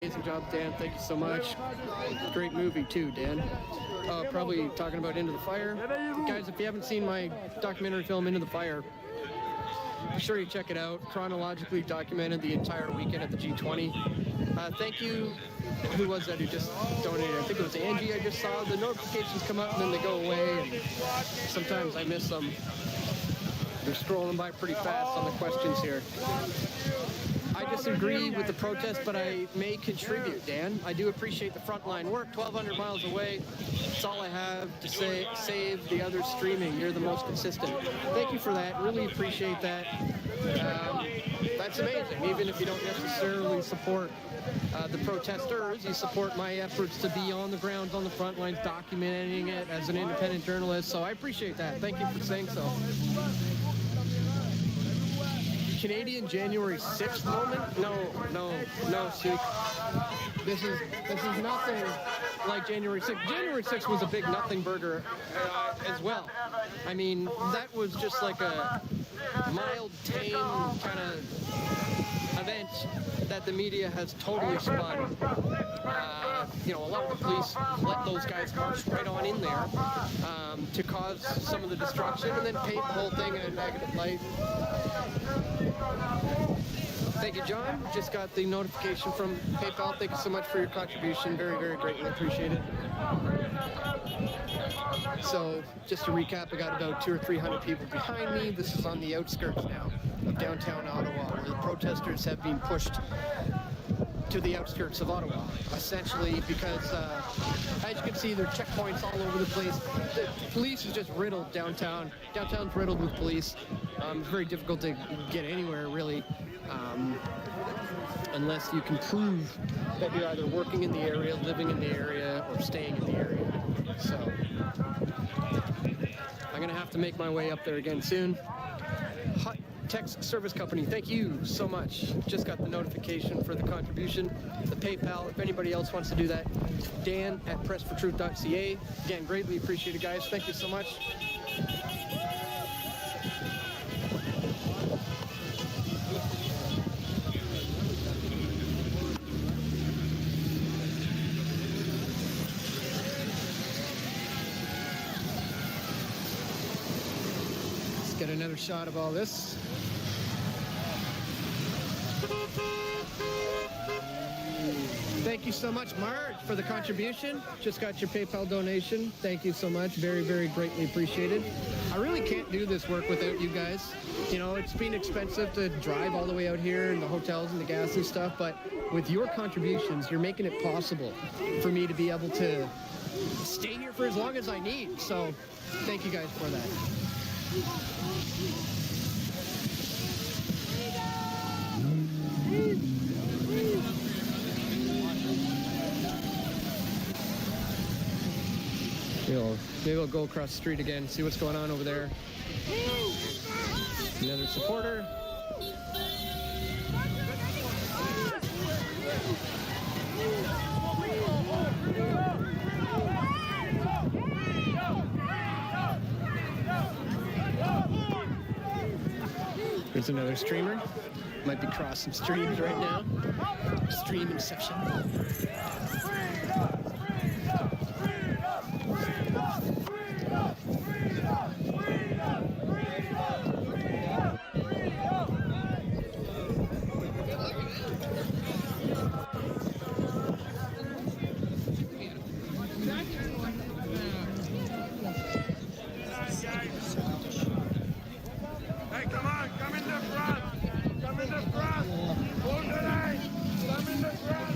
Amazing job, Dan. Thank you so much. Great movie too, Dan. Probably talking about Into the Fire. Guys, if you haven't seen my documentary film Into the Fire, be sure you check it out. Chronologically documented the entire weekend at the G20. Thank you. Who was that who just donated? I think it was Angie. I just saw the notifications come up and then they go away. And sometimes I miss them. They're scrolling by pretty fast on the questions here. I disagree with the protest, but I may contribute, Dan. I do appreciate the frontline work. 1,200 miles away. That's all I have to say. Save the others streaming. You're the most consistent. Thank you for that. Really appreciate that. That's amazing. Even if you don't necessarily support the protesters, you support my efforts to be on the ground, on the front lines, documenting it as an independent journalist. So I appreciate that. Thank you for saying so. Canadian January 6th moment? No, Sheik. This is nothing like January 6th. January 6th was a big nothing burger as well. I mean, that was just like a mild, tame kind of event that the media has totally spun. A lot of the police let those guys march right on in there to cause some of the destruction and then paint the whole thing in a negative light. Thank you, John. Just got the notification from PayPal. Thank you so much for your contribution. Very, very greatly appreciate it. So, just to recap, I got about 200 or 300 people behind me. This is on the outskirts now of downtown Ottawa, where the protesters have been pushed to the outskirts of Ottawa, essentially because, as you can see, there are checkpoints all over the place. The police is just riddled downtown. Downtown's riddled with police. It's very difficult to get anywhere, really, unless you can prove that you're either working in the area, living in the area, or staying in the area. So, I'm going to have to make my way up there again soon. Hot Text Service Company, thank you so much. Just got the notification for the contribution, the PayPal. If anybody else wants to do that, dan@pressfortruth.ca. Again, greatly appreciated, guys. Thank you so much. Let's get another shot of all this. Thank you so much, Marge, for the contribution. Just got your PayPal donation. Thank you so much. Very, very greatly appreciated. I really can't do this work without you guys. It's been expensive to drive all the way out here and the hotels and the gas and stuff, but with your contributions, you're making it possible for me to be able to stay here for as long as I need. So thank you guys for that. Maybe we'll go across the street again, see what's going on over there. Another supporter. There's another streamer. Might be crossing streams right now. Stream inception. Hey, come on, come in the front. Come in the front. Hold the line. Come in the front.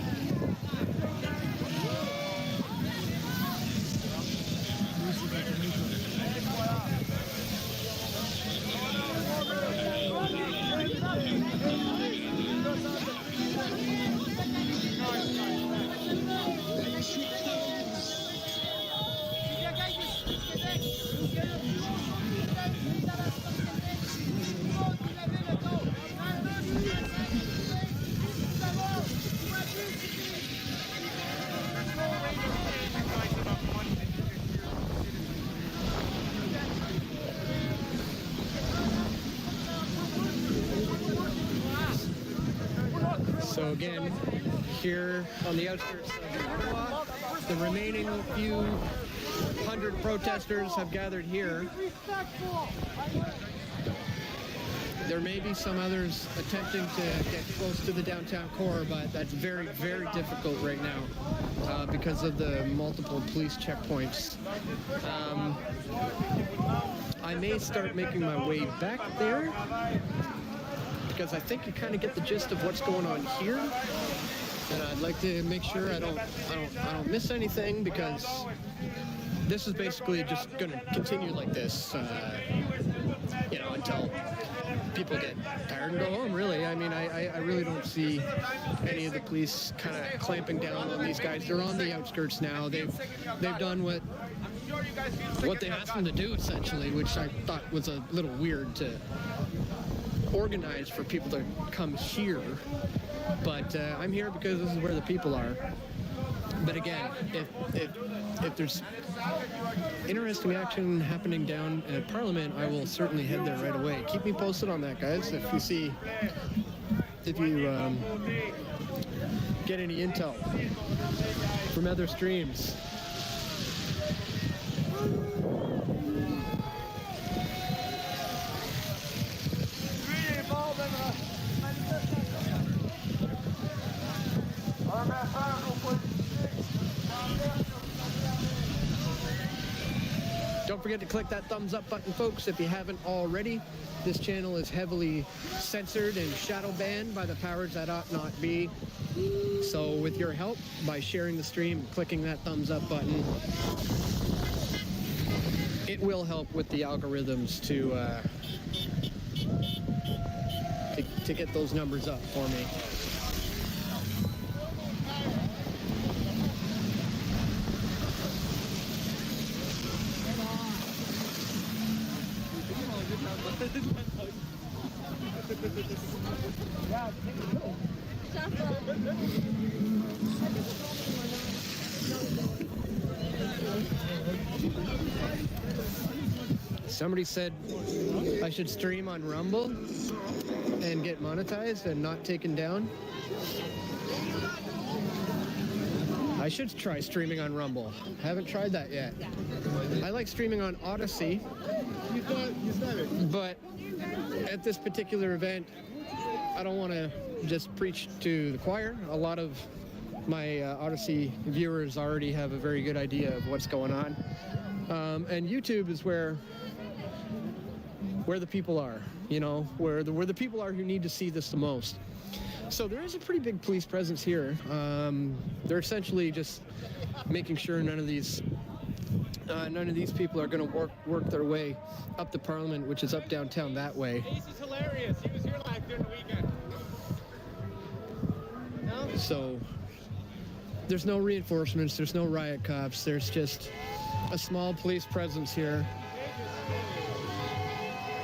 So again, here on the outskirts of Ottawa. The remaining few hundred protesters have gathered here. There may be some others attempting to get close to the downtown core, but that's very, very difficult right now because of the multiple police checkpoints. I may start making my way back there because I think you kind of get the gist of what's going on here, and I'd like to make sure I don't miss anything, because this is basically just going to continue like this, you know, until people get tired and go home, really. I mean, I really don't see any of the police kind of clamping down on these guys. They're on the outskirts now. They've done what they asked them to do, essentially, which I thought was a little weird to organize for people to come here. But I'm here because this is where the people are. But again, if there's interesting action happening down at Parliament, I will certainly head there right away. Keep me posted on that, guys. If you get any intel from other streams. Don't forget to click that thumbs up button, folks, if you haven't already. This channel is heavily censored and shadow banned by the powers that ought not be. So with your help, by sharing the stream and clicking that thumbs up button, it will help with the algorithms to get those numbers up for me. Somebody said I should stream on Rumble and get monetized and not taken down. I should try streaming on Rumble. Haven't tried that yet. I like streaming on Odyssey, but at this particular event, I don't want to just preach to the choir. A lot of my Odyssey viewers already have a very good idea of what's going on. And YouTube is where the people are, you know, where the people are who need to see this the most. So there is a pretty big police presence here. They're essentially just making sure none of these people are going to work their way up to Parliament, which is up downtown that way. Ace is hilarious. He was here live during the weekend. No? So there's no reinforcements, there's no riot cops, there's just a small police presence here.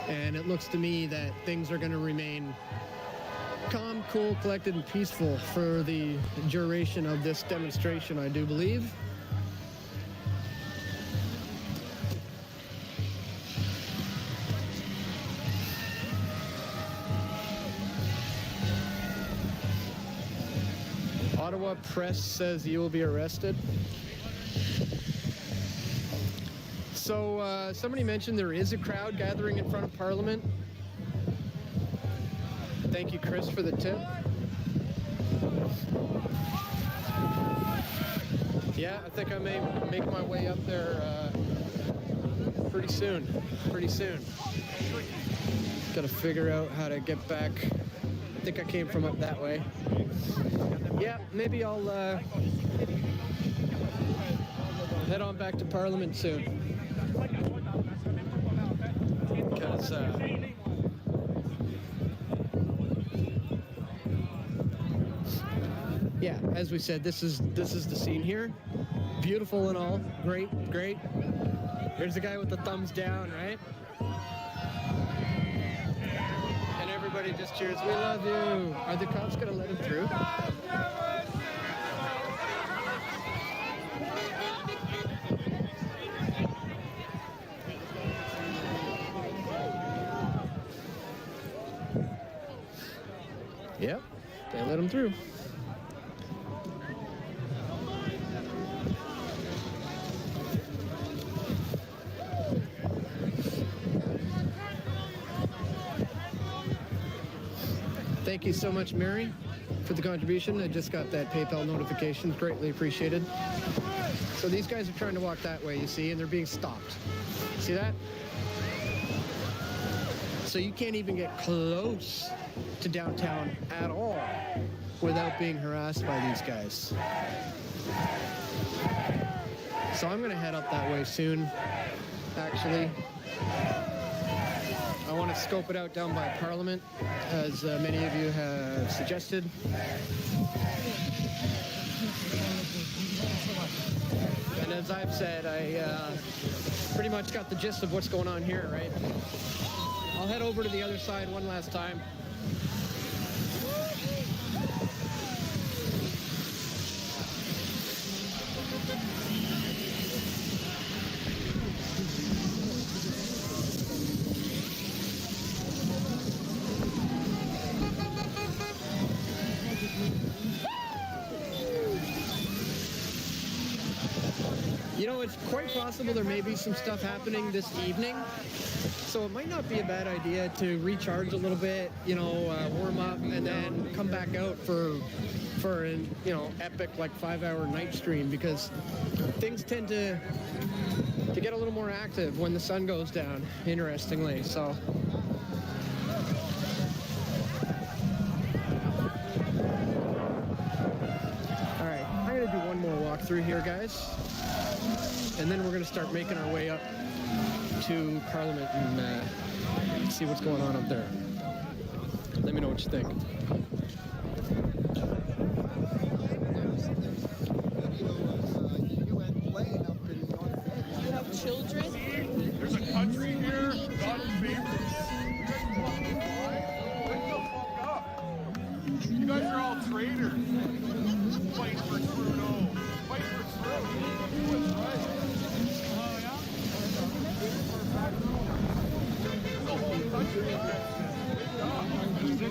And it looks to me that things are going to remain calm, cool, collected, and peaceful for the duration of this demonstration, I do believe. Ottawa Press says you will be arrested. So somebody mentioned there is a crowd gathering in front of Parliament. Thank you, Chris, for the tip. Yeah, I think I may make my way up there pretty soon. Got to figure out how to get back. I think I came from up that way. Yeah, maybe I'll head on back to Parliament soon. Because yeah, as we said, this is the scene here. Beautiful and all, great. There's the guy with the thumbs down, right? And everybody just cheers, "We love you." Are the cops gonna let him through? Yep, they let him through. Thank you so much, Mary, for the contribution. I just got that PayPal notification. Greatly appreciated. So these guys are trying to walk that way, you see, and they're being stopped. See that? So you can't even get close to downtown at all without being harassed by these guys. So I'm gonna head up that way soon, actually. I want to scope it out down by Parliament, as many of you have suggested. And as I've said, I pretty much got the gist of what's going on here, right? I'll head over to the other side one last time. You know, it's quite possible there may be some stuff happening this evening, so it might not be a bad idea to recharge a little bit, you know, warm up, and then come back out for an, you know, epic like 5-hour night stream, because things tend to get a little more active when the sun goes down, interestingly. So all right, I'm gonna do one more walk through here, guys. And then we're going to start making our way up to Parliament and see what's going on up there. Let me know what you think. You have children? There's a country here, God is favorites. Wake the fuck up. You guys are all traitors. Fight for Trudeau. Fight for Trudeau. Do what's right. Oh, yeah? There's a whole country against it. People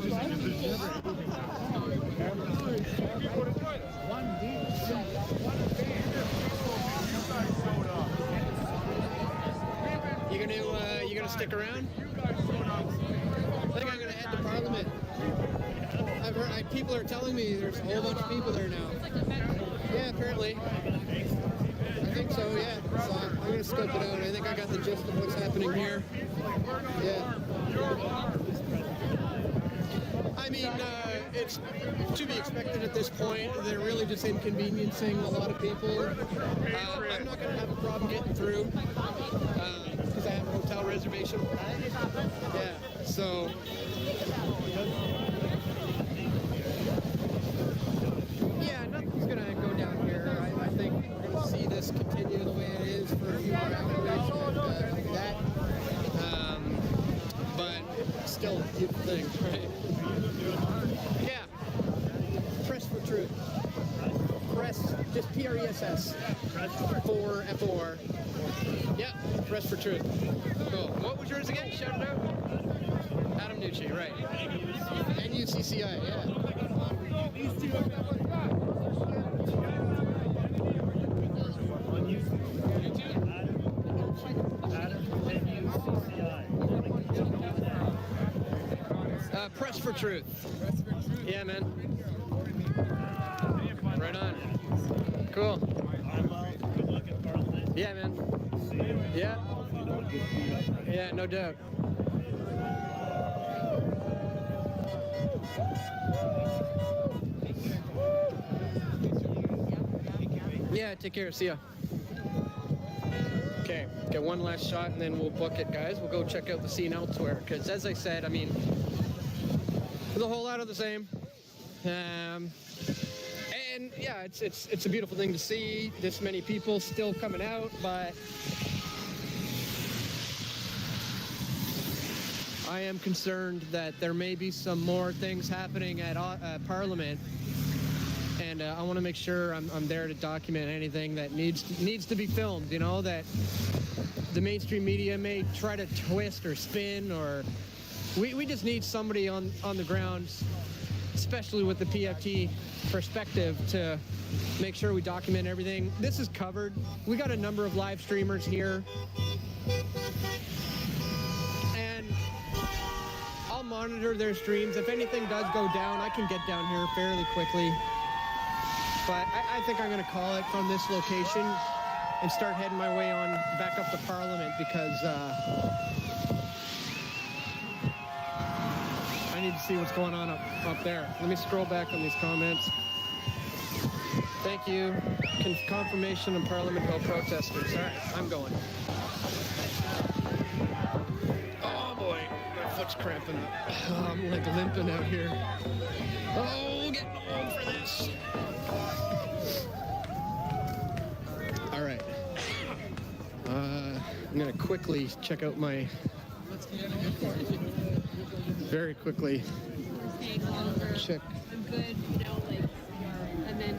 would enjoy this. You gonna stick around? I think I'm gonna head to Parliament. I've heard, people are telling me there's a whole bunch of people there now. Yeah, apparently. I think so, yeah. So I'm gonna scope it out. I think I got the gist of what's happening here. Yeah. I mean, it's to be expected at this point. They're really just inconveniencing a lot of people. I'm not going to have a problem getting through because I have a hotel reservation. Yeah, so. Yeah, nothing's going to go down here. I think we're going to see this continue the way it is for a few more hours like that. But still a beautiful thing, right? Yeah. Press for Truth. Press, just P-R-E-S-S. For F-O-R. Yeah, Press for Truth. Cool. What was yours again? Shout it out. Adam Nucci, right. N-U-C-C-I, yeah. Press for Truth. Yeah, man. Right on. Cool. Yeah, man. Yeah. Yeah, no doubt. Yeah, take care. See ya. Okay, get one last shot and then we'll book it, guys. We'll go check out the scene elsewhere. Because as I said, I mean, the whole lot of the same. And yeah, it's a beautiful thing to see this many people still coming out, but I am concerned that there may be some more things happening at Parliament, and I want to make sure I'm there to document anything that needs to be filmed. You know, that the mainstream media may try to twist or spin, or we just need somebody on the ground, especially with the PFT perspective, to make sure we document everything. This is covered. We got a number of live streamers here, and I'll monitor their streams. If anything does go down, I can get down here fairly quickly. But I think I'm going to call it from this location and start heading my way on back up to Parliament because I need to see what's going on up there. Let me scroll back on these comments. Thank you. Confirmation of Parliament Hill protesters. All right, I'm going. Oh boy, my foot's cramping up. Oh, I'm like limping out here. Oh, getting old for this. All right. I'm gonna quickly check out my. Very quickly check. I'm good, you know, like, and then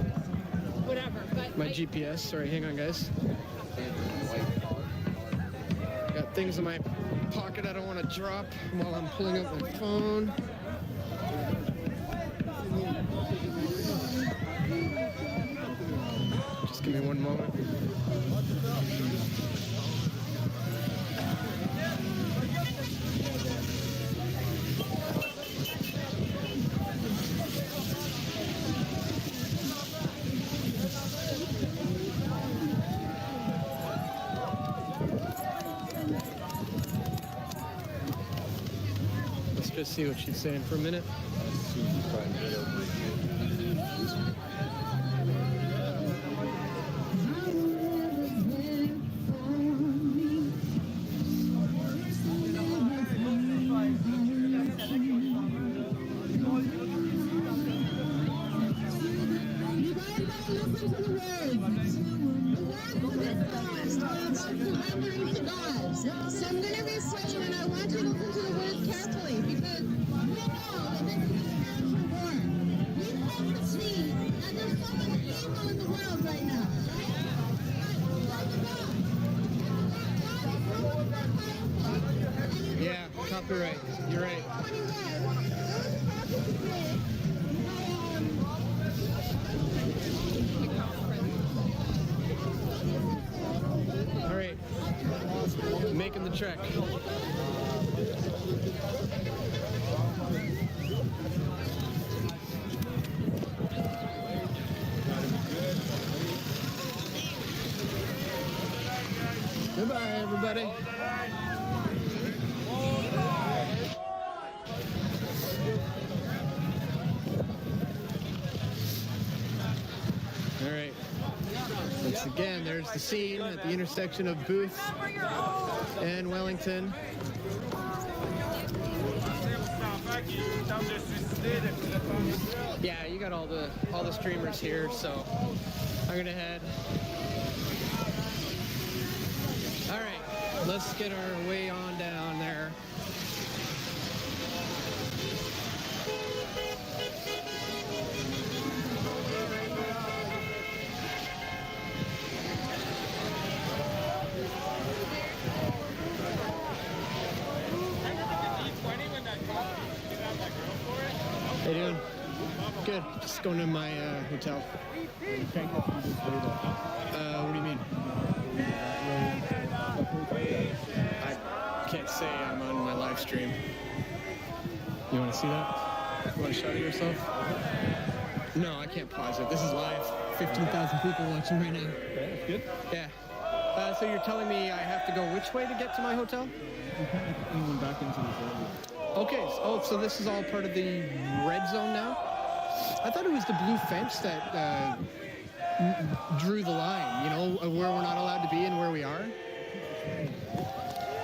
whatever. But My GPS. Sorry, hang on, guys. Got things in my pocket I don't want to drop while I'm pulling up my phone. Just give me one moment. Let's just see what she's saying for a minute. So I'm going to read you, and I want you to listen to the words carefully because we know that this is a spiritual war. We have to see that there's so much evil in the world right now. Yeah, copyright. You're right. All right. Making the trek. Goodbye, everybody. All right. Once again, there's the scene at the intersection of Booth and Wellington. Yeah, you got all the streamers here, so I'm gonna head. All right, let's get our way on down there. How you doing? Good. Just going to my hotel. What do you mean? I can't say I'm on my live stream. You want to see that? You want to shot of yourself? No, I can't pause it. This is live. 15,000 people watching right now. Okay, that's good. Yeah. So you're telling me I have to go which way to get to my hotel? You can't let anyone back into this area. Okay. So this is all part of the red zone now? I thought it was the blue fence that drew the line, you know, where we're not allowed to be and where we are.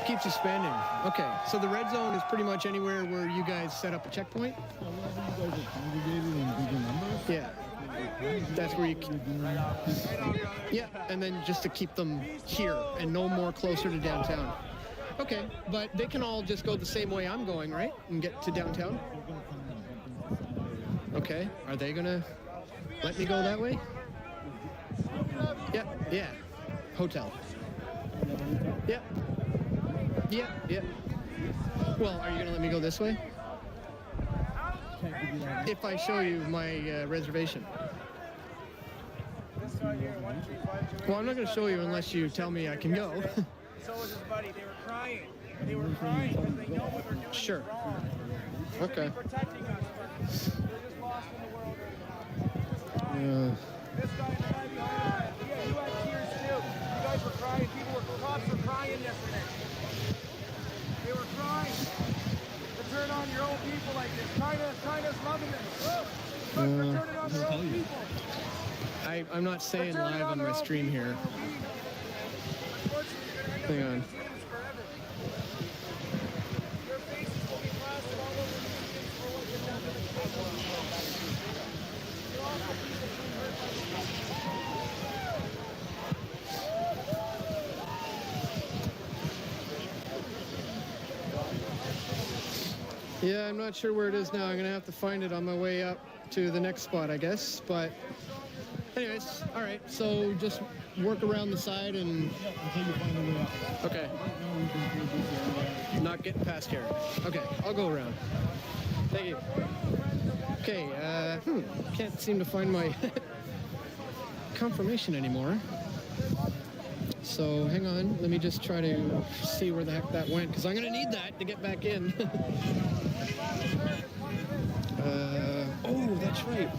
Keeps expanding. Okay, so the red zone is pretty much anywhere where you guys set up a checkpoint? So wherever you guys are congregated in bigger numbers. Yeah. That's where you can... Yeah, and then just to keep them here and no more closer to downtown. Okay, but they can all just go the same way I'm going, right? And get to downtown? Okay, are they gonna let me go that way? Yeah. Hotel. Yeah. Well, are you gonna let me go this way? If I show you my reservation. Well, I'm not gonna show you unless you tell me I can go. So was his buddy. They were crying. They were crying because they know what they're doing Sure. is wrong. Okay. protecting us, but they're just lost in the world right now. This guy and the guy behind him, yeah, you had tears too. You guys were crying. Cops were crying yesterday. They were crying to turn on your own people like this. China's loving it. Look, they're turning on their own people. I'm not saying They're turning live on their my own stream people. here. Unfortunately, you're gonna Hang end on. up in these forever. Their faces will be plastered all over the streets for what you've done to the people. You're awful people being hurt by Yeah, I'm not sure where it is now. I'm gonna have to find it on my way up to the next spot, I guess. But anyways, all right. So just work around the side and Until you find a way out. okay, Now we can do this area. not getting past here. Okay, I'll go around. Thank you. Okay, can't seem to find my confirmation anymore. So hang on, let me just try to see where the heck that went, because I'm gonna need that to get back in. Oh, that's right.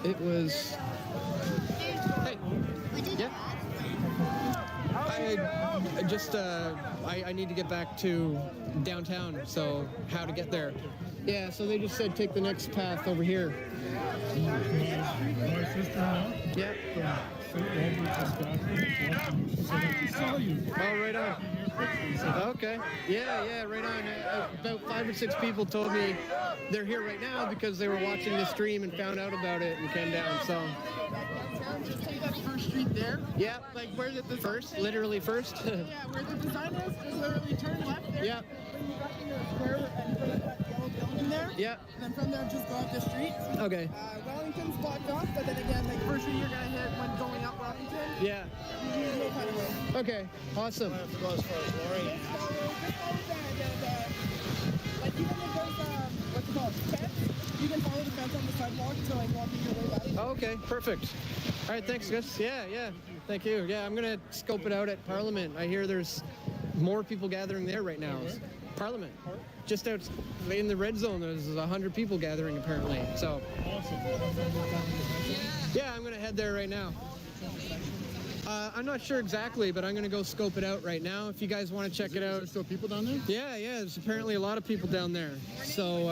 It was. Hey. Yeah. I just I need to get back to downtown. So how to get there? Yeah. So they just said take the next path over here. My sister-in-law Yeah. from St. Robert's Saskatchewan said that she saw you. Oh, right on. Okay. Yeah, right on. About 5 or 6 people told me they're here right now because they were watching the stream and found out about it and came down. So. Just take that first street there. Yeah. Like where the First, literally first. Yeah, where the design is, just literally turn left there. Yeah. Bring you back into the square and put that yellow building there. Yeah. And then from there, just go up the street. Okay. Wellington's blocked off, but then again, like first street you're gonna hit when going up Wellington. Yeah. You know kind of way. Okay. Awesome. Just follow that, like even if there's what's it called, fence, you can follow the fence on the sidewalk to like walking your way back. Okay. Perfect. All right. Thanks, guys. Yeah. Thank you. Yeah, I'm gonna scope it out at Parliament. I hear there's more people gathering there right now. Parliament. Just out in the red zone, there's 100 people gathering apparently. So. Yeah, I'm gonna head there right now. I'm not sure exactly, but I'm gonna go scope it out right now. If you guys want to check it out. There's still people down there? Yeah. There's apparently a lot of people down there. So.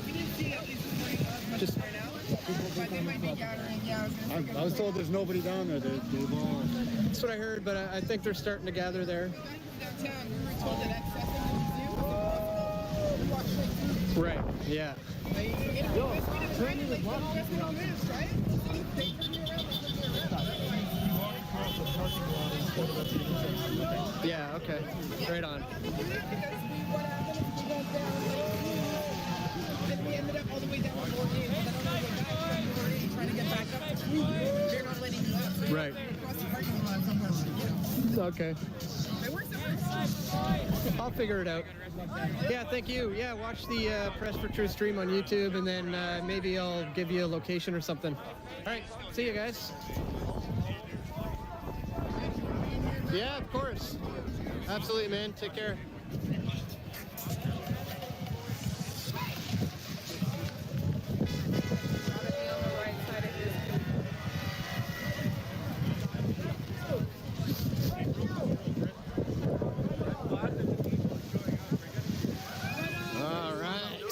We didn't see at least Just. right now, but they might be gathering. Yeah, I was gonna say. I was told there's nobody down there. They've all... That's what I heard, but I think they're starting to gather there. Downtown, we were told that accessing the museum was impossible. We walked straight through. Right. Yeah. Like, you know, it's been a trend, like, investment on this, right? They turn you around, Yeah. Okay. Right on. because what happened is we went down, then we ended up all the way down to 14, and then on the way back, we were already trying to get back up to 2. They're not letting you out. So Right. across the parking lot somewhere. Okay. Hey, where's the first? I'll figure it out. Yeah, thank you. Yeah, watch the Press for Truth stream on YouTube, and then maybe I'll give you a location or something. All right, see you guys. Yeah, of course. Absolutely, man. Take care. All right.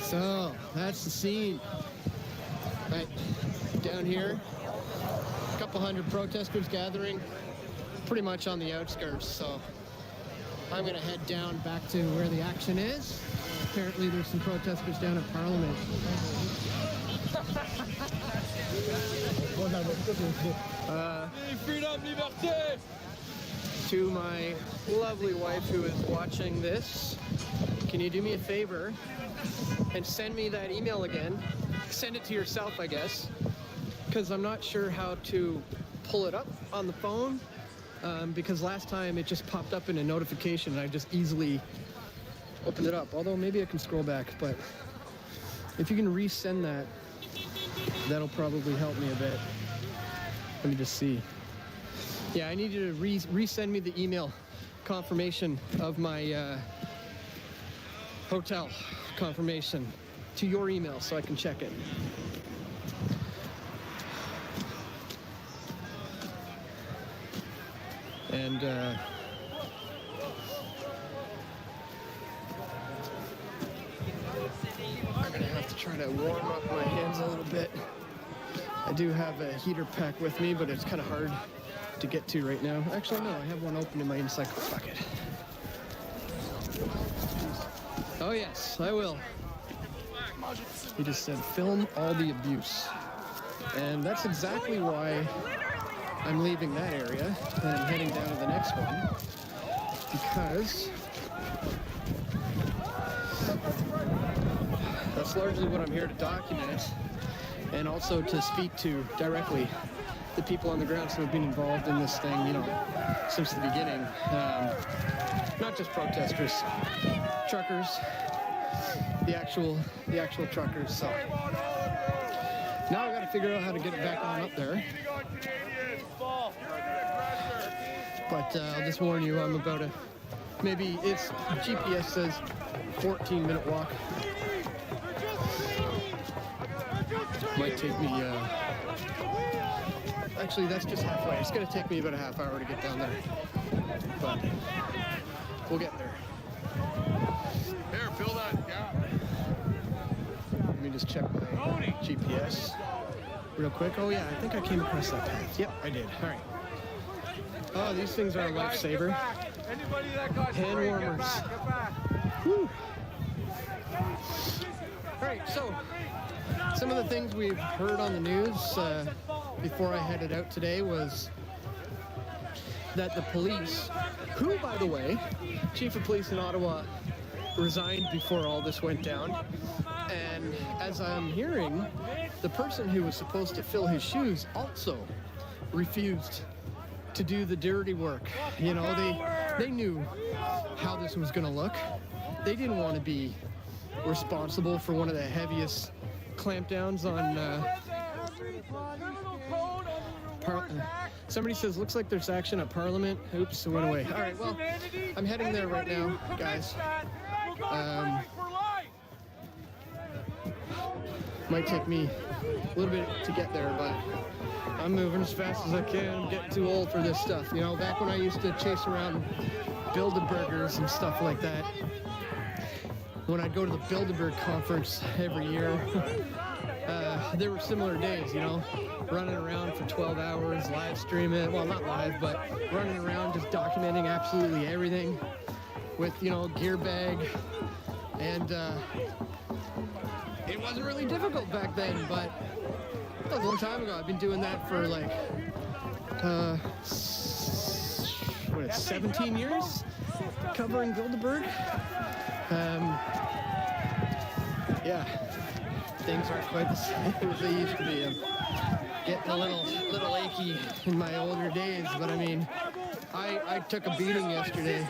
So that's the scene. Right down here, a couple hundred protesters gathering, pretty much on the outskirts. So I'm gonna head down back to where the action is. Apparently there's some protesters down at Parliament. Freedom, liberté! To my lovely wife who is watching this, can you do me a favor and send me that email again? Send it to yourself, I guess, because I'm not sure how to pull it up on the phone, because last time it just popped up in a notification and I just easily opened it up. Although maybe I can scroll back, but if you can resend that, that'll probably help me a bit. Let me just see. Yeah, I need you to resend me the email confirmation of my hotel confirmation to your email so I can check it. And I'm gonna have to try to warm up my hands a little bit. I do have a heater pack with me, but it's kind of hard to get to right now. Actually, no, I have one open in my encyclopedia bucket. Oh yes, I will. He just said, film all the abuse. And that's exactly why I'm leaving that area and I'm heading down to the next one. Because that's largely what I'm here to document, and also to speak to directly the people on the ground who have been involved in this thing, you know, since the beginning. Not just protesters, truckers, the actual truckers. So now I got to figure out how to get it back on up there. But I'll just warn you, I'm about a, maybe it's, GPS says 14-minute walk. Might take me, actually that's just halfway. It's gonna take me about a half hour to get down there. But we'll get there. Here, fill that gap. Let me just check my GPS real quick. Oh yeah, I think I came across that path. Yep, I did. All right. Oh, these things are a lifesaver. Anybody that got Hand sprayed, warmers. Get back. Whew. All right, so some of the things we've heard on the news before I headed out today was that the police, who, by the way, Chief of Police in Ottawa resigned before all this went down. And as I'm hearing, the person who was supposed to fill his shoes also refused to do the dirty work. You know, they knew how this was going to look. They didn't want to be responsible for one of the heaviest clampdowns on somebody says looks like there's action at Parliament. Oops, it went away. All right, well, I'm heading there right now, guys. Might take me a little bit to get there, but I'm moving as fast as I can. I'm getting too old for this stuff. You know, back when I used to chase around Bilderbergers and stuff like that, when I'd go to the Bilderberg conference every year, there were similar days, you know, running around for 12 hours, live streaming, well, not live, but running around just documenting absolutely everything with, you know, gear bag. And it wasn't really difficult back then, but that was a long time ago. I've been doing that for like, 17 years covering Bilderberg. Yeah, things aren't quite the same as they used to be. I'm getting a little achy in my older days, but I mean, I took a beating yesterday.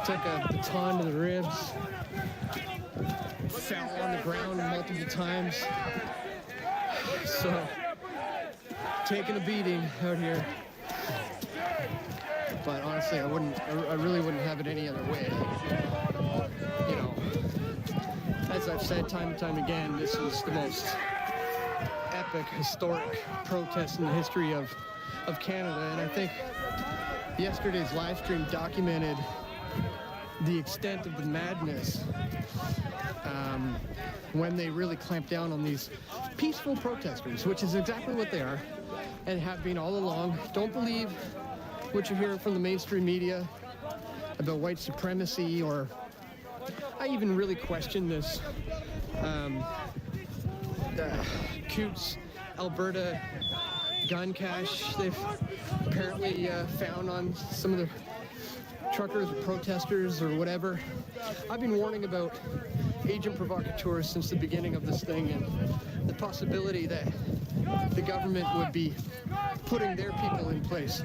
Took a baton to the ribs. Fell on the ground multiple times. So, taking a beating out here. But honestly, I really wouldn't have it any other way. You know, as I've said time and time again, this is the most epic, historic protest in the history of Canada. And I think yesterday's live stream documented the extent of the madness when they really clamped down on these peaceful protesters, which is exactly what they are and have been all along. Don't believe what you're hearing from the mainstream media about white supremacy, or I even really question this Coutts, Alberta gun cache they've apparently found on some of the truckers or protesters or whatever. I've been warning about agent provocateurs since the beginning of this thing, and the possibility that the government would be putting their people in place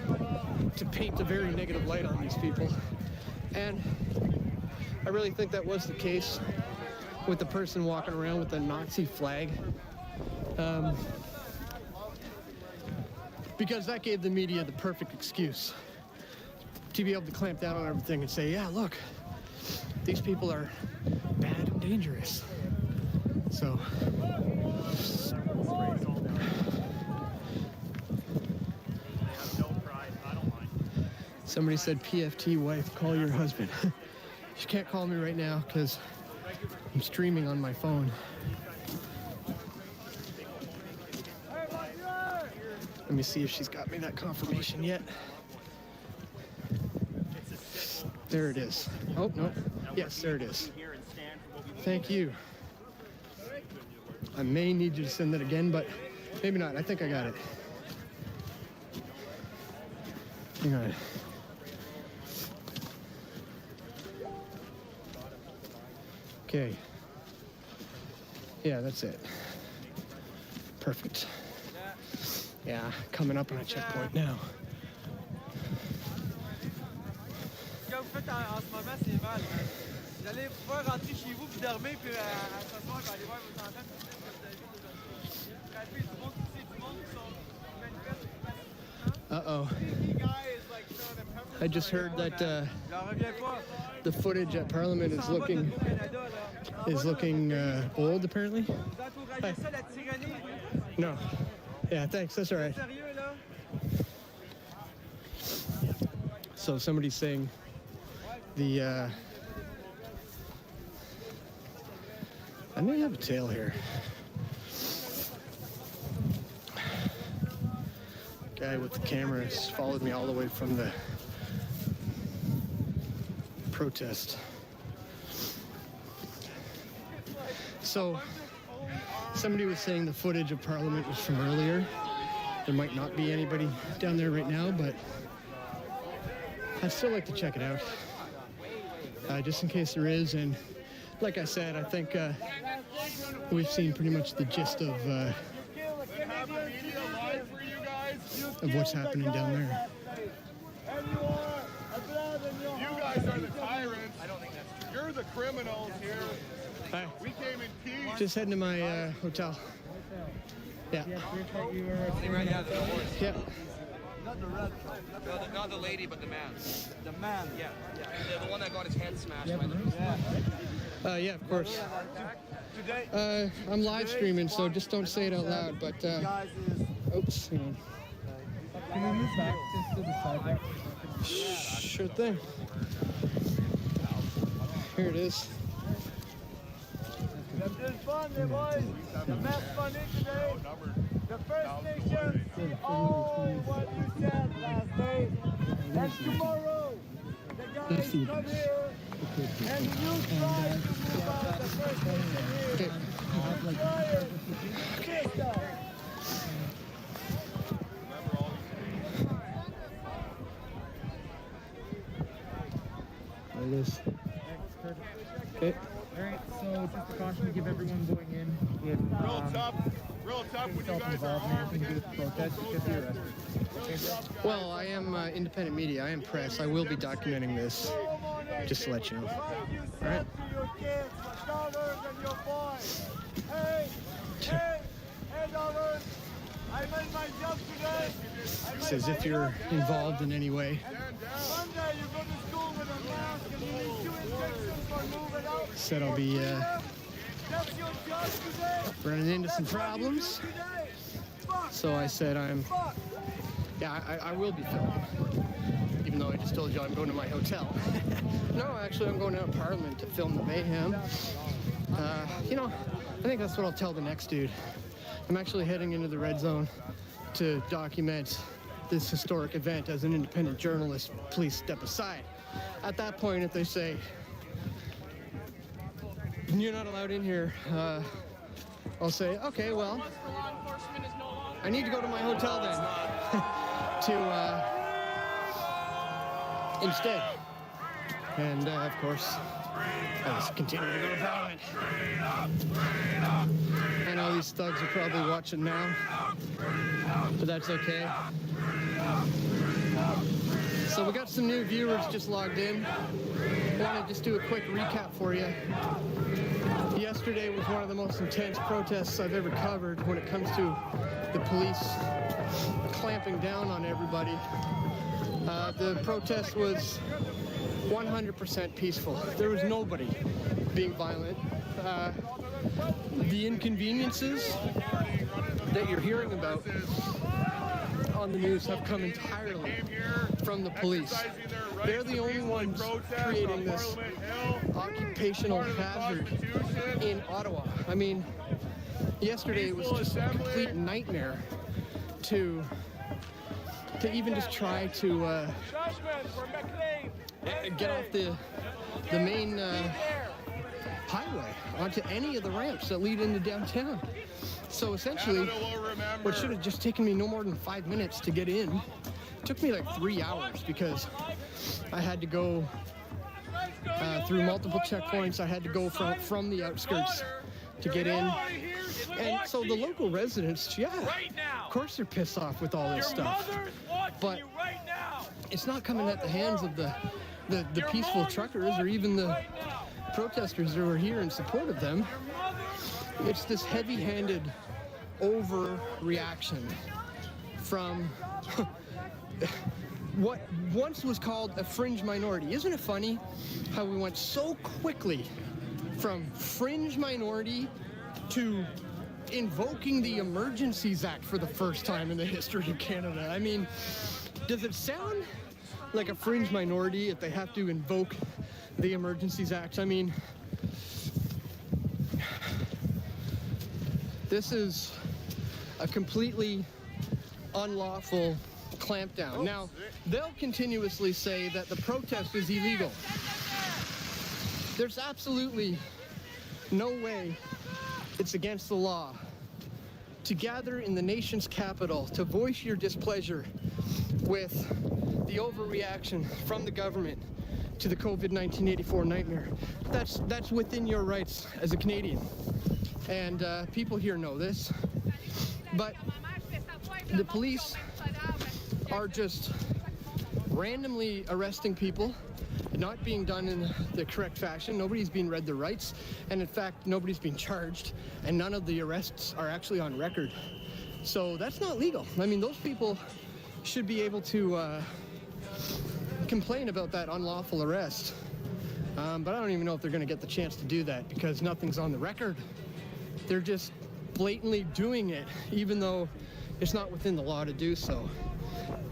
to paint a very negative light on these people. And I really think that was the case with the person walking around with the Nazi flag. Because that gave the media the perfect excuse to be able to clamp down on everything and say, yeah, look, these people are dangerous. So somebody said, PFT wife, call your husband. She can't call me right now because I'm streaming on my phone. Let me see if she's got me that confirmation yet. There it is. Oh, no. Yes, there it is. Thank you. I may need you to send that again, but maybe not. I think I got it. Hang on. Okay. Yeah, that's it. Perfect. Yeah, coming up on a checkpoint now. Ce que vous faites en ce moment, c'est mal. Vous allez pouvoir rentrer chez vous puis dormir, puis ce soir, aller voir vos enfants. Rapide, du monde qui sont manifestes. Uh-oh. I just heard that the footage at Parliament is looking old, apparently. Hi. No. Yeah, thanks. That's all right. So somebody's saying the I may have a tail here. Guy with the camera has followed me all the way from the protest. So somebody was saying the footage of Parliament was from earlier. There might not be anybody down there right now, but I'd still like to check it out, just in case there is. And like I said, I think we've seen pretty much the gist of what's happening down there. You guys are the tyrants. I don't think that's true. You're the criminals here. Hi. We came in peace. Just heading to my hotel. Yeah. Yeah, the horse. Yeah. Not the lady, but the man. The man. Yeah. The one that got his head smashed by the... Yeah, of course. Today, I'm live streaming, so just don't say it out loud. But guys, is oops, hang on. Can we move back just to the side there? Sure thing. Here it is. It's fun, les boys. The best funny today. The First Nations see all what you said last day. And tomorrow, the guys come here and you try to move out the First Nation here. You try it. Just that. There it is. Okay. Alright, so just a caution to give everyone going in. If, Real tough when you guys are self-involved in anything to do with the protest, you could be arrested. Well, I am independent media. I am press. I will be documenting this, just to let you know. You All said right. to your kids, your daughters and your boys, hey, daughters, I made my job today. Says if you're involved in any way. Monday you go to school with a mask and you need 2 injections for moving out. Said I'll be That's your job today. running into some problems. Today. Fuck. So I said I will be filming. Even though I just told you I'm going to my hotel. No, actually I'm going out to Parliament to film the mayhem. I think that's what I'll tell the next dude. I'm actually heading into the red zone to document this historic event as an independent journalist. Please step aside. At that point, if they say, you're not allowed in here, I'll say, okay, well, I need to go to my hotel then to instead. And of course, I'll just continue to go to Parliament. I know these thugs are probably watching now, but that's okay. So we got some new viewers just logged in. I want to just do a quick recap for you. Yesterday was one of the most intense protests I've ever covered when it comes to the police clamping down on everybody. The protest was 100% peaceful. There was nobody being violent. the inconveniences that you're hearing about on the news have come entirely from the police. They're the only ones creating this occupational hazard in Ottawa. I mean, yesterday it was just a complete nightmare to even just try to get off the main highway onto any of the ramps that lead into downtown. So essentially, what should have just taken me no more than 5 minutes to get in, took me like 3 hours because I had to go through multiple checkpoints. I had to go from the outskirts to get in. And so the local residents, yeah, of course they're pissed off with all this stuff. But it's not coming at the hands of the peaceful truckers or even the protesters that were here in support of them. It's this heavy-handed overreaction from what once was called a fringe minority. Isn't it funny how we went so quickly from fringe minority to invoking the Emergencies Act for the first time in the history of Canada? I mean, does it sound like a fringe minority if they have to invoke the Emergencies Act? I mean, this is a completely unlawful clampdown. Now, they'll continuously say that the protest is illegal. There's absolutely no way it's against the law to gather in the nation's capital to voice your displeasure with the overreaction from the government to the COVID-19 84 nightmare. That's within your rights as a Canadian. And people here know this. But the police are just randomly arresting people, not being done in the correct fashion. Nobody's being read their rights, and in fact, nobody's being charged, and none of the arrests are actually on record. So that's not legal. I mean, those people should be able to complain about that unlawful arrest. But I don't even know if they're going to get the chance to do that because nothing's on the record. They're just blatantly doing it, even though it's not within the law to do so.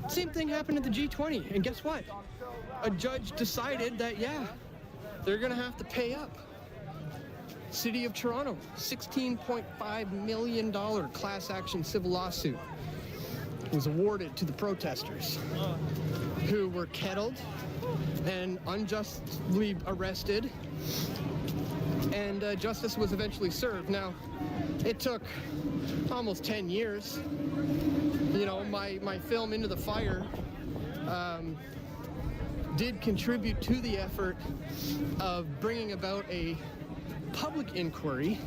Same thing happened at the G20, and guess what? A judge decided that, yeah, they're gonna have to pay up. City of Toronto, $16.5 million class action civil lawsuit was awarded to the protesters who were kettled and unjustly arrested, and justice was eventually served. Now, it took almost 10 years. You know, my film Into the Fire did contribute to the effort of bringing about a public inquiry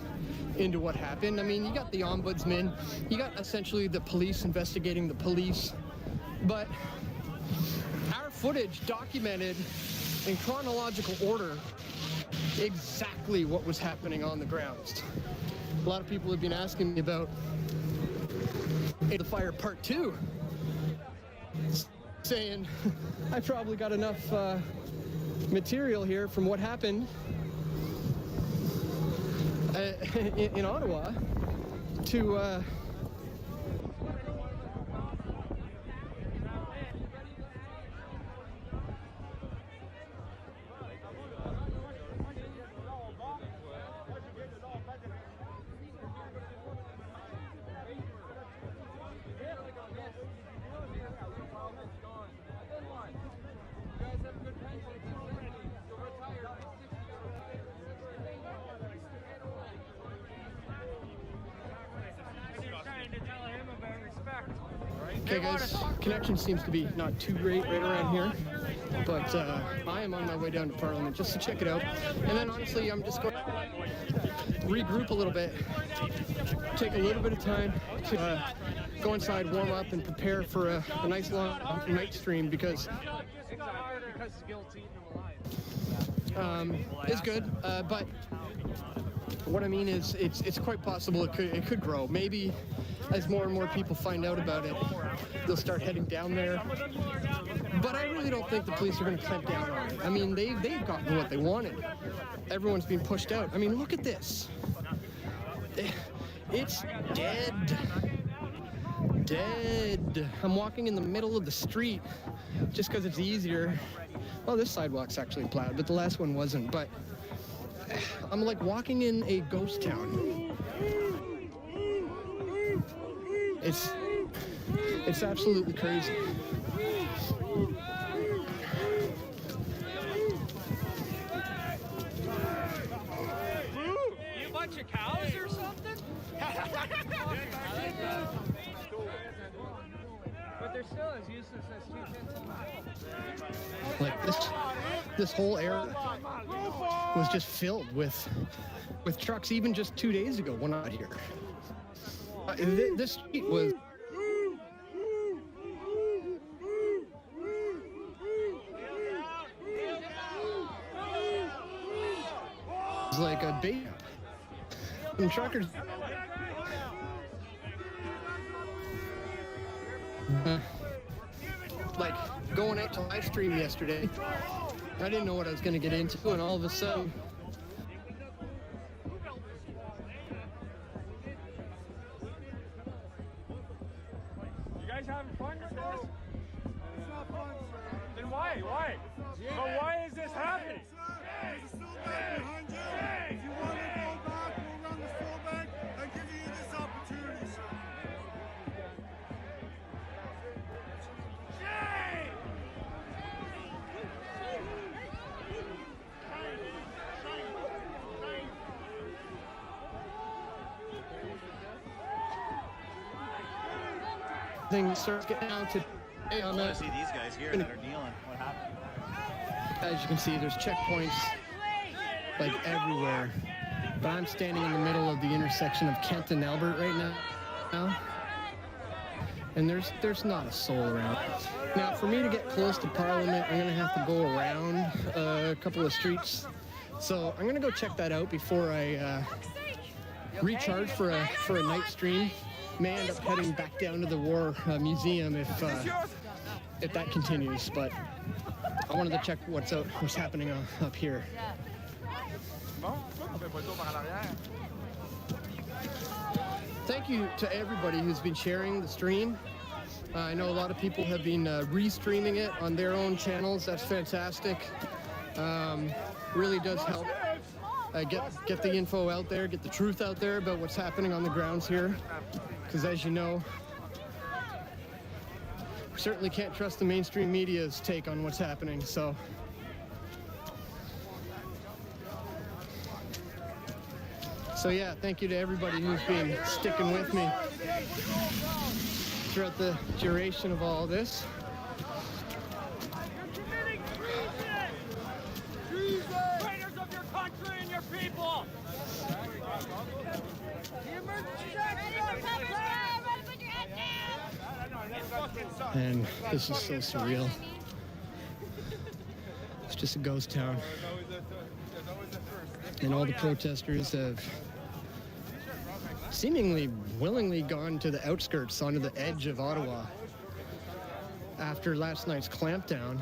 into what happened. I mean, you got the ombudsman, you got essentially the police investigating the police, but our footage documented in chronological order exactly what was happening on the grounds. A lot of people have been asking me about Into the Fire Part 2, saying I probably got enough material here from what happened in Ottawa to Okay guys, connection seems to be not too great right around here, but I am on my way down to Parliament just to check it out. And then honestly, I'm just going to regroup a little bit, take a little bit of time to go inside, warm up, and prepare for a nice long night stream because it's good, but what I mean is it's quite possible it could grow. Maybe as more and more people find out about it, they'll start heading down there. But I really don't think the police are going to clamp down on it. I mean, they've gotten what they wanted. Everyone's being pushed out. I mean, look at this. It's dead. Dead. I'm walking in the middle of the street just because it's easier. Well, this sidewalk's actually plowed, but the last one wasn't. But I'm like walking in a ghost town. It's absolutely crazy. You a bunch of cows or something? But they're still as useless as 2 cents. Like this whole area was just filled with trucks even just 2 days ago when I was here. This street was like a bait. And truckers like going out to live stream yesterday. I didn't know what I was going to get into, and all of a sudden You guys having fun with this? It's not fun, sir. Then why? Why? But why is this happening? There's a snowbank behind you. If you want to go back, go around the snowbank. I'm giving you this opportunity, sir. things starts getting down to on I the, see these guys here that are dealing. What happened? as you can see, there's checkpoints like everywhere. But I'm standing in the middle of the intersection of Kent and Albert right now. And there's not a soul around. Now, for me to get close to Parliament, I'm gonna have to go around a couple of streets. So I'm gonna go check that out before I recharge for a night stream. May end up heading back down to the War Museum if that continues. But I wanted to check what's happening up here. Thank you to everybody who's been sharing the stream. I know a lot of people have been restreaming it on their own channels. That's fantastic. Really does help get the info out there, get the truth out there about what's happening on the grounds here. Because as you know, we certainly can't trust the mainstream media's take on what's happening. So yeah, thank you to everybody who's been sticking with me throughout the duration of all this. Traitors of your country and your people! And this is so surreal. It's just a ghost town. And all the protesters have seemingly willingly gone to the outskirts, onto the edge of Ottawa after last night's clampdown.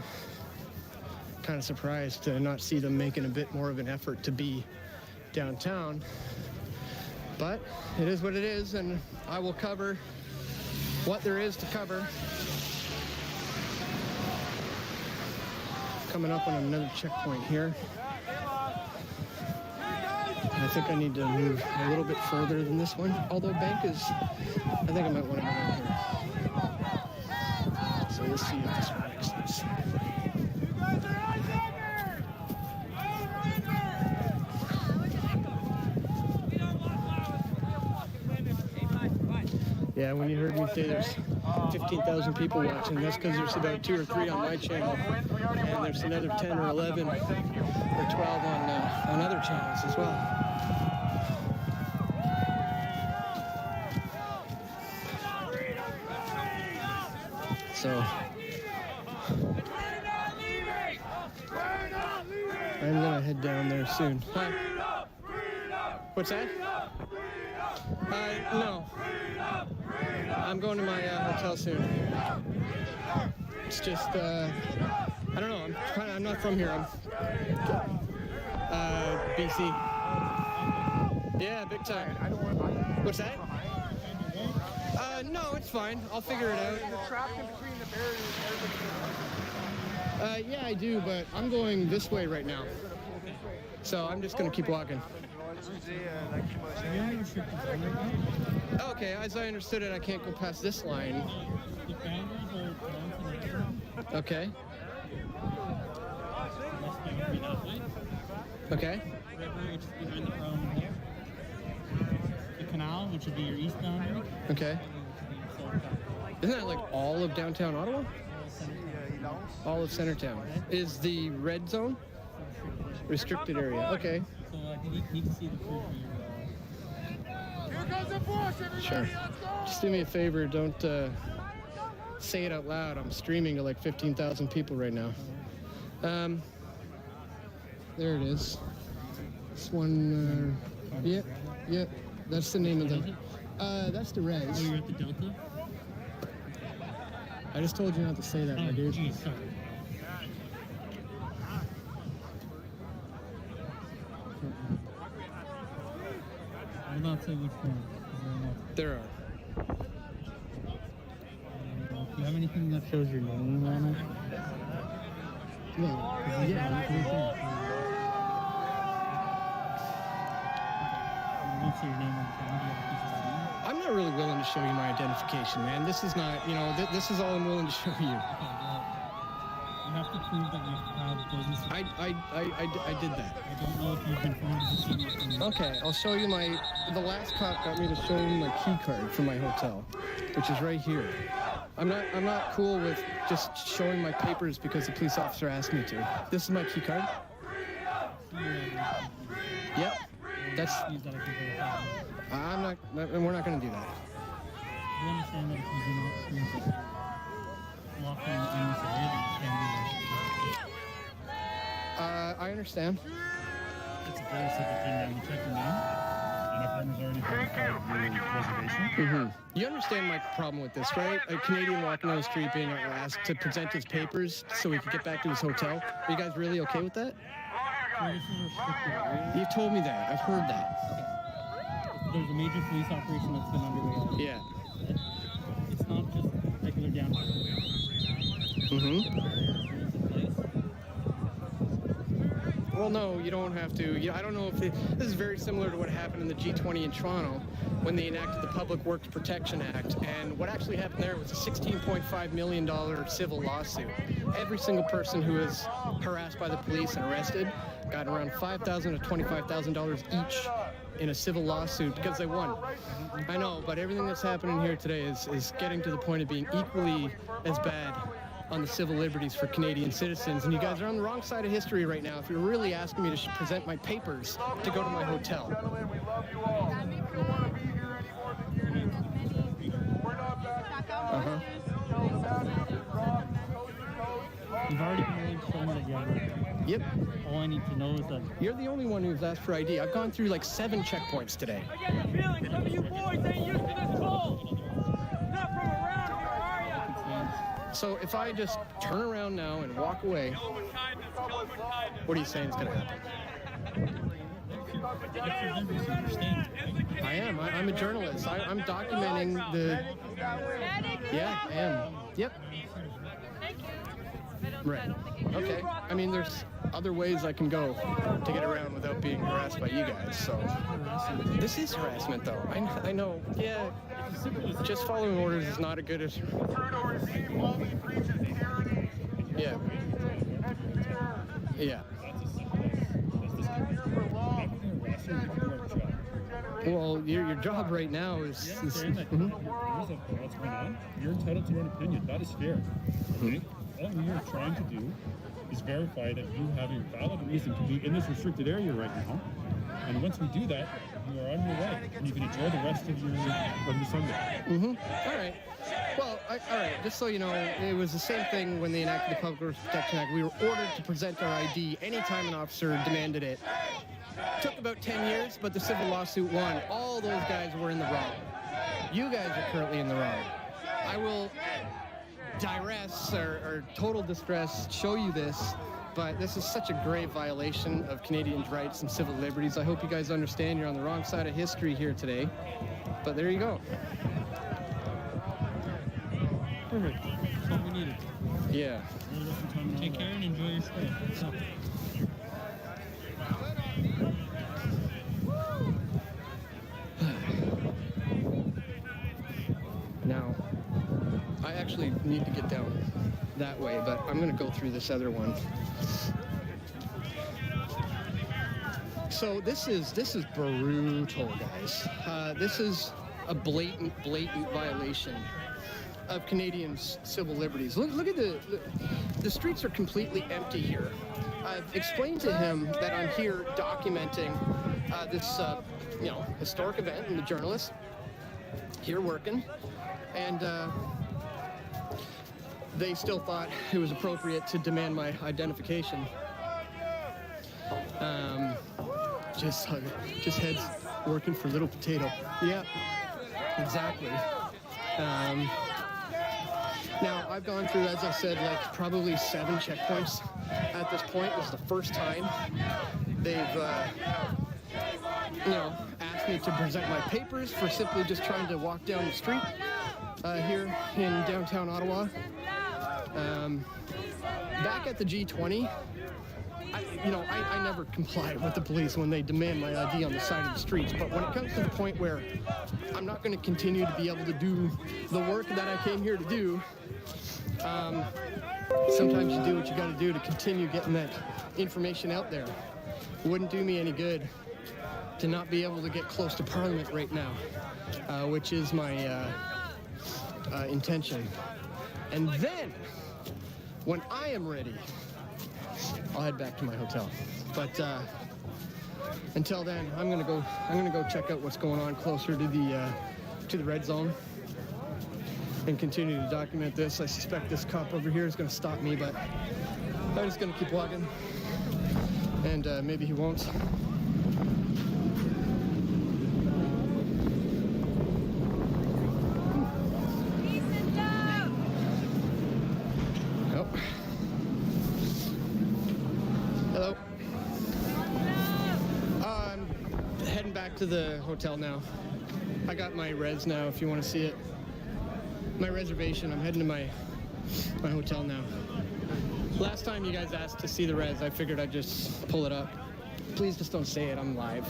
Kind of surprised to not see them making a bit more of an effort to be downtown. But it is what it is, and I will cover what there is to cover. Coming up on another checkpoint here. I think I need to move a little bit further than this one, although bank is, I think I might want to go in here. So we'll see if this one makes sense. Yeah, when you heard me say there's 15,000 people watching, that's because there's about 2 or 3 on my channel, and there's another 10 or 11 or 12 on other channels as well. So I'm gonna head down there soon. Hi. What's that? No. I'm going to my hotel soon. It's just, I don't know. I'm not from here. I'm BC. Yeah, big time. What's that? No, it's fine. I'll figure it out. You're trapped in between the barriers and everybody. Yeah, I do, but I'm going this way right now. So I'm just gonna keep walking. Okay, as I understood it, I can't go past this line. The boundaries are down to next room. Okay. West boundary that way. Okay. River, which is behind the Parliament Hill. The canal, which would be your east boundary. Okay. Which would be your south boundary. Isn't that like all of downtown Ottawa? All of Centertown. Is the red zone? Restricted area. Okay. So I think you need to see the proof of your. Here comes the force, everybody. Sure. Let's go. Just do me a favor. Don't say it out loud. I'm streaming to like 15,000 people right now. There it is. This one. Yep. Yep. That's the name of the. That's the Oh, res. you're at the Delta? I just told you not to say that, my Oh, dude. geez, sorry. I will not say which one. 'Cause there are multiple. There are. Do you have anything that shows your name on it? No. Yeah, you won't see your name on the camera. Do you have a piece of ID? I'm not really willing to show you my identification, man. This is not, this is all I'm willing to show you. Okay, well, you have to prove that you have business. I did that. I don't know if you've been found as a senior. Okay, I'll show you the last cop got me to show him my key card for my hotel, which is right here. I'm not cool with just showing my papers because the police officer asked me to. This is my key card. Yep. That's, Use that as a verification. we're not gonna do that. You understand that if you do not prove that you're walking in this area, that you can be arrested. I understand. It's a very simple thing now. You check your name, and if one has already verified your reservation. You understand my problem with this, right? A Canadian walking down the street being asked to present his papers so he could get back to his hotel. Are you guys really okay with that? So this is a restricted area. You told me that. I've heard that. There's a major police operation that's been underway already. Yeah. It's not just regular downtown. Mm-hmm. Rules in place. Well, no, you don't have to. I don't know if this is very similar to what happened in the G20 in Toronto when they enacted the Public Works Protection Act. And what actually happened there was a $16.5 million civil lawsuit. Every single person who was harassed by the police and arrested got around $5,000 to $25,000 each in a civil lawsuit because they won. I know, but everything that's happening here today is getting to the point of being equally as bad on the civil liberties for Canadian citizens, and you guys are on the wrong side of history right now if you're really asking me to present my papers to go to my hotel. Gentlemen, we love you all. We don't want to be here any more than you do. We're not back. Uh-huh. Tell the master to drop, coast to coast. You've already been willing to show me that you have it. Yep. All I need to know is that You're the only one who's asked for ID. I've gone through like 7 checkpoints today. I get the feeling some of you boys ain't used to this cold. Not from around here, are ya? So if I just turn around now and walk away, what are you saying is going to happen? I am. I'm a journalist. I'm documenting the... Yeah, I am. Yep. Right. Okay. I mean, there's other ways I can go to get around without being harassed by you guys, so... This is harassment, though. I know. Yeah. Just following orders is not a good... Yeah. Yeah. Well, your job right now is... You're entitled to your own opinion. That is fair. Okay? All we are trying to do is verify that you have a valid reason to be in this restricted area right now. And once we do that, you are on your way. And you can enjoy the rest of your Sunday. All right. Well, all right, just so you know, it was the same thing when they enacted the Public Works Protection Act. We were ordered to present our ID anytime an officer demanded it. Took about 10 years, but the civil lawsuit won. All those guys were in the wrong. You guys are currently in the wrong. I will duress or total distress show you this, but this is such a grave violation of Canadians' rights and civil liberties. I hope you guys understand you're on the wrong side of history here today. But there you go. Perfect. That's all we needed. Yeah. Take care and enjoy your stay. Now, I actually need to get down that way, but I'm going to go through this other one. So this is brutal, guys. This is a blatant violation of Canadians' civil liberties. Look at the streets are completely empty here. I've explained to him that I'm here documenting this historic event. I'm a journalist here working, and they still thought it was appropriate to demand my identification. Just heads working for Little Potato. Yeah, exactly. Now, I've gone through, as I said, like probably 7 checkpoints at this point. This is the first time they've, asked me to present my papers for simply just trying to walk down the street here in downtown Ottawa. Back at the G20, I never comply with the police when they demand my ID on the side of the streets, but when it comes to the point where I'm not going to continue to be able to do the work that I came here to do, sometimes you do what you got to do to continue getting that information out there. It wouldn't do me any good to not be able to get close to Parliament right now, which is my intention. And then, when I am ready, I'll head back to my hotel. But until then, I'm gonna go check out what's going on closer to the red zone and continue to document this. I suspect this cop over here is gonna stop me, but I'm just gonna keep walking, and maybe he won't. To the hotel now. I got my res now if you want to see it. My reservation. I'm heading to my hotel now. Last time you guys asked to see the res, I figured I'd just pull it up. Please just don't say it, I'm live.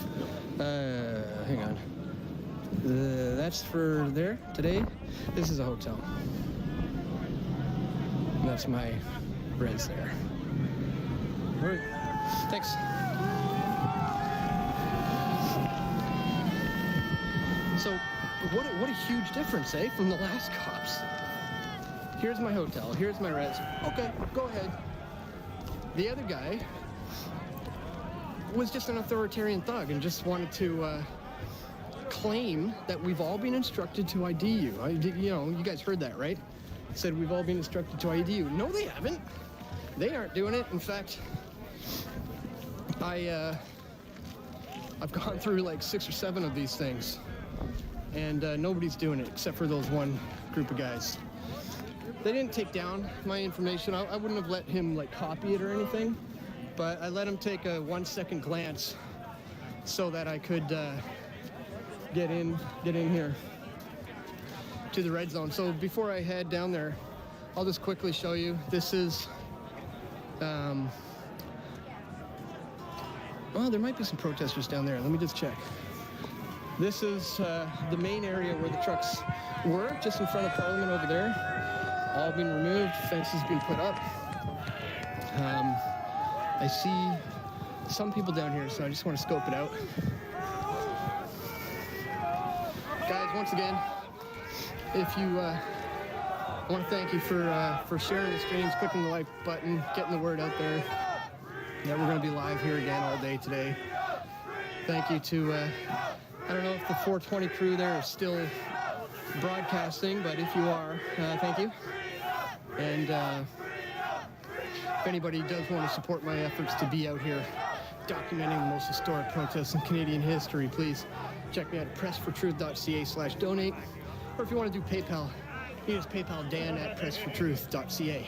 Hang on. That's for there today. This is a hotel. And that's my res there. All right. Thanks. So, what a huge difference, eh, from the last cops. Here's my hotel, here's my res. Okay, go ahead. The other guy was just an authoritarian thug and just wanted to claim that we've all been instructed to ID you. You guys heard that, right? Said we've all been instructed to ID you. No, they haven't. They aren't doing it. In fact, I've gone through like 6 or 7 of these things. And nobody's doing it except for those one group of guys. They didn't take down my information. I wouldn't have let him like copy it or anything, but I let him take a 1-second glance so that I could get in here to the red zone. So before I head down there, I'll just quickly show you. This is, well, there might be some protesters down there. Let me just check. This is the main area where the trucks were, just in front of Parliament over there. All been removed, fences been put up. I see some people down here, so I just want to scope it out. Guys, once again, if you, I want to thank you for sharing the streams, clicking the like button, getting the word out there. Yeah, we're going to be live here again all day today. Thank you to, I don't know if the 420 crew there is still broadcasting, but if you are, thank you. And if anybody does want to support my efforts to be out here documenting the most historic protests in Canadian history, please check me out at pressfortruth.ca/donate. Or if you want to do PayPal, you use PayPal dan@pressfortruth.ca.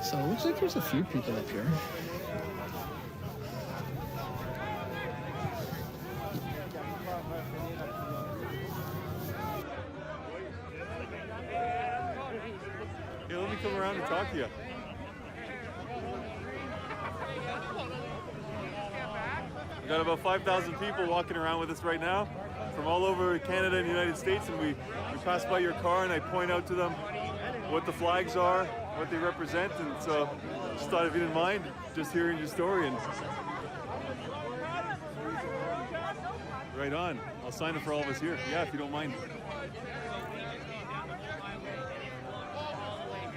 So it looks like there's a few people up here. Hey, let me come around and talk to you. We got about 5,000 people walking around with us right now from all over Canada and the United States, and we pass by your car and I point out to them what the flags are, what they represent, and so just thought if you didn't mind just hearing your story. And right on. I'll sign it for all of us here. Yeah, if you don't mind.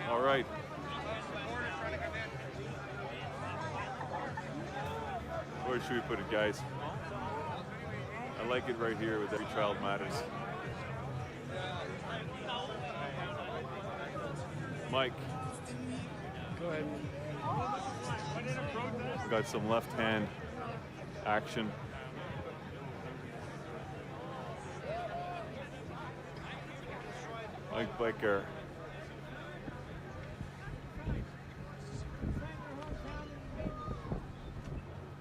All right. Where should we put it, guys? I like it right here with Every Child Matters. Mike. Go ahead. Got some left hand action. Mike Biker.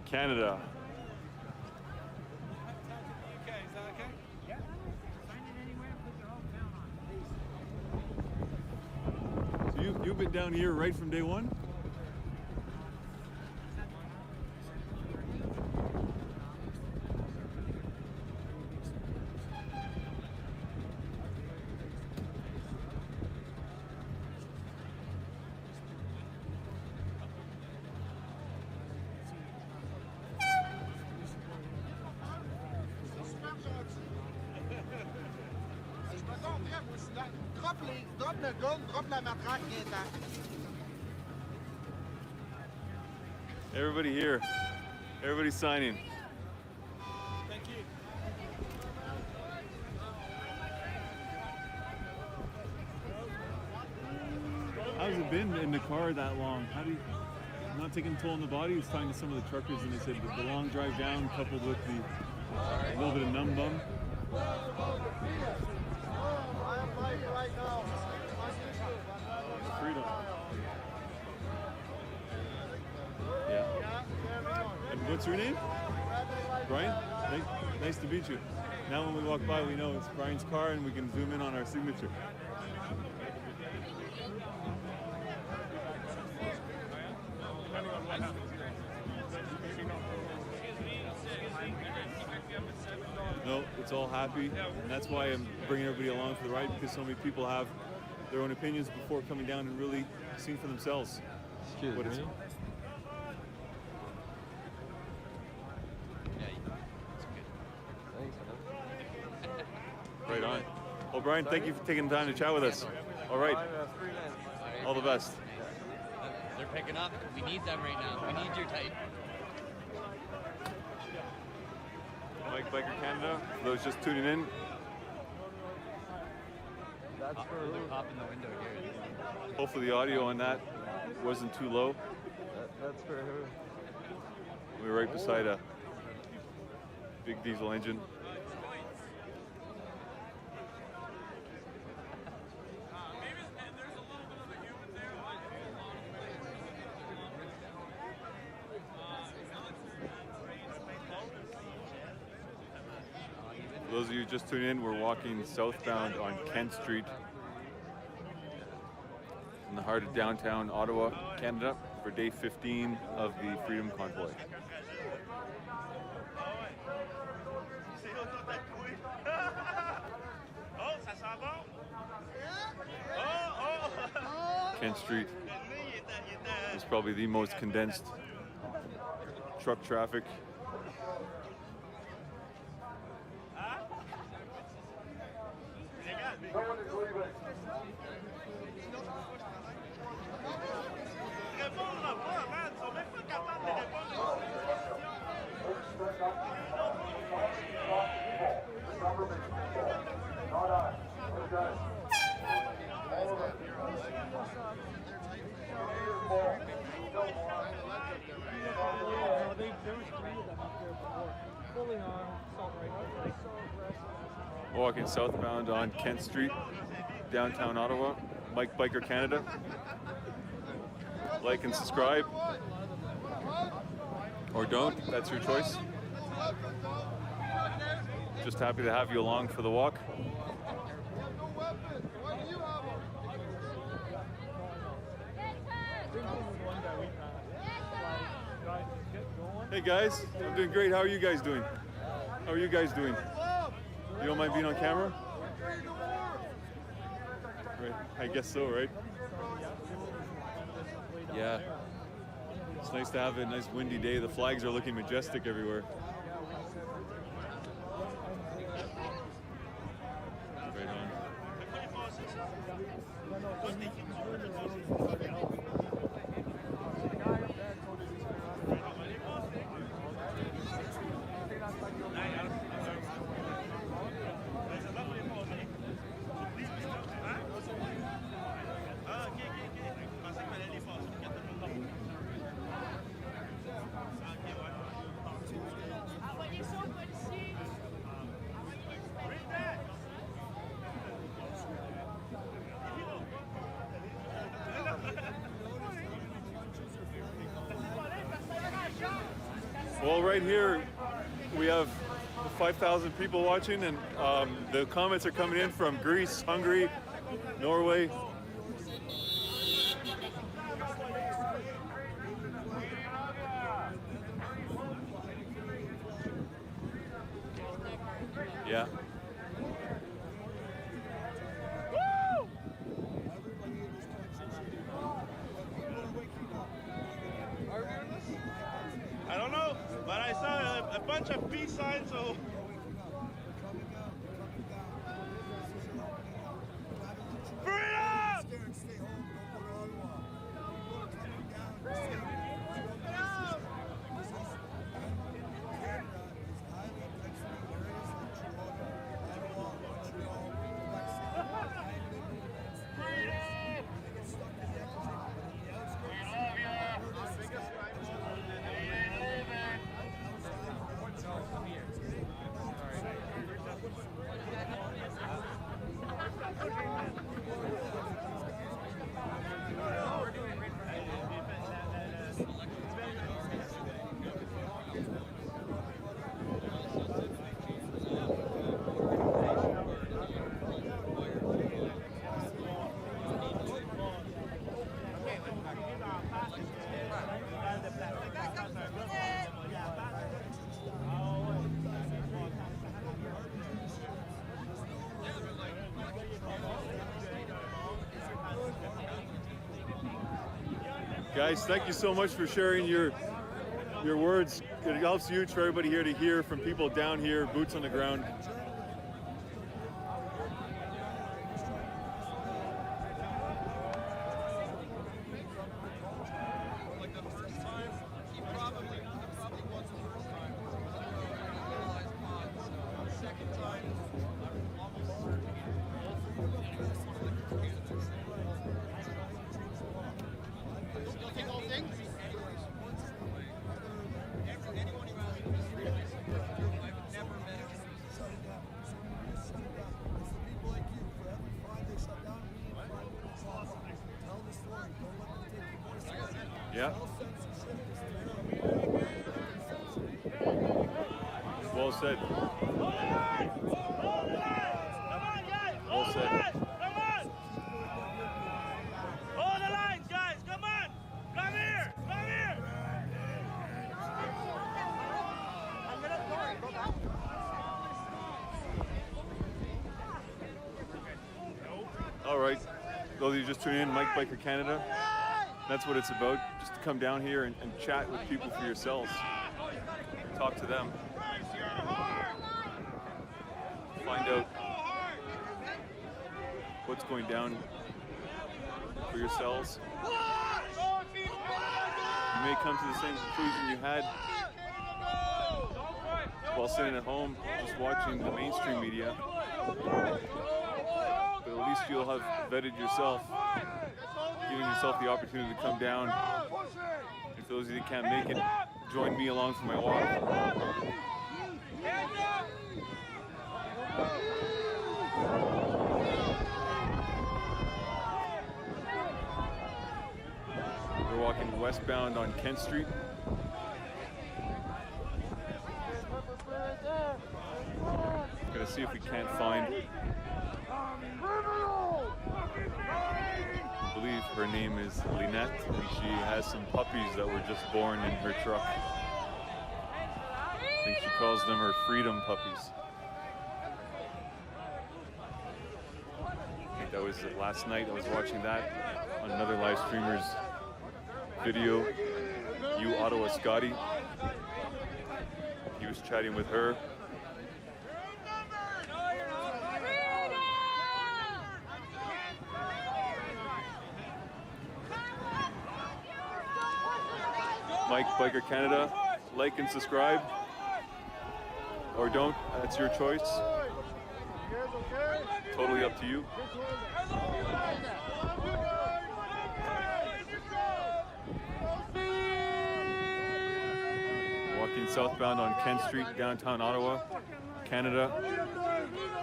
Canada. So you've been down here right from day one? Drop le gun, drop la matraque, viens-t'en. Everybody here. Everybody's signing. Thank you. How's it been in the car that long? How do you, not taking a toll on the body? I was talking to some of the truckers and they said the long drive down coupled with the a little bit of numb bum. Freedom. Yeah. And what's your name? Brian? Nice to meet you. Now when we walk by, we know it's Brian's car and we can zoom in on our signature. No, it's all happy, and that's why I'm bringing everybody along for the ride, because so many people have their own opinions before coming down and really seeing for themselves. Excuse what it's. me. Right on. Well, Brian, thank you for taking the time to chat with us. All right. All the best. They're picking up. We need them right now. We need your type. Mike Biker Canada, for those just tuning in. That's for They're popping the window here. Hopefully the audio on that wasn't too low. that's for who? We were right beside a big diesel engine. For those of you just tuning in, we're walking southbound on Kent Street in the heart of downtown Ottawa, Canada, for day 15 of the Freedom Convoy. Kent Street is probably the most condensed truck traffic. walking southbound on Kent Street, downtown Ottawa. Mike Biker Canada. Like and subscribe. Or don't, that's your choice. Just happy to have you along for the walk. Hey guys, I'm doing great. How are you guys doing? How are you guys doing? You don't mind being on camera? Right. I guess so, right? Yeah. It's nice to have a nice windy day. The flags are looking majestic everywhere. Right on. Well, right here we have 5,000 people watching, and the comments are coming in from Greece, Hungary, Norway. Yeah. I don't know, but I saw a bunch of peace signs, so. Guys, thank you so much for sharing your words. It helps huge for everybody here to hear from people down here, boots on the ground. Yeah. Well said. Well said. Hold the lines, guys. Come on. Come here. Come here. All right. Those of you just tuning in, Mike Biker Canada. That's what it's about, just to come down here and chat with people for yourselves. Talk to them. Find out what's going down for yourselves. You may come to the same conclusion you had while sitting at home just watching the mainstream media. But at least you'll have vetted yourself, giving yourself the opportunity to come down. And for those of you that can't make it, join me along for my walk. walking westbound on Kent Street. Gonna see if we can't find. I believe her name is Lynette, and she has some puppies that were just born in her truck. I think she calls them her freedom puppies. I think that was last night. I was watching that on another live streamer's video. You Ottawa Scotty. He was chatting with her. Mike Biker Canada, like and subscribe, or don't, that's your choice. Totally up to you. Walking southbound on Kent Street, downtown Ottawa, Canada,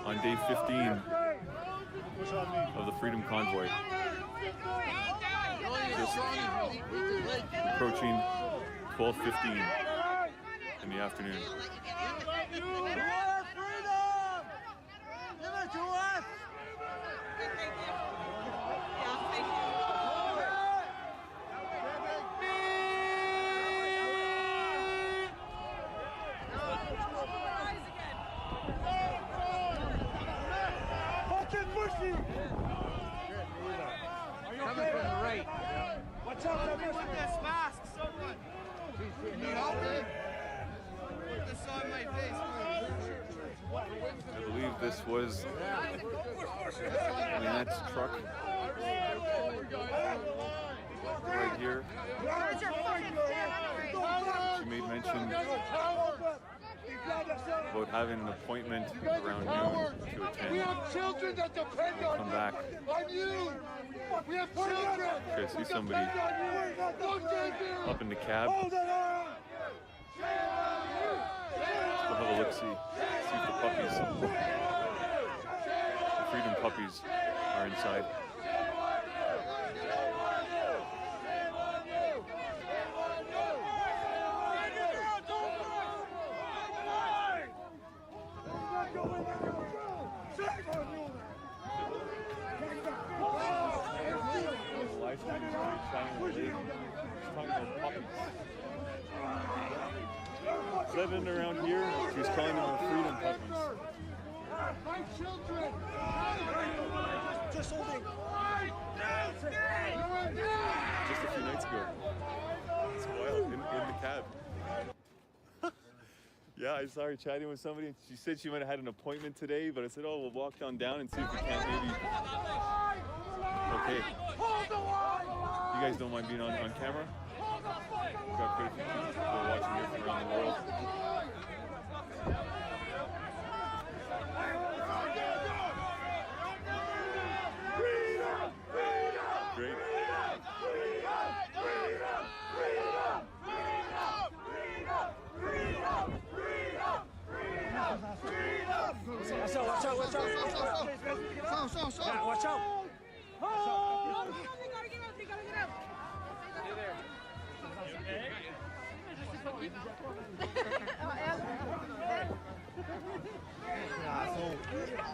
on day 15 of the Freedom Convoy. Just approaching 12:15 in the afternoon. Coming from the right. Watch out, with this mask, someone. Need help me? Put this on my face. I believe this was Lynette's truck right here. She made mention about having an appointment around noon to attend. We have children that depend on Come back. you. We have children. Okay, I see somebody up in the cab. We'll have a look, see if the puppies, the Freedom puppies, are inside. Living around here, she's calling them her Freedom puppies. My children. Just holding. Just a few nights ago. It's wild, in the cab. Yeah, I saw her chatting with somebody. She said she might have had an appointment today, but I said, oh, we'll walk down and see if we can't maybe. Okay. You guys don't mind being on camera? We've got quite a few people watching here from around the world. Great. Watch out, watch out, watch out. Yeah, watch out.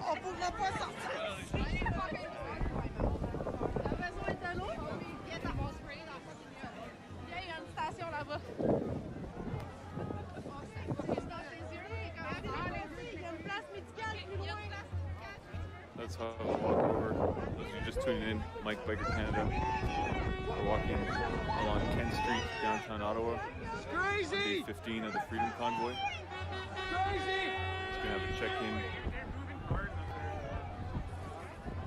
On pourra pas sortir. T'as besoin de l'eau? Viens, t'as mon spray dans le fucking mur. Viens, il y a une station là-bas. Il y a une place médicale plus loin. That's how I walk over. If you're just tuning in, Mike Biker Canada. We're walking along Kent Street, downtown Ottawa. Day 15 of the Freedom Convoy. Just gonna have a check-in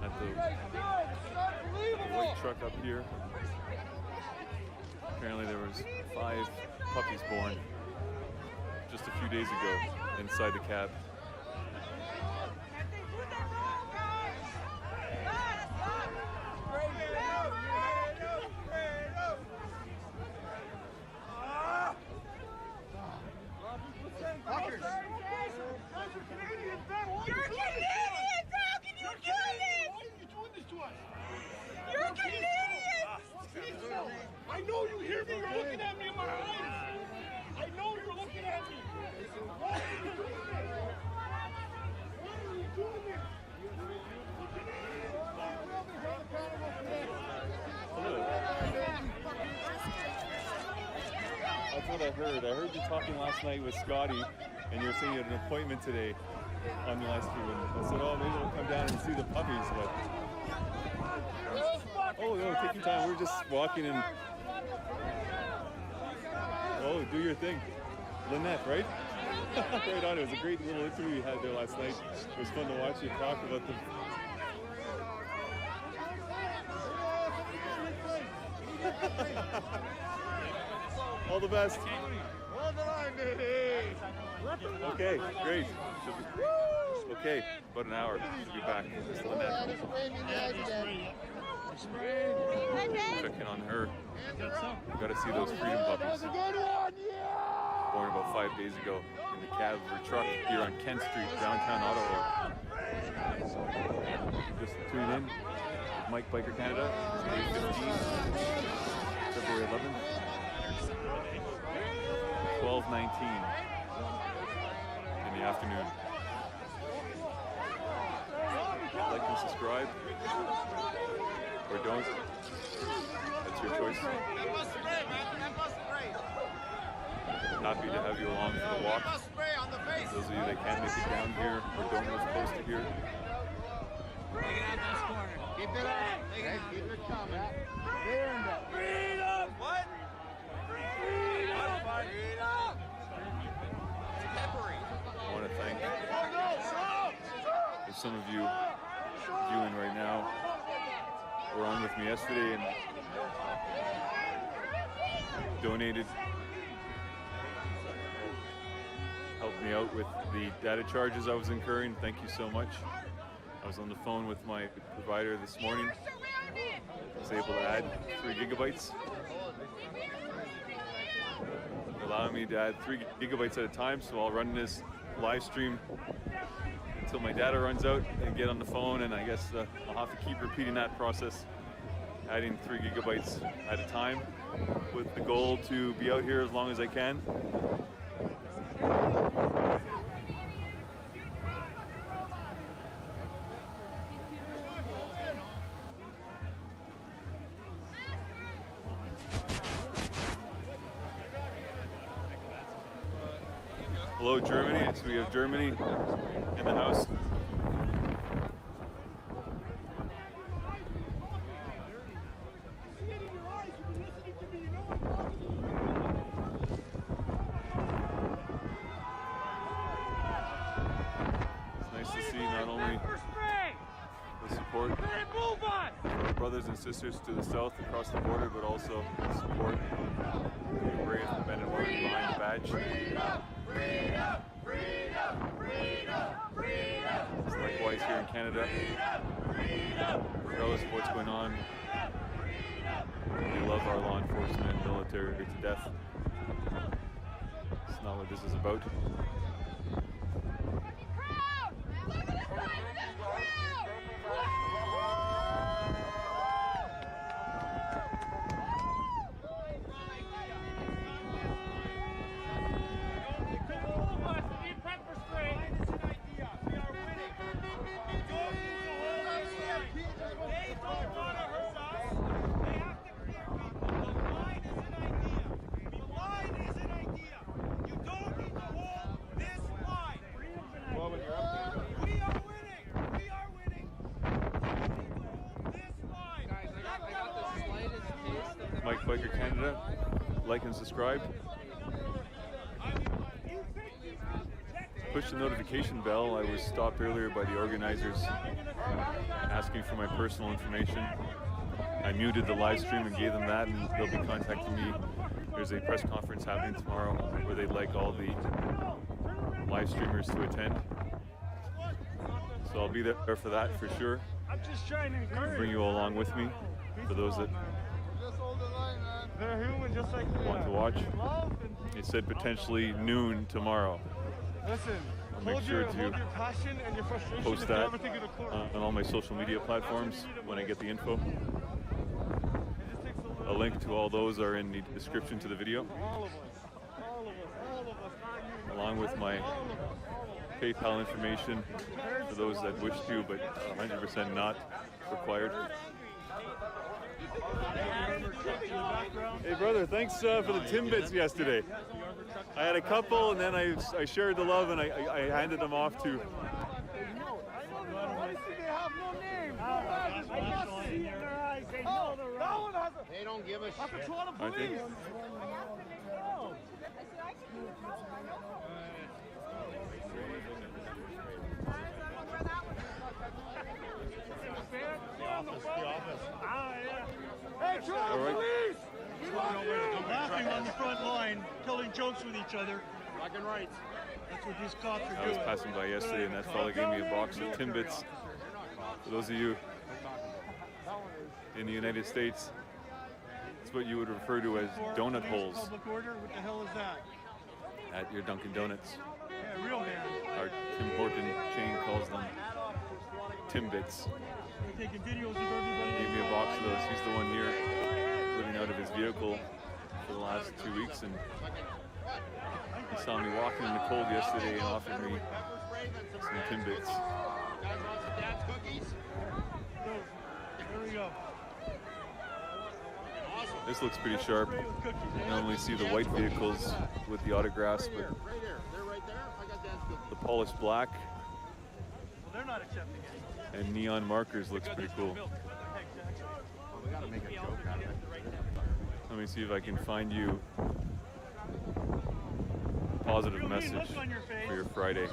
at the white truck up here. Apparently there was 5 puppies born just a few days ago inside the cab. You're Canadians! How can you do this? Why are you doing this to us? You're Canadians! I know you I heard. I heard you talking last night with Scotty, and you were saying you had an appointment today on your live stream. And I said, oh, maybe we'll come down and see the puppies. But oh, no, take your time. We're just walking and oh, do your thing, Lynette, right? Right on. It was a great little interview you had there last night. It was fun to watch you talk about the. All the best. Okay, great. Okay, about an hour. Should be back. Just Lynette. Checking on her. Got to see those freedom puppies. Born about 5 days ago in the cab of her truck here on Kent Street, downtown Ottawa. Just tune in. Mike Biker Canada, May 15th, February 11th, 12:19 in the afternoon. Like and subscribe, or don't. That's your choice. Happy to have you along for the walk. Those of you that can't make it down here or don't live close to here. Keep it up. Keep it coming. Freedom! What? Freedom! I want to thank there's some of you viewing right now were on with me yesterday and donated, helped me out with the data charges I was incurring. Thank you so much. I was on the phone with my provider this morning. I was able to add 3 gigabytes. Allowing me to add 3 gigabytes at a time, so I'll run this live stream until my data runs out and get on the phone, and I guess I'll have to keep repeating that process, adding 3 gigabytes at a time with the goal to be out here as long as I can. Hello, Germany. So we have Germany in the house. It's nice to see not only the support for our brothers and sisters to the south across the border, but also the support for the brave men and women behind the badge. It's likewise here in Canada. Regardless of what's going on, we love our law enforcement and military to death. It's not what this is about. Mike Biker Canada, like and subscribe. Push the notification bell. I was stopped earlier by the organizers asking for my personal information. I muted the live stream and gave them that, and they'll be contacting me. There's a press conference happening tomorrow where they'd like all the live streamers to attend. So I'll be there for that for sure. I'm just trying to encourage. Bring you all along with me for those that they're human just like we want to are. watch. It said potentially noon tomorrow. Listen, I'll make sure to hold your passion and your frustration post if that you ever think of the court. on all my social media platforms when I get the info. A link to all those are in the description to the video, All of us, all of us, all of us, not you. along with my PayPal information for those that wish to, but 100% not required. Hey brother, thanks for the Timbits yesterday. I had a couple and then I shared the love and I handed them off to. They don't give a shit. Aren't they? Hey, Toronto All right. police! Laughing on the front line, telling jokes with each other. Black and right. That's what these cops are I was doing. passing by yesterday and that fella gave me a box of Timbits. For those of you in the United States, it's what you would refer to as donut holes Public order? What the hell is that? at your Dunkin' Donuts. Yeah, real man. Our Tim Horton chain calls them Timbits. They're taking videos of everybody. He gave me a box of those. He's the one here living out of his vehicle for the last 2 weeks, and he saw me walking in the cold yesterday and offered me some Timbits. There we go. This looks pretty sharp. You normally see the white vehicles with the autographs, but the polished black Well, they're not accepting it. and neon markers looks pretty cool. We gotta make a joke out of it. Let me see if I can find you a positive message for your Friday.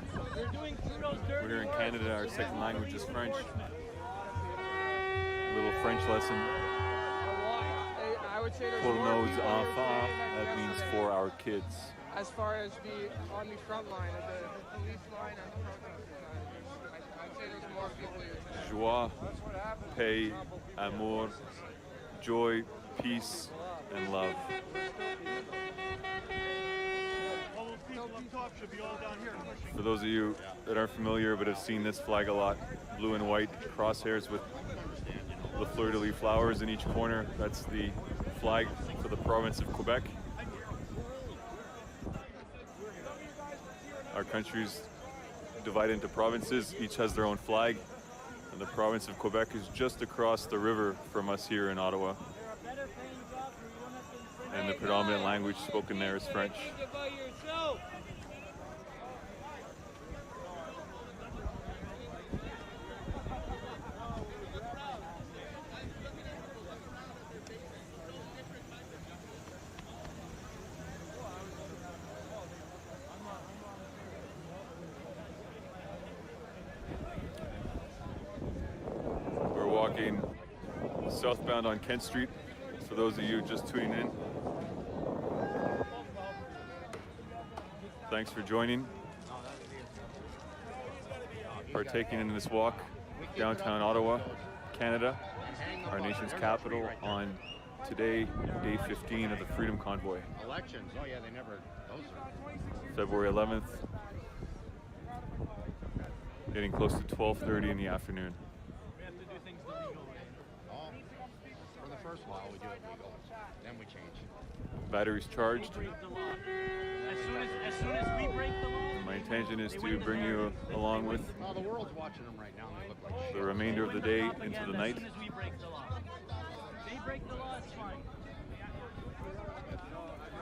We're here in Canada. Our second language is French. A little French lesson. I would say there's Pour more nos people in your enfants, city that than means yesterday. for our kids. As far as on the front line, the police line and the protesters, I'd say there's more people here today. Joie, paix, amour, joy, peace, and love. All those people up top should be all down here pushing. For those of you that aren't familiar but have seen this flag a lot, blue and white crosshairs with the fleur-de-lis flowers in each corner, that's the flag for the province of Quebec. Our country's divided into provinces, each has their own flag, and the province of Quebec is just across the river from us here in Ottawa. And the predominant language spoken there is French. We're walking southbound on Kent Street. For those of you just tuning in, thanks for joining, partaking in this walk downtown Ottawa, Canada, our nation's capital, on today, day 15 of the Freedom Convoy. Elections, oh yeah, they never, those are. February 11th, getting close to 12:30 in the afternoon. We have to do things the legal way. Oh, for the first while we do it legal, then we change. Batteries charged. Break the law. As soon as we break the law. My intention is to bring you along with Oh, the world's watching them right now and they look like shit. the remainder of the day into the night. As soon as we break the law. They break the law, it's fine.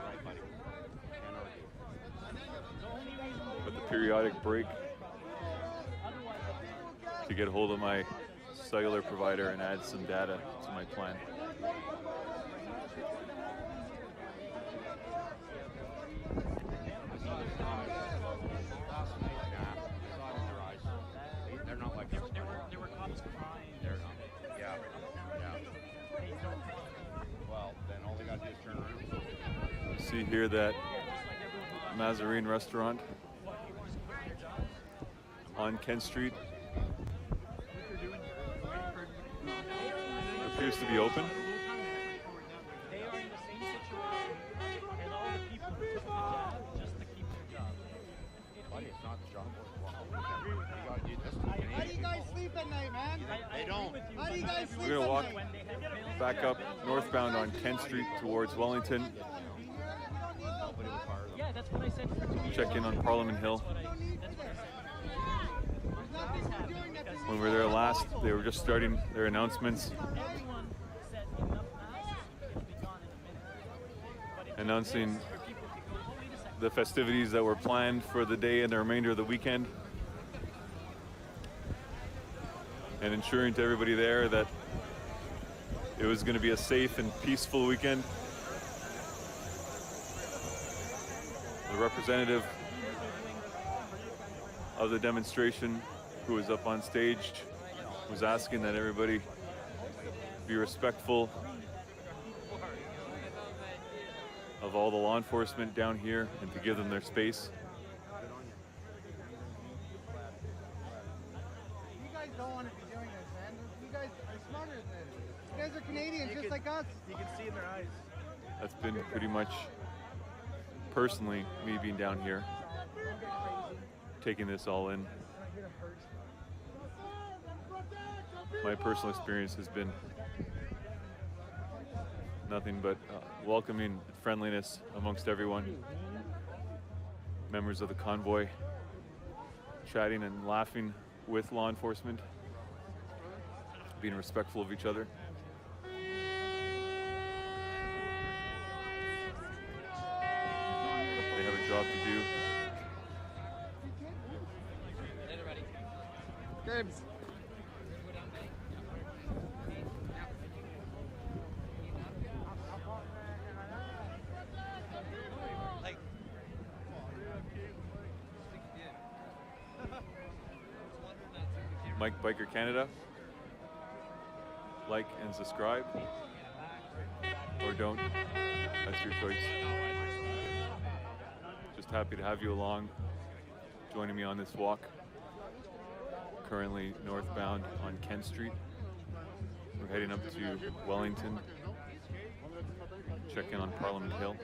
Right, buddy. Can't argue. But the periodic break to get hold of my cellular provider and add some data to my plan. They're not like this. There were cops crying. They're not. Yeah. Yeah. Well, then all they gotta do is turn around. You see here that Mazarine restaurant on Kent Street appears to be open. They are in the same situation and all the people who took the job just to keep their job. Buddy, it's not the job. You gotta do this. How do you guys sleep at night, man? They don't. How do you guys sleep We're gonna at walk night? back up northbound on Kent Street towards Wellington, Yeah, that's what I said for 2 years. check in on Parliament Hill. When we were there last, they were just starting their announcements. Everyone said enough masks announcing the festivities that were planned for the day and the remainder of the weekend, and ensuring to everybody there that it was going to be a safe and peaceful weekend. The representative of the demonstration, who was up on stage, was asking that everybody be respectful of all the law enforcement down here and to give them their space. You guys don't want to be doing this, man. You guys are smarter than this. You guys are Canadians just like us. You can see in their eyes. That's been pretty much, personally, me being down here, taking this all in. My personal experience has been nothing but welcoming friendliness amongst everyone. Members of the convoy chatting and laughing with law enforcement, being respectful of each other. They have a job to do. Games. Mike Biker Canada. Like and subscribe, or don't. That's your choice. Just happy to have you along, joining me on this walk. Currently northbound on Kent Street. We're heading up to Wellington, check in on Parliament Hill.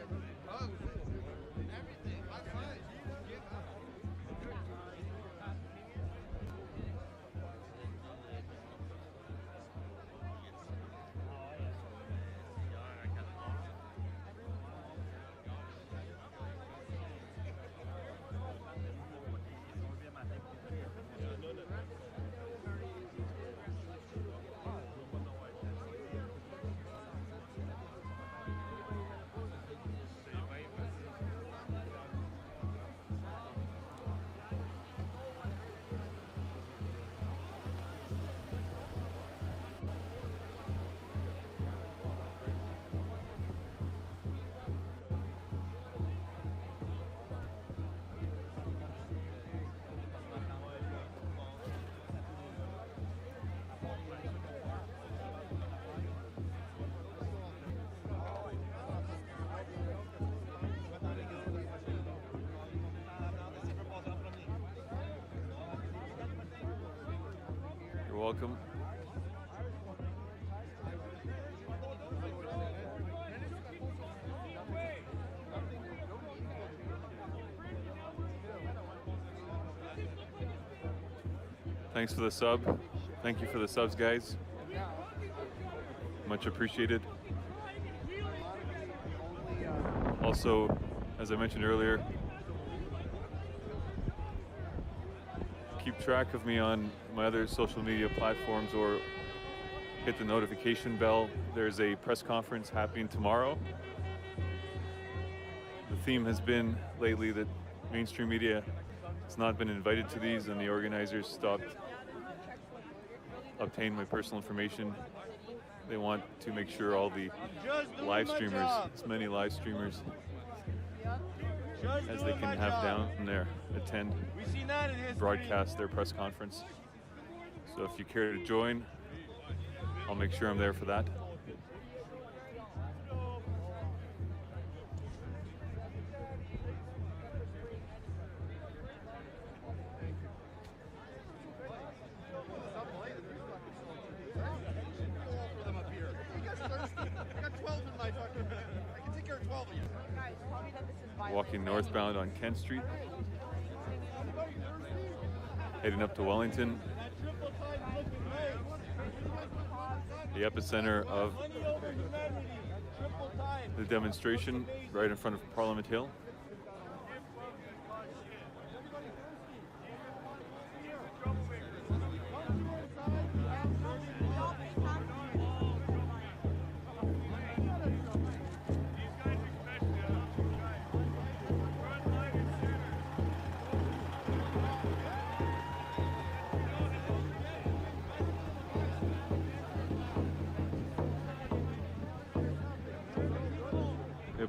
You're welcome. Thanks for the sub. Thank you for the subs, guys. Much appreciated. Also, as I mentioned earlier, keep track of me on my other social media platforms or hit the notification bell. There's a press conference happening tomorrow. The theme has been lately that mainstream media has not been invited to these, and the organizers stopped obtaining my personal information. They want to make sure all the live streamers, as many live streamers as they can have down there, attend, broadcast their press conference. So if you care to join, I'll make sure I'm there for that. Walking northbound on Kent Street, heading up to Wellington, the epicenter of the demonstration, right in front of Parliament Hill.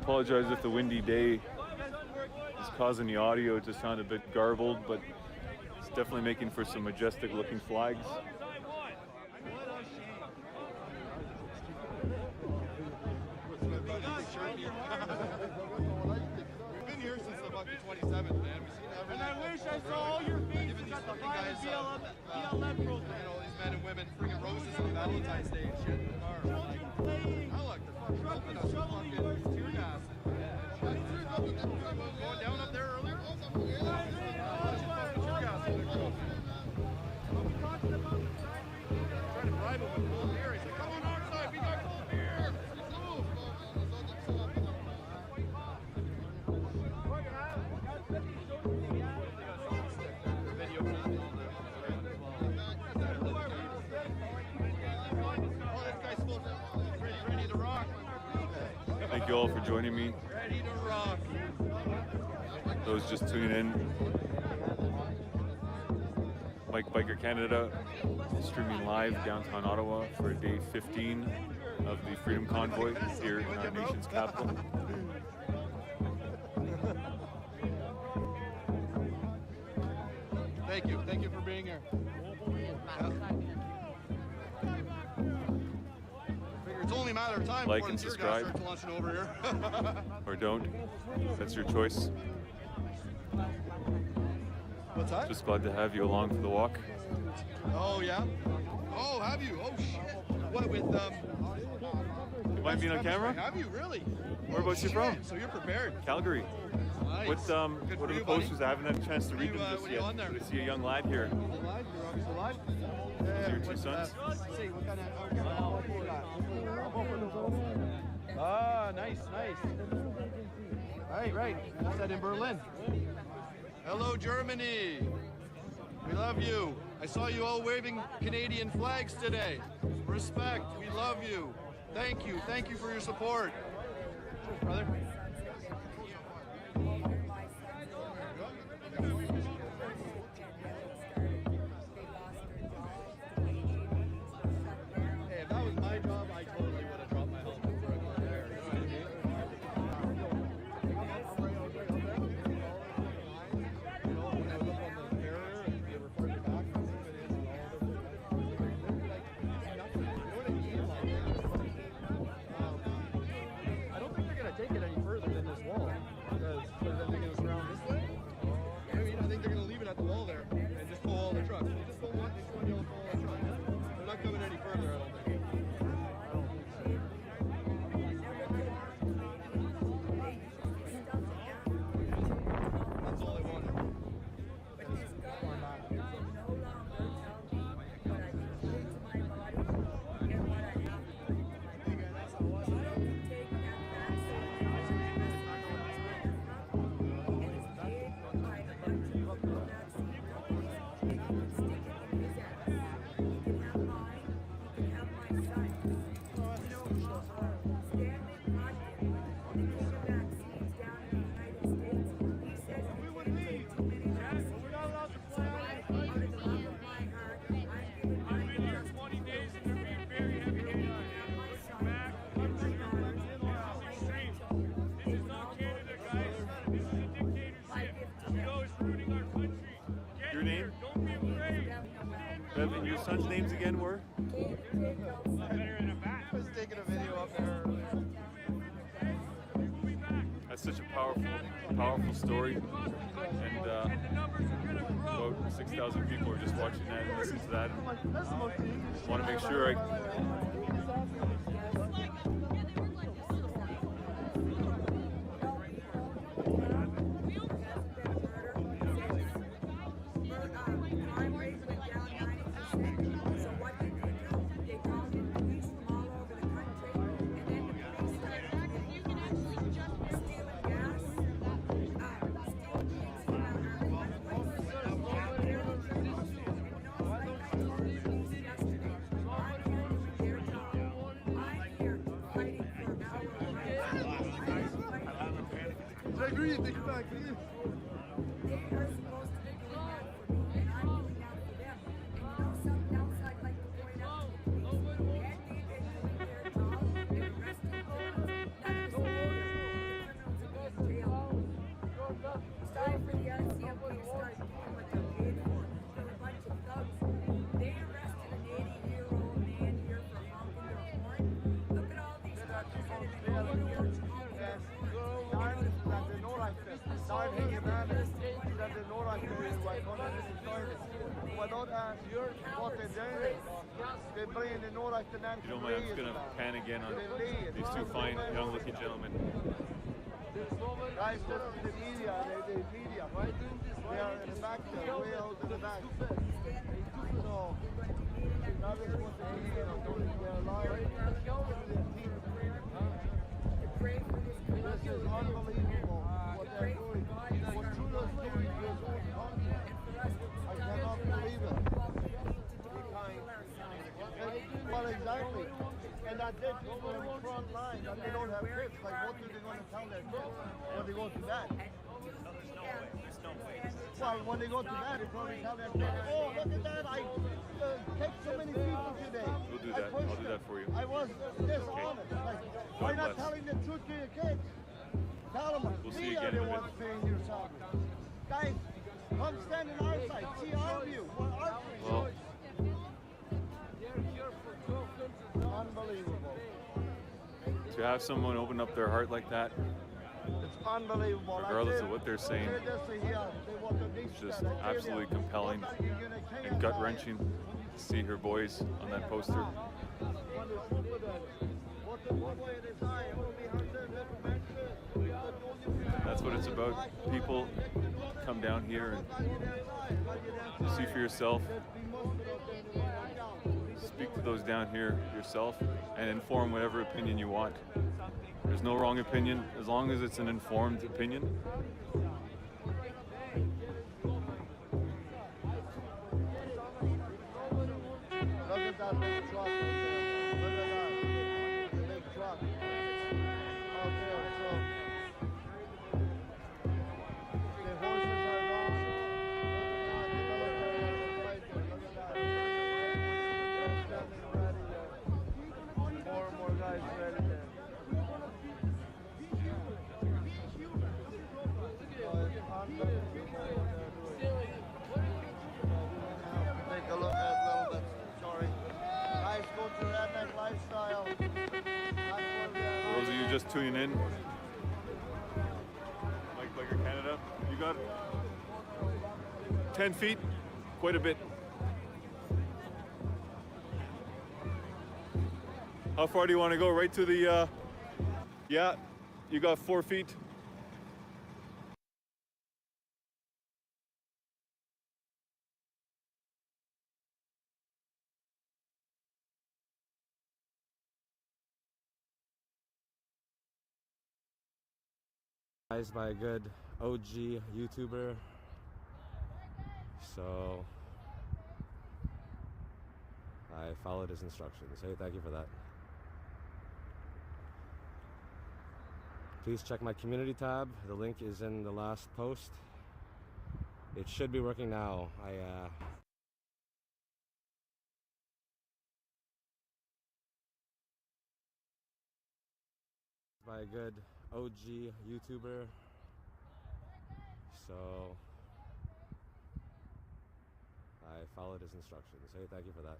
apologize if the windy day is causing the audio to sound a bit garbled, but it's definitely making for some majestic looking flags. We've been here since the fucking 27th, man. We've seen everything. And I wish I saw all your faces at the private BLM program. You know, these men and women freaking roses on Valentine's Day and shit in the car. Like, I like the fucking helping us fucking tear gas. Going down up there earlier? Tear gas in their girl. Trying to bribe him with cold beer. He said, come on outside, we got cold beer. Thank you all for joining me. Ready to rock. Those just tuning in. Mike Biker Canada streaming live downtown Ottawa for day 15 of the Freedom Convoy here in our nation's capital. Thank you for being here. It's only a matter of time Like before and the tear gas subscribe. starts launching over here. Or don't. That's your choice. What's that? Just glad to have you along for the walk. Oh yeah. Oh, have you? Oh shit. What with You mind being on camera? Have you really? Whereabouts you from? So you're prepared. Calgary. Nice. What Good are for the you, buddy. posters? I haven't had a chance to read them What just are you yet. on there? But I see a young lad here. Alive? You're obviously alive. Is your two sons? Let's see what kind of. What do you got? Ah, nice. Right. You said in Berlin. Hello, Germany. We love you. I saw you all waving Canadian flags today. Respect. We love you. Thank you. Thank you for your support. Cheers, brother. Hey, if that was my job, I totally would have dropped my helmet before I got there. You know what I mean? You know, when I was up on the barrier and they were further back, I don't think they're going to take it any further than this wall. Because then they're going to surround this way. I mean, I think they're going to leave it at the wall there and just pull all the trucks. They just pull one, they just want to be able to pull all the trucks. They're not coming any further, I don't think. That's all I wanted. Your name? Bevan, your son's names again were? I was taking a video up there earlier. That's such a powerful story. And about 6,000 people are just watching that and listening to that. I want to make sure hard hanging man that they know like why don't ask what they're doing. They bring the know like the man. If you don't mind, I'm just going to pan again on these two fine, young-looking gentlemen. Guys, this is the media. The media. They are in the back there, way out in the back. So, that is what they media are doing. They're lying to their team. This is unbelievable what they're doing. What Trudeau's doing to his own country. I cannot believe it. Well, exactly. And that they people in the front line that they don't have kids. Like, what are they going to tell their kids when they go to bed? Well, when they go to bed, they probably tell their kids, oh, look at that, I take so many people today. We'll do that. I'll do that for you. I was dishonest. Like, why not telling the truth to your kids? Tell them, we'll see we you are again the in a ones bit. paying your salary. Guys, come stand on our side. See our view. What our Well, unbelievable. to have someone open up their heart like that, It's unbelievable. regardless of what they're saying, it's just absolutely compelling and gut-wrenching to see her boys on that poster. That's what it's about. People come down here and see for yourself. Speak to those down here yourself and inform whatever opinion you want. There's no wrong opinion as long as it's an informed opinion. Look at that big truck right there. Look at that. The big truck. Out there. So the horses are gone. Look at that. They're standing ready there. More and more guys ready there. So it's unbelievable what they're doing. Take a look at a little bit. Sorry. Guys, go to Redneck Lifestyle. For those of you just tuning in, Mike Biker Canada, you got 10 feet, quite a bit. How far do you want to go? Right to the, yeah, you got 4 feet. By a good OG YouTuber, so I followed his instructions. Hey, thank you for that. Please check my community tab. The link is in the last post. It should be working now. By a good OG YouTuber, so I followed his instructions. Hey, thank you for that.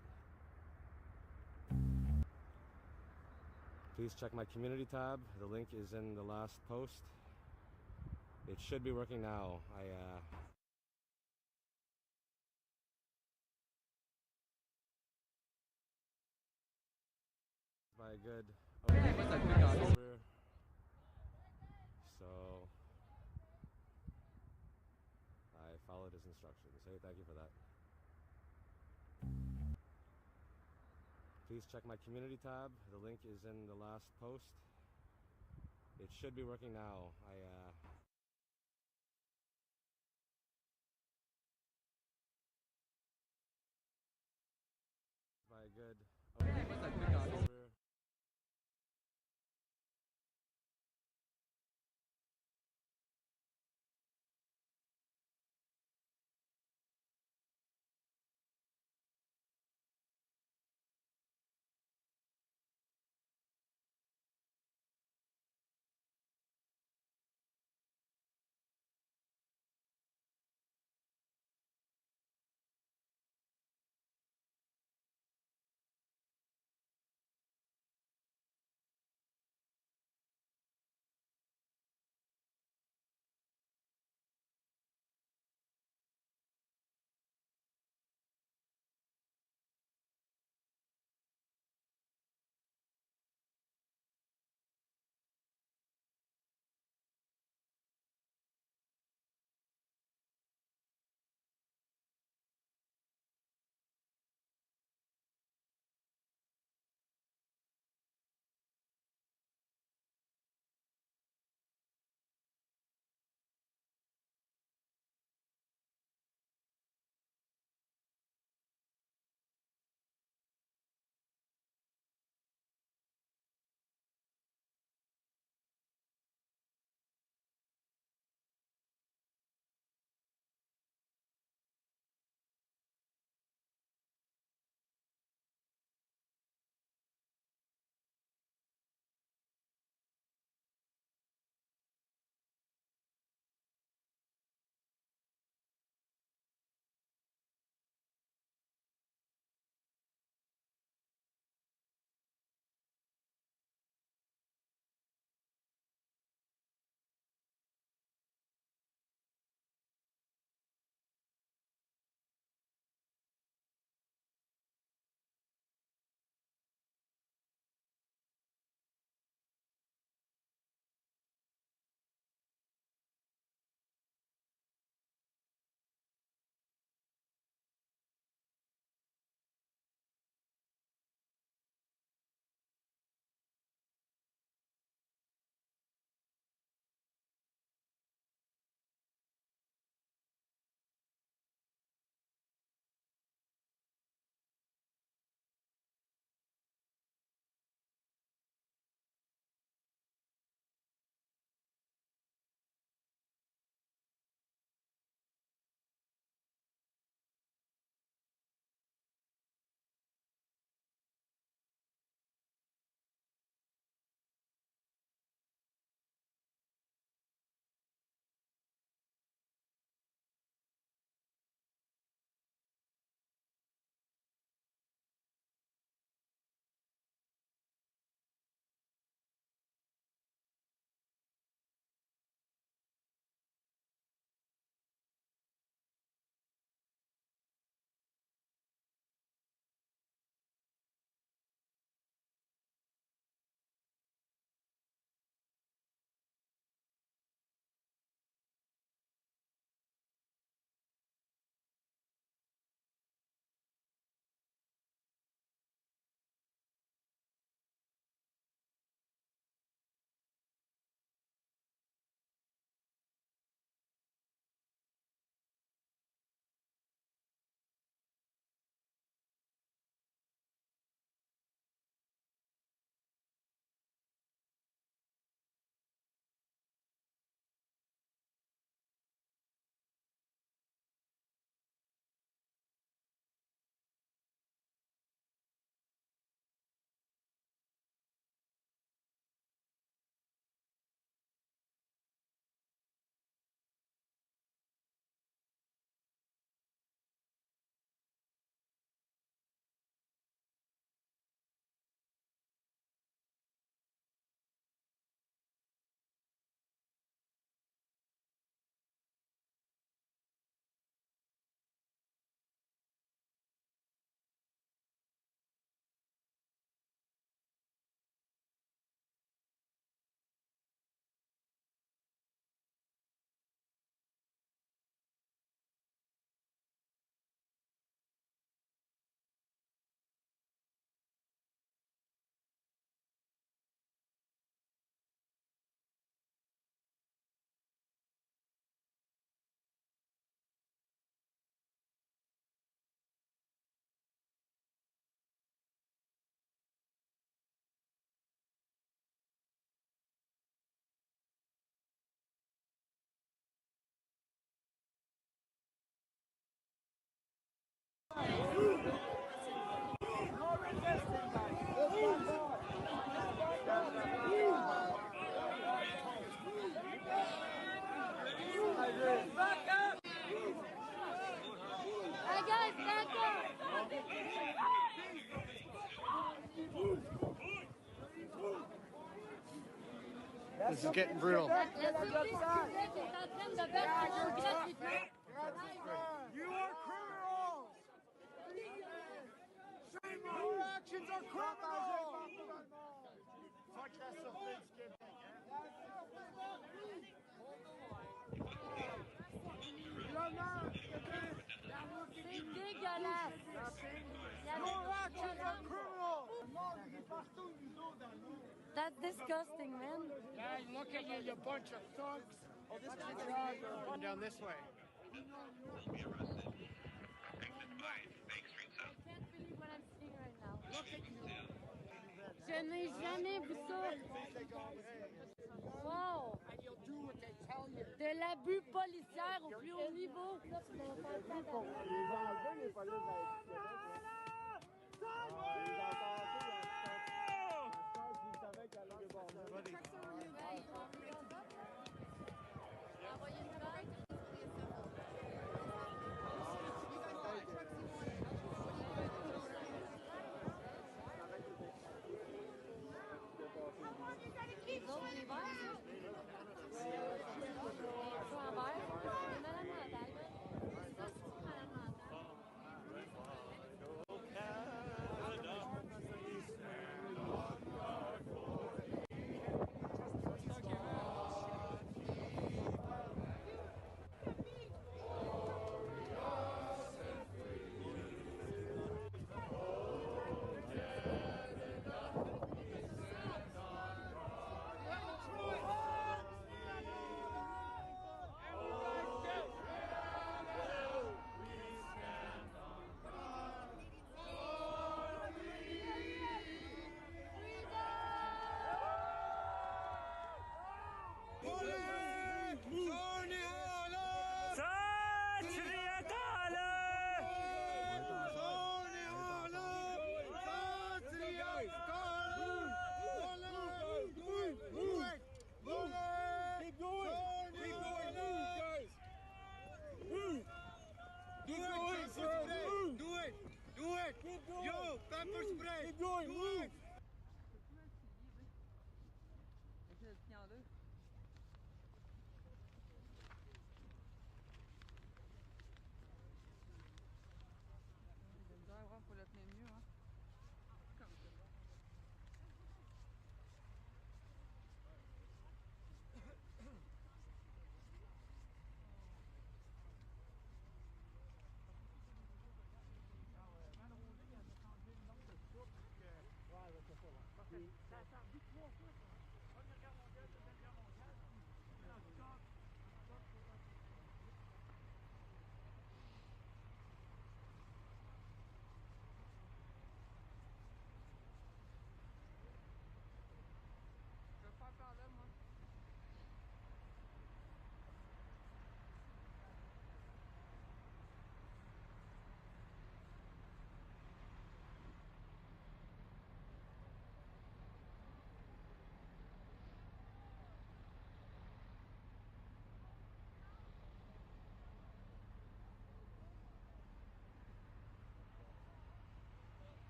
Please check my community tab. The link is in the last post. It should be working now. By a good YouTuber, so I followed his instructions. Hey, thank you for that. Please check my community tab. The link is in the last post. It should be working now. By a good YouTuber. guys, back up! This is getting brutal. La Société du Québec est en train de battre gratuitement. You are criminals! Shame on your actions are criminal! Fuck la Sûreté du Québec, C'est dégueulasse. Your actions are criminal! That's disgusting, man. Guys, look at you, you bunch of thugs! Oh, this Going down this way. I can't believe what I'm seeing right now. Je n'ai jamais vu ça. Wow. De l'abus policier au plus haut niveau. Yo, pepper spray! Keep going, move! Pour le tenir mieux, hein.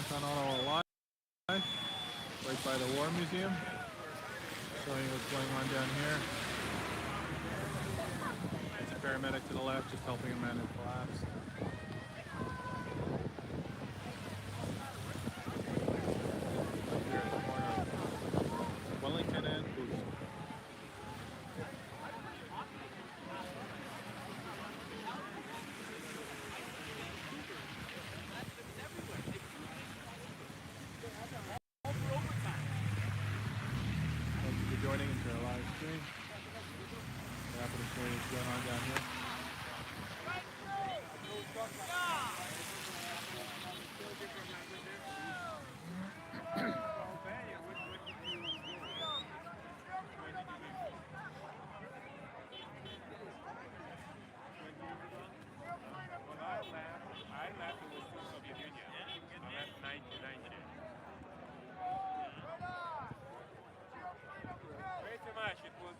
Downtown Ottawa Live, right by the War Museum. Showing you what's going on down here. There's a paramedic to the left, just helping a man who collapsed. Here at the corner of Wellington and Booth. Thank you for joining into our live stream. We're happy to show you what's going on down here.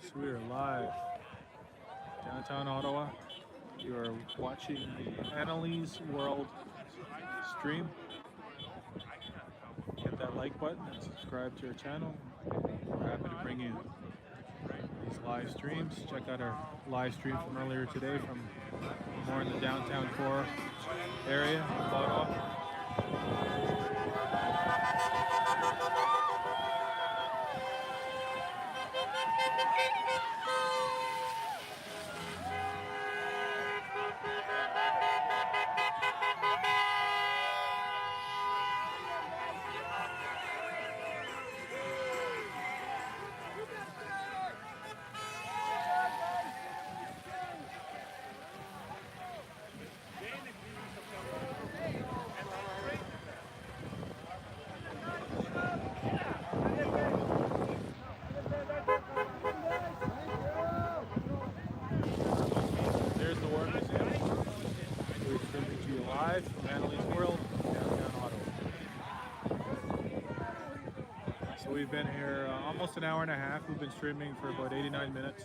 So we are live downtown Ottawa. You are watching the Annalise World stream. Hit that like button and subscribe to our channel. We're happy to bring you these live streams. Check out our live stream from earlier today from more in the downtown core area of Ottawa. There's the War Museum. We're streaming to you live from Annalise World, downtown Ottawa. So we've been here almost an hour and a half. We've been streaming for about 89 minutes.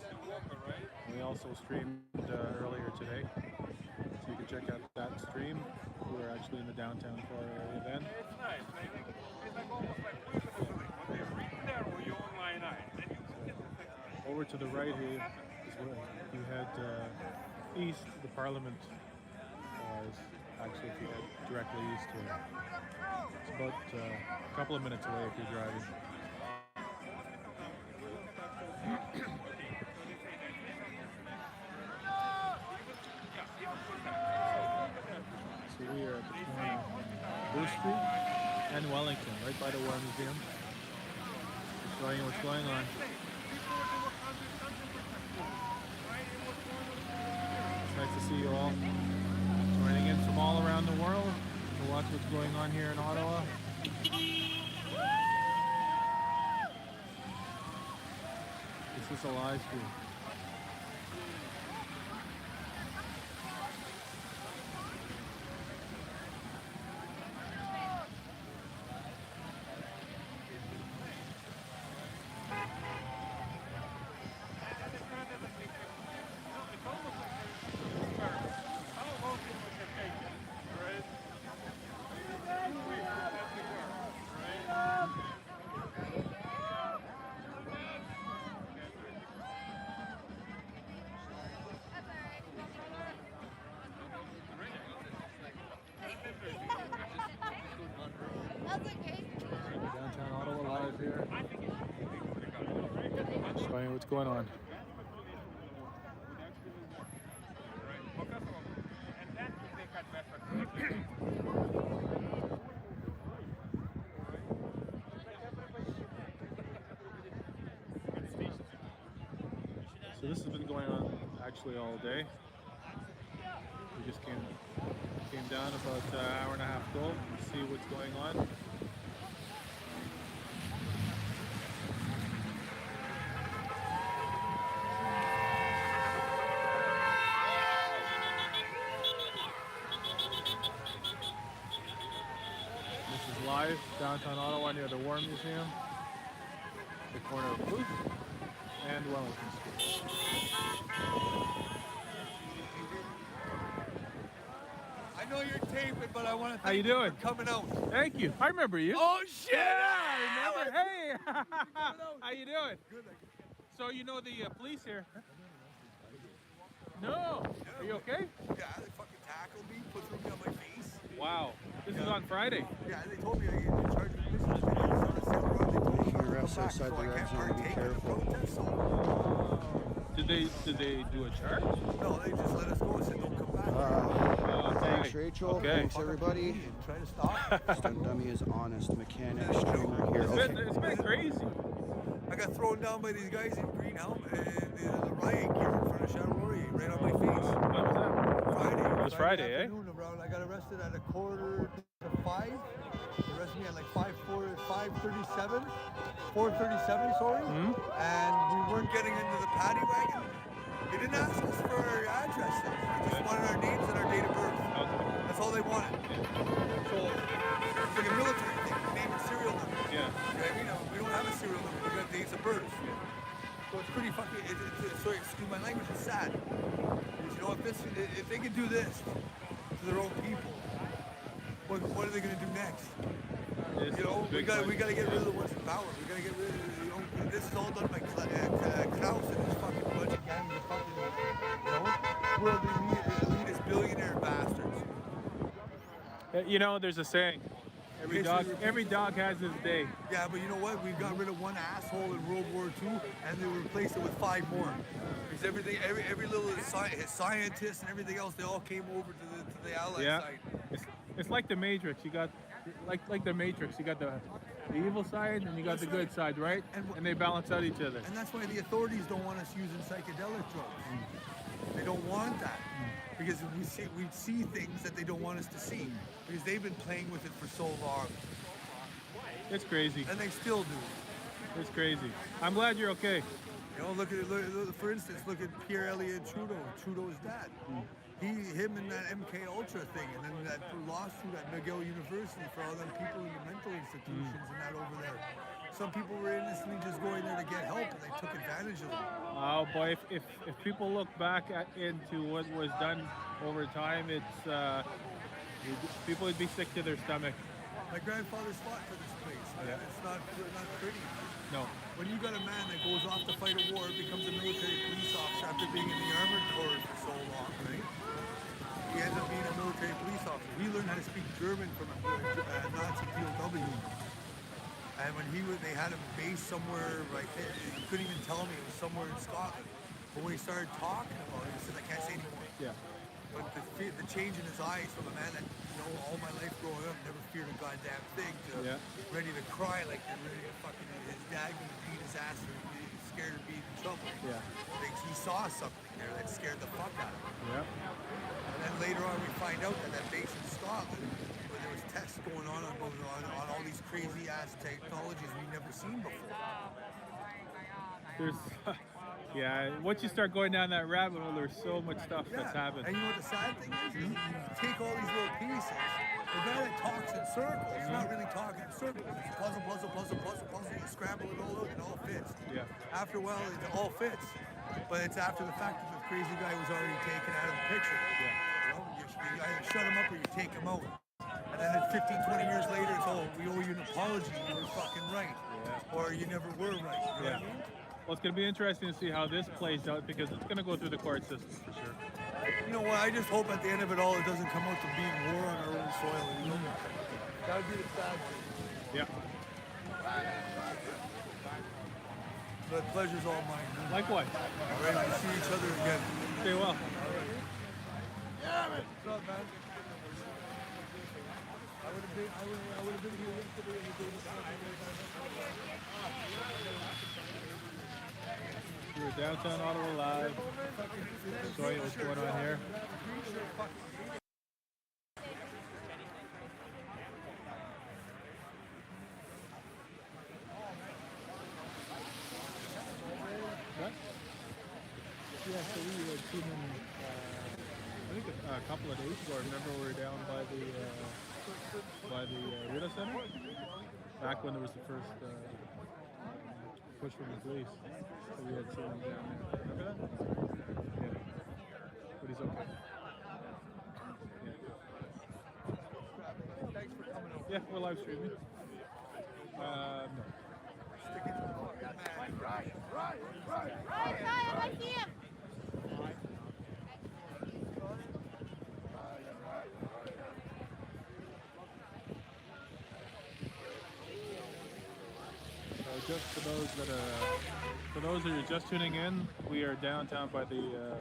We also streamed earlier today, so you can check out that stream. We were actually in the downtown core area then. Over to the right here is where you head east. The Parliament is actually if you head directly east here. It's about a couple of minutes away if you're driving. So we are at the corner of Bruce Street and Wellington, right by the War Museum. Just showing you what's going on. It's nice to see you all joining in from all around the world to watch what's going on here in Ottawa. This is a live stream. Downtown Ottawa live here. Showing you what's going on. So this has been going on actually all day. We just came down about an hour and a half ago to see what's going on. This is live downtown Ottawa near the War Museum, the corner of Booth and Wellington Street. I know you're taping, but I want to How you thank doing? for coming out. Thank you. I remember you. Oh shit! Yeah, I remember. Hey, how you doing? Good. So you know the police here? No. Are you okay? Yeah, they fucking tackled me, put something on my face. Wow. This is on Friday. Yeah, they told me I get in charge of the business. They told us outside the red zone. Be careful. Did they do a charge? No, they just let us go and said don't come back. Thanks, Rachel. Okay. Thanks, everybody. Try to stop. Stunt Dummy is honest. Mechanic streamer here. It's been crazy. I got thrown down by these guys in green helmet and the riot gear in front of Charleroi, right on my face. When was that? Friday. It was Friday, eh? Afternoon around, I got arrested at 4:45. They arrested me at like 5:37, 4:37, sorry. And we weren't getting into the paddy wagon. They didn't ask us for our addresses. They just wanted our names and our date of birth. That's all they wanted. So it's like a military thing. Name and serial number. Yeah. You know, we don't have a serial number. We got dates of birth. So it's pretty fucking. Sorry, excuse my language. It's sad. Because, you know, if they can do this to their own people, what are they going to do next? You know, we got to get rid of the ones in power. We got to get rid of, you know, this is all done by Klaus and his fucking bunch of gangs of fucking, you know, world elitist billionaire bastards. You know, there's a saying. Every dog has his day. Yeah, but you know what? We got rid of one asshole in World War II, and they replaced it with 5 more. Because every little his scientists and everything else, they all came over to the Allied side. It's like the Matrix. You got like the Matrix. You got the evil side and you got the good side, right? And they balance out each other. And that's why the authorities don't want us using psychedelic drugs. They don't want that. Because we see things that they don't want us to see. Because they've been playing with it for so long. It's crazy. And they still do. It's crazy. I'm glad you're okay. You know, look, for instance, look at Pierre Elliott Trudeau, Trudeau's dad. Him and that MK Ultra thing, and then that lawsuit at McGill University for all them people in the mental institutions and that over there. Some people were innocently just going there to get help, and they took advantage of them. Oh boy, if people look back into what was done over time, it's people would be sick to their stomach. My grandfather's fought for this place. Yeah. It's not pretty. No. When you got a man that goes off to fight a war, becomes a military police officer after being in the armored corps for so long, right? He ends up being a military police officer. He learned how to speak German from a Nazi POW. And when they had him based somewhere right there, he couldn't even tell me it was somewhere in Scotland. But when he started talking about it, he said, I can't say anymore. Yeah. But the change in his eyes from a man that, you know, all my life growing up never feared a goddamn thing to ready to cry like they're ready to fucking, his dad gonna beat his ass or he's scared of being in trouble. Yeah. Like he saw something there that scared the fuck out of him. Yeah. And then later on we find out that base in Scotland, where there was tests going on all these crazy ass technologies we've never seen before. There's, yeah, once you start going down that rabbit hole, there's so much stuff that's happened. And you know what the sad thing is? You take all these little pieces. The guy that talks in circles, he's not really talking in circles. It's puzzle. You scramble it all out, it all fits. Yeah. After a while, it all fits. But it's after the fact that the crazy guy was already taken out of the picture. Yeah. You know, you either shut him up or you take him out. And then 15, 20 years later, it's, oh, we owe you an apology. You were fucking right. Yeah. Or you never were right. You know what I mean? Well, it's going to be interesting to see how this plays out because it's going to go through the court system for sure. You know what? I just hope at the end of it all, it doesn't come out to being war on our own soil. You know? That would be the sad thing. Yeah. The pleasure's all mine. Man. Likewise. All right, we'll see each other again. Stay well. Yeah, man. What's up, man? I would have been here yesterday and the day We're downtown Ottawa live. Show you what's going on here. What? Yeah, so we had seen him, I think a couple of days ago. Remember we were down by the Rita Center? Back when there was the first push from the police. So we had seen him down there. Remember that? Yeah. But he's okay. Yeah. live streaming? No. I see him. So just for those that are just tuning in, we are downtown by the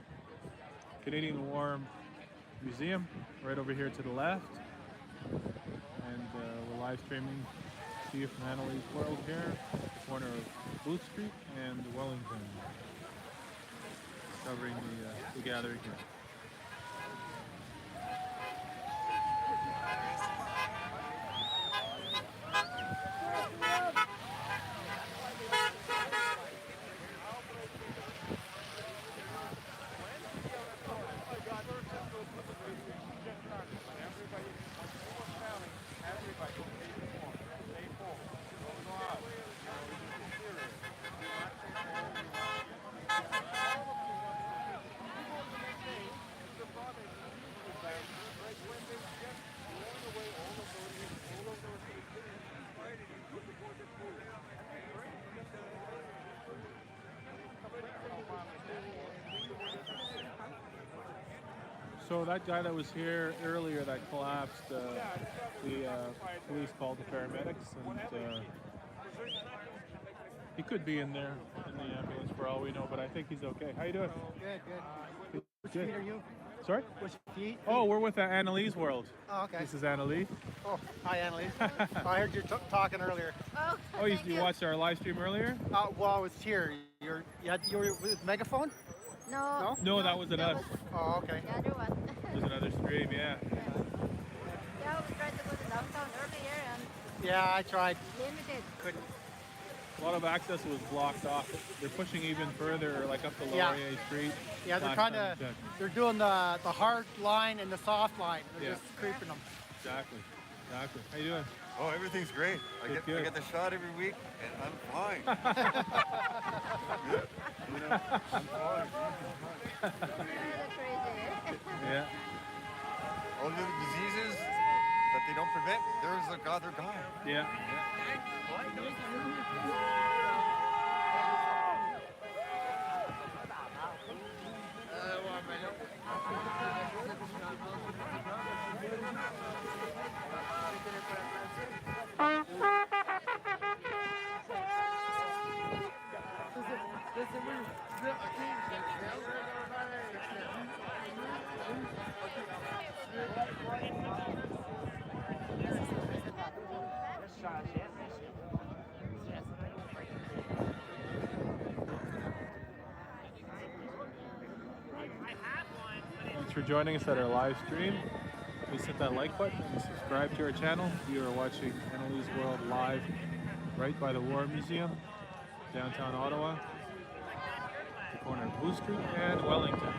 Canadian War Museum, right over here to the left, and we're live streaming to you from Annalise World here, at the corner of Booth Street and Wellington, covering the gathering here. So that guy that was here earlier that collapsed, the police called the paramedics, and he could be in there in the ambulance for all we know, but I think he's okay. How you doing? Good, good. Which Good. feet are you? Sorry? Which feet? Oh, we're with Annalise World. Oh, okay. This is Annalise. Oh, hi, Annalise. I heard you talking earlier. Oh, you watched our live stream earlier? Well, I was here. You were with megaphone? No. No, that wasn't us. Oh, okay. The other one. It was another stream, yeah. Yeah, we tried to go to downtown earlier and Yeah, I tried. limited. Couldn't. A lot of access was blocked off. They're pushing even further, like up the Yeah. Laurier Street. Yeah, they're Last kind time of. I checked. They're doing the hard line and the soft line. They're Yeah. just creeping them. Exactly. Exactly. How you doing? Oh, everything's great. I Good, get good. the shot every week, and I'm fine. You know, I'm fine. Yeah. All the diseases that they don't prevent, they're gone. Yeah. Thanks for joining us at our live stream. Please hit that like button and subscribe to our channel. You are watching Annalise World live right by the War Museum, downtown Ottawa, the corner of Booth Street and Wellington.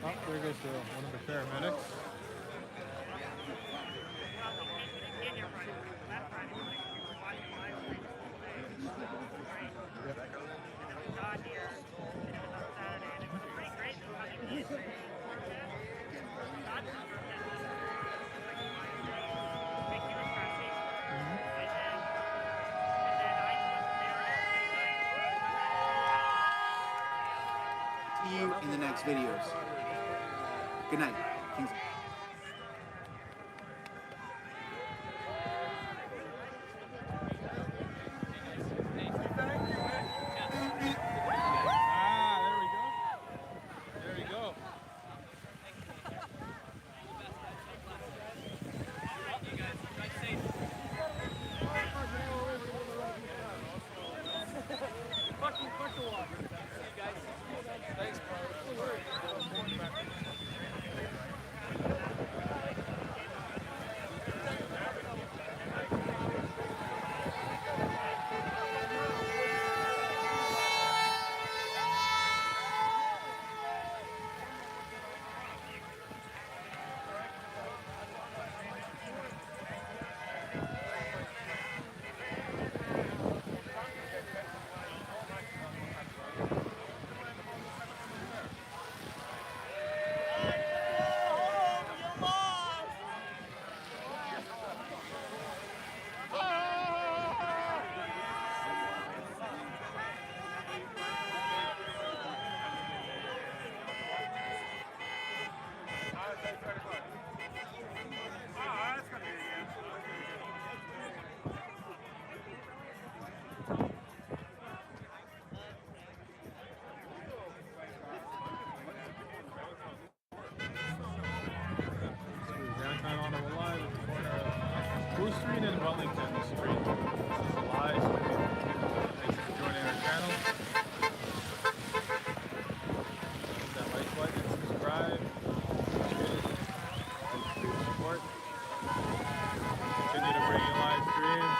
Oh, there goes one of the paramedics. See you in the next videos. Good night. Kingsley. Bloor Street in Wellington Street. This is a live stream. Thanks for joining our channel. Hit that like button, subscribe. Appreciate it. Thanks for your support. Continue to bring you live streams.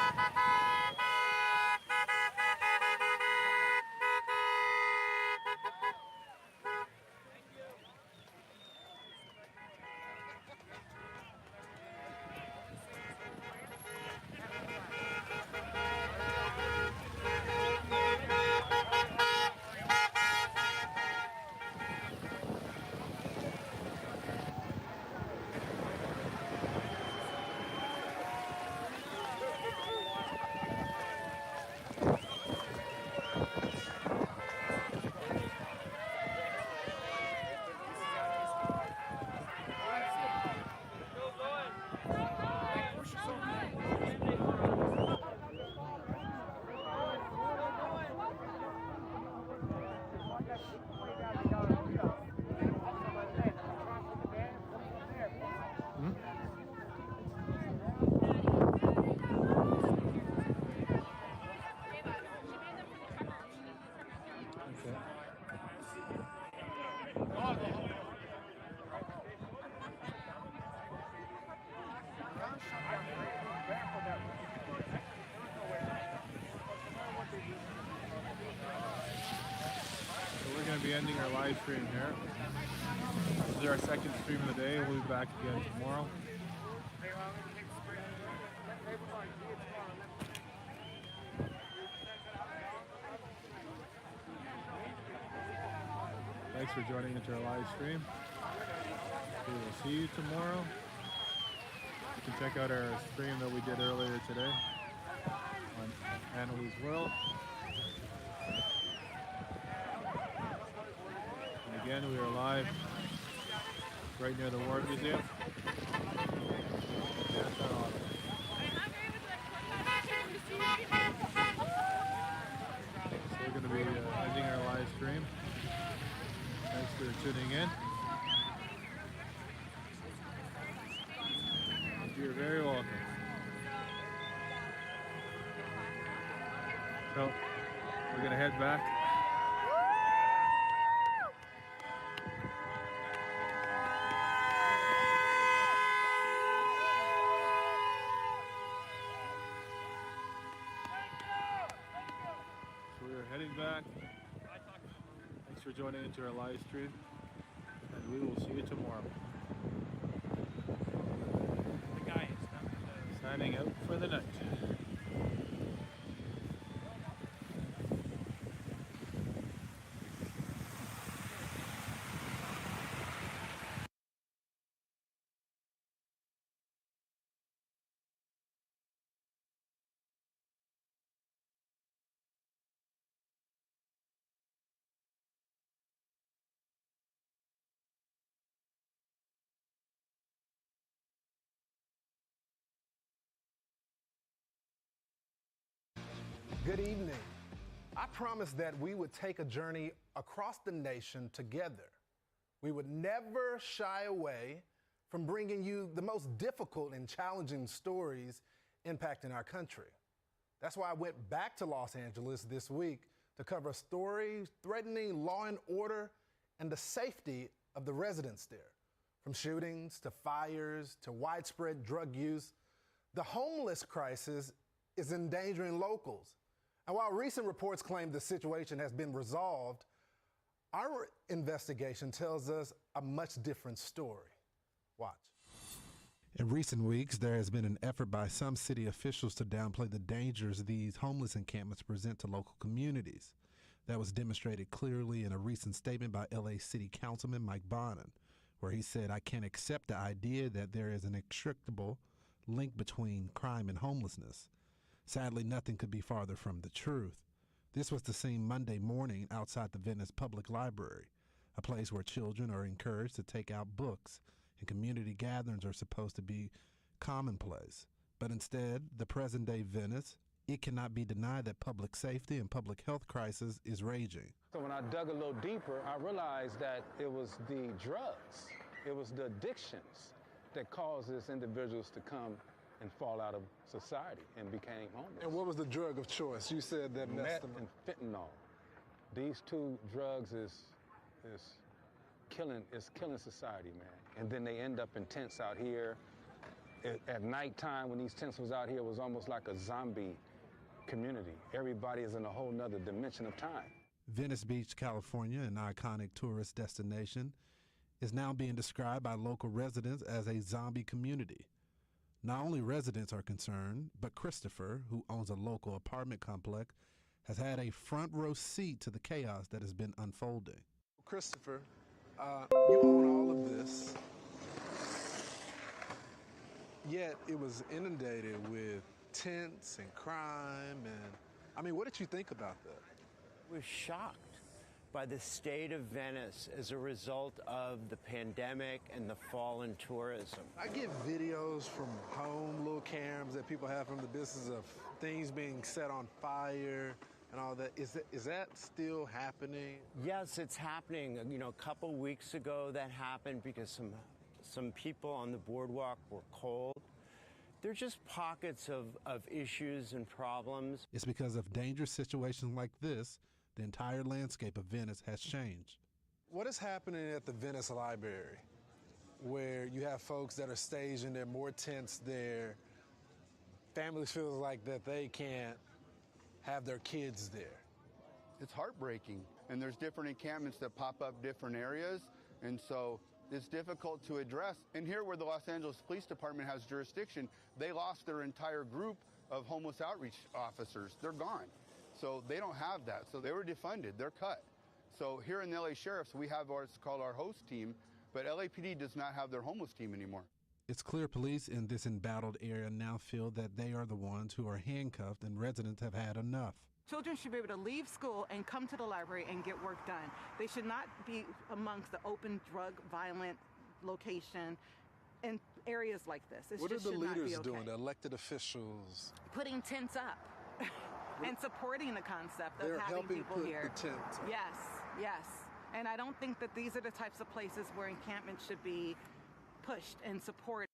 Be ending our live stream here. This is our second stream of the day. We'll be back again tomorrow. Thanks for joining into our live stream. We will see you tomorrow. You can check out our stream that we did earlier today on Annalise World. Again, we are live right near the War Museum. So we're going to be ending our live stream. Thanks for tuning in. You're very welcome. So we're going to head back. Heading back. Thanks for joining into our live stream, and we will see you tomorrow. The guy is signing out for the night. Good evening. I promised that we would take a journey across the nation together. We would never shy away from bringing you the most difficult and challenging stories impacting our country. That's why I went back to Los Angeles this week to cover a story threatening law and order and the safety of the residents there. From shootings to fires to widespread drug use, the homeless crisis is endangering locals. And while recent reports claim the situation has been resolved, our investigation tells us a much different story. Watch. In recent weeks, there has been an effort by some city officials to downplay the dangers these homeless encampments present to local communities. That was demonstrated clearly in a recent statement by LA City Councilman Mike Bonin, where he said, "I can't accept the idea that there is an inextricable link between crime and homelessness." Sadly, nothing could be farther from the truth. This was the scene Monday morning outside the Venice Public Library, a place where children are encouraged to take out books and community gatherings are supposed to be commonplace. But instead, the present-day Venice, it cannot be denied that public safety and public health crisis is raging. So when I dug a little deeper, I realized that it was the drugs, it was the addictions that caused these individuals to come and fall out of society and became homeless. And what was the drug of choice? You said that messed Meth them and fentanyl. These two drugs is killing society, man. And then they end up in tents out here. At nighttime, when these tents was out here, it was almost like a zombie community. Everybody is in a whole nother dimension of time. Venice Beach, California, an iconic tourist destination, is now being described by local residents as a zombie community. Not only residents are concerned, but Christopher, who owns a local apartment complex, has had a front row seat to the chaos that has been unfolding. Christopher, you own all of this, yet it was inundated with tents and crime, and I mean, what did you think about that? I was shocked by the state of Venice as a result of the pandemic and the fall in tourism. I get videos from home, little cams that people have from the business of things being set on fire and all that. Is that still happening? Yes, it's happening. You know, a couple weeks ago that happened because some people on the boardwalk were cold. They're just pockets of issues and problems. It's because of dangerous situations like this, the entire landscape of Venice has changed. What is happening at the Venice Library, where you have folks that are staging, there are more tents there, families feel like that they can't have their kids there? It's heartbreaking, and there's different encampments that pop up different areas, and so it's difficult to address. And here where the Los Angeles Police Department has jurisdiction, they lost their entire group of homeless outreach officers. They're gone. So they don't have that. So they were defunded, they're cut. So here in the LA Sheriff's, we have what's called our host team, but LAPD does not have their homeless team anymore. It's clear police in this embattled area now feel that they are the ones who are handcuffed and residents have had enough. Children should be able to leave school and come to the library and get work done. They should not be amongst the open drug violent location in areas like this. What are the leaders doing, the elected officials? Putting tents up and supporting the concept of having people put here. The tents up. Yes, yes. And I don't think that these are the types of places where encampments should be pushed and supported.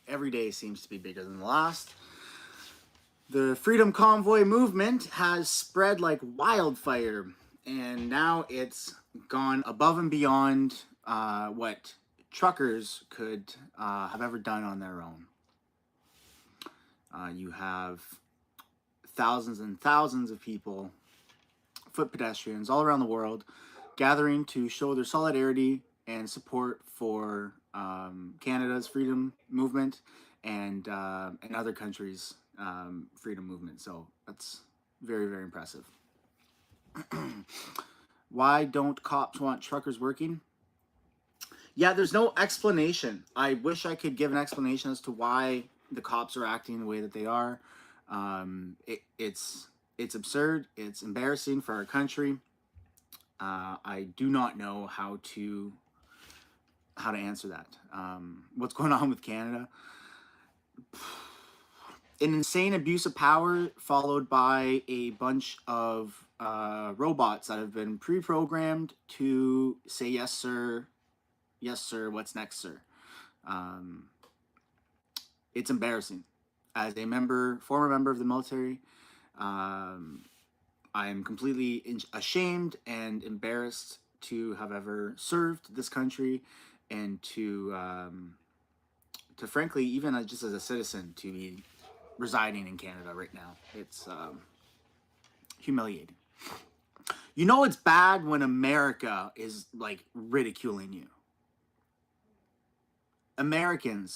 Every day seems to be bigger than the last. The Freedom Convoy movement has spread like wildfire, and now it's gone above and beyond what truckers could have ever done on their own. You have thousands and thousands of people, foot pedestrians all around the world, gathering to show their solidarity and support for Canada's freedom movement and other countries' freedom movement. So that's very, very impressive. Why don't cops want truckers working? Yeah, there's no explanation. I wish I could give an explanation as to why the cops are acting the way that they are. It's absurd. It's embarrassing for our country. I do not know how to answer that. What's going on with Canada? An insane abuse of power followed by a bunch of robots that have been pre-programmed to say, yes, sir, what's next, sir? It's embarrassing. As a former member of the military, I am completely ashamed and embarrassed to have ever served this country, and to frankly, even just as a citizen, to be residing in Canada right now. It's humiliating. You know it's bad when America is like ridiculing you. American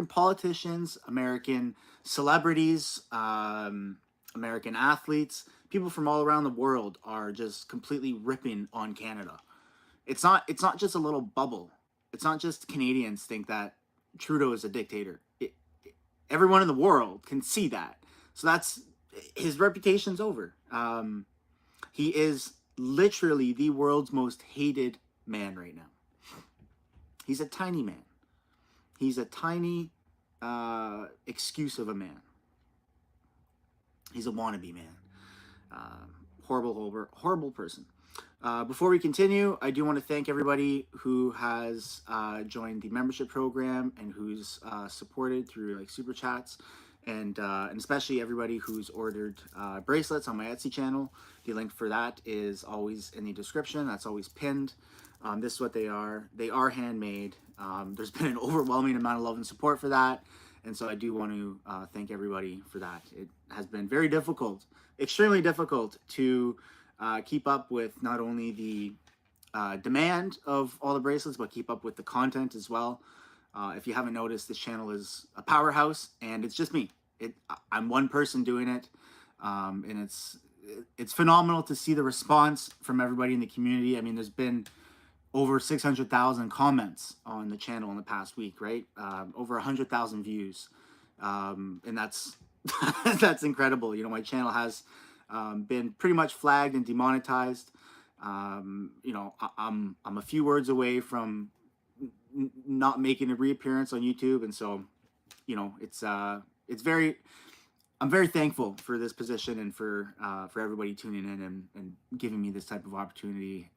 politicians, American celebrities, American athletes, people from all around the world are just completely ripping on Canada. It's not just a little bubble. It's not just Canadians think that Trudeau is a dictator. Everyone in the world can see that. So that's, his reputation's over. He is literally the world's most hated man right now. He's a tiny man. He's a tiny excuse of a man. He's a wannabe, man. Horrible person. Before we continue, I do want to thank everybody who has joined the membership program and who's supported through like super chats, and especially everybody who's ordered bracelets on my Etsy channel. The link for that is always in the description. That's always pinned. This is what they are. They are handmade. There's been an overwhelming amount of love and support for that, and so I do want to thank everybody for that. It has been very difficult, extremely difficult to keep up with not only the demand of all the bracelets, but keep up with the content as well. If you haven't noticed, this channel is a powerhouse, and it's just me. I'm one person doing it, and it's phenomenal to see the response from everybody in the community. I mean, there's been over 600,000 comments on the channel in the past week, right? Over 100,000 views, and that's that's incredible. You know, my channel has been pretty much flagged and demonetized. You know, I'm a few words away from not making a reappearance on YouTube, and so, you know, I'm very thankful for this position and for everybody tuning in and giving me this type of opportunity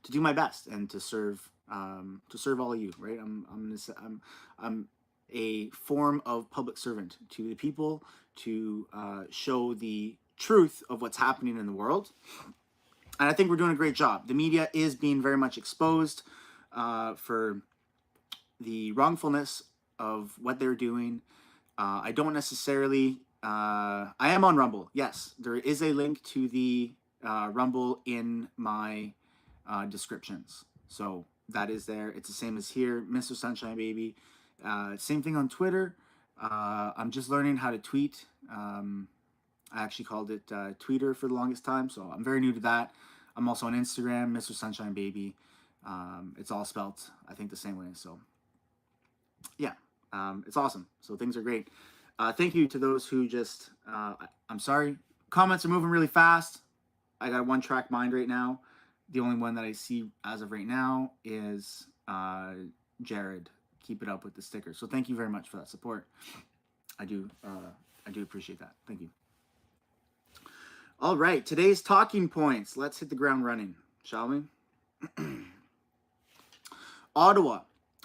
to do my best and to serve all of you, right? I'm a form of public servant to the people, to show the truth of what's happening in the world. And I think we're doing a great job. The media is being very much exposed for the wrongfulness of what they're doing. I don't necessarily, I am on Rumble. Yes, there is a link to the Rumble in my descriptions. So that is there. It's the same as here, Mr. Sunshine Baby. Same thing on Twitter. I'm just learning how to tweet. I actually called it Tweeter for the longest time, so I'm very new to that. I'm also on Instagram, Mr. Sunshine Baby. It's all spelt, I think, the same way. So yeah, it's awesome. So things are great. Thank you to those who just, I'm sorry. Comments are moving really fast. I got a one-track mind right now. The only one that I see as of right now is Jared. Keep it up with the sticker. So thank you very much for that support. I do appreciate that. Thank you. All right, today's talking points. Let's hit the ground running, shall we? Ottawa.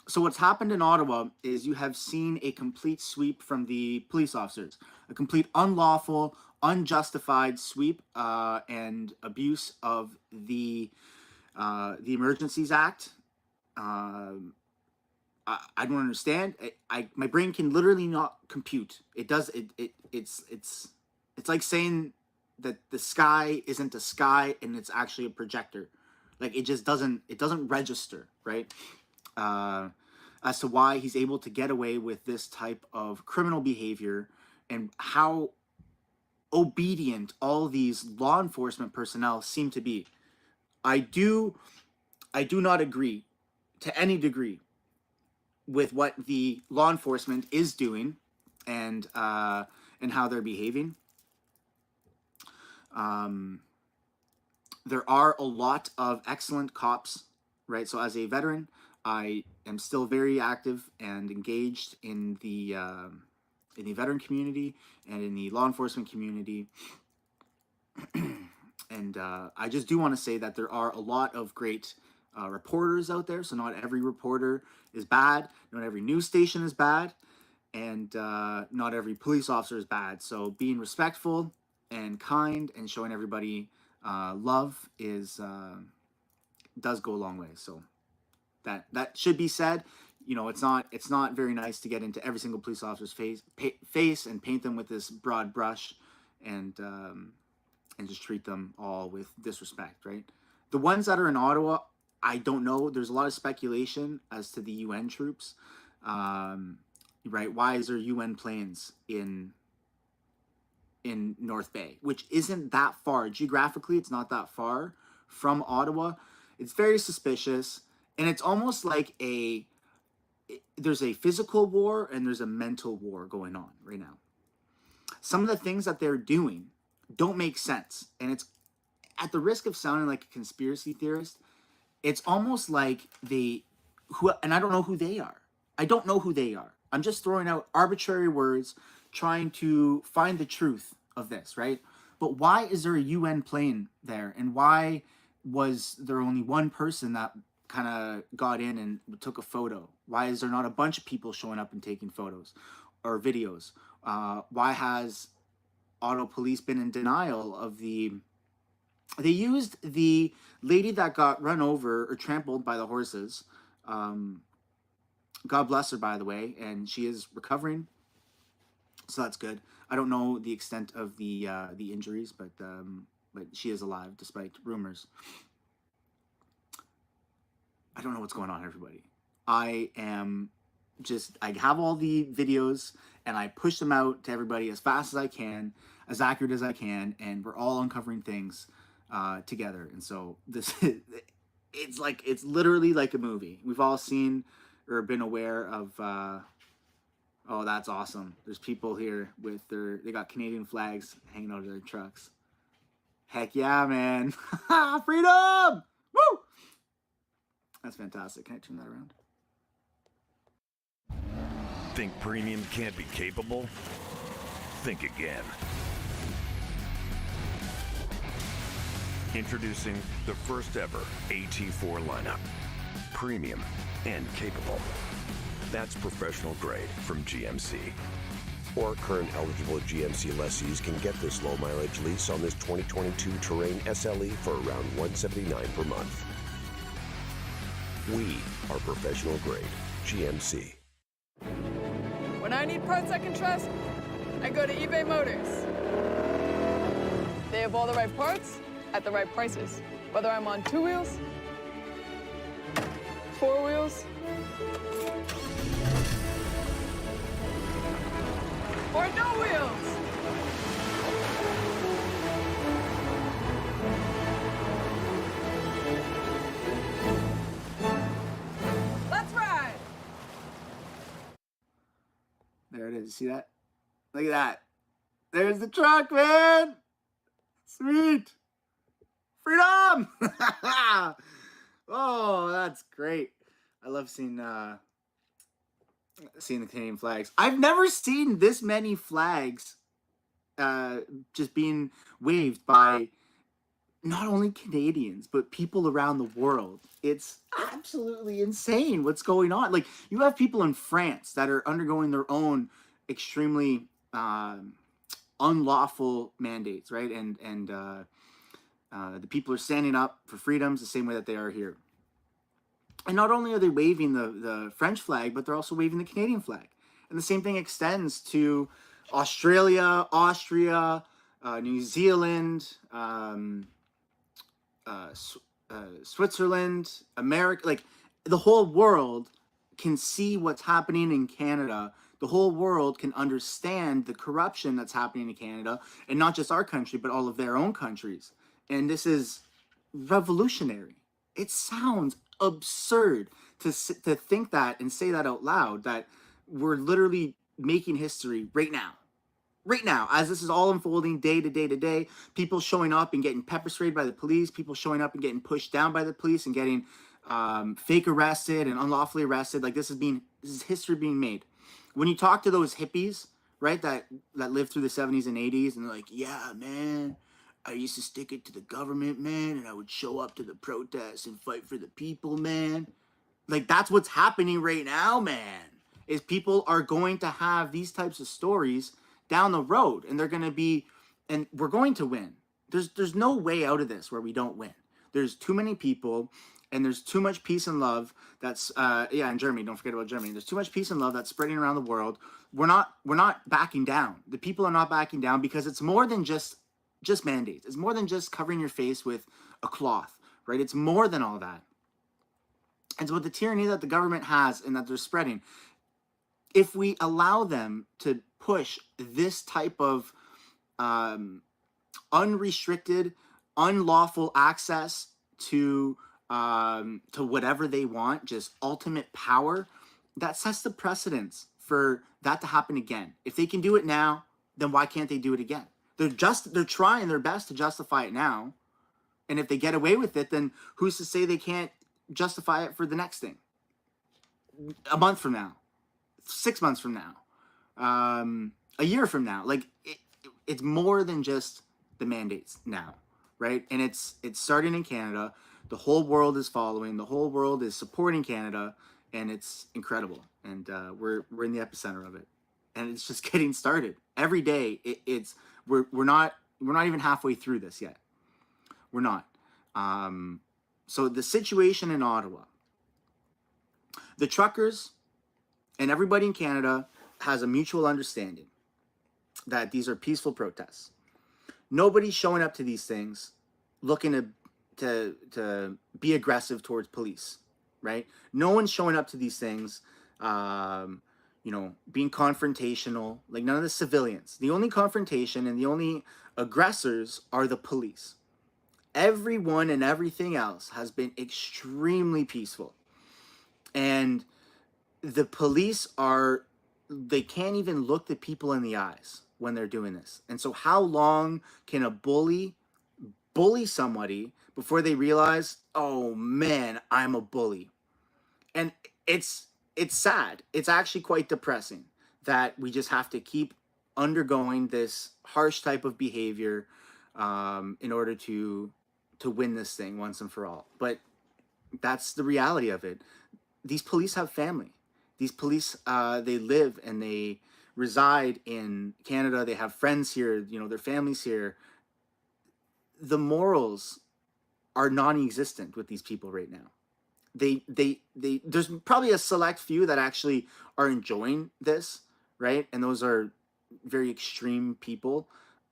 So what's happened in Ottawa is you have seen a complete sweep from the police officers, a complete unlawful, unjustified sweep and abuse of the Emergencies Act. I don't understand. My brain can literally not compute. It does. It's like saying that the sky isn't a sky and it's actually a projector. Like it just doesn't. It doesn't register, right? As to why he's able to get away with this type of criminal behavior and how obedient all these law enforcement personnel seem to be. I do not agree to any degree with what the law enforcement is doing and how they're behaving. There are a lot of excellent cops, right? So as a veteran, I am still very active and engaged in the veteran community and in the law enforcement community. And I just do want to say that there are a lot of great reporters out there. So not every reporter is bad. Not every news station is bad. And not every police officer is bad. So being respectful and kind and showing everybody love does go a long way. So that should be said. You know, it's not very nice to get into every single police officer's face and paint them with this broad brush and just treat them all with disrespect, right? The ones that are in Ottawa, I don't know. There's a lot of speculation as to the UN troops, right? Why is there UN planes in North Bay, which isn't that far geographically? It's not that far from Ottawa. It's very suspicious, and it's almost like there's a physical war and there's a mental war going on right now. Some of the things that they're doing don't make sense, and it's at the risk of sounding like a conspiracy theorist. It's almost like and I don't know who they are. I don't know who they are. I'm just throwing out arbitrary words trying to find the truth of this, right? But why is there a UN plane there? And why was there only one person that kind of got in and took a photo? Why is there not a bunch of people showing up and taking photos or videos? Why has auto police been in denial of the... They used the lady that got run over or trampled by the horses. God bless her, by the way, and she is recovering, so that's good. I don't know the extent of the injuries, but she is alive despite rumors. I don't know what's going on, everybody. I have all the videos and I push them out to everybody as fast as I can, as accurate as I can, and we're all uncovering things together. And so this it's literally like a movie. We've all seen or been aware of oh, that's awesome. There's people here with they got Canadian flags hanging out of their trucks. Heck yeah, man. Freedom! Woo! That's fantastic. Can I turn that around? Think premium can't be capable? Think again. Introducing the first ever AT4 lineup. Premium and capable. That's professional grade from GMC. Or current eligible GMC lessees can get this low mileage lease on this 2022 Terrain SLE for around $179 per month. We are professional grade GMC. When I need parts I can trust, I go to eBay Motors. They have all the right parts at the right prices. Whether I'm on 2 wheels, 4 wheels, or no wheels. Let's ride. There it is. See that? Look at that. There's the truck, man. Sweet. Freedom. Oh, that's great. I love seeing the Canadian flags. I've never seen this many flags just being waved by not only Canadians, but people around the world. It's absolutely insane what's going on. Like, you have people in France that are undergoing their own extremely unlawful mandates, right? And the people are standing up for freedoms the same way that they are here. And not only are they waving the French flag, but they're also waving the Canadian flag. And the same thing extends to Australia, Austria, New Zealand, Switzerland, America. Like, the whole world can see what's happening in Canada. The whole world can understand the corruption that's happening in Canada, and not just our country, but all of their own countries. And this is revolutionary. It sounds absurd to think that and say that out loud, that we're literally making history right now. Right now, as this is all unfolding day to day to day, people showing up and getting pepper sprayed by the police, people showing up and getting pushed down by the police and getting fake arrested and unlawfully arrested. Like, this is history being made. When you talk to those hippies, right, that lived through the 70s and 80s, and they're like, yeah, man, I used to stick it to the government, man, and I would show up to the protests and fight for the people, man. Like, that's what's happening right now, man, is people are going to have these types of stories down the road, and they're going to be, and we're going to win. There's no way out of this where we don't win. There's too many people, and there's too much peace and love that's, in Germany, don't forget about Germany. There's too much peace and love that's spreading around the world. We're not backing down. The people are not backing down, because it's more than just mandates. It's more than just covering your face with a cloth, right? It's more than all that. It's about the tyranny that the government has and that they're spreading. If we allow them to push this type of unrestricted, unlawful access to whatever they want, just ultimate power, that sets the precedence for that to happen again. If they can do it now, then why can't they do it again? They're trying their best to justify it now. And if they get away with it, then who's to say they can't justify it for the next thing? A month from now, 6 months from now. a year from now. Like it's more than just the mandates now, right? And it's starting in Canada. The whole world is following. The whole world is supporting Canada, and it's incredible. And we're in the epicenter of it, and it's just getting started. Every day, we're not even halfway through this yet. We're not. So the situation in Ottawa, the truckers and everybody in Canada has a mutual understanding that these are peaceful protests. Nobody's showing up to these things looking to be aggressive towards police, right? No one's showing up to these things, being confrontational, like none of the civilians. The only confrontation and the only aggressors are the police. Everyone and everything else has been extremely peaceful. And the police they can't even look the people in the eyes when they're doing this. And so how long can a bully somebody before they realize, oh man, I'm a bully? And it's sad. It's actually quite depressing that we just have to keep undergoing this harsh type of behavior in order to win this thing once and for all. But that's the reality of it. These police have family. These police, they live and they reside in Canada. They have friends here, their families here. The morals are non-existent with these people right now. There's probably a select few that actually are enjoying this, right? And those are very extreme people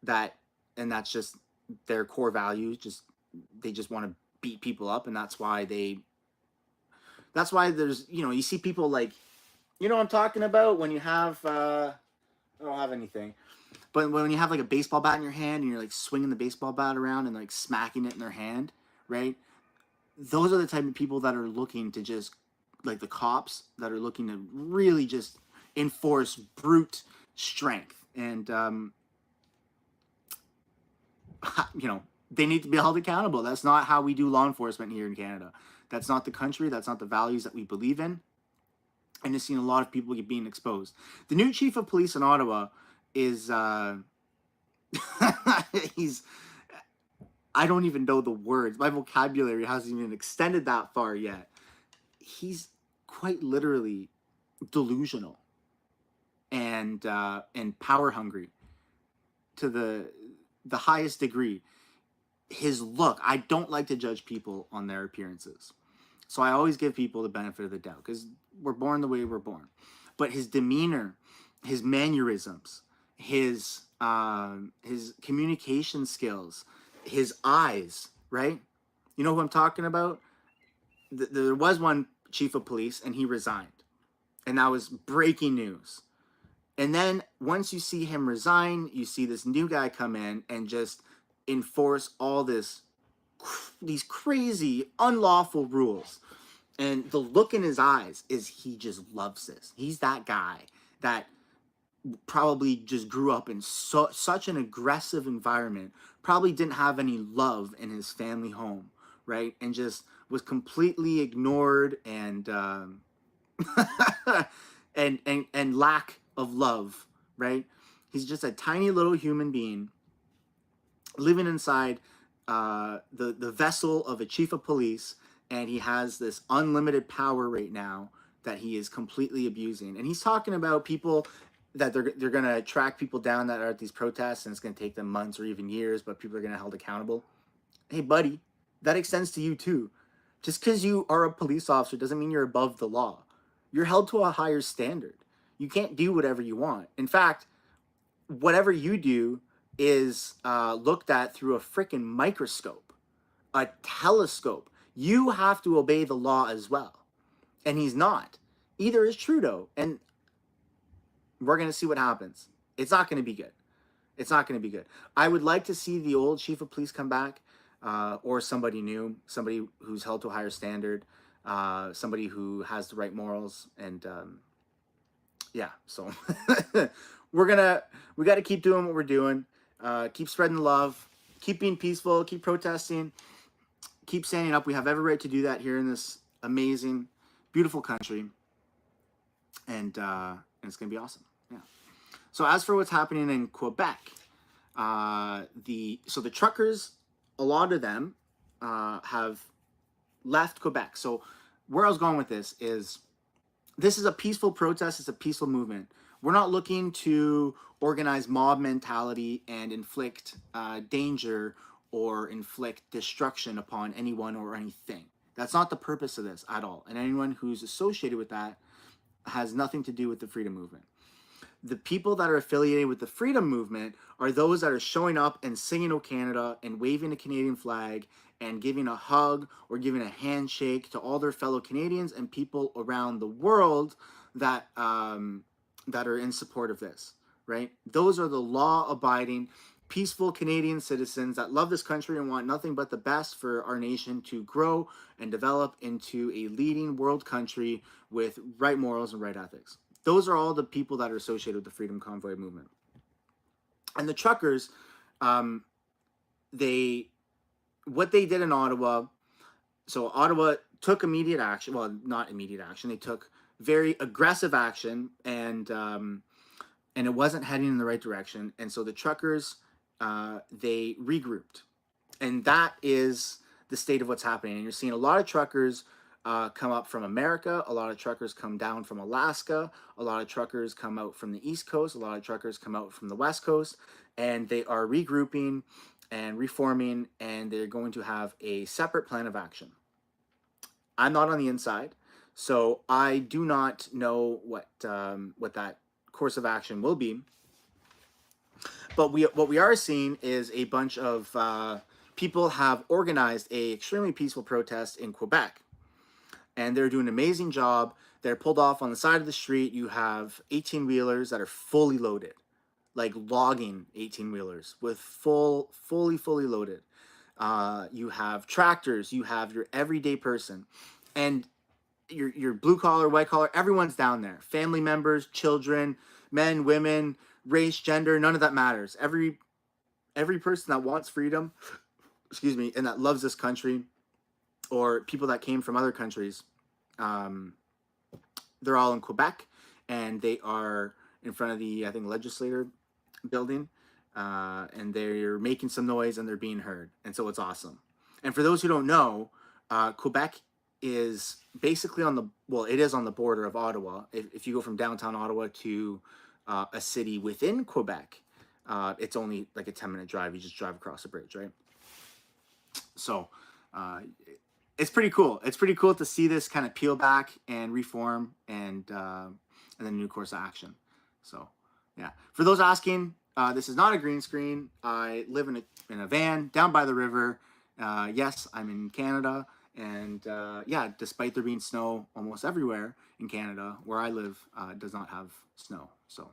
and that's just their core values. They just want to beat people up, and that's why there's, you see people like, what I'm talking about when you have, I don't have anything, but when you have like a baseball bat in your hand and you're like swinging the baseball bat around and like smacking it in their hand, right? Those are the type of people that are looking to just, like the cops that are looking to really just enforce brute strength. And, they need to be held accountable. That's not how we do law enforcement here in Canada. That's not the country. That's not the values that we believe in. And you've seen a lot of people being exposed. The new chief of police in Ottawa is, I don't even know the words. My vocabulary hasn't even extended that far yet. He's quite literally delusional and power hungry to the highest degree. His look, I don't like to judge people on their appearances. So I always give people the benefit of the doubt because we're born the way we're born. But his demeanor, his mannerisms, his communication skills, his eyes, right? You know who I'm talking about? There was one chief of police and he resigned. And that was breaking news. And then once you see him resign, you see this new guy come in and just enforce all these crazy, unlawful rules. And the look in his eyes is he just loves this. He's that guy that probably just grew up in such an aggressive environment, probably didn't have any love in his family home, right? And just was completely ignored and and lack of love, right? He's just a tiny little human being living inside the vessel of a chief of police, and he has this unlimited power right now that he is completely abusing. And he's talking about people that they're going to track people down that are at these protests, and it's going to take them months or even years, but people are going to be held accountable. Hey, buddy, that extends to you too. Just because you are a police officer doesn't mean you're above the law. You're held to a higher standard. You can't do whatever you want. In fact, whatever you do is looked at through a freaking microscope, a telescope. You have to obey the law as well. And he's not. Either is Trudeau. And we're going to see what happens. It's not going to be good. It's not going to be good. I would like to see the old chief of police come back, or somebody new, somebody who's held to a higher standard, somebody who has the right morals. And yeah, so we got to keep doing what we're doing. Keep spreading love, keep being peaceful, keep protesting, keep standing up. We have every right to do that here in this amazing, beautiful country. And it's going to be awesome. Yeah. So as for what's happening in Quebec, the truckers, a lot of them have left Quebec. So where I was going with this is a peaceful protest. It's a peaceful movement. We're not looking to organize mob mentality and inflict danger or inflict destruction upon anyone or anything. That's not the purpose of this at all. And anyone who's associated with that has nothing to do with the freedom movement. The people that are affiliated with the freedom movement are those that are showing up and singing "O Canada" and waving a Canadian flag and giving a hug or giving a handshake to all their fellow Canadians and people around the world that that are in support of this, right? Those are the law-abiding, peaceful Canadian citizens that love this country and want nothing but the best for our nation to grow and develop into a leading world country with right morals and right ethics. Those are all the people that are associated with the Freedom Convoy movement. And the truckers, what they did in Ottawa, so Ottawa took immediate action. Well, not immediate action. They took very aggressive action, and it wasn't heading in the right direction. And so the truckers, they regrouped. And that is the state of what's happening. And you're seeing a lot of truckers come up from America. A lot of truckers come down from Alaska. A lot of truckers come out from the East Coast. A lot of truckers come out from the West Coast. And they are regrouping and reforming, and they're going to have a separate plan of action. I'm not on the inside, so I do not know what that course of action will be. But what we are seeing is a bunch of people have organized a extremely peaceful protest in Quebec. And they're doing an amazing job. They're pulled off on the side of the street. You have 18-wheelers that are fully loaded, like logging 18-wheelers with fully loaded. You have tractors. You have your everyday person. And your blue collar, white collar, everyone's down there. Family members, children, men, women, race, gender, none of that matters. Every person that wants freedom, excuse me, and that loves this country, or people that came from other countries, they're all in Quebec, and they are in front of the, I think, legislature building, and they're making some noise and they're being heard. And so it's awesome. And for those who don't know, Quebec is basically it is on the border of Ottawa. If you go from downtown Ottawa to a city within Quebec, it's only like a 10-minute drive. You just drive across a bridge, right? So it's pretty cool. It's pretty cool to see this kind of peel back and reform and then a new course of action. So yeah, for those asking, this is not a green screen. I live in a van down by the river. Yes, I'm in Canada. And yeah, despite there being snow almost everywhere in Canada, where I live does not have snow. So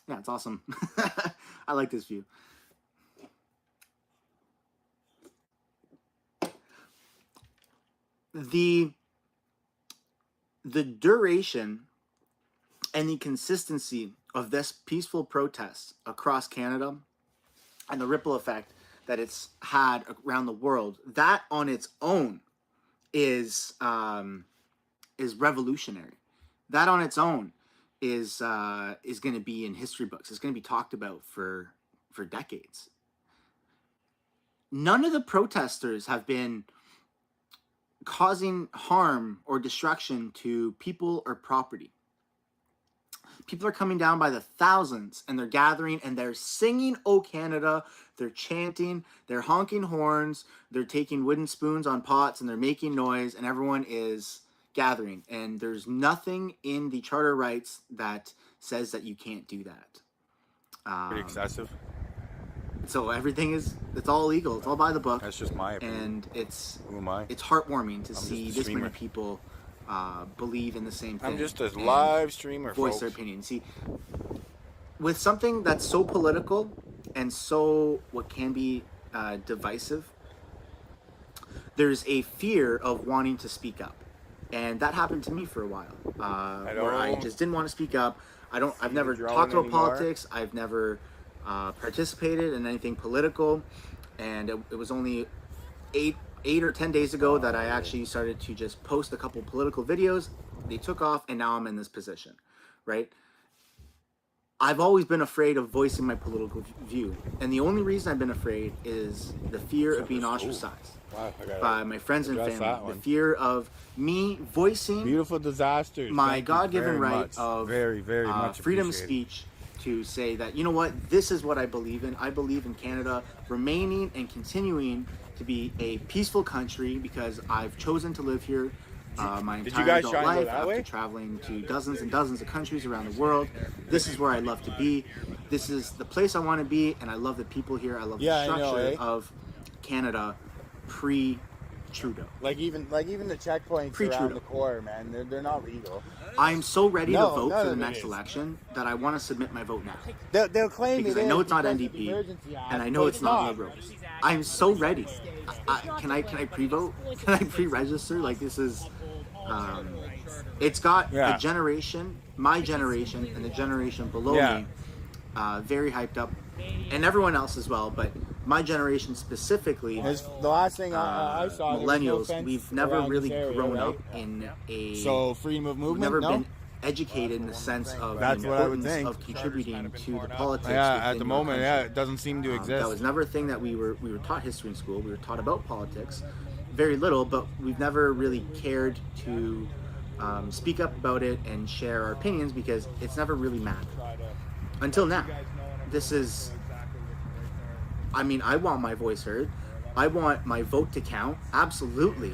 yeah, it's awesome. I like this view. The duration and the consistency of this peaceful protest across Canada and the ripple effect that it's had around the world, that on its own is revolutionary. That on its own is going to be in history books. It's going to be talked about for decades. None of the protesters have been causing harm or destruction to people or property. People are coming down by the thousands, and they're gathering, and they're singing "O Canada," they're chanting, they're honking horns, they're taking wooden spoons on pots, and they're making noise, and everyone is gathering. And there's nothing in the Charter of Rights that says that you can't do that. Pretty excessive. So everything it's all legal. It's all by the book. That's just my opinion. And it's Who am I? It's heartwarming to I'm see just a this many streamer. people believe in the same thing. I'm just a and live streamer, voice folks. their opinion. See, with something that's so political and so what can be divisive, there's a fear of wanting to speak up, and that happened to me for a while, where I just didn't want to speak up. I've never talked about politics. I've never participated in anything political, and it was only 8 or 10 days ago that I actually started to just post a couple political videos. They took off, and now I'm in this position, right? I've always been afraid of voicing my political view, and the only reason I've been afraid is the fear of being ostracized by my friends and family. The fear of me voicing beautiful disasters. My God-given right of very much freedom of appreciated. speech to say that, you know what, this is what I believe in. I believe in Canada remaining and continuing to be a peaceful country because I've chosen to live here my Did you entire guys adult try and go life that after way? traveling to dozens and dozens of countries around the world. This is where I love to be. This is the place I want to be, and I love the people here. I love the I know, structure of Canada pre-Trudeau. Like even the checkpoints Pre-Trudeau. around the core, man, they're not legal. I'm so ready to vote none for the of it next is. election that I want to submit my vote now. They'll claim because it I know is it's not because of the NDP, Emergency Act, and I know but it's not Liberals. I'm so ready. Can I pre-vote? Can I pre-register? Like this is, it's got Yeah. a generation, my generation, and the generation below Yeah. me, very hyped up, and everyone else as well. But my generation specifically, the last thing I saw, there was no millennials, fence we've never around really this area, grown right? up in a So freedom of we've movement, never no? been educated in the sense of That's the what I would importance think. of contributing to the politics. Yeah, at within the your moment, country. yeah, it doesn't seem to exist. That was never a thing that we were taught history in school. We were taught about politics, very little, but we've never really cared to speak up about it and share our opinions because it's never really mattered until now. This is, I mean, I want my voice heard. I want my vote to count. Absolutely.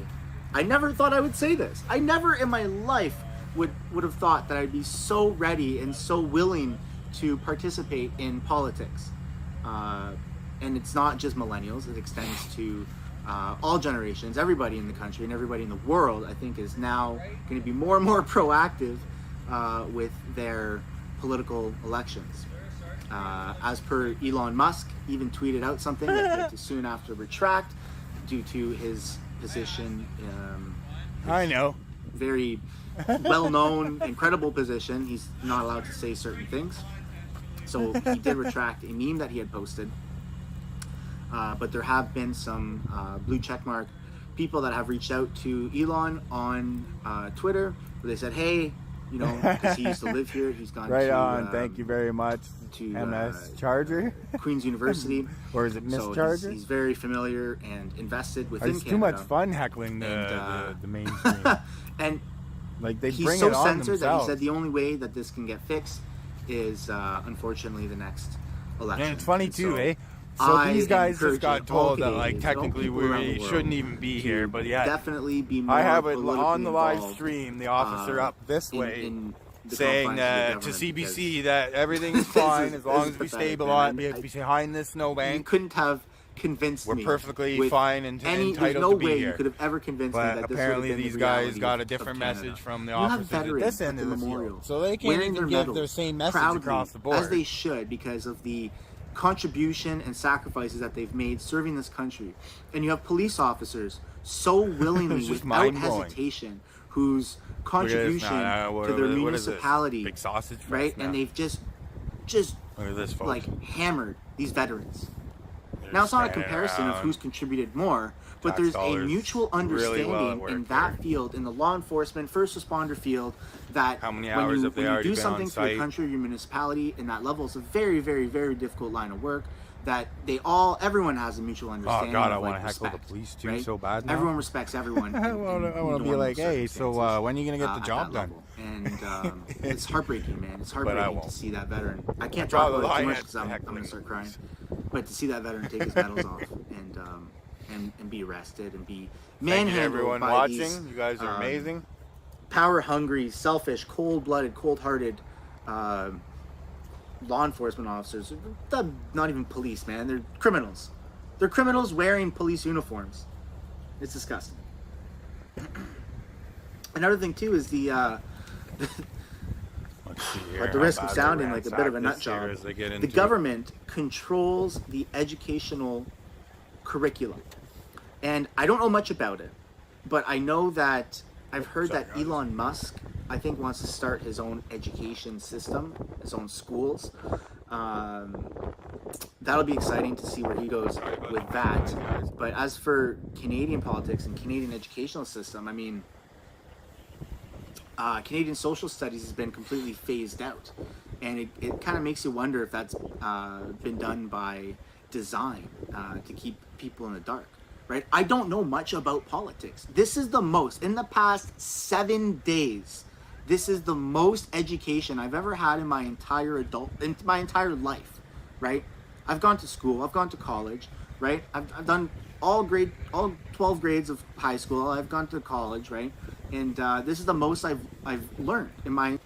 I never thought I would say this. I never in my life would have thought that I'd be so ready and so willing to participate in politics. And it's not just millennials. It extends to all generations. Everybody in the country and everybody in the world, I think, is now going to be more and more proactive with their political elections. As per Elon Musk, even tweeted out something that he had to soon after retract due to his position. I know. Very well-known, incredible position. He's not allowed to say certain things. So he did retract a meme that he had posted. But there have been some blue checkmark people that have reached out to Elon on Twitter where they said, hey, you know, because he used to live here. He's gone Right to, on. Thank you very much. To MS Charger, Queen's University, or is it Miss so Charger? He's very familiar and invested within It's Canada. too much fun heckling the mainstream. And like they he's bring so it on censored that he themselves. said the only way that this can get fixed is unfortunately the next election. And it's funny And too, so eh? So I these guys just encourage, got like, all told that like Canadians, all technically people around the we world shouldn't even be here, but yeah, definitely be more I have it politically on the live involved, stream. The officer up this in- way. in the saying confines to of the government, CBC that everything's this fine is- as long this as is we pathetic, stay man. behind this You snowbank. couldn't have convinced We're me. perfectly with fine and any, entitled there's no to be way here. you could have ever convinced me But that this apparently would have been these the guys reality got a of different Canada. message from the You have officers at veterans this end at of the the field. memorial So they can't wearing even their give medals their same message proudly, across the board. as they should, because of the contribution and sacrifices that they've made serving this country. And you have police officers so willingly, It's just without mind-blowing. hesitation, whose Look at this contribution now. What to their is this? municipality, Big sausage fest right? now. And they've just Look at this, folks. like hammered these veterans. They're Now it's not a standing comparison of around. who's contributed more, but Tax there's a dollars mutual really understanding well at work in that field, in the law enforcement, first responder field, that How many when hours you, have they when you already do been something on for your site? country, your municipality, in that level, it's a very, very, very difficult line of work. That everyone has a mutual understanding. God, I of, wanna like, heckle the respect, police too right? so bad now. Everyone respects everyone. I want to be like, hey, so when are you gonna get the at job that done? level. And it's heartbreaking, man. It's But I heartbreaking won't. to see that veteran. I can't Draw talk the about it too line much at because I'm heckling going to start crying. police. But to see that veteran take his medals off and be arrested and be Thank you to manhandled everyone by watching. these, You guys are amazing. power-hungry, selfish, cold-blooded, cold-hearted law enforcement officers. They're not even police, man. They're criminals. They're criminals wearing police uniforms. It's disgusting. Another thing too is the at the risk of sounding like a bit of a nut job, the government controls the educational curriculum. And I don't know much about it, but I know that I've heard that Elon Musk, I think, wants to start his own education system, his own schools. That'll be exciting to see where he goes with that. But as for Canadian politics and Canadian educational system, I mean, Canadian social studies has been completely phased out. And it kind of makes you wonder if that's been done by design to keep people in the dark, right? I don't know much about politics. This is the most, in the past 7 days, this is the most education I've ever had in my entire life, right? I've gone to school, I've gone to college, right? I've done all 12 grades of high school. I've gone to college, right? And this is the most I've learned in my.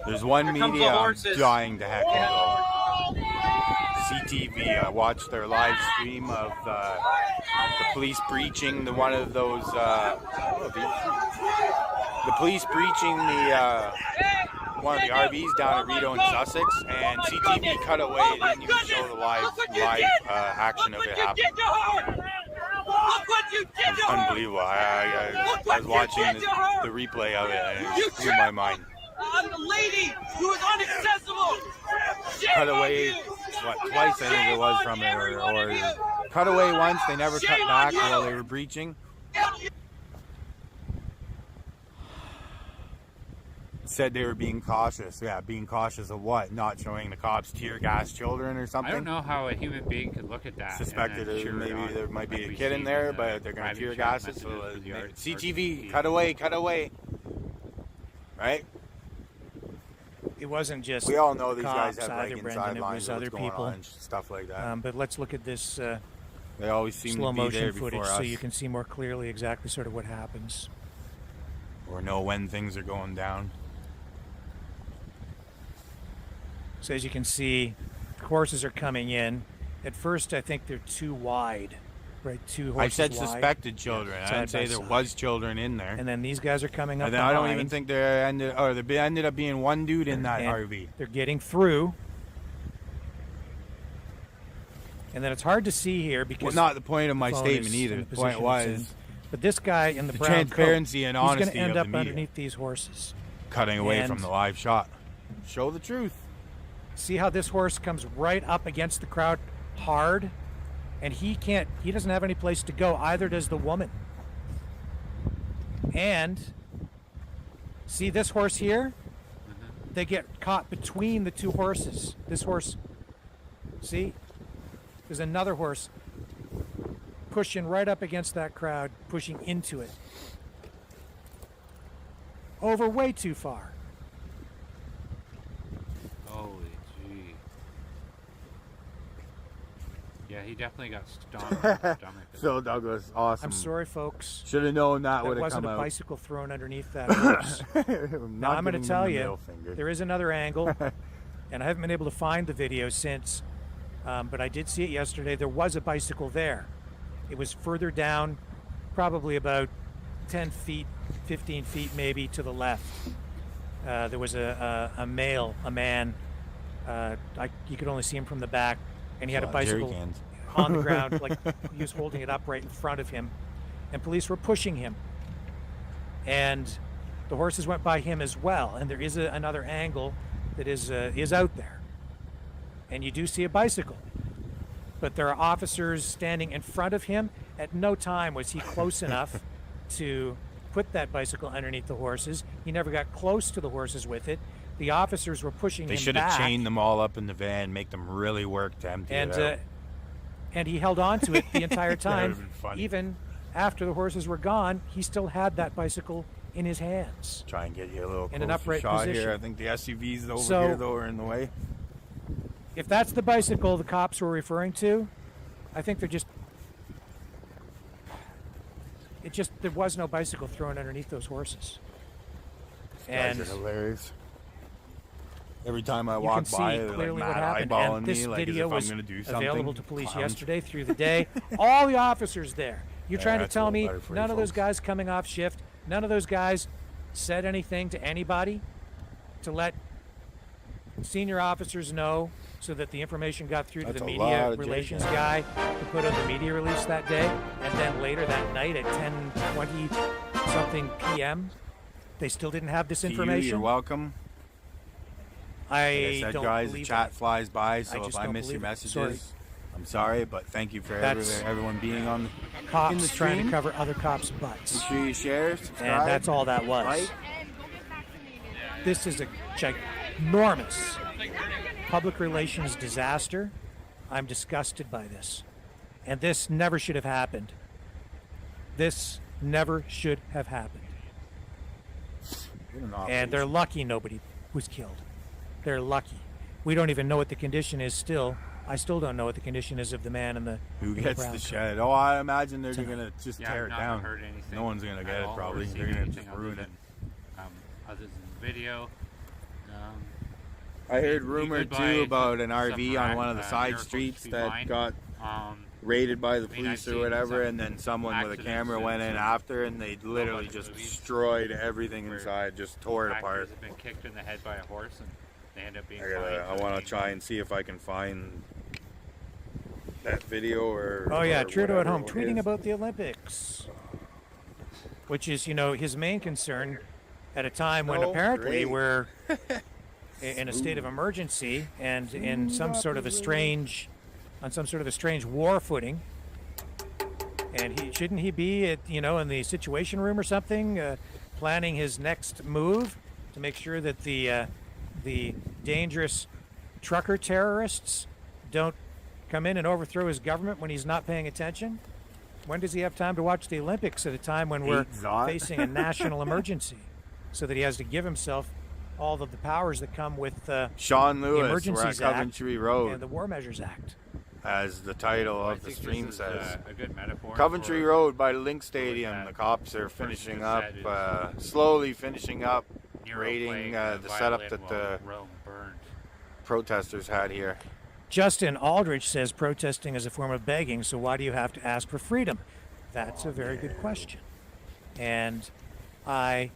There's one media I'm dying to heckle though. CTV. I watched their live stream of the police breaching one of those. The police breaching one of the RVs down at Rideau in Sussex, and CTV cut away. They didn't even show the live action of it happening. It's unbelievable. I was watching the replay of it, and it blew my mind. The lady who is inaccessible. Cut away, twice I think it was from it, or cut away once. They never cut back while they were breaching. Said they were being cautious. Yeah, being cautious of what? Not showing the cops tear gas children or something? I don't know how a human being could look at that. Suspected maybe there might be a kid in there, but they're going to tear gas it. So CTV, cut away. Right? It wasn't just. We all know these cops guys have either, like Brendan, inside it lines was other of what's going people. on and stuff like that. But let's look at this they always seem slow to be motion there footage before so us. you can see more clearly exactly sort of what happens. Or know when things are going down. So as you can see, the horses are coming in. At first, I think they're too wide, right? Two horses I said wide. suspected children. I didn't say there was children in there. And then these guys are coming up And then I don't even think there ended up being one dude in that And RV. They're getting through. And then it's hard to see here because Well, not the point of my phone statement is either. in The position point it's in. was But this guy in the the brown transparency coat, and he's going honesty to end of up the media. underneath these horses. Cutting away And from the live shot. Show the truth. See how this horse comes right up against the crowd hard? And he doesn't have any place to go. Either does the woman. And see this horse here? They get caught between the two horses. This horse, see? There's another horse pushing right up against that crowd, pushing into it. Over way too far. Holy gee. Yeah, he definitely got stomped in the stomach. Phil Douglas, awesome. I'm sorry, folks. Should have known that would have wasn't come a out. bicycle thrown underneath that horse. Now I'm going to tell you, there is another angle, and I haven't been able to find the video since, but I did see it yesterday. There was a bicycle there. It was further down, probably about 10 feet, 15 feet maybe to the left. There was a man. You could only see him from the back, and he had a bicycle on the ground, like he was holding it up right in front of him, and police were pushing him. And the horses went by him as well, and there is another angle that is out there. And you do see a bicycle, but there are officers standing in front of him. At no time was he close enough to put that bicycle underneath the horses. He never got close to the horses with it. The officers were pushing him They back. should have chained them all up in the van, make them really work to empty it out. And he held on to it the entire That would've time. been funny. Even after the horses were gone, he still had that bicycle in his hands. Try and get you a little in an closer upright shot position. here. I think the SUVs over So- here though are in the way. If that's the bicycle the cops were referring to, I think there was no bicycle thrown underneath those horses. Guys are hilarious. Every time I you walk can by, see they're clearly like what mad happened. eyeballing And this me, like as video if I'm was going to do something. available to police Clowns. yesterday through the day. All the officers there. You're Yeah, trying to that's a tell little me better for you none of those folks. guys coming off shift, none of those guys said anything to anybody to let senior officers know so that the information got through to That's the a media lot of relations JK. guy who put on the media release that day, and then later that night at 10:20 something p.m. they still didn't have this See you, information. You're welcome. Like I said, don't guys, the believe chat that. flies by, so I if just I don't miss your believe it. messages, Sorry. I'm sorry, but thank you for That's everyone being on in the Cops trying to stream. cover other cops' butts. Make sure you share, subscribe, And that's all that was. like. This is a ginormous public relations disaster. I'm disgusted by this. And this never should have happened. This never should have happened. And they're lucky nobody was killed. They're lucky. We don't even know what the condition is still. I still don't know what the condition is of the man in the Who in the gets brown the coat. shed? Oh, I imagine they're Tonight. gonna just Yeah, tear I've it not down. heard anything No one's gonna at get it all, or probably. seen They're gonna anything just other ruin than, it. Other than the video. I heard be rumor goodbye too to about an some RV on one of the side miracles to streets be that fine. got raided by the I mean, police I've or seen whatever, some and then someone with a camera accidents went in and after, and they literally just destroyed everything inside, just tore it apart. Actors have been kicked in the head by a horse and they end up being I want to try and see if I can find that video or. Oh yeah, or Trudeau at whatever home it tweeting is. about the Olympics, which is, his main concern at a time when Oh, apparently great. we're in a state of emergency and in some sort of a strange war footing. And shouldn't he be at, in the Situation Room or something, planning his next move to make sure that the dangerous trucker terrorists don't come in and overthrow his government when he's not paying attention? When does he have time to watch the Olympics at a time when we're facing a national emergency, so that he has to give himself all of the powers that come with Sean the Lewis, we're at Emergencies Act Coventry Road. and the War Measures Act? As the title I of the think stream this is, says. a good metaphor Coventry for Road by the Link Stadium. The cops are finishing up, slowly finishing up, raiding the setup that the protesters had here. Justin Aldrich says protesting is a form of begging, so why do you have to ask for freedom? That's a very good question. And I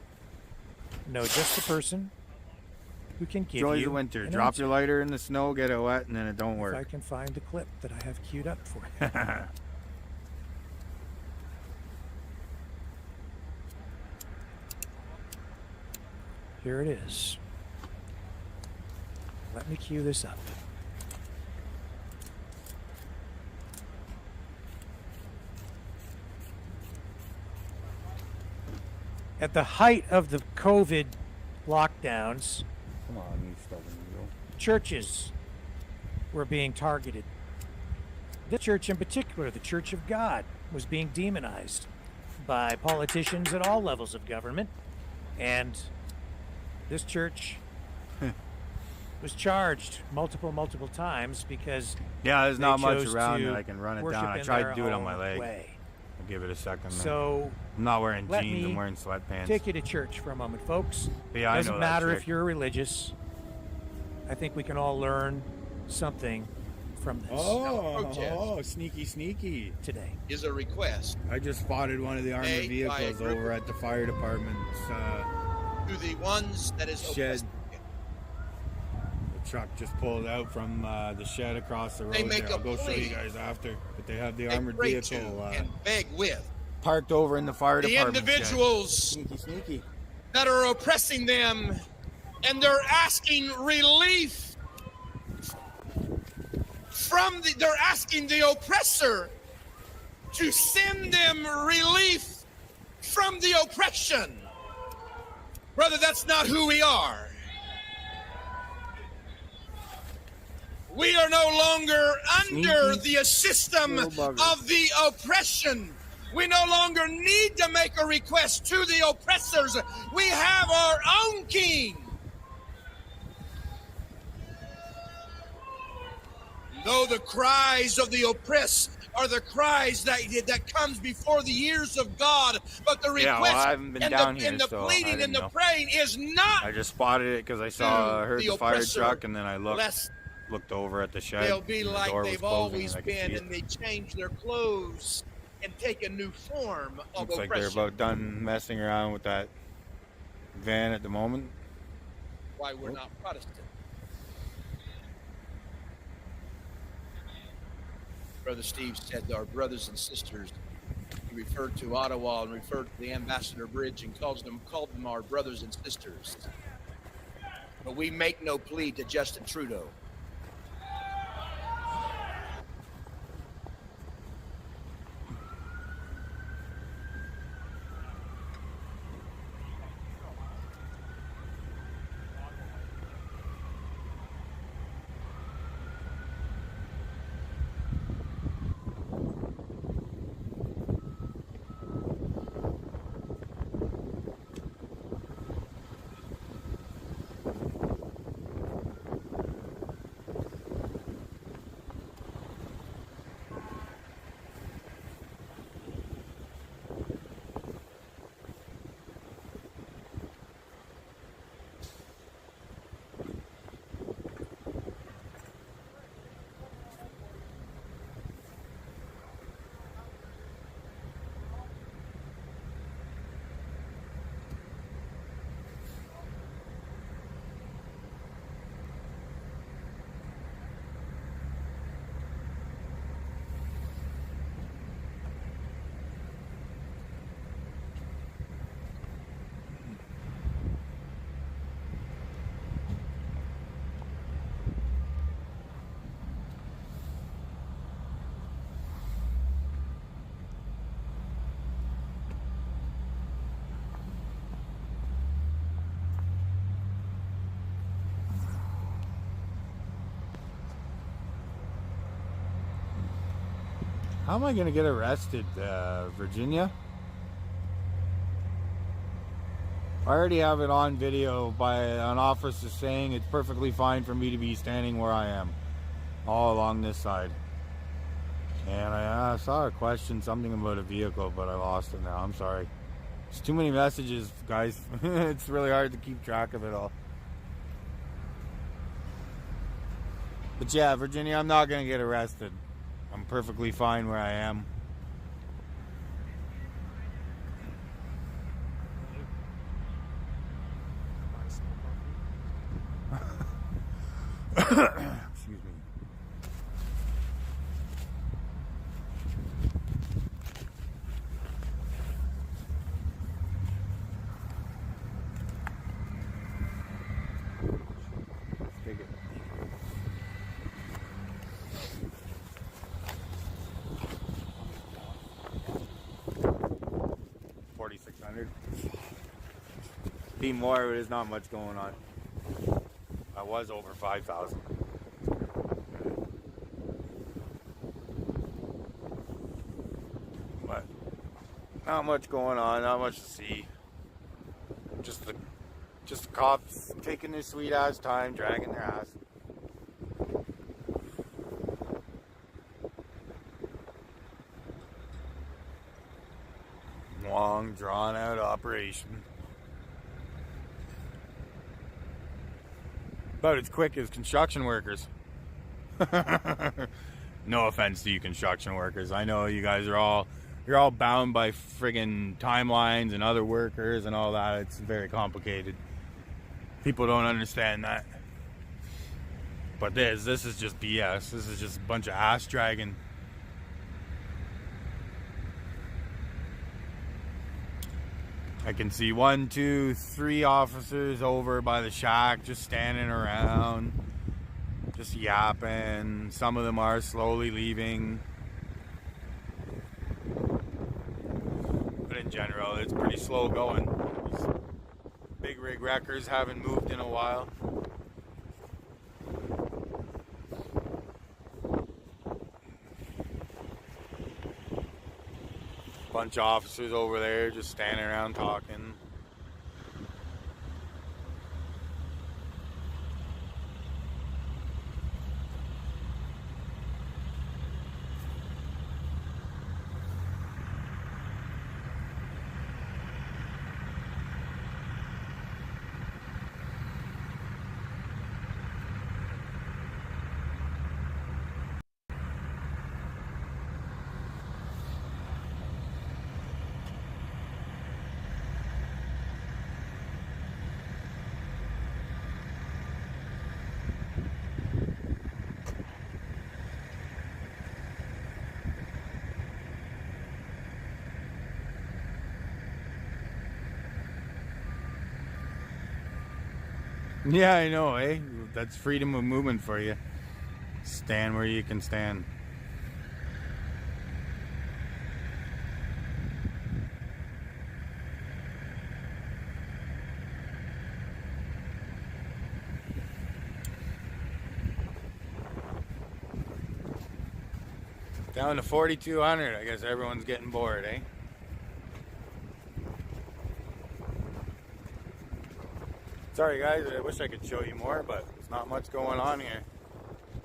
know just the person who can give Enjoy you the winter. an Drop answer. your lighter in the snow, get it wet, and then it don't If work. I can find the clip that I have queued up for you. Here it is. Let me cue this up. At the height of the COVID lockdowns, Come on, you stubborn mule. churches were being targeted. The church in particular, the Church of God, was being demonized by politicians at all levels of government. And this church was charged multiple times because Yeah, there's they not much chose around to that I can run it worship down. I in tried their to do it on my own leg. way. I'll give it a second. So I'm not wearing let jeans. me I'm wearing sweatpants. take you to church for a moment, folks. Yeah, I Doesn't know that matter trick. if you're religious. I think we can all learn something from this. Oh, sneaky today is a request I just spotted one of the armored Made by a vehicles group over at the fire department's to the ones that is shed. oppressed. The truck just pulled out from the shed across the road. They make there. I'll a go show plea. you guys after. But they have the They armored pray vehicle to and beg with parked over in the fire the department. individuals Sneaky. that are oppressing them, and they're asking relief they're asking the oppressor to send them relief from the oppression. Brother, that's not who we are. We are no longer under the system of the oppression. We no longer need to make a request to the oppressors. We have our own king. Though the cries of the oppressed are the cries that comes before the ears of God, but the request I haven't been and down the, here, and the so I pleading didn't and the know. praying is not. I just spotted it because I heard the the fire oppressor, truck, and then I lest looked over at the shed. they'll be and the like door was they've closing, always and I could been, see it. and they change their clothes and take a new form of Looks like they're oppression. about done messing around with that van at the moment. Why we're not Protestant. Brother Steve said our brothers and sisters. He referred to Ottawa and referred to the Ambassador Bridge and called them our brothers and sisters. But we make no plea to Justin Trudeau. How am I going to get arrested, Virginia? I already have it on video by an officer saying it's perfectly fine for me to be standing where I am, all along this side. And I saw a question, something about a vehicle, but I lost it now. I'm sorry. There's too many messages, guys. It's really hard to keep track of it all. But yeah, Virginia, I'm not going to get arrested. I'm perfectly fine where I am. Excuse me. Take it. $4,600. Be more, but there's not much going on. I was over 5,000. But not much going on, not much to see. Just the cops taking their sweet ass time, dragging their ass. Long, drawn out operation. About as quick as construction workers. No offense to you construction workers. I know you guys are you're all bound by friggin' timelines and other workers and all that. It's very complicated. People don't understand that. But this is just BS. This is just a bunch of ass dragging. I can see 1, 2, 3 officers over by the shack just standing around, just yapping. Some of them are slowly leaving. But in general, it's pretty slow going. These big rig wreckers haven't moved in a while. Bunch of officers over there just standing around talking. Yeah, I know, eh? That's freedom of movement for you. Stand where you can stand. Down to 4,200. I guess everyone's getting bored, eh? Sorry guys, I wish I could show you more, but there's not much going on here.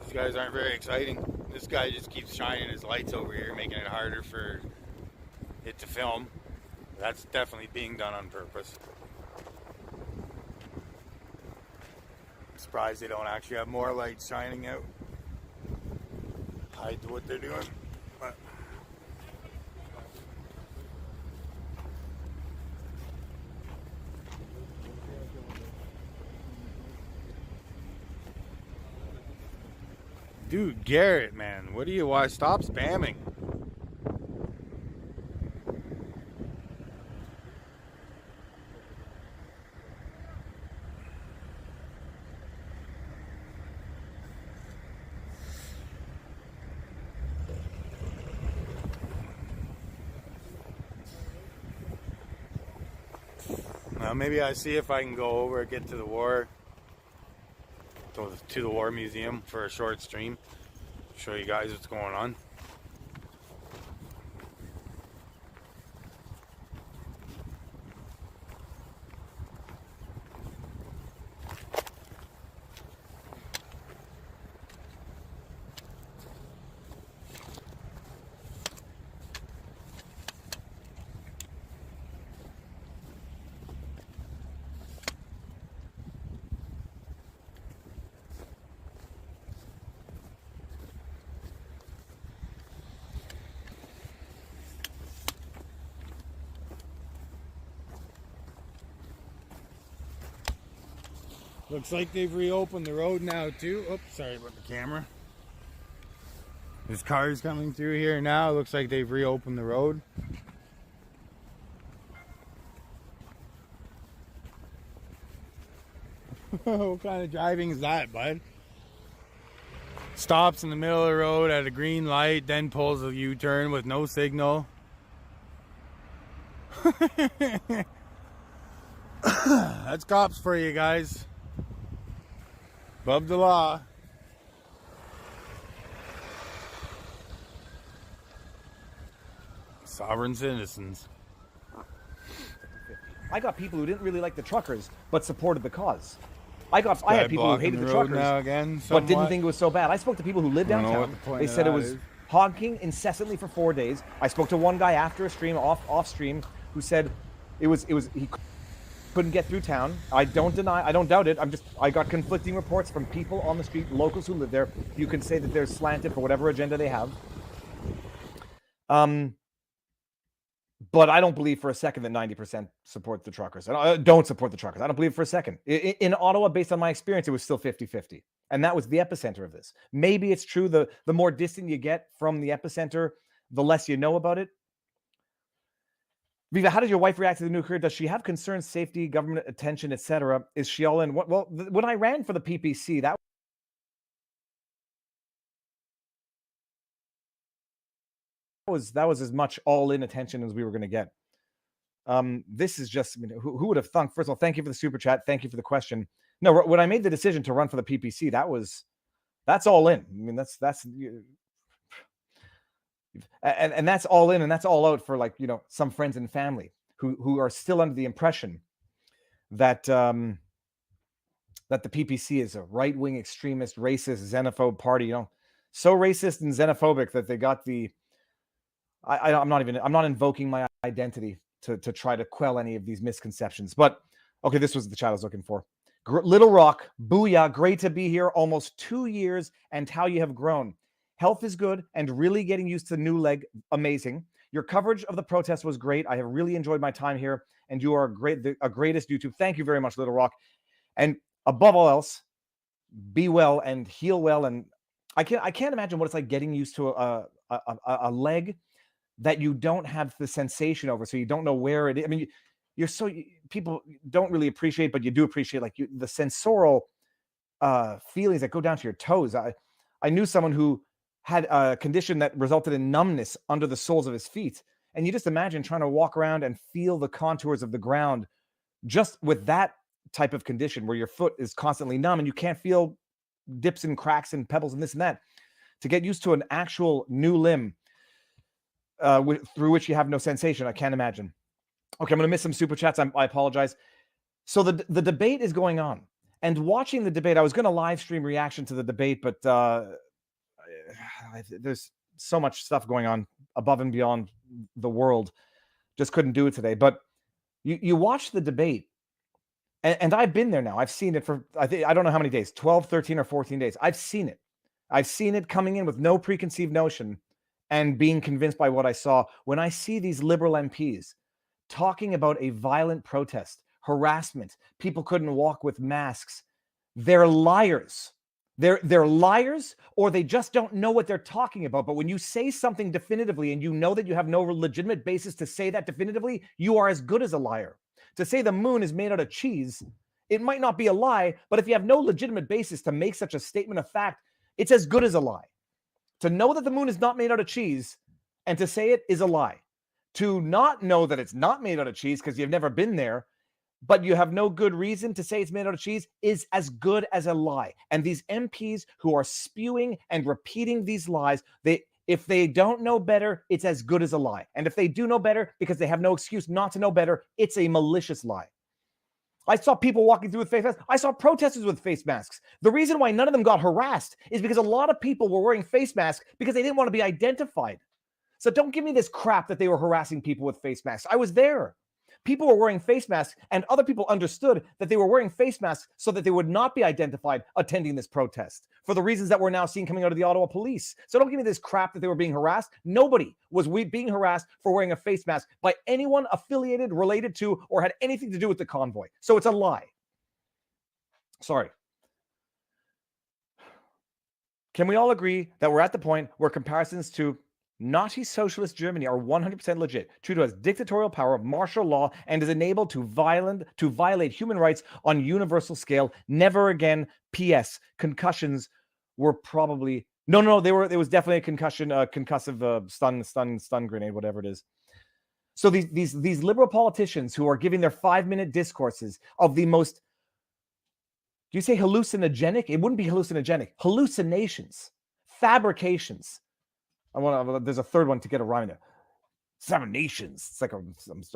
These guys aren't very exciting. This guy just keeps shining his lights over here, making it harder for it to film. That's definitely being done on purpose. I'm surprised they don't actually have more lights shining out. Hide what they're doing. But dude, Garrett, man, what do you want? Stop spamming. Well, maybe I see if I can go over, get to the war. To the War Museum for a short stream. Show you guys what's going on. Looks like they've reopened the road now too. Oops, sorry about the camera. There's cars coming through here now. Looks like they've reopened the road. What kind of driving is that, bud? Stops in the middle of the road at a green light, then pulls a U-turn with no signal. That's cops for you guys. Above the law. Sovereign citizens. I got people who didn't really like the truckers, but supported the cause. I had people who hated the truckers, now again, but didn't think it was so bad. I spoke to people who lived downtown. They said it was is. honking incessantly for 4 days. I spoke to one guy after a stream, off stream, who said he couldn't get through town. I don't doubt it. I got conflicting reports from people on the street, locals who live there. You can say that they're slanted for whatever agenda they have. But I don't believe for a second that 90% support the truckers. I don't support the truckers. I don't believe for a second. In Ottawa, based on my experience, it was still 50-50. And that was the epicenter of this. Maybe it's true, the more distant you get from the epicenter, the less you know about it. Viva, how did your wife react to the nuclear? Does she have concerns, safety, government attention, etc.? Is she all in? Well, when I ran for the PPC, that was as much all-in attention as we were going to get. This is just, who would have thunk? First of all, thank you for the super chat. Thank you for the question. No, when I made the decision to run for the PPC, that's all in. I mean, that's and that's all in, and that's all out for some friends and family who are still under the impression that that the PPC is a right-wing extremist, racist, xenophobe party. So racist and xenophobic that they got the. I'm not invoking my identity to try to quell any of these misconceptions. But okay, this was the chat I was looking for. Little Rock, booyah, great to be here. Almost 2 years, and how you have grown. Health is good, and really getting used to the new leg, amazing. Your coverage of the protest was great. I have really enjoyed my time here, and you are a greatest YouTube. Thank you very much, Little Rock. And above all else, be well and heal well. And I can't imagine what it's like getting used to a leg that you don't have the sensation over, so you don't know where it is. I mean, people don't really appreciate, but you do appreciate the sensorial feelings that go down to your toes. I knew someone who had a condition that resulted in numbness under the soles of his feet, and you just imagine trying to walk around and feel the contours of the ground just with that type of condition where your foot is constantly numb and you can't feel dips and cracks and pebbles and this and that. To get used to an actual new limb through which you have no sensation, I can't imagine. Okay, I'm going to miss some super chats. I apologize. So the debate is going on. And watching the debate, I was going to live stream reaction to the debate, but there's so much stuff going on above and beyond the world. Just couldn't do it today. But you watch the debate, and I've been there now. I've seen it for, I don't know how many days, 12, 13, or 14 days. I've seen it. I've seen it coming in with no preconceived notion and being convinced by what I saw. When I see these Liberal MPs talking about a violent protest, harassment, people couldn't walk with masks, they're liars. They're liars, or they just don't know what they're talking about. But when you say something definitively and you know that you have no legitimate basis to say that definitively, you are as good as a liar. To say the moon is made out of cheese, it might not be a lie, but if you have no legitimate basis to make such a statement of fact, it's as good as a lie. To know that the moon is not made out of cheese and to say it is a lie. To not know that it's not made out of cheese because you've never been there, but you have no good reason to say it's made out of cheese, is as good as a lie. And these MPs who are spewing and repeating these lies, if they don't know better, it's as good as a lie. And if they do know better because they have no excuse not to know better, it's a malicious lie. I saw people walking through with face masks. I saw protesters with face masks. The reason why none of them got harassed is because a lot of people were wearing face masks because they didn't want to be identified. So don't give me this crap that they were harassing people with face masks. I was there. People were wearing face masks, and other people understood that they were wearing face masks so that they would not be identified attending this protest for the reasons that we're now seeing coming out of the Ottawa police. So don't give me this crap that they were being harassed. Nobody was being harassed for wearing a face mask by anyone affiliated, related to, or had anything to do with the convoy. So it's a lie. Sorry. Can we all agree that we're at the point where comparisons to Nazi socialist Germany are 100% legit? Trudeau has dictatorial power, martial law, and is enabled to violate human rights on universal scale. Never again. P.S. Concussions were probably no. There was definitely a concussion, concussive stun grenade, whatever it is. So these liberal politicians who are giving their 5-minute discourses of the most, do you say hallucinogenic? It wouldn't be hallucinogenic. Hallucinations, fabrications. There's a third one to get a rhyme in there. 7 Nations. It's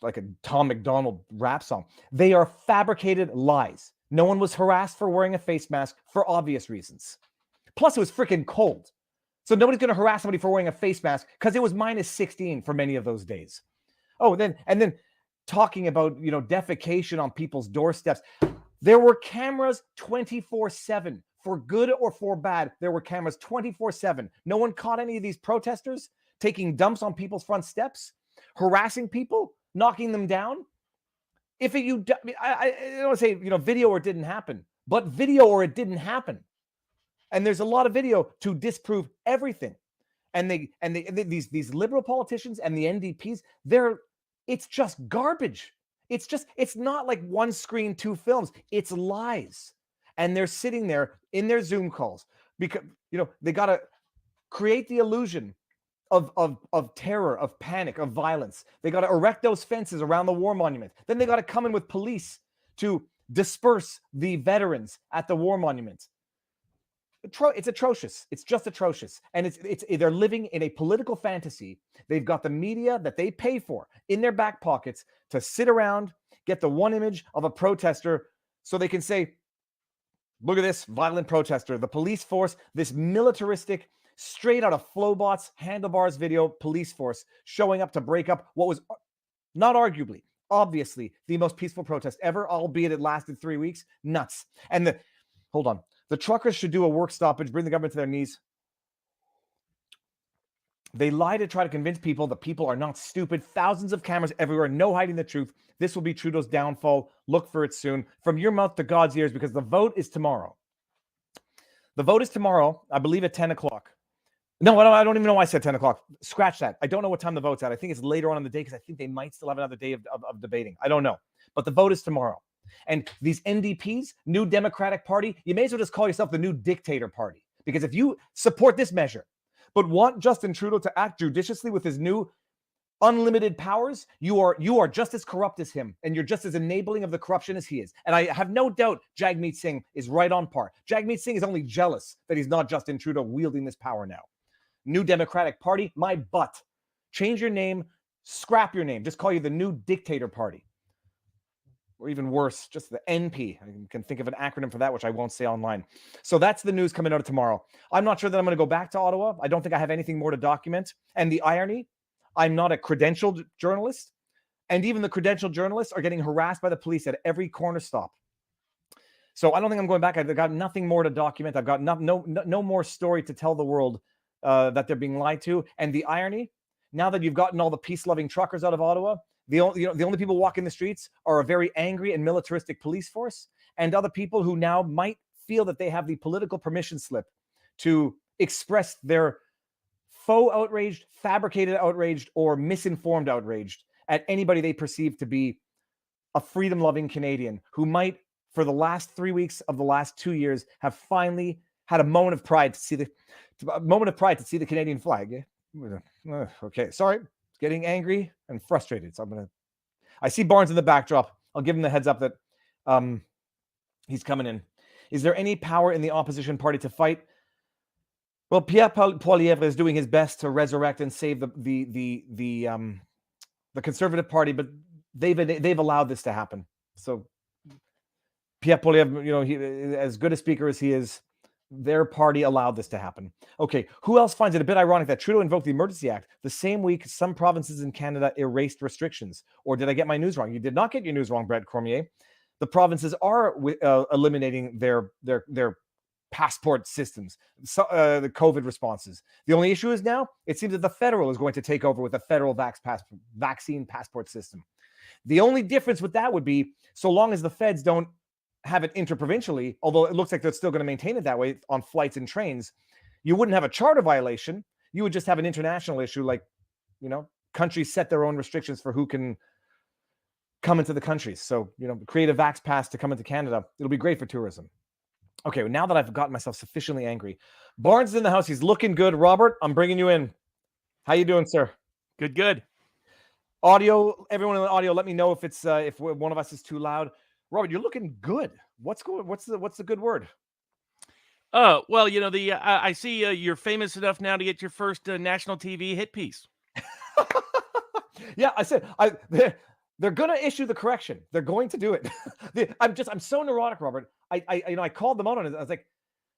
like a Tom McDonald rap song. They are fabricated lies. No one was harassed for wearing a face mask for obvious reasons. Plus, it was freaking cold. So nobody's going to harass somebody for wearing a face mask because it was -16 for many of those days. Oh, then talking about, defecation on people's doorsteps. There were cameras 24/7. For good or for bad, there were cameras 24/7. No one caught any of these protesters taking dumps on people's front steps, harassing people, knocking them down. I don't want to say, video or it didn't happen, but video or it didn't happen. And there's a lot of video to disprove everything. And these liberal politicians and the NDPs, it's just garbage. It's not like one screen, 2 films. It's lies. And they're sitting there in their Zoom calls because, they got to create the illusion of terror, of panic, of violence. They got to erect those fences around the war monument. Then they got to come in with police to disperse the veterans at the war monument. It's atrocious. It's just atrocious. And they're living in a political fantasy. They've got the media that they pay for in their back pockets to sit around, get the one image of a protester so they can say, look at this violent protester. The police force, this militaristic, straight out of Flowbots, Handlebars video police force showing up to break up what was not arguably, obviously, the most peaceful protest ever, albeit it lasted 3 weeks. Nuts. And hold on. The truckers should do a work stoppage, bring the government to their knees. They lie to try to convince people that people are not stupid. Thousands of cameras everywhere, no hiding the truth. This will be Trudeau's downfall. Look for it soon. From your mouth to God's ears, because the vote is tomorrow. The vote is tomorrow, I believe at 10 o'clock. No, I don't even know why I said 10 o'clock. Scratch that. I don't know what time the vote's at. I think it's later on in the day because I think they might still have another day of debating. I don't know. But the vote is tomorrow. And these NDPs, New Democratic Party, you may as well just call yourself the New Dictator Party. Because if you support this measure, but want Justin Trudeau to act judiciously with his new unlimited powers, you are just as corrupt as him, and you're just as enabling of the corruption as he is. And I have no doubt Jagmeet Singh is right on par. Jagmeet Singh is only jealous that he's not Justin Trudeau wielding this power now. New Democratic Party, my butt. Change your name, scrap your name. Just call you the New Dictator Party. Or even worse, just the NP. I can think of an acronym for that, which I won't say online. So that's the news coming out of tomorrow. I'm not sure that I'm going to go back to Ottawa. I don't think I have anything more to document. And the irony, I'm not a credentialed journalist. And even the credentialed journalists are getting harassed by the police at every corner stop. So I don't think I'm going back. I've got nothing more to document. I've got no more story to tell the world that they're being lied to. And the irony, now that you've gotten all the peace-loving truckers out of Ottawa, the only people walking the streets are a very angry and militaristic police force and other people who now might feel that they have the political permission slip to express their faux outraged, fabricated outraged, or misinformed outraged at anybody they perceive to be a freedom-loving Canadian who might, for the last 3 weeks of the last 2 years, have finally had a moment of pride to see the Canadian flag. Okay, sorry. Getting angry and frustrated. So I see Barnes in the backdrop. I'll give him the heads up that he's coming in. Is there any power in the opposition party to fight? Well, Pierre Poilievre is doing his best to resurrect and save the Conservative Party, but they've allowed this to happen. So Pierre Poilievre, he, as good a speaker as he is, their party allowed this to happen. Okay, who else finds it a bit ironic that Trudeau invoked the Emergency Act the same week some provinces in Canada erased restrictions? Or did I get my news wrong? You did not get your news wrong, Brett Cormier. The provinces are eliminating their passport systems, the COVID responses. The only issue is now it seems that the federal is going to take over with a federal vaccine passport system. The only difference with that would be so long as the feds don't have it interprovincially, although it looks like they're still going to maintain it that way on flights and trains. You wouldn't have a charter violation. You would just have an international issue, like, you know, countries set their own restrictions for who can come into the country. So, you know, create a vax pass to come into Canada. It'll be great for tourism. Okay, now that I've gotten myself sufficiently angry, Barnes is in the house. He's looking good. Robert, I'm bringing you in. How you doing, sir? Good. Audio, everyone in the audio, let me know if it's if one of us is too loud. Robert, you're looking good. What's the good word? Well, you know, I see you're famous enough now to get your first national TV hit piece. Yeah, I said they're going to issue the correction. They're going to do it. I'm so neurotic, Robert. I called them out on it. I was like,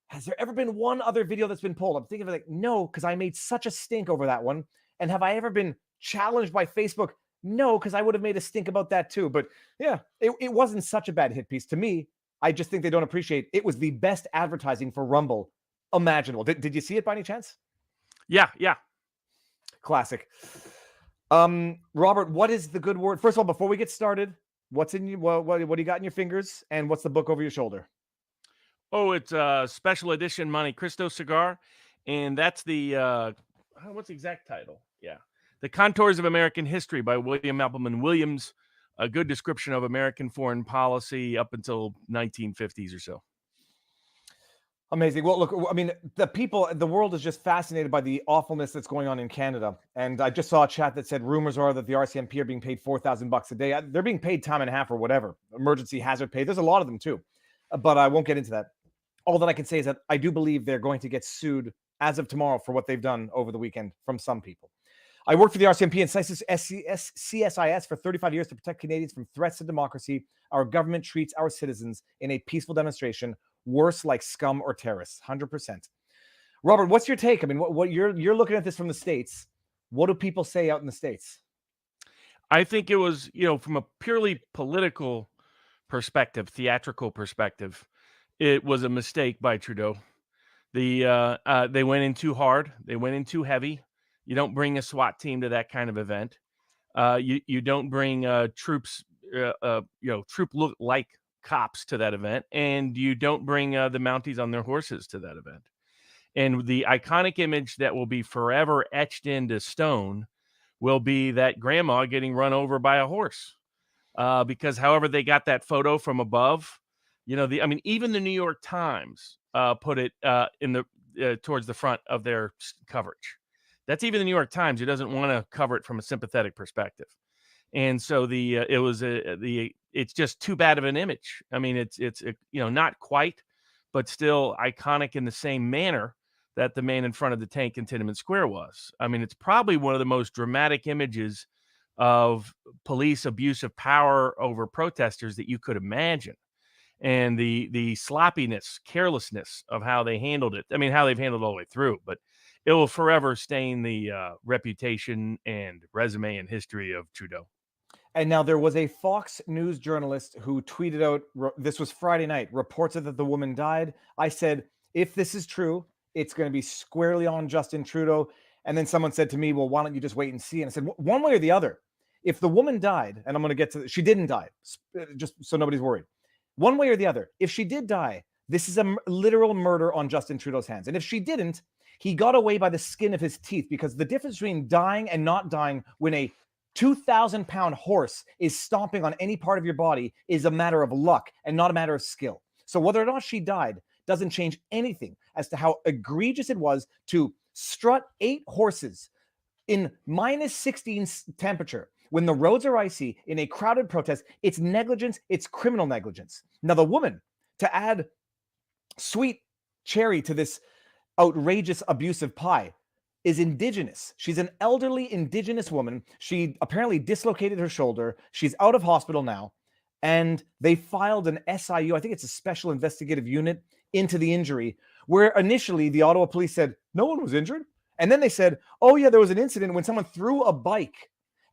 has there ever been one other video that's been pulled? I'm thinking of like, no, because I made such a stink over that one. And have I ever been challenged by Facebook? No, because I would have made a stink about that too. But yeah, it wasn't such a bad hit piece to me. I just think they don't appreciate it. Was the best advertising for Rumble imaginable. Did you see it by any chance? Yeah. Classic. Robert, what is the good word? First of all, before we get started, what's in you? What do you got in your fingers? And what's the book over your shoulder? Oh, it's a special edition Monte Cristo cigar, and that's the what's the exact title? Yeah, The Contours of American History by William Appleman Williams. A good description of American foreign policy up until 1950s or so. Amazing. Well, look, I mean, the world is just fascinated by the awfulness that's going on in Canada. And I just saw a chat that said rumors are that the RCMP are being paid $4,000 a day. They're being paid time and a half or whatever. Emergency hazard pay. There's a lot of them too, but I won't get into that. All that I can say is that I do believe they're going to get sued as of tomorrow for what they've done over the weekend from some people. I worked for the RCMP and CSIS for 35 years to protect Canadians from threats to democracy. Our government treats our citizens in a peaceful demonstration worse like scum or terrorists. 100%. Robert, what's your take? I mean, what you're looking at this from the States. What do people say out in the States? I think it was, you know, from a purely political perspective, theatrical perspective, it was a mistake by Trudeau. They went in too hard. They went in too heavy. You don't bring a SWAT team to that kind of event. You don't bring troops, troop-like cops to that event, and you don't bring the Mounties on their horses to that event. And the iconic image that will be forever etched into stone will be that grandma getting run over by a horse. Because however they got that photo from above, you know, even the New York Times put it towards the front of their coverage. That's even the New York Times, who doesn't want to cover it from a sympathetic perspective. And so it's just too bad of an image. I mean, it's not quite, but still iconic in the same manner that the man in front of the tank in Tiananmen Square was. I mean, it's probably one of the most dramatic images of police abuse of power over protesters that you could imagine. And the sloppiness, carelessness of how they handled it. I mean, how they've handled it all the way through, but it will forever stain the reputation and resume and history of Trudeau. And now there was a Fox News journalist who tweeted out, this was Friday night, reports that the woman died. I said, if this is true, it's going to be squarely on Justin Trudeau. And then someone said to me, well, why don't you just wait and see? And I said, one way or the other, if the woman died, and I'm going to get to, she didn't die, just so nobody's worried. One way or the other, if she did die, this is a literal murder on Justin Trudeau's hands. And if she didn't, he got away by the skin of his teeth, because the difference between dying and not dying when a 2,000-pound horse is stomping on any part of your body is a matter of luck and not a matter of skill. So whether or not she died doesn't change anything as to how egregious it was to strut 8 horses in minus 16 temperature when the roads are icy in a crowded protest. It's negligence. It's criminal negligence. Now, the woman, to add sweet cherry to this outrageous abusive pie, is Indigenous. She's an elderly Indigenous woman. She apparently dislocated her shoulder. She's out of hospital now. And they filed an SIU, I think it's a special investigative unit, into the injury, where initially the Ottawa police said no one was injured. And then they said, oh yeah, there was an incident when someone threw a bike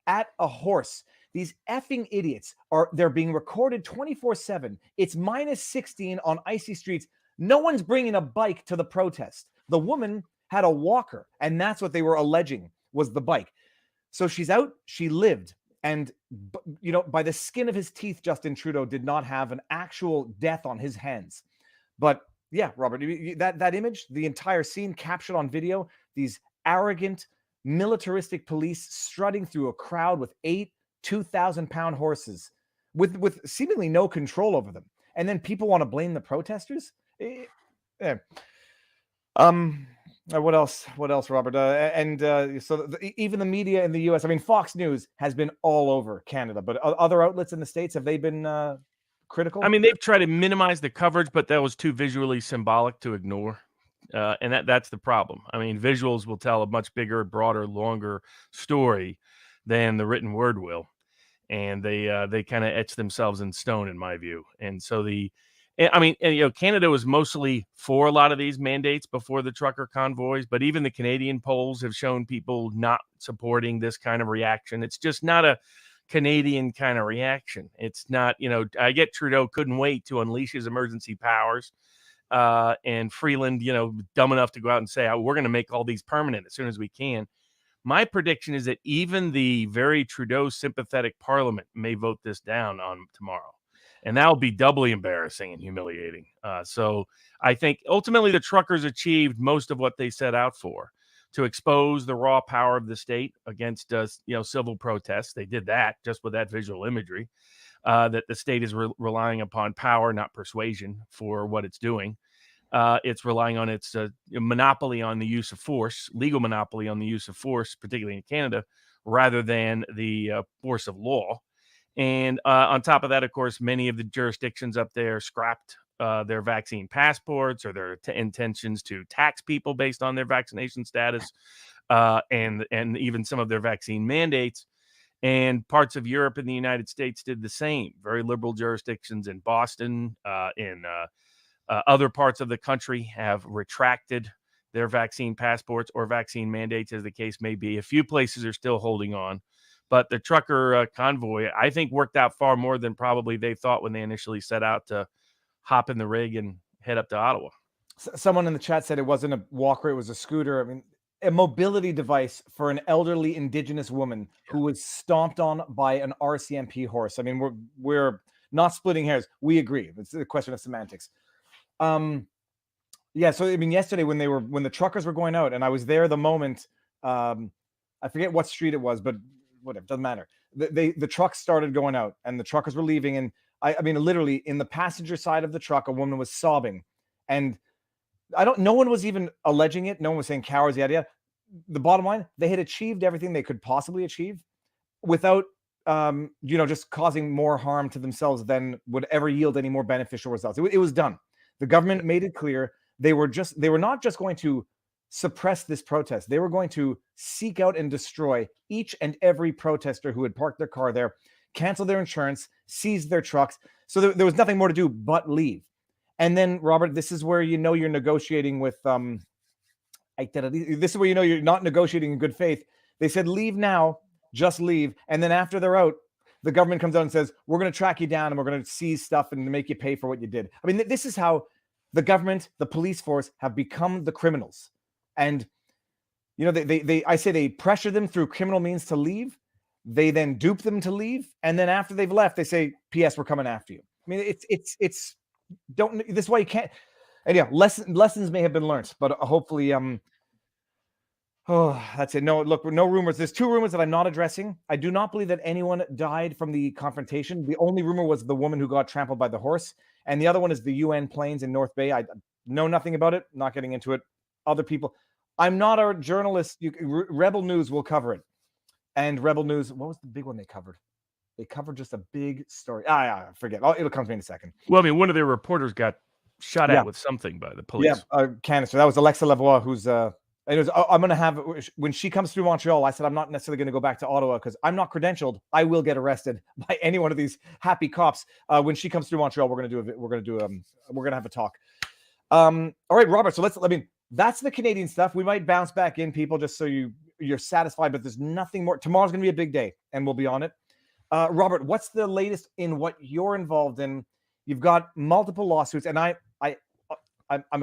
at a horse. These effing idiots they're being recorded 24/7. It's minus 16 on icy streets. No one's bringing a bike to the protest. The woman had a walker, and that's what they were alleging was the bike. So she's out. She lived. And, by the skin of his teeth, Justin Trudeau did not have an actual death on his hands. But yeah, Robert, that image, the entire scene captured on video, these arrogant, militaristic police strutting through a crowd with 8 2,000-pound horses with seemingly no control over them. And then people want to blame the protesters? What else, Robert? Even the media in the U.S., I mean, Fox News has been all over Canada, but other outlets in the States, have they been critical? I mean, they've tried to minimize the coverage, but that was too visually symbolic to ignore. And that's the problem. I mean, visuals will tell a much bigger, broader, longer story than the written word will. And they kind of etch themselves in stone, in my view. And so Canada was mostly for a lot of these mandates before the trucker convoys, but even the Canadian polls have shown people not supporting this kind of reaction. It's just not a Canadian kind of reaction. It's not, I get Trudeau couldn't wait to unleash his emergency powers. And Freeland, dumb enough to go out and say, we're going to make all these permanent as soon as we can. My prediction is that even the very Trudeau sympathetic Parliament may vote this down on tomorrow. And that will be doubly embarrassing and humiliating. So I think ultimately the truckers achieved most of what they set out for, to expose the raw power of the state against, civil protests. They did that just with that visual imagery, that the state is relying upon power, not persuasion, for what it's doing. It's relying on its monopoly on the use of force, legal monopoly on the use of force, particularly in Canada, rather than the force of law. And on top of that, of course, many of the jurisdictions up there scrapped their vaccine passports or their intentions to tax people based on their vaccination status, and even some of their vaccine mandates. And parts of Europe and the United States did the same. Very liberal jurisdictions in Boston, in other parts of the country have retracted their vaccine passports or vaccine mandates, as the case may be. A few places are still holding on. But the trucker convoy, I think, worked out far more than probably they thought when they initially set out to hop in the rig and head up to Ottawa. Someone in the chat said it wasn't a walker, it was a scooter. I mean, a mobility device for an elderly Indigenous woman who was stomped on by an RCMP horse. I mean, we're not splitting hairs. We agree. It's a question of semantics. So I mean, yesterday when the truckers were going out, and I was there the moment, I forget what street it was, but whatever, doesn't matter. The trucks started going out and the truckers were leaving. And I mean, literally in the passenger side of the truck, a woman was sobbing. And no one was even alleging it. No one was saying cowards, the idea. The bottom line, they had achieved everything they could possibly achieve without, just causing more harm to themselves than would ever yield any more beneficial results. It was done. The government made it clear they were not just going to suppress this protest. They were going to seek out and destroy each and every protester who had parked their car there, cancel their insurance, seize their trucks. So there was nothing more to do but leave. And then, Robert, this is where you're negotiating with this is where you're not negotiating in good faith. They said, leave now, just leave. And then after they're out, the government comes out and says, we're going to track you down and we're going to seize stuff and make you pay for what you did. I mean, this is how the government, the police force have become the criminals. And, they pressure them through criminal means to leave. They then dupe them to leave. And then after they've left, they say, P.S. we're coming after you. I mean, this is why you can't. And yeah, lessons may have been learned, but hopefully, that's it. No, look, no rumors. There's 2 rumors that I'm not addressing. I do not believe that anyone died from the confrontation. The only rumor was the woman who got trampled by the horse. And the other one is the UN planes in North Bay. I know nothing about it. Not getting into it. Other people. I'm not a journalist. Rebel News will cover it. And Rebel News, what was the big one they covered? They covered just a big story. I forget. It'll come to me in a second. Well, I mean, one of their reporters got shot at with something by the police. Yeah, canister. That was Alexa Lavoie, who's and it was, I'm going to have, when she comes through Montreal, I said, I'm not necessarily going to go back to Ottawa because I'm not credentialed. I will get arrested by any one of these happy cops. When she comes through Montreal, we're going to have a talk. All right, Robert. So that's the Canadian stuff. We might bounce back in, people, just so you're satisfied, but there's nothing more. Tomorrow's going to be a big day and we'll be on it. Robert, what's the latest in what you're involved in? You've got multiple lawsuits, and I'm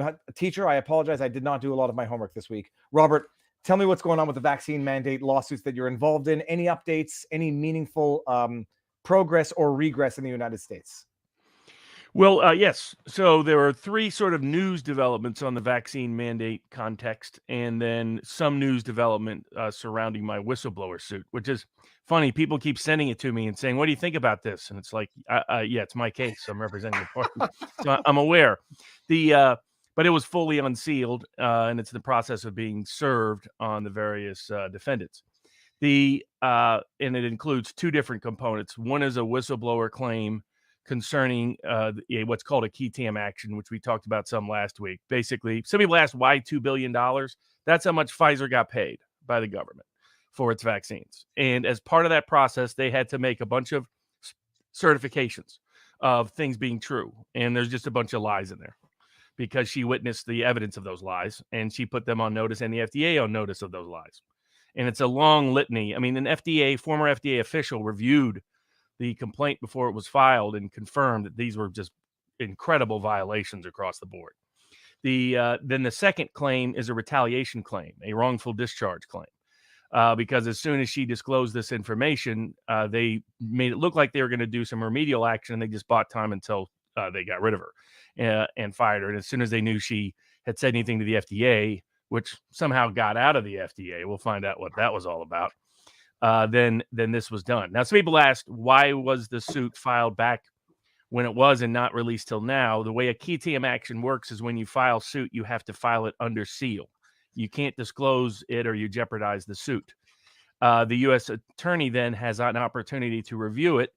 a teacher. I apologize. I did not do a lot of my homework this week. Robert, Tell me what's going on with the vaccine mandate lawsuits that you're involved in. Any updates, any meaningful progress or regress in the United States? Well, yes. So there are three sort of news developments on the vaccine mandate context, and then some news development surrounding my whistleblower suit, which is funny. People keep sending it to me and saying, "What do you think about this?" And it's like, yeah, it's my case. I'm representing the party, so I'm aware. But it was fully unsealed, and it's in the process of being served on the various defendants. And it includes two different components. One is a whistleblower claim concerning what's called a key TAM action, which we talked about some last week. Basically, some people asked why $2 billion. That's how much Pfizer got paid by the government for its vaccines. And as part of that process, they had to make a bunch of certifications of things being true. And there's just a bunch of lies in there because she witnessed the evidence of those lies and she put them on notice and the FDA on notice of those lies. And it's a long litany. I mean, an former FDA official reviewed the complaint before it was filed and confirmed that these were just incredible violations across the board. Then the second claim is a retaliation claim, a wrongful discharge claim, because as soon as she disclosed this information, they made it look like they were going to do some remedial action, and they just bought time until they got rid of her and fired her. And as soon as they knew she had said anything to the FDA, which somehow got out of the FDA, we'll find out what that was all about. Then this was done. Now, some people asked, why was the suit filed back when it was and not released till now? The way a key TAM action works is when you file suit, you have to file it under seal. You can't disclose it or you jeopardize the suit. The U.S. attorney then has an opportunity to review it,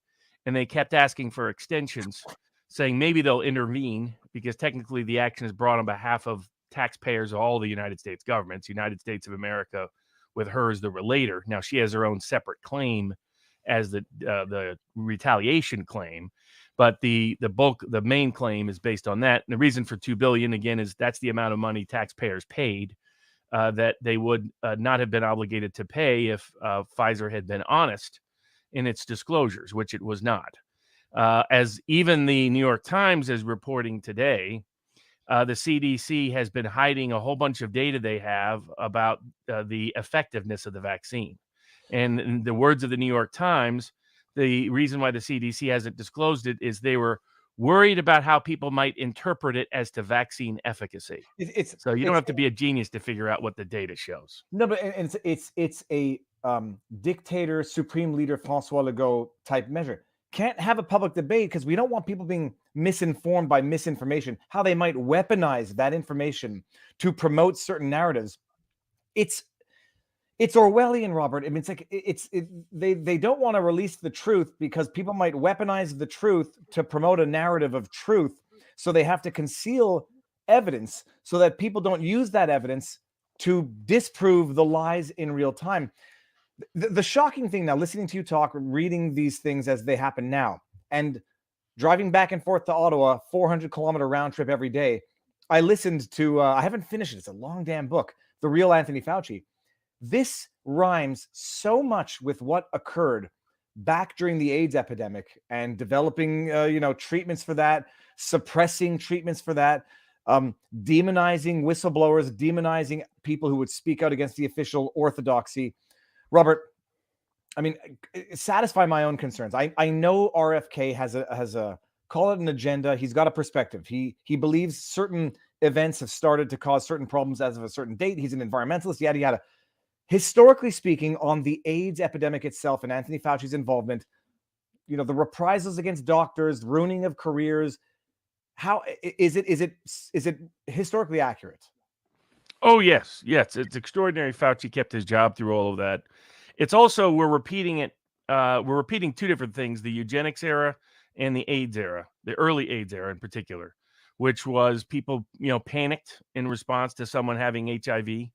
and they kept asking for extensions, saying maybe they'll intervene because technically the action is brought on behalf of taxpayers of all the United States governments, United States of America, with her as the relator. Now she has her own separate claim as the retaliation claim, but the main claim is based on that. And the reason for $2 billion again is that's the amount of money taxpayers paid that they would not have been obligated to pay if Pfizer had been honest in its disclosures, which it was not. As even the New York Times is reporting today, the CDC has been hiding a whole bunch of data they have about the effectiveness of the vaccine. And in the words of the New York Times, the reason why the CDC hasn't disclosed it is they were worried about how people might interpret it as to vaccine efficacy. So you don't have to be a genius to figure out what the data shows. No, but it's a dictator, supreme leader, Francois Legault type measure. Can't have a public debate because we don't want people being misinformed by misinformation, how they might weaponize that information to promote certain narratives. It's Orwellian, Robert. I mean, they don't want to release the truth because people might weaponize the truth to promote a narrative of truth. So they have to conceal evidence so that people don't use that evidence to disprove the lies in real time. The shocking thing now, listening to you talk, reading these things as they happen now, and driving back and forth to Ottawa, 400-kilometer round trip every day, I listened to, I haven't finished it, it's a long damn book, The Real Anthony Fauci. This rhymes so much with what occurred back during the AIDS epidemic and developing, treatments for that, suppressing treatments for that, demonizing whistleblowers, demonizing people who would speak out against the official orthodoxy. Robert, I mean, satisfy my own concerns. I know RFK has a call it an agenda. He's got a perspective. He believes certain events have started to cause certain problems as of a certain date. He's an environmentalist, yada, yada. Historically speaking, on the AIDS epidemic itself and Anthony Fauci's involvement, the reprisals against doctors, ruining of careers, how is it historically accurate? Oh, yes. It's extraordinary. Fauci kept his job through all of that. It's also, we're repeating it. We're repeating two different things, the eugenics era and the AIDS era, the early AIDS era in particular, which was people, panicked in response to someone having HIV,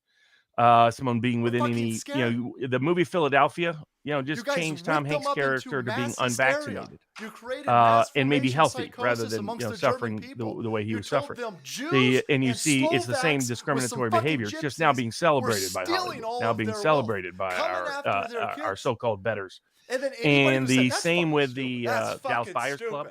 someone being within the movie Philadelphia, just changed Tom Hanks' character to being unvaccinated and maybe healthy rather than suffering the way he was suffering. And you see it's the same discriminatory behavior. It's just now being celebrated by Hollywood, now being celebrated by our so-called betters. And the same with the Dallas Buyers Club.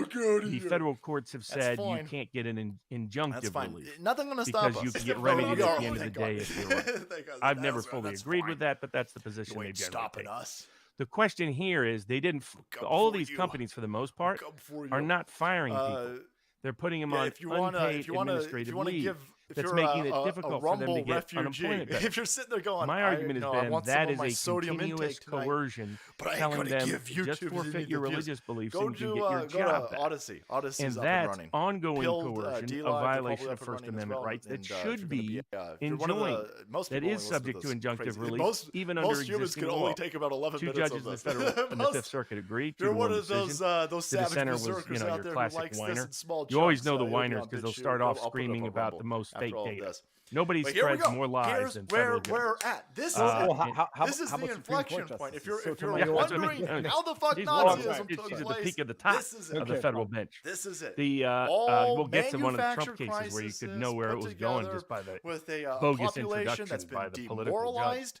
fuck out of the here. federal courts have That's said you fine. can't get an injunctive That's fine. relief. Nothing gonna stop because us. you can get We remedied are- at the end of the thank day God. if you're right. Thank God. I've never That's- fully that's agreed fine. with that, but that's the position You they ain't generally stopping take. us. The question here is they didn't. All of these companies, for the most part, are not firing people. They're putting them on if you wanna, unpaid if you wanna, if administrative you wanna leave. give, if That's you're making a, it a difficult for them Rumble to get refugee, unemployment if benefits. you're sitting there going, My argument I has been want that some of is my a sodium continuous intake tonight, coercion, but I ain't telling gonna them give YouTube just forfeit any your of the views. religious beliefs Go and you to, can get your go job to back. Odyssey. Odyssey's And up and that's running. ongoing Pilled, coercion, DLive, a they're violation probably of up and First running as Amendment well. rights that And, if should you're gonna be if you're one of enjoined. most That people is only subject listen to this injunctive crazy. relief, even under Most humans existing can law. only take about 11 Two minutes judges of in the this. federal in the Most- Fifth Circuit agreed. You're 2-1 one of decision. those The savage dissenter was, berserkers your out there who classic likes this whiner. in small You always chunks. know the He'll be whiners on because they'll BitChute. start off I'll put it up screaming on about Rumble the most after fake all of data. this. Nobody But here we spreads go. more lies Here's than where federal we're judges. at. This is And- this is the inflection point. If you're Yeah, wondering that's what I mean. how the fuck She's Nazism she's took at the place, peak of the top this is of the it. federal bench. This is it. The All we'll get to one of the Trump manufactured cases where you could crises know where it put was going together just by the with a bogus population introduction that's by been the political judge. demoralized,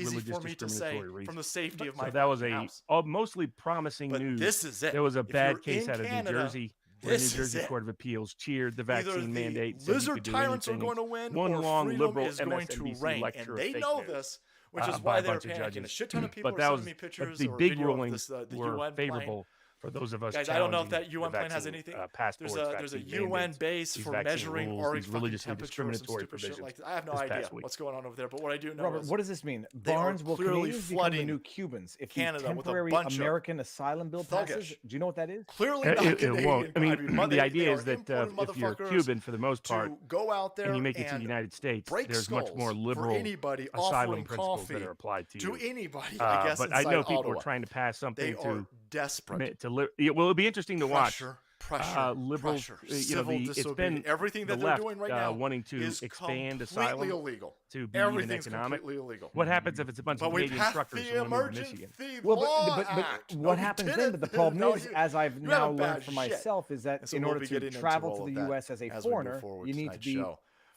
easy religious for me to say discriminatory reasons. from the safety of my So that was house. mostly promising But news. this is it. There was a If bad you're case in out of Canada, New Jersey where the New this is Jersey it. Court of Appeals cheered the Either vaccine the mandate. said you lizard could do tyrants are anything. going to win, One or long freedom liberal is going to MSNBC reign, lecture and of they fake know news, this, which is by why a they're bunch of panicking. A judges. shit ton of people But are that sending was me pictures the or big video of rulings this, the were UN favorable plane. for those of us. Guys, I don't know if that challenging UN the plane has vaccine, anything. passports, There's a vaccine UN mandates, base these for vaccine measuring rules, our these religiously temperature or some discriminatory stupid shit provisions like that. I have no this idea past week. what's going on over there, but what I do know Robert, is what does this mean? they are Barnes, will clearly Canadians become the flooding new Cubans if Canada the with a temporary bunch of American asylum bill passes? thuggish. Do you know what that is? Clearly not It Canadian. won't. I mean, they the idea are is that importing if you're motherfuckers Cuban, for the most part, to go out there and you make it to the and United States, break there's much more skulls liberal for anybody asylum offering principles coffee that are applied to you. anybody, I guess, but I inside know people Ottawa. are trying to pass something They are desperate. well, it'll be interesting to watch. Pressure, Liberals, civil it's been disobedience. Everything that the they're left, doing right now wanting to is expand completely asylum illegal. to be Everything's even economic. completely illegal. What happens if it's a bunch But of we Canadian passed truckers the who want to move to Michigan? Emergency Well, Law but Act. No, what we happens didn't. then? But the problem No, is, you- as I've you now have a learned bad for shit. myself, is that And so in we'll order be to getting into travel all to of the that U.S. as a as we move foreigner, forward you need to tonight's be show.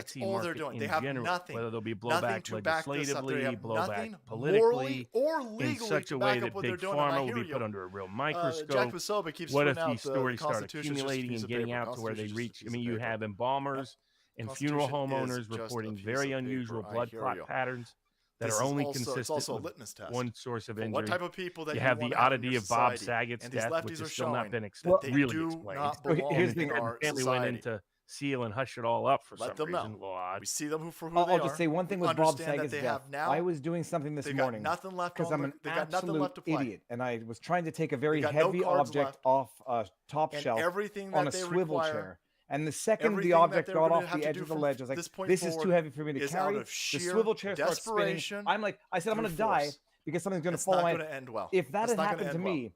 vaccine all market they're doing. in They have general, nothing. whether there'll be Nothing blowback to back this up. They legislatively, have blowback nothing politically, morally or in legally such to a back way up that what they're big doing. And I pharma will hear be you. put under a real Jack microscope. Posobiec keeps What putting if out these the stories start Constitution is just a accumulating piece and of getting paper. out to where they Constitution is reach? just a I piece mean, of you paper. have embalmers and funeral Constitution is homeowners just a reporting piece very of unusual paper. I blood hear clot you. patterns that This are is only also- it's consistent also a with litmus test one source of for injury. what type of people that you you have wanna the have in oddity your of Bob society. Saget's And these death, lefties which are has still not showing been that they really do explained. not And belong here's the in thing: our family went in society. to seal and hush it all up for Let some them know. reason. Well, odd. We see them for who I'll they just are. say one thing We with Bob understand that Saget's they death. have now. I was doing something this They've morning got nothing left because on I'm an they've got nothing absolute left to play. idiot, and I was trying to take a very got no heavy cards object left. off a top And shelf everything on that a they swivel require, chair. And the second everything the that object they're got gonna off have the to edge do of the from ledge, I was like, this point "This is too forward heavy for me to is carry." out of The sheer swivel chair starts spinning. desperation I'm like, I said, I'm through going to die force. because something's going to It's fall not on my gonna head. end well. If that It's had not gonna happened to end well. me,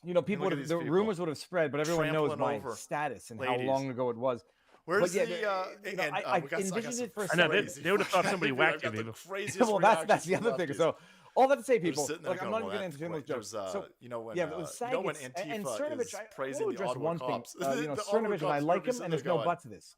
you know, people look would at have, these the people rumors would have spread, but everyone knows trampling my over status and how ladies. long ago it was. Where's but yeah, the, you know, and, I we got envisioned some it for a I know second. they would have thought somebody whacked you, I've got the Viva. craziest Well, that's reactions the from other thing. lefties. So all that to say, They're people, sitting there like I'm going, not well, even that's going to entertain those like- jokes. there's, So you know, when, yeah, but with you know when Saget's and Antifa Cernovich, is I praising want the to address Ottawa one thing. cops. You know, The Cernovich Ottawa and I cops like are him, and there's no going, but to this.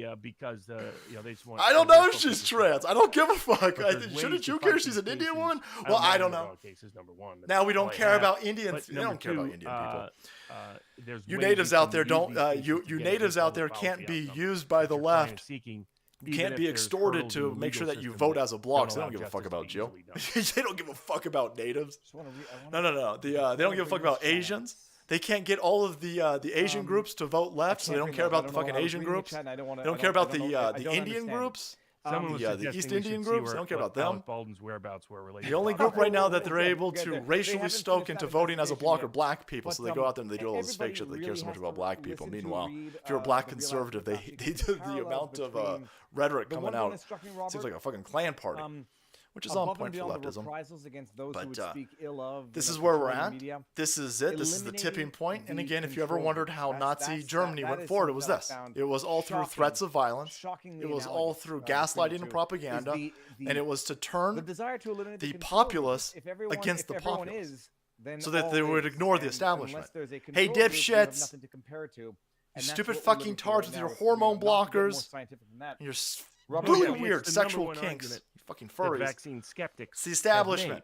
because they just want. I don't know if she's trans. I don't give a fuck. Shouldn't you care? She's an Indian woman. Well, I don't know. Cases, number one. Now we don't care about Indians. They don't care about Indian people. You natives out there don't. You natives out there can't be used by the left. You can't be extorted to make sure that you vote as a bloc. So they don't give a fuck about Jill. They don't give a fuck about natives. No. They don't give a fuck about Asians. They can't get all of the Asian groups to vote left, so they don't care about the fucking Asian groups. They don't care about the Indian groups. The East Indian groups, they don't care about them. The only group right now that they're able to racially stoke into voting as a bloc are black people, so they go out there and they do all this fake shit. They care so much about black people. Meanwhile, if you're a black conservative, they do the amount of rhetoric coming out. Seems like a fucking Klan party. Which is on point for leftism. But this is where we're at. This is it. This is the tipping point. And again, if you ever wondered how Nazi Germany went forward, it was this. It was all through threats of violence. It was all through gaslighting and propaganda. And it was to turn the populace against the populace so that they would ignore the establishment. Hey, dipshits. You stupid fucking tards with your hormone blockers. And your really weird sexual kinks. Fucking furries. Vaccine skeptics. It's the establishment.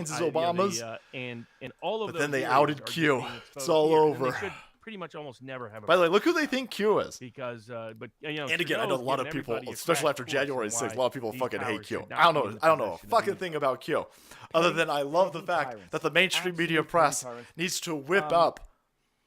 Hussein's, Obama's. And all of but those then they areas outed are Q. being exposed It's all here, and they over. should pretty much almost never have. By the way, look who they think Q is. Because, but you know, And again, I know a Trudeau's lot of giving people, everybody a especially crash after course January on 6th, a why lot of people these fucking hate powers Q. should not I don't be know. in I don't know a possession of fucking these thing about Q, other than I love the fact that the mainstream media press needs to whip up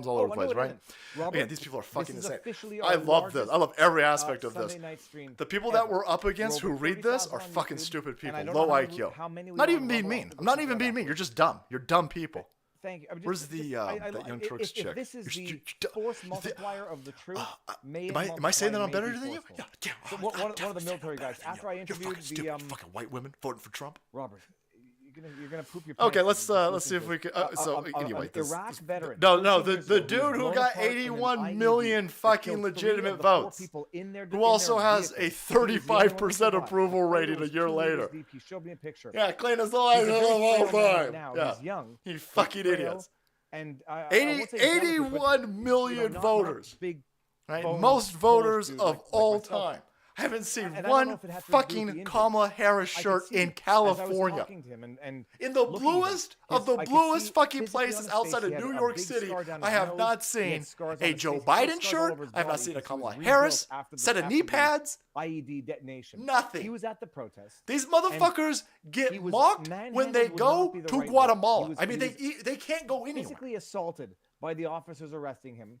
bombs all over the place, right? Robert, Man, these people are fucking this is insane. officially I our love this. I love every aspect of this. Sunday night stream The people that ever. we're up against We're who over read this 30,000 are on fucking YouTube, stupid and I people. don't Low know IQ. how many we Not are even on being Rumble. mean. I'm not even being mean. You're just dumb. You're dumb people. Thank you. I mean, Where's the that Young Turks chick? If this is the force multiplier of the truth, may it Am I saying that I'm multiply, better may be than you? forceful. Yeah. So one of the military guys, after I interviewed the Fucking white women voting for Trump. Robert, you're gonna poop your pants. Okay, let's see if we can. So anyway, Iraq veteran. No, the dude who got 81 million fucking legitimate votes, who also has a 35% approval rating a year later. Show me a picture. Yeah, cleanest life of all time. Now Yeah, he's young. you fucking idiots. And 81 million voters. Right, most voters of all time. I haven't seen And I don't one know if it had to do with the fucking injury. Kamala Harris I could shirt see in as I was California. talking to him and In the looking at bluest of the I could bluest see fucking physically on places his outside face, of he had New a York big City, scar down I his have nose, not he had seen scars on a his Joe face, he had Biden scars all shirt. over his I have not body seen a because he was Kamala rebuilt Harris after the- set of after knee the pads. IED detonation. Nothing. He was at the protest. These and motherfuckers get he was mocked when they manhandled would go not be the to right word. Guatemala. He was- I mean, he was they can't go anywhere. physically assaulted by the officers arresting him.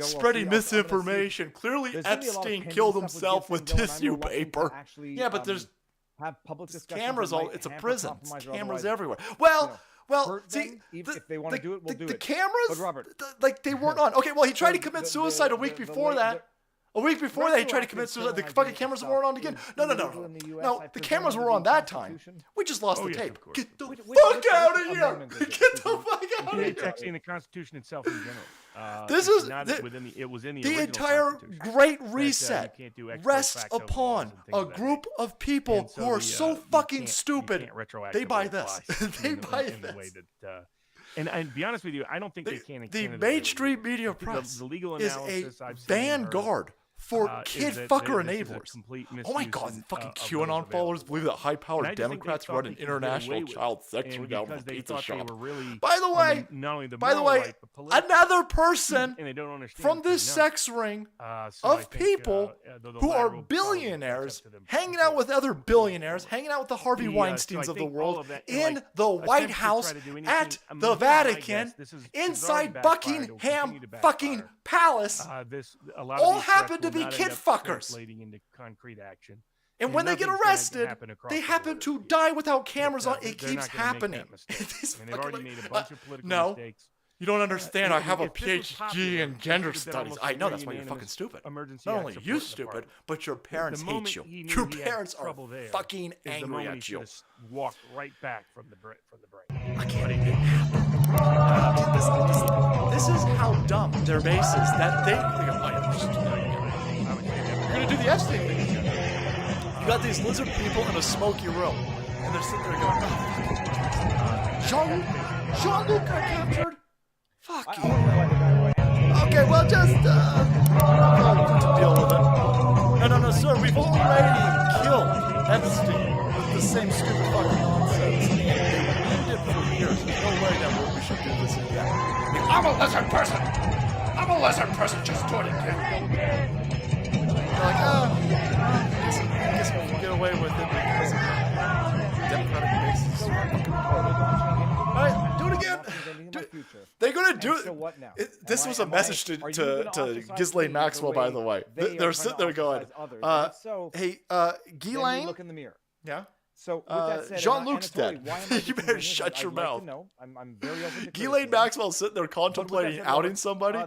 spreading misinformation. Clearly, Epstein killed himself with tissue paper. Yeah, but there's cameras all. It's a prison. There's cameras everywhere. Well, see, if they want to do it, we'll do the it. cameras, But Robert, like they weren't on. Okay, well, he tried to commit suicide a week before that. A week before that, he tried to commit suicide. The fucking cameras weren't on again. No. The cameras were on that time. We just lost the tape. Get the fuck out of here! Get the fuck out of here! It's actually in the Constitution itself in general. This is it was in the the original entire Constitution Great that, Reset you can't do ex post rests facto laws upon and things a of that group of people And so who are the, so you fucking can't stupid. They retroactively buy this. apply They in buy the this. way that. And to be honest with you, I don't think they can. In The Canada, mainstream media the press legal is analysis a I've seen and heard vanguard for kid fucker enablers. Oh my God, fucking QAnon followers believe that high-powered Democrats run an international child sex ring out of a pizza shop. By the way, another person from this sex ring of people who are billionaires hanging out with other billionaires, hanging out with the Harvey Weinsteins of the world in the White House, at the Vatican, inside Buckingham fucking Palace, all happen to be kid fuckers. And when they get arrested, they happen to die without cameras on. It keeps happening. No, you don't understand. I have a PhD in gender studies. I know, that's why you're fucking stupid. Not only are you stupid, but your parents hate you. Your parents are fucking angry at you. Walk right back from the break. I can't even. This is how dumb their base is that they. You're gonna do the Epstein thing again. You got these lizard people in a smoky room, and they're sitting there going, Jean-Luc got captured? Fuck you. Okay, well, just, deal with it. No, sir, we've already killed Epstein with the same stupid fucking nonsense. They named it for years. There's no way that we should do this again. I'm a lizard person! Just do it again. You're like, I guess we can get away with it because of the Democratic base is fucking retarded. Alright, do it again! They're gonna do it. This was a message to Ghislaine Maxwell, by the way. They're sitting there going, hey, Ghislaine? Look in the mirror. Yeah? So with that said, Jean-Luc's dead. You better shut your mouth. I'm very open to Ghislaine Maxwell's sitting there contemplating outing somebody.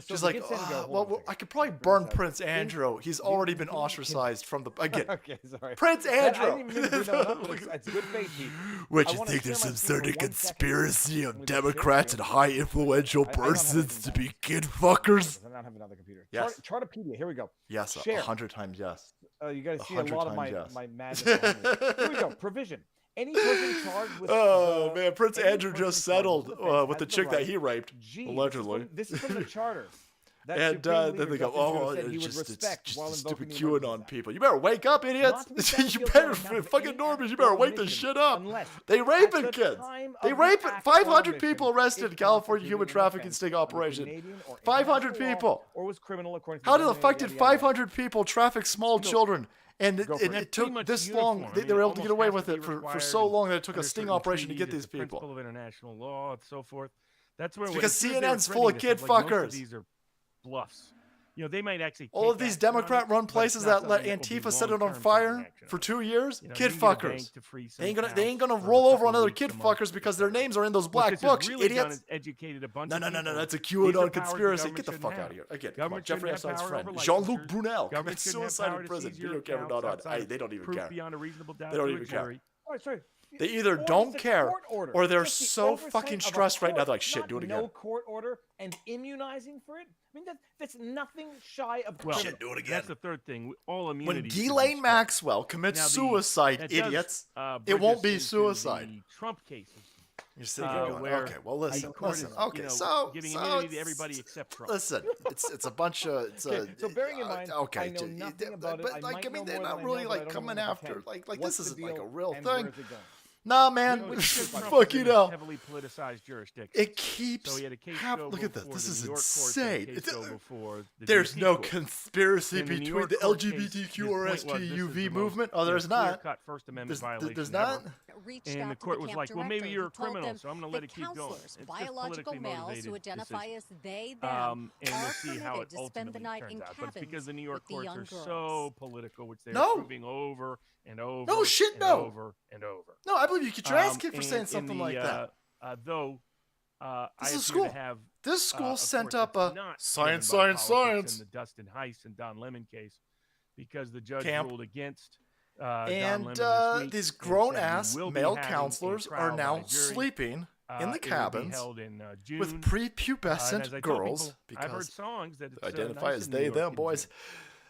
She's like, well, I could probably burn Prince Andrew. He's already been ostracized from the... Again, okay, sorry. Prince Andrew! It's good faith, Pete. What, you think there's some sort of conspiracy of Democrats and high influential persons to be kid fuckers? I don't have another computer. Yes. Chartopedia, here we go. Yes, 100 times yes. You guys see a lot of my madness. Here we go. Provision. Any person charged with... Oh, man. Prince Andrew just settled with the chick that he raped, allegedly. This is from the charter. And then they go, oh, it's just the stupid QAnon people. You better wake up, idiots. You better, fucking Normies, you better wake this shit up. They raping kids. They raping 500 people arrested in California human trafficking sting operation. 500 people. Or was criminal according to How the fuck did 500 people traffic small children? And it took this long. They were able to get away with it for so long that it took a sting operation to get these people. Principle of international law and so forth. That's where because CNN's full of kid fuckers. These are bluffs. You know, they might actually all of these Democrat-run places that let Antifa set it on fire for 2 years, kid fuckers. They ain't gonna roll over on other kid fuckers because their names are in those black books, idiots. No, that's a QAnon conspiracy. Get the fuck out of here. Again, come on, Jeffrey Epstein's friend, Jean-Luc Brunel, commits suicide in prison. VideoCamera.on. They don't even care. They don't even care. They either don't care or they're so fucking stressed right now. They're like, shit, do it again. No court order and immunizing for it? I mean, that's nothing shy of criminal. Shit, do it again. That's the third thing. All immunity. When Ghislaine Maxwell commits suicide, idiots, it won't be suicide. The Trump cases. You're sitting there going, okay, well, listen. Okay, so giving immunity to everybody except Trump. Listen, it's a bunch of... so bearing in mind, I know nothing about it. But, like, I mean, they're not really, like, coming after... Like, this isn't, like, a real thing. Nah, man, fucking hell. Heavily politicized jurisdiction. It keeps happening. Look at this. This is insane. There's no conspiracy between the LGBTQRSTUV movement. Oh, there's not. There's not. And the court was like, well, maybe you're a criminal, so I'm going to let it keep going. It's biological males who identify as they, them, and we'll see how it ultimately turns out. But it's because the New York courts are so political, which they're proving over and over and over and over. No, I believe you get your ass kicked for saying something like that. This is school. This school sent up a science. In the Dustin Heiss and Don Lemon case, because the judge ruled against. And these grown-ass male counselors are now sleeping in the cabins with prepubescent girls because I've heard songs that identify as they, them, boys.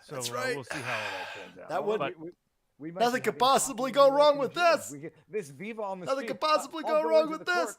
So that's right. We'll see how all that turns out. That would. Nothing could possibly go wrong with this. This Viva on the Nothing street. could possibly go wrong with this.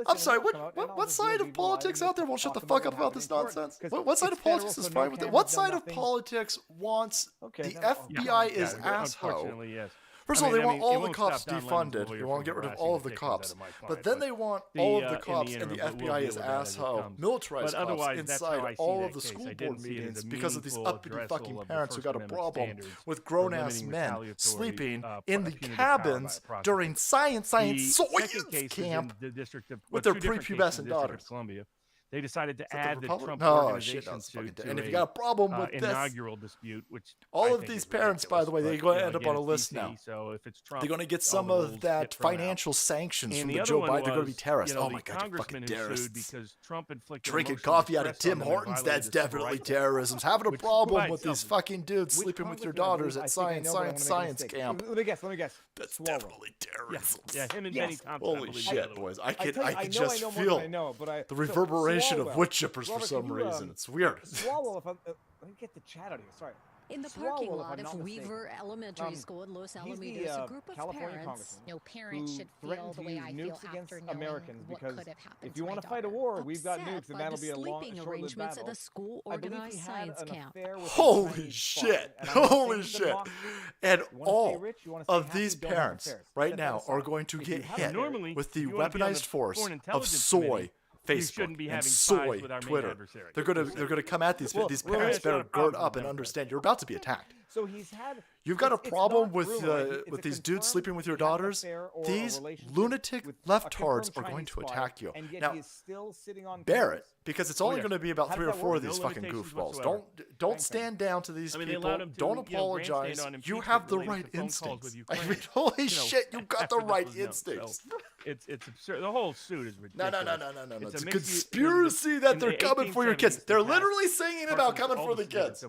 I'm sorry, what side of politics out there won't shut the fuck up about this nonsense? What side of politics is fine with it? What side of politics wants the FBI is asshole? Unfortunately, yes. First of all, they want all the cops defunded. They want to get rid of all of the cops. But then they want all of the cops and the FBI as asshole, militarized cops inside all of the school board meetings because of these uppity fucking parents who got a problem with grown-ass men sleeping in the cabins during science camp with their prepubescent daughters. They decided to add the Trump organization to and if you got a problem with this inaugural dispute, which all of these parents, by the way, they're going to end up on a list now. So if it's Trump, they're going to get some of that financial sanctions from the Joe Biden. They're going to be terrorists. Oh my God, you fucking terrorists! Because Trump inflicted drinking coffee out of Tim Hortons, that's definitely terrorism. Having a problem with these fucking dudes sleeping with your daughters at science camp. Let me guess. That's definitely terrorism. Yeah, him and Benny Thompson. Holy shit, boys! I can just feel the reverberation of wood chippers for some reason. It's weird. Swalwell, let me get the chat out of here. Sorry. In the parking lot of Weaver Elementary School in Los Alamitos, a group of parents, parents should feel the way I feel after knowing what could have happened. If you want to fight a war, we've got nukes, and that'll be a long, sleeping arrangements at a school organized science camp. Holy shit! Holy shit! And all of these parents right now are going to get hit with the weaponized force of soy. Facebook and soy Twitter. They're gonna come at these parents. Better gird up and understand you're about to be attacked. So he's had. You've got a problem with these dudes sleeping with your daughters. These lunatic leftards are going to attack you. Now, bear it, because it's only going to be about 3 or 4 of these fucking goofballs. Don't stand down to these people. Don't apologize. You have the right instincts. I mean, holy shit, you got the right instincts. It's absurd. The whole suit is ridiculous. No. It's a conspiracy that they're coming for your kids. They're literally singing about coming for the kids.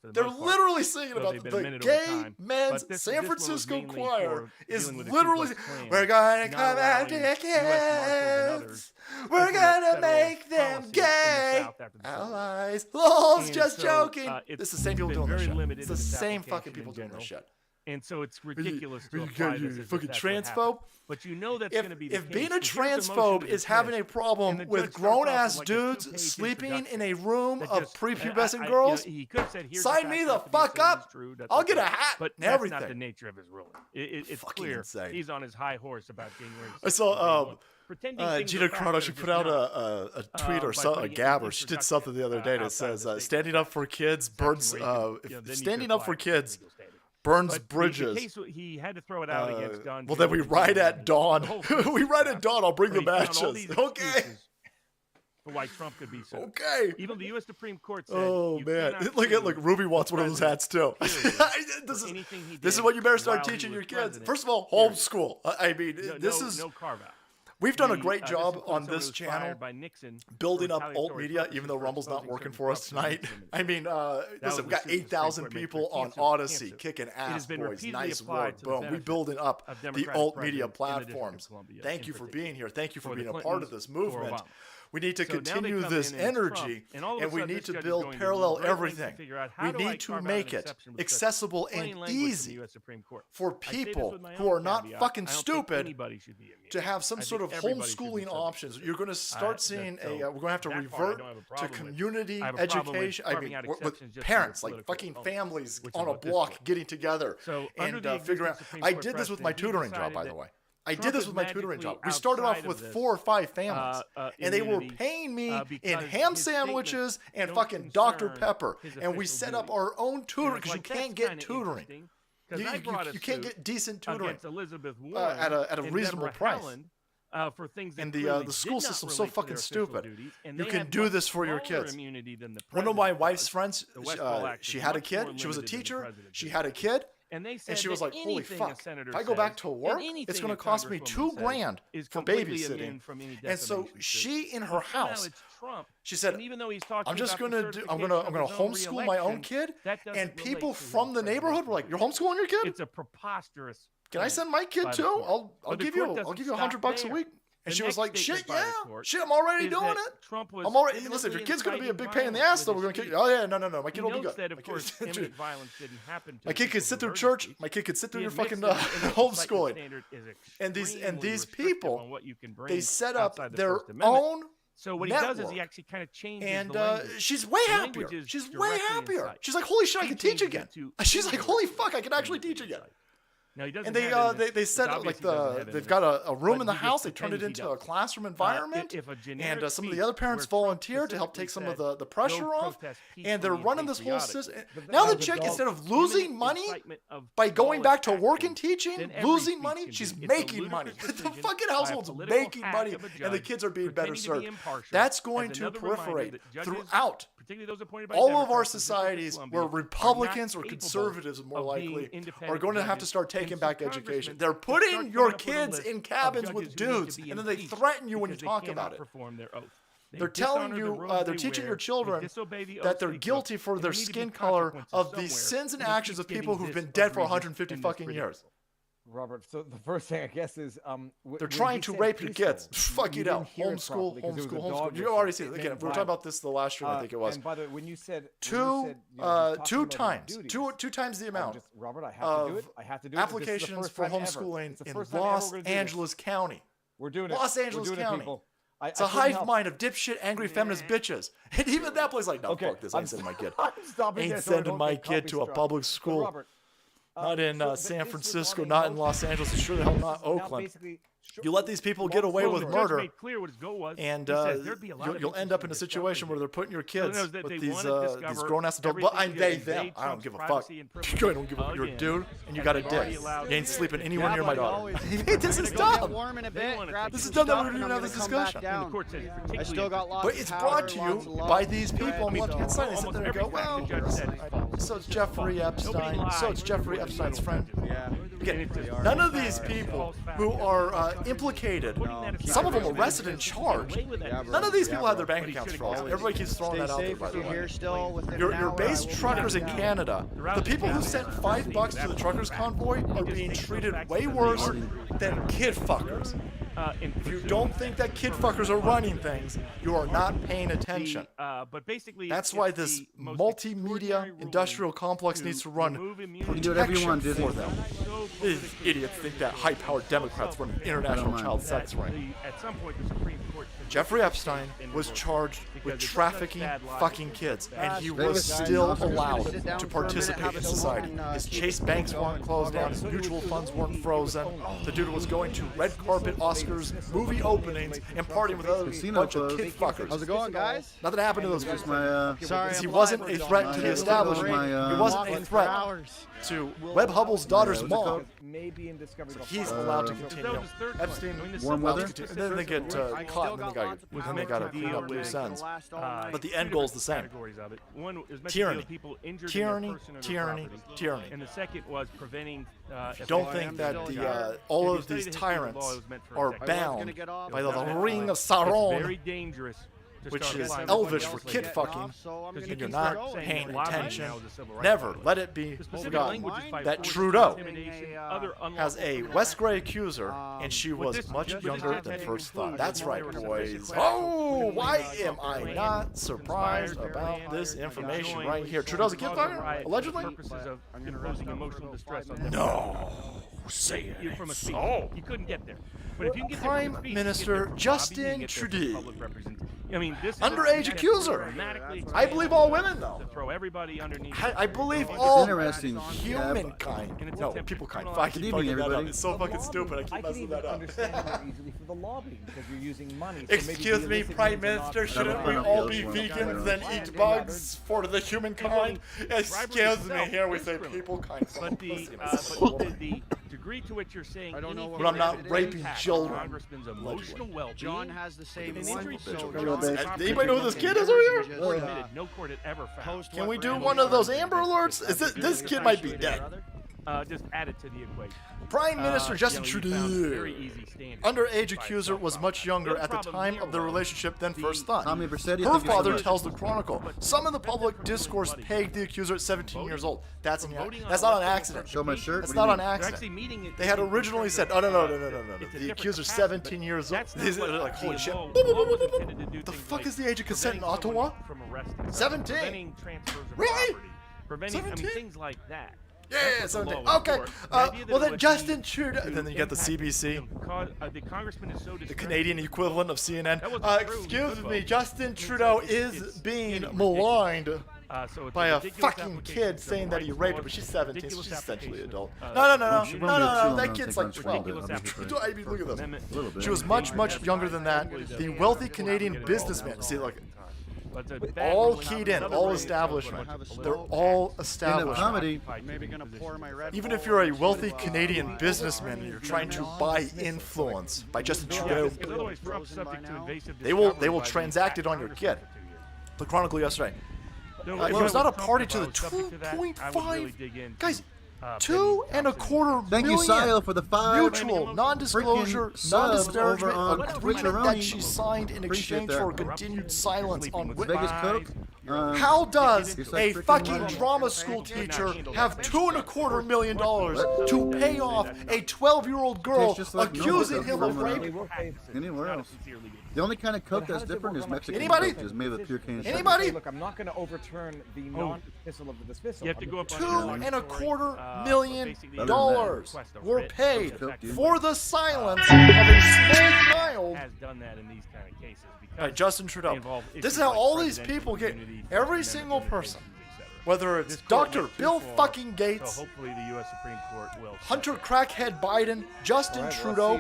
They're literally singing about the gay men's San Francisco choir is literally we're gonna come after the kids. We're gonna make them gay allies. Lol's just joking. It's the same people doing this shit. It's the same fucking people doing this shit. And so it's ridiculous to apply this as fucking transphobe. But you know that's going to be the if case. being a transphobe is having a problem with grown-ass dudes sleeping in a room of prepubescent girls, sign me the fuck up. I'll get a hat and everything. That's not the nature of his ruling. It's clear insane. He's on his high horse about January 6th. I saw Gina Carano. She put out a tweet or a gab, or she did something the other day that says standing up for kids burns. Standing up for kids burns bridges. He had to throw it out against Don. Well, then we ride at dawn. We ride at dawn. I'll bring the matches. Okay. For why Trump could be so. Okay. Even the U.S. Supreme Court said. Oh man! Look. Ruby wants one of those hats too. This is what you better start teaching your kids. First of all, homeschool. I mean, this is no carve out. We've done a great job on this channel building up alt media, even though Rumble's not working for us tonight. I mean, listen, we got 8,000 people on Odyssey kicking ass, boys. Nice work. Boom. We're building up the alt media platforms. Thank you for being here. Thank you for being a part of this movement. We need to continue this energy, and we need to build parallel everything. We need to make it accessible and easy for people who are not fucking stupid to have some sort of homeschooling options. You're going to start seeing we're going to have to revert to community education. I mean, with parents, like fucking families on a block getting together and figuring out. I did this with my tutoring job, by the way. I did this with my tutoring job. We started off with 4 or 5 families, and they were paying me in ham sandwiches and fucking Dr. Pepper. And we set up our own tutoring because you can't get tutoring. You can't get decent tutoring at a reasonable price. For things and the school system's so fucking stupid. You can do this for your kids. One of my wife's friends, she had a kid. She was a teacher. She had a kid. And she was like, holy fuck, if I go back to work, it's going to cost me $2,000 for babysitting. And so she, in her house, she said, I'm just going to I'm going to homeschool my own kid. And people from the neighborhood were like, you're homeschooling your kid? It's a preposterous. Can I send my kid too? I'll give you $100 a week. And The she was next like, shit, statement by the yeah, court shit, I'm already is doing that it. Trump was I'm already, imminently listen, if your kid's going to be a inciting big pain in the ass, though, violence we're with going to his kick you. Oh, yeah, no, my He kid will be notes good. that, of course, imminent violence didn't happen to My kid people could sit who through murdered church. these. My kid could sit through He your admits fucking that the immigration homeschooling. standard is And these extremely restrictive people, on what you can bring they set up outside the their First Amendment. own So what network. he does is he actually kind of changes And the language. she's way The happier. language is She's way directly happier. inside. She's like, holy shit, I He can teach changes again. it to She's like, holy fuck, I can actually teach again. Now, he doesn't And they have it in they set up like they've got a room in the house. They turned it into a classroom environment. If a generic And some of the speech other parents where Trump volunteered to help take some of specifically the pressure said, off. "No protest And they're peacefully running and this whole patriotically." system. But Now the that's chick, adult instead of losing imminent money incitement of by going back to lawless work and action, teaching, then every losing speech money, can she's be- it's a making money. ludicrous The decision fucking by a household's political making hack money, of a and the judge kids are being better pretending to be served. impartial. That's going As to another reminder proliferate that judges, throughout particularly those appointed by all of our Democrats in the District of societies Columbia, where are not Republicans or capable conservatives, more of being likely, independent are going to have to judges. start taking And so back education. congressmen They're start putting coming your up with a kids list in of cabins judges with who need to dudes, be and then they impeached threaten you when you because they talk cannot about it. perform their oath. They They're telling dishonor the you, robes they're they teaching wear, your children they disobey the that oaths they're they took, guilty for and their there need to be skin color consequences of the somewhere, sins and and it actions keeps of people getting who've been this dead for egregious 150 and this fucking years. Robert, so the first thing I guess is They're trying to rape your kids. Fuck you down. Homeschool, homeschool. You already see it. Again, we were talking about this the last stream, I think it was. And by the way, when you said two times the amount Robert, I have to do it. I have to do it. applications for homeschooling in Los Angeles County. We're doing it. Los Angeles We're doing County. It, people. It's a hive mind of dipshit, angry feminist bitches. And even that place like, no, fuck this, I ain't sending my kid. Ain't sending my kid to a public school. Not in San Francisco, not in Los Angeles, and sure the hell not Oakland. You let these people get away with murder, and you'll end up in a situation where they're putting your kids with these grown-ass adults. But I don't give a fuck. I don't give a fuck. You're a dude, and you got a dick. You ain't sleeping anywhere near my daughter. This is dumb. This is dumb that we're even having this discussion. But it's brought to you by these people on the left-hand side. They sit there and go, well, so it's Jeffrey Epstein. So it's Jeffrey Epstein's friend. Again, none of these people who are implicated, some of them arrested and charged, none of these people have their bank accounts frozen. Everybody keeps throwing that out there, by the way. Your base truckers in Canada, the people who sent $5 to the truckers convoy are being treated way worse than kid fuckers. If you don't think that kid fuckers are running things, you are not paying attention. But basically, that's why this multimedia industrial complex needs to run protection for them. These idiots think that high-powered Democrats run an international child sex ring. At some point, the Supreme Court Jeffrey Epstein was charged with trafficking fucking kids, and he was still allowed to participate in society. His Chase banks weren't closed down, his mutual funds weren't frozen. The dude was going to red carpet Oscars, movie openings, and partying with other bunch of kid fuckers. How's it going, guys? Nothing happened to those guys. Sorry, He wasn't a threat to the establishment. He wasn't a threat to Webb Hubbell's daughter's mom. So he's allowed to continue. Epstein, warm weather. And then they get caught, and they got to clean up loose ends. But the end goal is the same. Tyranny. Tyranny, tyranny, tyranny. And the second was preventing. Don't think that all of these tyrants are bound by the ring of Sauron. Very dangerous. Which is elvish for kid fucking, and you're not paying attention. Never let it be forgotten that Trudeau has a West Grey accuser, and she was much younger than first thought. That's right, boys. Oh, why am I not surprised about this information right here? Trudeau's a kid fucker, allegedly? No, say it. From a speech, you couldn't get there. But if you can get Prime Minister Justin Trudeau. I mean, this underage accuser. I believe all women, though. To throw everybody underneath. I believe all interesting. humankind. No, people kind. I keep fucking that up. It's so fucking stupid. I keep messing that up. easily for the lobbying because you're using money. Excuse me, Prime Minister. Shouldn't we all be vegans and eat bugs for the humankind? Excuse me. Here we say people kind. But the degree to which you're saying, but I'm not raping children. Congressman's emotional well-being. John has the same Anybody know who this kid is over here? No court had ever found. Can we do one of those Amber Alerts? This kid might be dead. just added to the equation. Prime Minister Justin you know, you found very Trudeau, easy standards underage by accuser, was much younger at the time of their relationship than first thought. Tommy Vercetti, Her thank you so father much. tells the Chronicle, some in the public discourse pegged the accuser at 17 years old. That's not an accident. Show my shirt. That's What do not you an mean? accident. They had originally said, oh, no. The accuser's 17 years old. They're like, holy shit. The fuck is the age of consent in Ottawa? 17. Really? Preventing, I mean, things like that. Yeah, 17. Okay. Well, then Justin Trudeau. Then you get the CBC. The congressman is so The Canadian equivalent of CNN. Excuse me, Justin Trudeau is being ridiculous. maligned So it's by a ridiculous fucking application kid of saying that he rights raped her, laws, but she's 17, so ridiculous she's essentially application adult. of, No, That that kid's like 12. Ridiculous application. I mean, look at this. Amendment. A little bit. She was much younger than that. The wealthy Canadian businessman. See, look, all keyed in, all establishment. They're all establishment. comedy. Maybe gonna pour my red. Even if you're a wealthy Canadian businessman and you're trying to buy influence by Justin Trudeau, they will transact it on your kid. The Chronicle yesterday. He was not a party to the 2.5 guys. $2.25 Thank you, Sile, for the 5 mutual non-disclosure, freaking subs non-disparagement over on agreement that Twitcheroni. she signed in Appreciate exchange that. for continued silence on Vegas witness. Coke. How does It's a like freaking fucking money. drama school teacher have $2.25 million to pay off a 12-year-old girl Tastes just like accusing normal him of Coke rape? Anywhere else. The only kind of Coke that's different is Mexican Anybody? Coke, is made with pure cane sugar. Anybody? Look, I'm not going to overturn the non-dismissal of the dismissal. You have to go up $2.25 million dollars were paid Coke, dude. for the silence of a small child. has done that in these kind of cases. All right, Justin Trudeau. This is how all these people get. Every single person, whether it's Dr. Bill fucking Gates, So hopefully the U.S. Supreme Court will. Hunter Crackhead Biden, Justin Trudeau,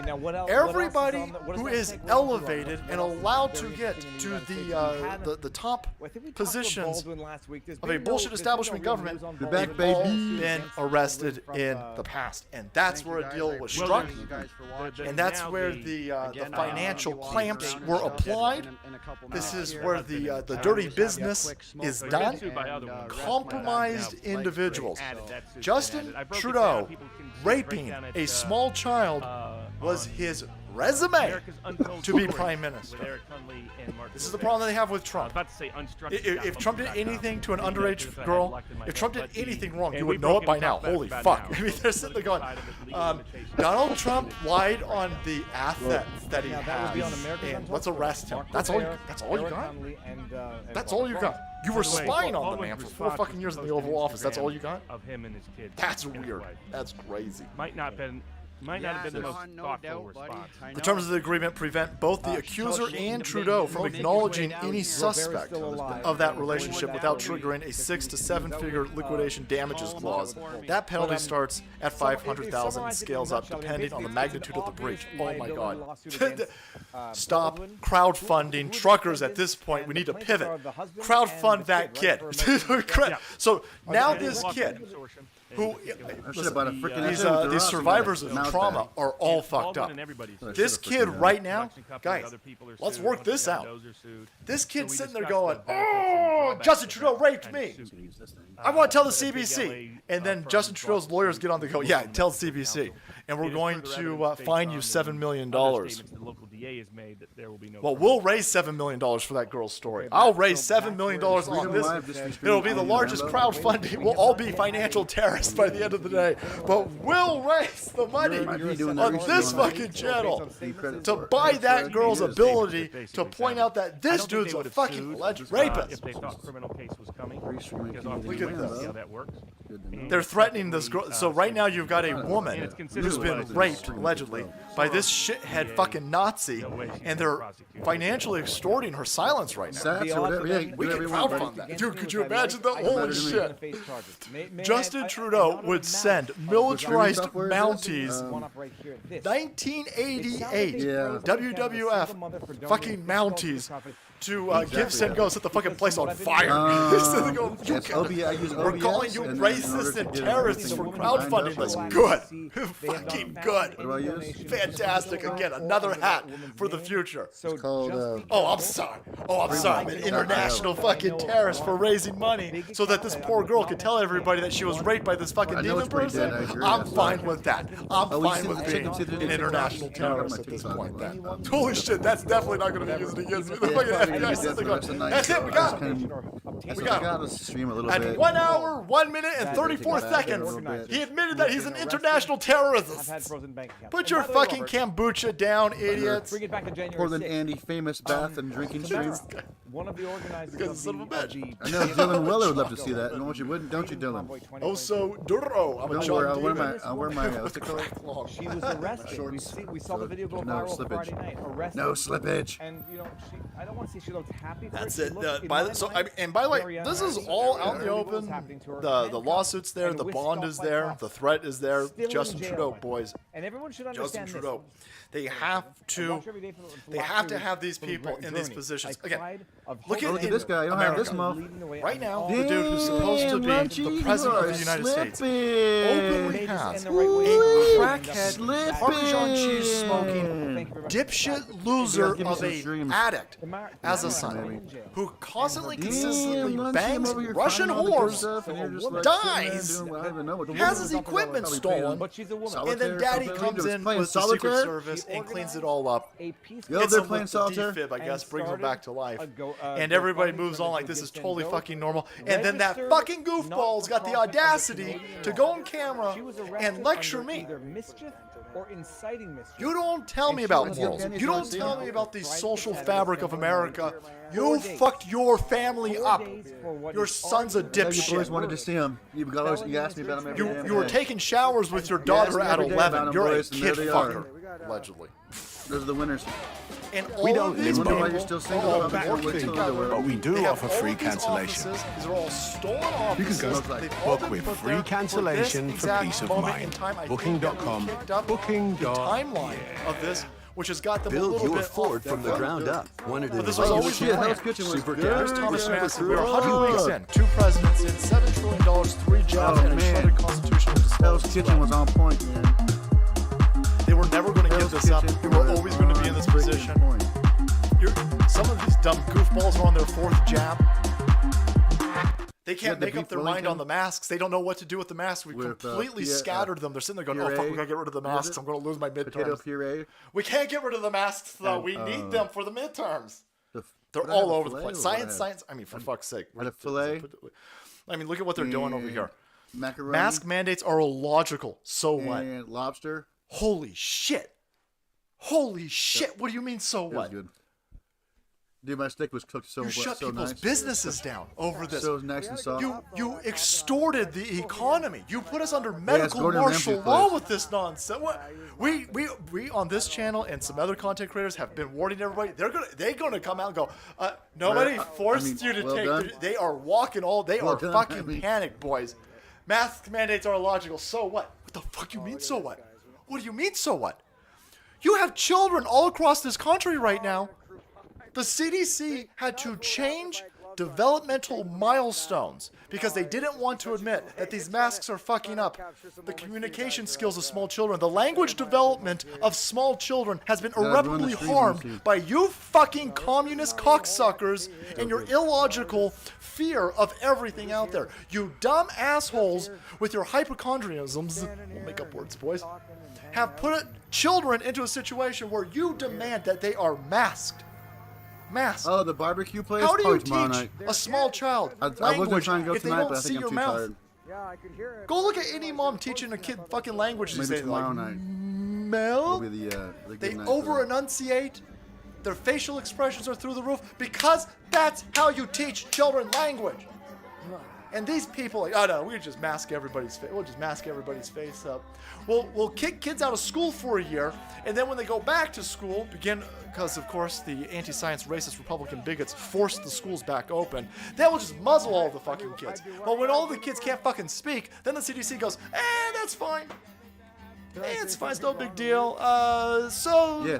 everybody who is elevated and allowed to get to the top positions of a bullshit establishment government, they've all been arrested in the past, and that's where a deal was struck, and that's where the financial clamps were applied. This is where the dirty business is done. Compromised individuals. Justin Trudeau raping a small child was his resume to be prime minister. This is the problem that they have with Trump. If Trump did anything to an underage girl, if Trump did anything wrong, you would know it by now. Holy fuck. I mean, they're sitting there going, Donald Trump lied on the assets that he has, and let's arrest him. That's all you got? That's all you got? You were spying on the man for 4 fucking years in the Oval Office. That's all you got? Of him and his kid. That's weird. That's crazy. Might not have been the most thoughtful response. The terms of the agreement prevent both the accuser and Trudeau from acknowledging any suspect of that relationship without triggering a 6 to 7 figure liquidation damages clause. That penalty starts at $500,000 and scales up depending on the magnitude of the breach. Oh my god. Stop crowdfunding truckers at this point. We need to pivot. Crowdfund that kid. So now this kid who these survivors of trauma are all fucked up. This kid right now, guys, let's work this out. This kid's sitting there going, "Oh, Justin Trudeau raped me. I want to tell the CBC." And then Justin Trudeau's lawyers get on the go, "Yeah, tell CBC, and we're going to fine you $7 million." Well, we'll raise $7 million for that girl's story. I'll raise $7 million on this. It'll be the largest crowdfunding. We'll all be financial terrorists by the end of the day, but we'll raise the money on this fucking channel to buy that girl's ability to point out that this dude's a fucking alleged rapist. If they thought criminal case was coming, Look at this. how that works. They're threatening this girl. So right now you've got a woman who's been raped allegedly by this shithead fucking Nazi, and they're financially extorting her silence right now. We can crowdfund that. Dude, could you imagine that? Holy shit. Justin Trudeau would send militarized Mounties, 1988 WWF fucking Mounties, to Gibson go set the fucking place on fire. So they go, we're calling you racist and terrorists for crowdfunding this. Good. Fucking good. What do I use? Fantastic. Again, another hat for the future. It's called. Oh, I'm sorry. I'm an international fucking terrorist for raising money so that this poor girl could tell everybody that she was raped by this fucking demon person. I'm fine with that. I'm fine with being an international terrorist at this point. Then. Holy shit, that's definitely not going to be used against me. The fucking FBI says they're going, that's it, we got it. We got to stream a little At bit. 1 hour, 1 minute, and 34 seconds, he admitted that he's an international terrorist. Put your fucking kombucha down, idiots. Bring it back to January. Portland Andy famous bath and drinking stream. One of the organizers. Because son of a bitch. I know Dylan Weller would love to see that. Don't you, Dylan? Also, Duro. I'm a Don't worry, I'll wear my what's it called? She was arrested. We saw the video go viral Friday night. Arrested. No slippage. And I don't want to say she looked happy. That's it. By the way, this is all out in the open. The lawsuit's there. The bond is there. The threat is there. Justin Trudeau, boys. And everyone should understand Justin Trudeau. They have to have these people in these positions. Again, look at this guy. I don't have this muff. Right now, the dude who's supposed to be the president of the United States openly has a crackhead, Parmesan cheese smoking, dipshit loser of a addict as a son, who consistently bangs Russian whores, dies, has his equipment stolen, and then daddy comes in with the Secret Service and cleans it all up. They're playing solitaire. Defib, I guess, brings him back to life. And everybody moves on like this is totally fucking normal. And then that fucking goofball's got the audacity to go on camera and lecture me. Or inciting mischief. You don't tell me about morals. You don't tell me about the social fabric of America. You fucked your family up. Your son's a dipshit. You always wanted to see him. You asked me about him every day. You were taking showers with your daughter at 11. You're a kid fucker, allegedly. Those are the winners. And we don't live why you're still single. But we do offer free cancellation. These are all stolen offices. You can go book with free cancellation for peace of mind. Booking.com. Booking. The timeline of this, which has got them a little bit Build your Ford from the ground up. One at a this was always the plan. Super Here's Thomas Massey. We're 100 weeks in. 2 presidents in, $7 trillion, 3 jobs, and a shredded constitution. Hell's Kitchen was on point, man. They were never going to give this up. You were always going to be in this position. Some of these dumb goofballs are on their 4th jab. They can't make up their mind on the masks. They don't know what to do with the masks. We completely scattered them. They're sitting there going, oh, fuck, we got to get rid of the masks. I'm going to lose my midterms. We can't get rid of the masks, though. We need them for the midterms. They're all over the place. Science. I mean, for fuck's sake. I mean, look at what they're doing over here. Macaroni. Mask mandates are illogical. So what? And lobster. Holy shit. Holy shit. What do you mean, so what? Good. Dude, my steak was cooked so You shut so people's nice. businesses down over this. So nice and soft. You extorted the economy. You put us under medical martial law with this nonsense. What? We on this channel and some other content creators have been warning everybody. They're gonna come out and go. Nobody forced you to take. They are walking all. They are fucking panicked, boys. Mask mandates are illogical. So what? What the fuck you mean? So what? What do you mean? So what? You have children all across this country right now. The CDC had to change developmental milestones because they didn't want to admit that these masks are fucking up the communication skills of small children. The language development of small children has been irreparably harmed by you fucking communist cocksuckers and your illogical fear of everything out there. You dumb assholes with your hypochondrianisms, we'll make up words, boys, have put children into a situation where you demand that they are masked. Mask. Oh, the barbecue place? How do you teach a small child I was going to try and go if they tonight, don't but I see think your I'm too mouth? tired. Yeah, I could hear it. Go look at any mom teaching a kid fucking language these Maybe days. Like, tomorrow night. Mel? Will be the They good night over-enunciate. Their facial expressions are through the roof because that's how you teach children language. And these people, like, oh no, we just mask everybody's face. We'll just mask everybody's face up. We'll kick kids out of school for a year, and then when they go back to school, because of course the anti-science, racist, Republican bigots forced the schools back open. Then we'll just muzzle all the fucking kids. But when all the kids can't fucking speak, then the CDC goes, that's fine. It's fine, it's no big deal.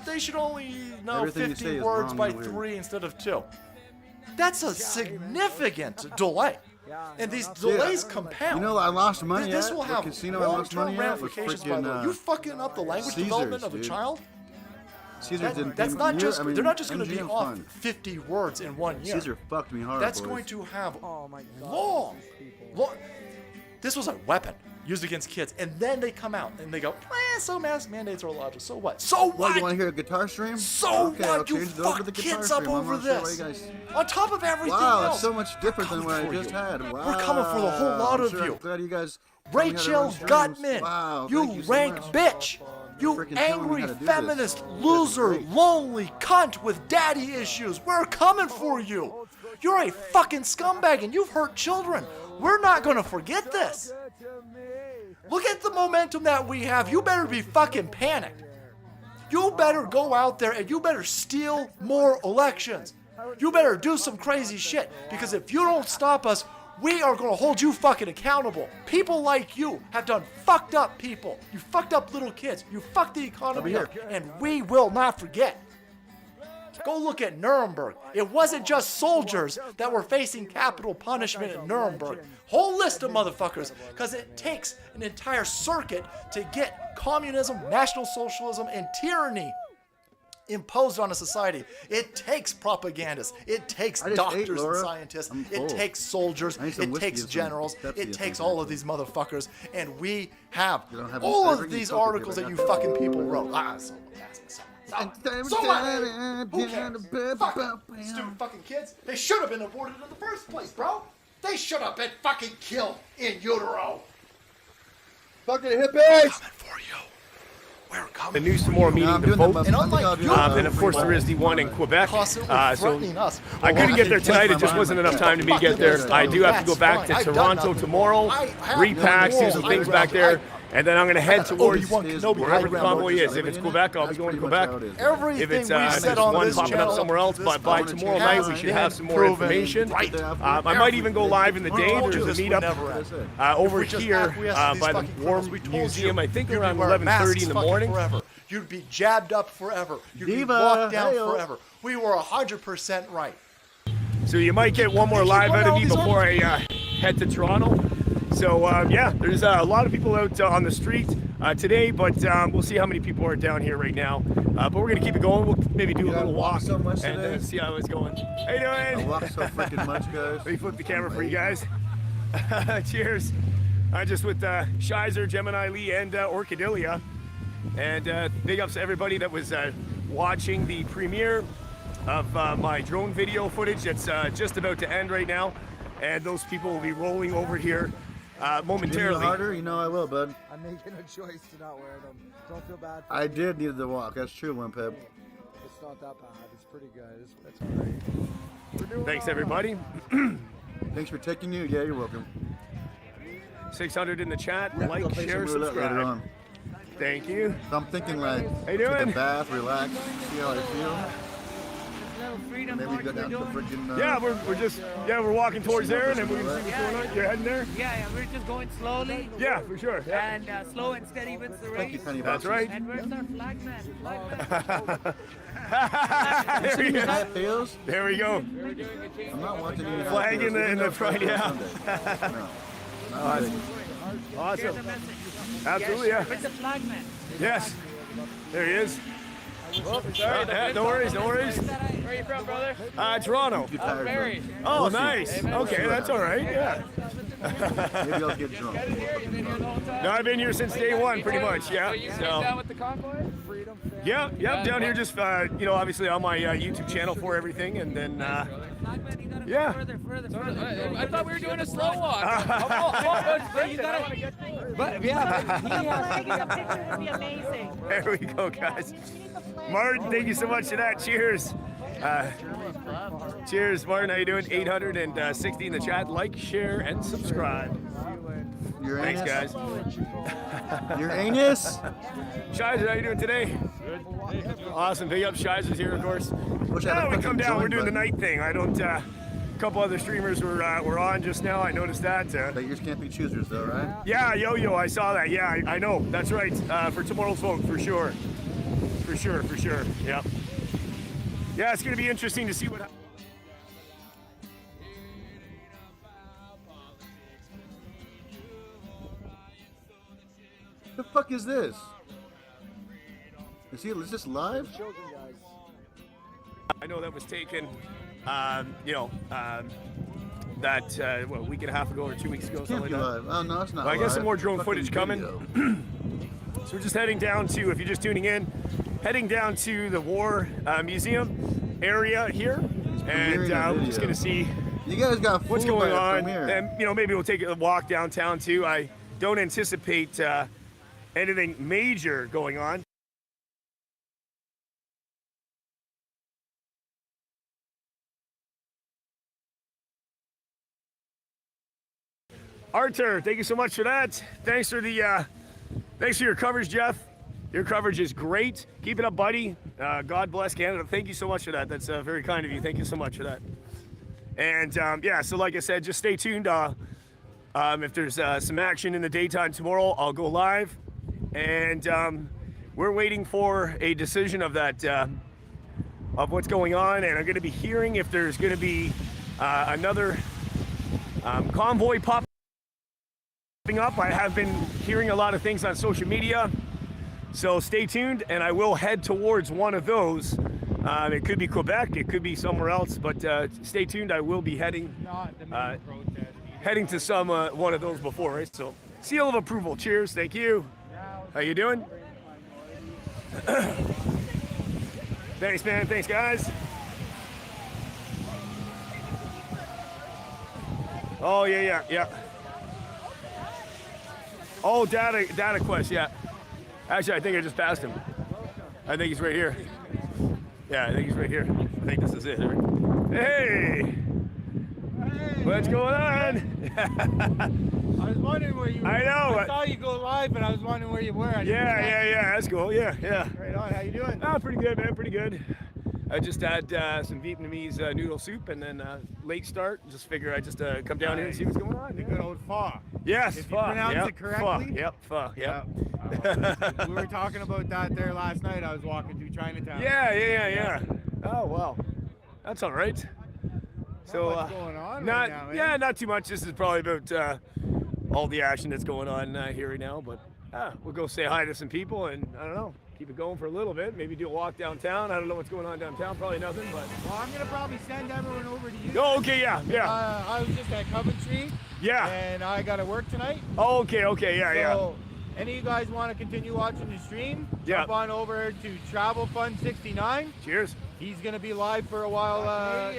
They should only know Everything you 50 say is words wrong by and weird. 3 instead of 2. That's a significant delay. And these delays compound. You know, I lost money This at will have casino. I lost money at was ramifications, by the way. freaking. You fucking up the language Caesars, development of a dude. child. Caesar didn't. That's not just. I mean, they're not just going to be MGM's off fun. 50 words in 1 year. Caesar fucked me hard. That's boys. going to have long. This was a weapon used against kids, and then they come out and they go, so mask mandates are illogical. So what? So what? What? You want to hear a guitar stream? So okay, what? I'll You change it over to the fuck guitar kids stream. up I'm over not sure why this. you guys... On top of everything Wow, else. it's so much different than what I just had. Wow. We're coming for the whole lot I'm of sure you. I'm glad you guys. Rachel Gutman, wow, you so rank much. bitch. You Freaking telling me angry how to do feminist this. loser, lonely cunt with daddy issues. We're coming for you. You're a fucking scumbag and you've hurt children. We're not going to forget this. Look at the momentum that we have. You better be fucking panicked. You better go out there and you better steal more elections. You better do some crazy shit, because if you don't stop us, we are going to hold you fucking accountable. People like you have done fucked up people. You fucked up little kids. You fucked the economy up, and we will not forget. Go look at Nuremberg. It wasn't just soldiers that were facing capital punishment in Nuremberg. Whole list of motherfuckers, because it takes an entire circuit to get communism, National Socialism, and tyranny imposed on a society. It takes propagandists. It takes doctors and scientists. It takes soldiers. It takes generals. It takes all of these motherfuckers. And we have all of these articles that you fucking people wrote. So what? Who cares? Fuck them. Stupid fucking kids. They should have been aborted in the first place, bro. They should have been fucking killed in utero. Fucking hippies! Coming for you. We're The coming. news tomorrow meeting the vote. And unlike you, And of course, there is the one in Quebec. constantly So threatening us. I couldn't get there tonight. It just wasn't enough time to me to get there. I do have to go back to Toronto tomorrow, repack, do some things back there, and then I'm going to head towards wherever the convoy is. If it's Quebec, I'll be going to Quebec. If it's just one popping up somewhere else, but by tomorrow night we should have some more information. I might even go live in the day. There's a meetup over here by the War Museum, I think around 11:30 in the morning. You'd be jabbed up forever. You'd be Diva, walked down hey-o. forever. We were 100% right. So you might get one more live out of me before I head to Toronto. So yeah, there's a lot of people out on the street today, but we'll see how many people are down here right now. But we're gonna keep it going. We'll maybe do a little walk so much and today. see how it's going. How you I doing? walk so freaking much, guys. Let me flip the camera for you guys. Cheers. Just with Shizer, Gemini Lee, and Orchidelia. And big ups to everybody that was watching the premiere of my drone video footage that's just about to end right now. And those people will be rolling over here momentarily. Harder, you know I will, bud. I'm making a choice to not wear them. Don't feel bad. I did need the walk. That's true, Wimpeb. It's not that bad. It's pretty good. It's all right. We're doing Thanks all right. everybody. Thanks for taking you. Yeah, you're welcome. 600 in the chat. Yeah, Like, I'll play share, some roulette later subscribe. on. Thank you. So I'm thinking like, How you take a doing? bath, relax, see how I feel. Maybe go down to freaking. Yeah, we're walking towards there, and then we're gonna see what's going on. You're heading there? Yeah, we're just going slowly. Yeah, for sure. Yeah. And slow and steady wins the race. Thank you, Penny That's Boxes. right. And where's our flag man? There we go. Hat Peels? There we go. I'm not watching any Flag Hat in the Peels. in the front. Yeah. No. Awesome. Here's Awesome. the message. Absolutely. Yeah. Where's the flag man? Yes. There he is. No worries. No worries. Where are you from, brother? Toronto. Oh, Barry. Oh, nice. Okay, that's all right. Yeah. Maybe I'll get drunk. No, I've been here since day one, pretty much. Yeah. So you came down with the convoy? Yep. Down here, just obviously on my YouTube channel for everything, and then yeah. Further. I thought we were doing a slow walk. You gotta. But yeah, The picture would be amazing. There we go, guys. Martin, thank you so much for that. Cheers. Cheers, Martin. How you doing? 860 in the chat. Like, share, and subscribe. Your Thanks, anus? guys. Your anus? Shizer, how you doing today? Awesome. Big up Shizer's here, of course. Wish I had a Now we fucking come down. join We're doing the button. night thing. I don't. A couple other streamers were on just now. I noticed that. But yours can't be choosers, though, right? Yeah, Yo-Yo, I saw that. Yeah, I know. That's right. For tomorrow's vote, for sure. For sure. Yeah. Yeah, it's going to be interesting to see what happens. The fuck is this? Is this live? I know that was taken, a week and a half ago or 2 weeks ago. Can't Something be like live. that. Oh no, it's not Well, I live. guess some more drone Fucking footage coming. So we're just heading down to, if you're just tuning in, heading down to the War Museum area here, and we're just gonna see you guys got what's fooled going by a on, premiere. and maybe we'll take a walk downtown too. I don't anticipate anything major going on. Artur, thank you so much for that. Thanks for your coverage, Jeff. Your coverage is great. Keep it up, buddy. God bless Canada. Thank you so much for that. That's very kind of you. Thank you so much for that. And so like I said, just stay tuned. If there's some action in the daytime tomorrow, I'll go live. And we're waiting for a decision of that, of what's going on. And I'm going to be hearing if there's going to be another convoy popping up. I have been hearing a lot of things on social media, so stay tuned, and I will head towards one of those. It could be Quebec, it could be somewhere else, but stay tuned. I will be heading to some one of those before, right? So seal of approval. Cheers. Thank you. How you doing? Thanks, man. Thanks, guys. Oh yeah. Oh, Data Quest, yeah. Actually, I think I just passed him. I think he's right here. Yeah, I think he's right here. I think this is it. Hey! What's going on? I was wondering where you were. I know. I saw you go live, and I was wondering where you were. Yeah. That's cool. Yeah. Right on. How you doing? Oh, pretty good, man. Pretty good. I just had some Vietnamese noodle soup and then late start. Just figure I'd just come down here and see what's going on. The good old pho. Yes, if pho. you pronounce Yep, it correctly. Pho. Yep, pho. Yep. We were talking about that there last night. I was walking through Chinatown. Yeah. Oh wow, that's all right. So what's going on right now, eh? Yeah, not too much. This is probably about all the action that's going on here right now. But we'll go say hi to some people, and I don't know, keep it going for a little bit. Maybe do a walk downtown. I don't know what's going on downtown. Probably nothing. But well, I'm gonna probably send everyone over to you. Oh, okay, yeah. I was just at Coventry. Yeah. And I got to work tonight. Oh, okay, yeah. So, any of you guys want to continue watching the stream? Jump on over to Travel Fun 69. Cheers. He's going to be live for a while.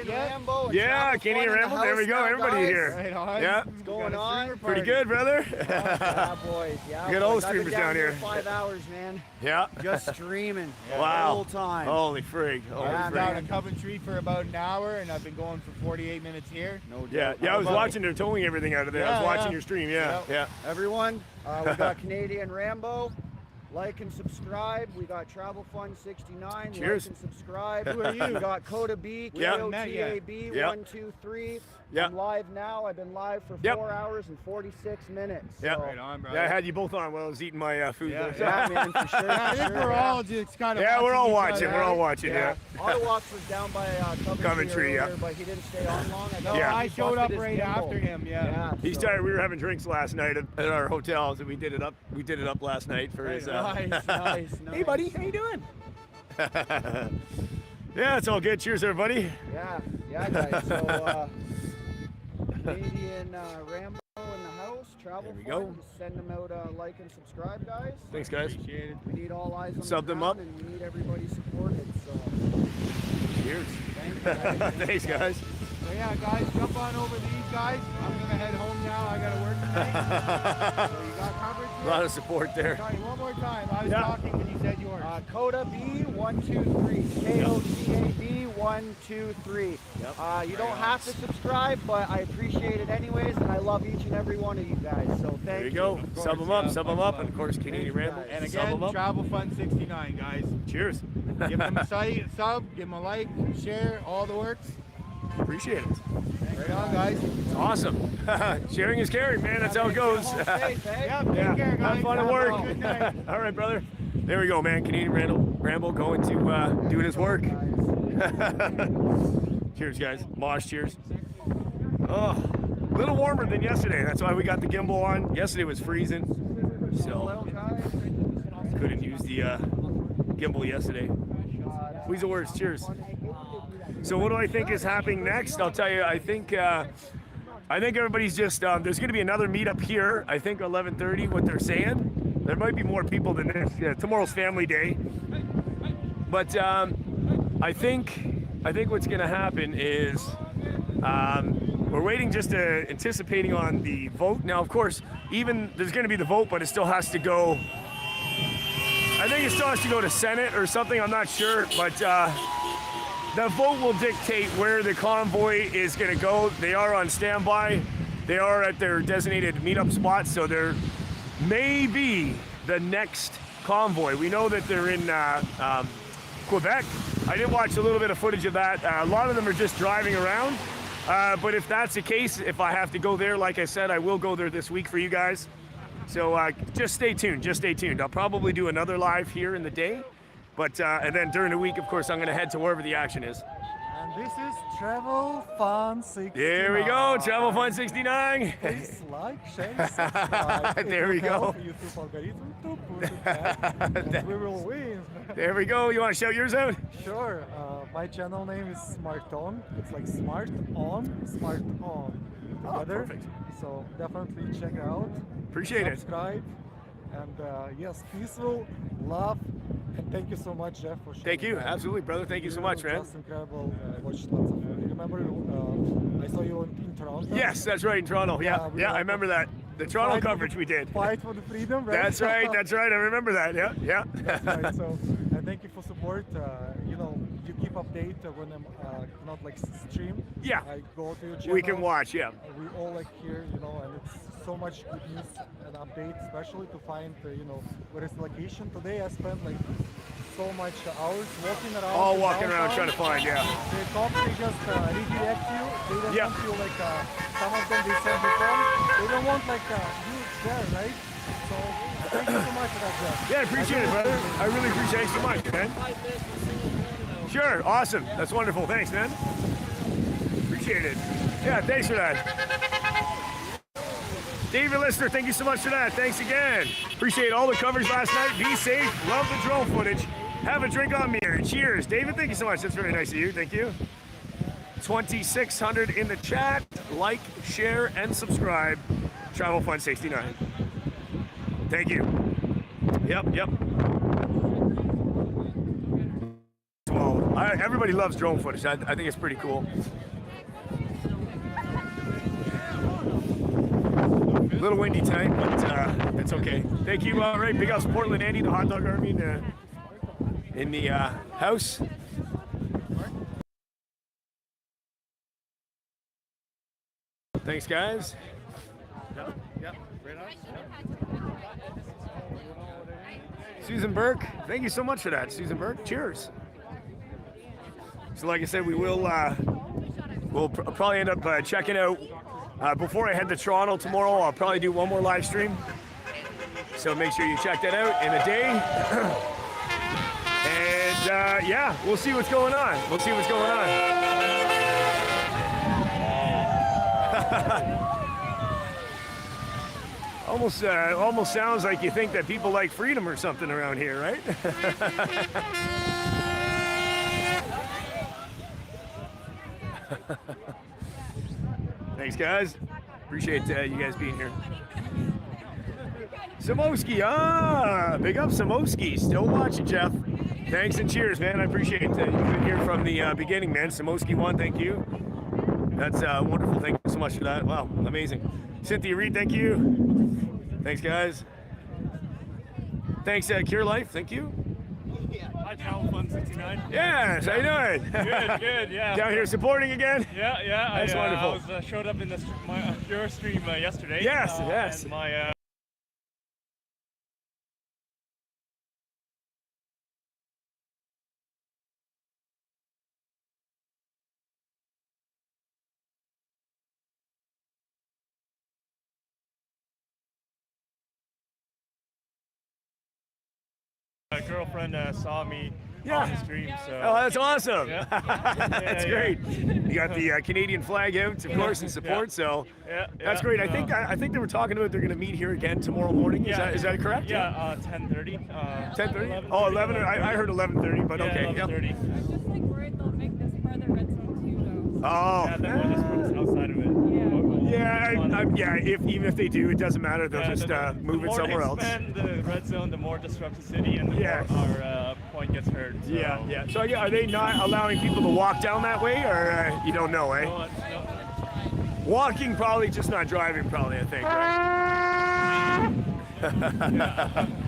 Rambo. Yeah, Canadian Rambo. There we go. Everybody guys. here. Right on. Yeah. What's going on? Pretty good, brother. Yeah, boys. Yeah, Good old boys. I've been streamers down here. 5 hours, man. Yeah. Just streaming. Wow. The whole time. Holy frig. I've been down in Coventry for about an hour, and I've been going for 48 minutes here. No Yeah, doubt. I was watching. They're towing everything out of there. I was watching your stream. Yeah. Everyone, we got Canadian Rambo. Like and subscribe. We got Travel Fun 69. Cheers. Like and subscribe. Who are you? We got Coda B, KOTAB 123. Yep. I'm live now. I've been live for 4 hours and 46 minutes. Yeah. So. Right on, brother. Yeah, I had you both on while I was eating my food. Yeah, man, for sure. I think we're all just kind of. Yeah, we're all watching. each other. We're all watching. Yeah. Autowalks was down by Coventry, earlier, but he didn't stay on long. I showed up right after him. Yeah. He started. We were having drinks last night at our hotel, so we did it up. We did it up last night for his. Nice. Hey, buddy, how you doing? Yeah, it's all good. Cheers, everybody. Yeah, guys. So, Canadian Rambo in the house. Travel. There we go. Fun. Just send them out like and subscribe, guys. Thanks, guys. Appreciate it. We need all eyes on Sub the them ground, up. and we need everybody supported. So, Cheers. thank you, guys. Thanks, guys. So yeah, guys, jump on over to these guys. I'm gonna head home now. I gotta work tonight. So you got coverage A here? lot of support there. Sorry, one more time. I was talking when you said yours. Coda B 123. KOTAB 123. You don't have to subscribe, but I appreciate it anyways, and I love each and every one of you guys. So thank you. There you go. Sub them up, and of course Canadian Rambo. And Sub 'em again, up. Travel Fun 69, guys. Cheers. Give them a sub, give them a like, share, all the works. Appreciate it. Right on, guys. It's awesome. Sharing is caring, man. That's how it goes. Yeah, take care, guys. Have fun at work. Good night. All right, brother. There we go, man. Canadian Rambo going to doing his work. Cheers, guys. Mosh, cheers. Oh, a little warmer than yesterday. That's why we got the gimbal on. Yesterday was freezing. So couldn't use the gimbal yesterday. Weasel words, cheers. So what do I think is happening next? I'll tell you, I think everybody's just, there's going to be another meetup here, I think 11:30, what they're saying. There might be more people than this. Tomorrow's family day. But I think what's going to happen is we're waiting, just anticipating on the vote. Now, of course, even there's going to be the vote, but it still has to go. I think it still has to go to Senate or something. I'm not sure, but the vote will dictate where the convoy is going to go. They are on standby. They are at their designated meetup spots, so there may be the next convoy. We know that they're in Quebec. I did watch a little bit of footage of that. A lot of them are just driving around. But if that's the case, if I have to go there, like I said, I will go there this week for you guys. So just stay tuned, just stay tuned. I'll probably do another live here in the day. But, and then during the week, of course, I'm going to head to wherever the action is. And this is Travel Fun 69. There we go, Travel Fun 69. Please like, share, subscribe. There we go. YouTube algorithm to push it back, and we will win. There we go. You want to shout yours out? Sure. My channel name is Smart On. It's like Smart On, Smart On. Together. Perfect. So definitely check it out. Appreciate it. Subscribe. And yes, peaceful, love, and thank you so much, Jeff, for sharing. Thank you. that. Absolutely, brother. Thank you so much, man. Just incredible. Watched lots of. Remember, I saw you in Toronto. Yes, that's right, in Toronto. Yeah, I remember that. The Toronto coverage we did. Fight for the freedom, right? That's right. That's right. I remember that. Yeah. That's right. So, thank you for support. You know, you keep update when I'm not like stream. Yeah. I go to your channel. We can watch. Yeah. We all like here, you know, and it's so much good news and update, especially to find, you know, where is the location. Today I spent like so much hours walking around. All walking around trying to find, yeah. The company just redirect you. They don't want you like some of them they send you from. They don't want like you there, right? So thank you so much for that, Jeff. Yeah, I appreciate it, brother. I really appreciate it so much, man. Sure, awesome. That's wonderful. Thanks, man. Appreciate it. Yeah, thanks for that. David Lister, thank you so much for that. Thanks again. Appreciate all the coverage last night. Be safe. Love the drone footage. Have a drink on me here. Cheers. David, thank you so much. That's very nice of you. Thank you. 2,600 in the chat. Like, share, and subscribe. Travel Fun 69. Thank you. Yep. Well, everybody loves drone footage. I think it's pretty cool. A little windy tonight, but it's okay. Thank you, Ray. Big ups Portland Andy, the hot dog army in the house. Thanks, guys. Yep. Right on. Susan Burke, thank you so much for that, Susan Burke. Cheers. So, like I said, we'll probably end up checking out. Before I head to Toronto tomorrow, I'll probably do one more live stream. So make sure you check that out in a day. And yeah, we'll see what's going on. Almost sounds like you think that people like freedom or something around here, right? Thanks, guys. Appreciate you guys being here. Samoski, big up Samoski. Still watching, Jeff. Thanks and cheers, man. I appreciate you've been here from the beginning, man. Samoski 1, thank you. That's wonderful. Thank you so much for that. Wow, amazing. Cynthia Reed, thank you. Thanks, guys. Thanks, Cure Life, thank you. Hi, Travel Fun 69. Yes, how you doing? Good, yeah. Down here supporting again? Yeah. That's wonderful. I showed up in your stream yesterday. Yes. And my girlfriend saw me on the stream. So. Oh, that's awesome. Yeah. That's great. You got the Canadian flag out, of course, in support. So that's great. I think they were talking about they're going to meet here again tomorrow morning. Is that correct? Yeah, 10:30. 10:30. Oh, 11. I heard 11:30, but okay. 11:30. I'm just like worried they'll make this part of the red zone too, though. Oh. Yeah, then we'll just focus outside of it. Even if they do, it doesn't matter. They'll just move it somewhere else. The more they expand the red zone, the more disrupt the city, and the more our point gets heard. So. Yeah. So are they not allowing people to walk down that way, or you don't know, eh? No. Walking, probably, just not driving, probably. I think. Right?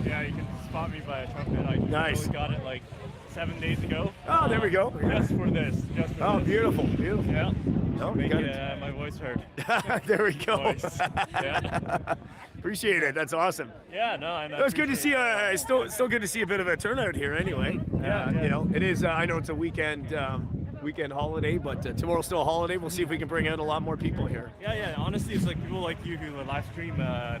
Yeah, you can spot me by a trumpet. I Nice. got it like 7 days ago. Oh, there we go. Just for this. Oh, beautiful. Yeah. Oh, Make got it. my voice heard. There we go. Yeah. Appreciate it. That's awesome. Yeah, no, I know. It's good to see. Still good to see a bit of a turnout here. Anyway, you know, it is. I know it's a weekend holiday, but tomorrow's still a holiday. We'll see if we can bring out a lot more people here. Yeah. Honestly, it's like people like you who live stream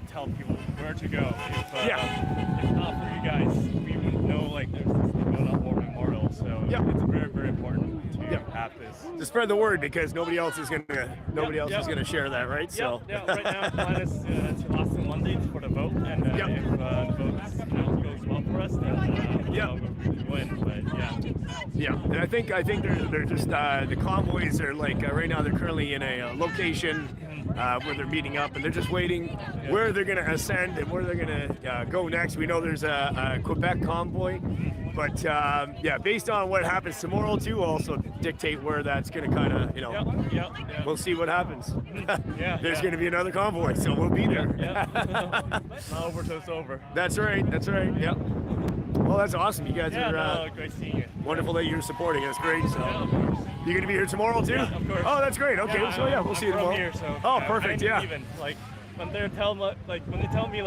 tell people where to go. If not for you guys, we wouldn't know like there's this thing about War Memorial. So it's very, very important to have this. To spread the word, because nobody else is gonna share that, right? So right now the plan is to last in Monday for the vote, and if the vote goes well for us, then we'll win. But and I think they're just the convoys are like right now they're currently in a location where they're meeting up, and they're just waiting where they're gonna ascend and where they're gonna go next. We know there's a Quebec convoy. But based on what happens tomorrow too, will also dictate where that's going to kind of, we'll see what happens. There's going to be another convoy, so we'll be there. Not over till it's over. That's right. Yep. Well, that's awesome. You guys are great seeing you. Wonderful that you're supporting us. Great. So you're going to be here tomorrow too? Yeah, of course. Oh, that's great. Okay, we'll see you tomorrow. Here, so, oh, perfect. Even, like, when they tell me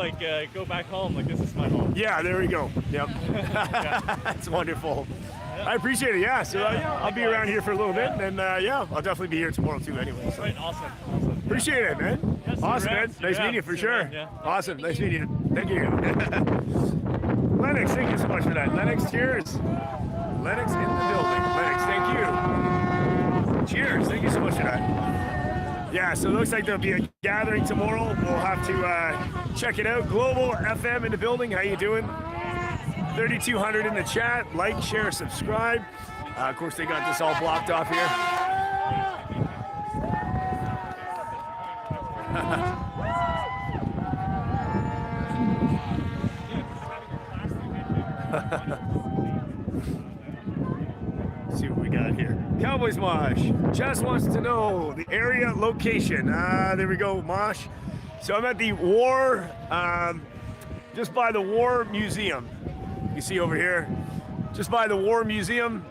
go back home, like this is my home. Yeah, there we go. Yep. That's wonderful. I appreciate it. Yeah. So I'll be around here for a little bit, and then I'll definitely be here tomorrow too. Anyway. So. Right. Awesome. Appreciate it, man. Yes, awesome, man. Nice meeting you for sure. Awesome. Nice meeting you. Thank you. Lennox, thank you so much for that. Lennox, cheers. Lennox in the building. Lennox, thank you. Cheers. Thank you so much for that. Yeah, so it looks like there'll be a gathering tomorrow. We'll have to check it out. Global FM in the building. How you doing? 3,200 in the chat. Like, share, subscribe. Of course, they got this all blocked off here. See what we got here. Cowboys Mosh just wants to know the area location. There we go, Mosh. So I'm at the War, just by the War Museum. You see over here, just by the War Museum,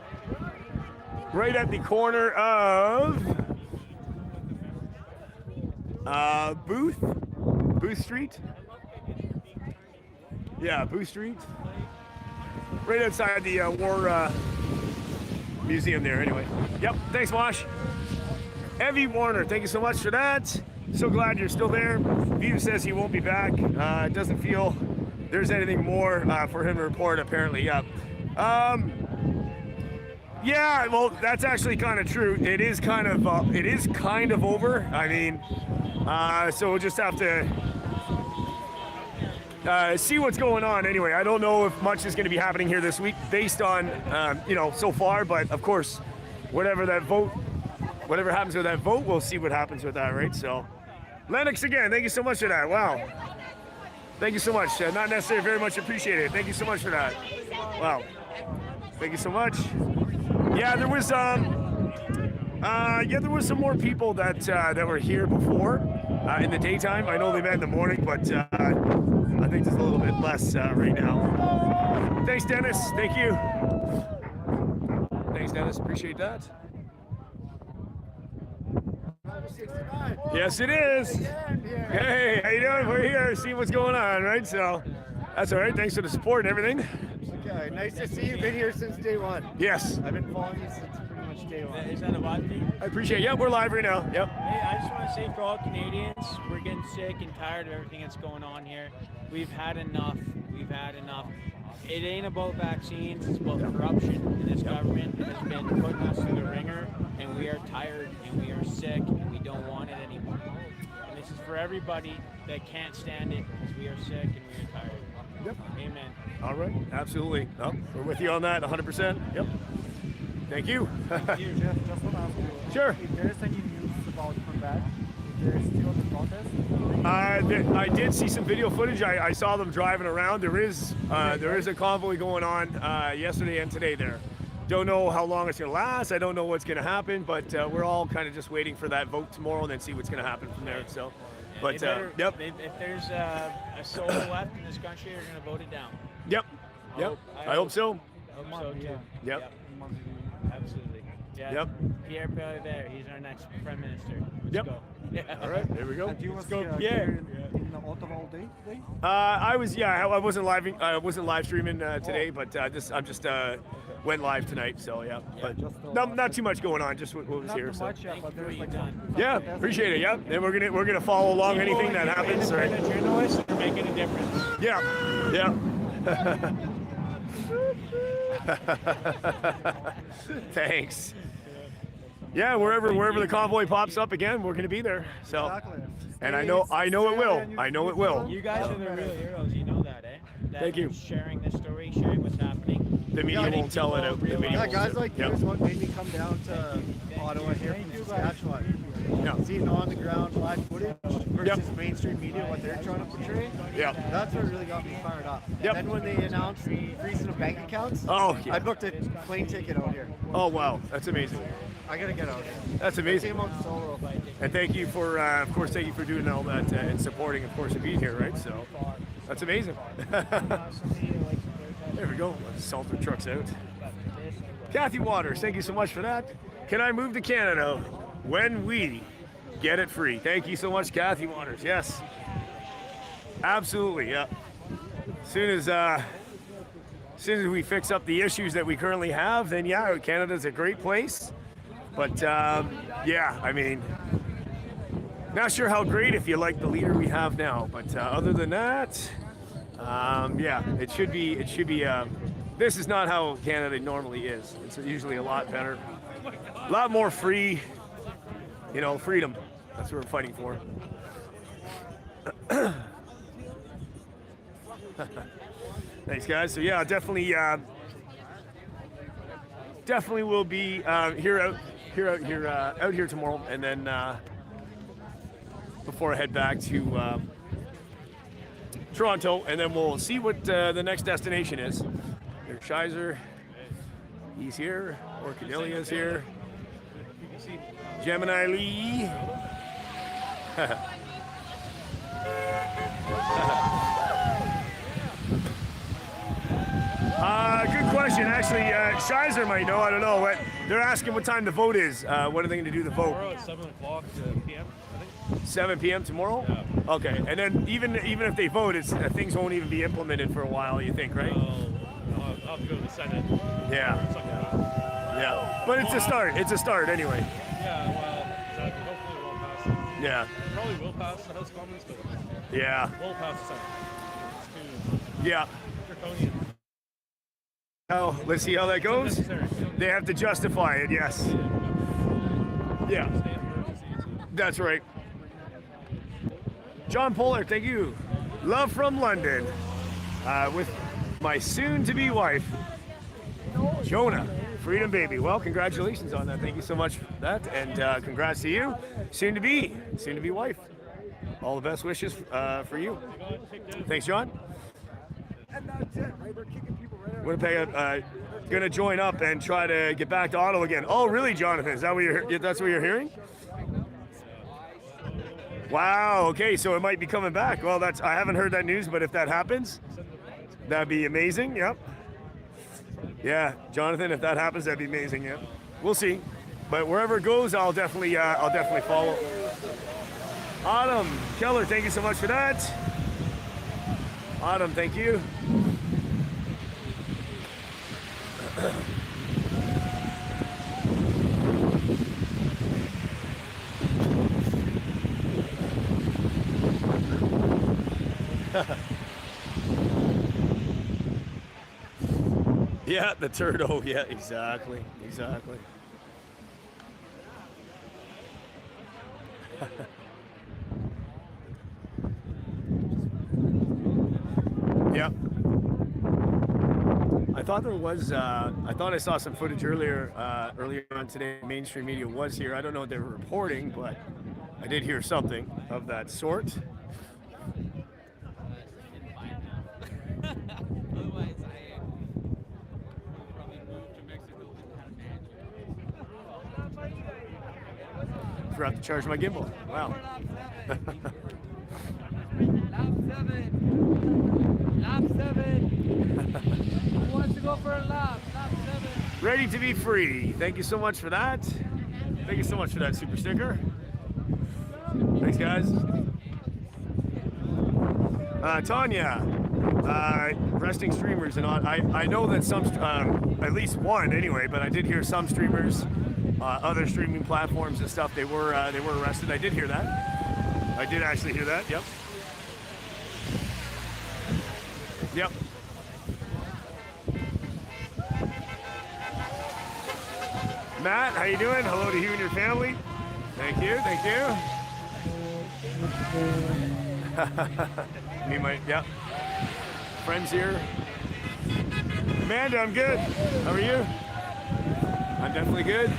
right at the corner of Booth Street. Yeah, Booth Street. Right outside the War Museum there, anyway. Yep, thanks, Mosh. Evie Warner, thank you so much for that. So glad you're still there. View says he won't be back. It doesn't feel there's anything more for him to report, apparently. Yeah. Yeah, well, that's actually kind of true. It is kind of over. I mean, so we'll just have to see what's going on. Anyway, I don't know if much is going to be happening here this week based on, so far. But of course, whatever happens with that vote, we'll see what happens with that, right? So, Lennox again, thank you so much for that. Wow. Thank you so much. Not necessarily very much appreciated. Thank you so much for that. Wow. Thank you so much. Yeah, there was some more people that were here before in the daytime. I know they met in the morning, but I think there's a little bit less right now. Thanks, Dennis. Thank you. Thanks, Dennis. Appreciate that. Yes, it is. Hey, how you doing? We're here, see what's going on, right? So that's all right. Thanks for the support and everything. Okay, nice to see you. Been here since day one. Yes. I've been following you since pretty much day one. Is that a live feed? I appreciate it. Yeah, we're live right now. Yep. Hey, I just want to say for all Canadians, we're getting sick and tired of everything that's going on here. We've had enough. It ain't about vaccines, it's about corruption. And this government has been putting us through the ringer, and we are tired, and we are sick, and we don't want it anymore. And this is for everybody that can't stand it, because we are sick and we are tired. Yep. Amen. All right, absolutely. Oh, we're with you on that, 100%. Yep. Thank you. Just want to ask you. Sure. If there is any news about Quebec, if there is still the protest? I did see some video footage. I saw them driving around. There is a convoy going on yesterday and today there. Don't know how long it's going to last. I don't know what's going to happen, but we're all kind of just waiting for that vote tomorrow and then see what's going to happen from there. So, but Yep. Yep. If there's a soul left in this country, they're going to vote it down. Yep. Yep. I hope so. I hope so too. Yep. Absolutely. Yeah. Yep. Pierre Poilievre, he's our next prime minister. Let's Yep. go. Yeah. All right, there we go. And you Let's was go. here in Ottawa all day today? I wasn't live. I wasn't live streaming today, but I'm just went live tonight. So yeah, but not too much going on. Just what was Not here. too So. much, but there's like some Yeah, appreciate it. Yeah, and we're gonna follow along anything that happens. Right? Journalists are making a difference. Yeah, yeah. Thanks. Yeah, wherever the convoy pops up again, we're gonna be there. So, Exactly. and I know it will. I know it will. You guys are the real heroes. You know that, eh? That Thank you. Sharing this story, sharing what's happening. The media won't tell it out. The media Yeah, won't guys tell it. like you is what made me come down to Ottawa here from Saskatchewan. Yeah. Seeing on the ground live footage versus mainstream media, what they're trying to portray. Yeah. That's what really got me fired up. Yep. And then when they announced the freezing of bank accounts, Oh, yeah. I booked a plane ticket out here. Oh wow, that's amazing. I gotta get out here. That's amazing. Came out solo. And thank you for, of course, doing all that and supporting, of course, and being here, right? So that's amazing. There we go. Let's salt the trucks out. Kathy Waters, thank you so much for that. Can I move to Canada when we get it free? Thank you so much, Kathy Waters. Yes, absolutely. Yeah. As soon as we fix up the issues that we currently have, then yeah, Canada's a great place. But yeah, I mean, not sure how great if you like the leader we have now. But other than that, yeah, it should be. This is not how Canada normally is. It's usually a lot better, a lot more free. You know, freedom. That's what we're fighting for. Thanks, guys. So yeah, definitely will be out here tomorrow, and then before I head back to Toronto, and then we'll see what the next destination is. There's Shizer. He's here. Orchidelia's here. Gemini Lee. Good question. Actually, Shizer might know. I don't know. What they're asking what time the vote is. What are they going to do the vote? Tomorrow at 7 o'clock p.m. I think. 7 p.m. tomorrow? Yeah. Okay. And then even if they vote, things won't even be implemented for a while. You think, right? I'll have to go to the Senate. Yeah. Something like that. Yeah. But it's a start. It's a start anyway. Yeah. Well, exactly. Hopefully it won't pass. Yeah. It probably will pass the House of Commons, but Yeah. it won't pass the Senate. It's too Yeah. draconian. Oh, let's see how that goes. They have to justify it. Yes. Yeah. That's right. John Pollard, thank you. Love from London, with my soon-to-be wife, Jonah. Freedom baby. Well, congratulations on that. Thank you so much for that, and congrats to you, soon-to-be wife. All the best wishes for you. Thanks, John. And that's it, right? We're kicking people right out. Winnipeg going to join up and try to get back to Ottawa again. Oh, really, Jonathan? Is that that's what you're hearing? Wow. Okay, so it might be coming back. Well, I haven't heard that news, but if that happens, that'd be amazing. Yep. Yeah, Jonathan, if that happens, that'd be amazing. Yep. We'll see. But wherever it goes, I'll definitely follow. Autumn Keller, thank you so much for that. Autumn, thank you. Yeah, the turtle. Yeah, exactly. Exactly. Yep. I thought there was. I thought I saw some footage earlier on today. Mainstream media was here. I don't know what they were reporting, but I did hear something of that sort. Forgot to charge my gimbal. Wow. Lap 7. Who wants to go for a lap? Lap 7. Ready to be free. Thank you so much for that. Thank you so much for that super sticker. Thanks, guys. Tanya, resting streamers and all. I know that some, at least one anyway, but I did hear some streamers, other streaming platforms and stuff. They were arrested. I did hear that. I did actually hear that. Yep. Yep. Matt, how you doing? Hello to you and your family. Thank you, thank you. Me, my, yeah. Friends here. Amanda, I'm good. How are you? I'm definitely good.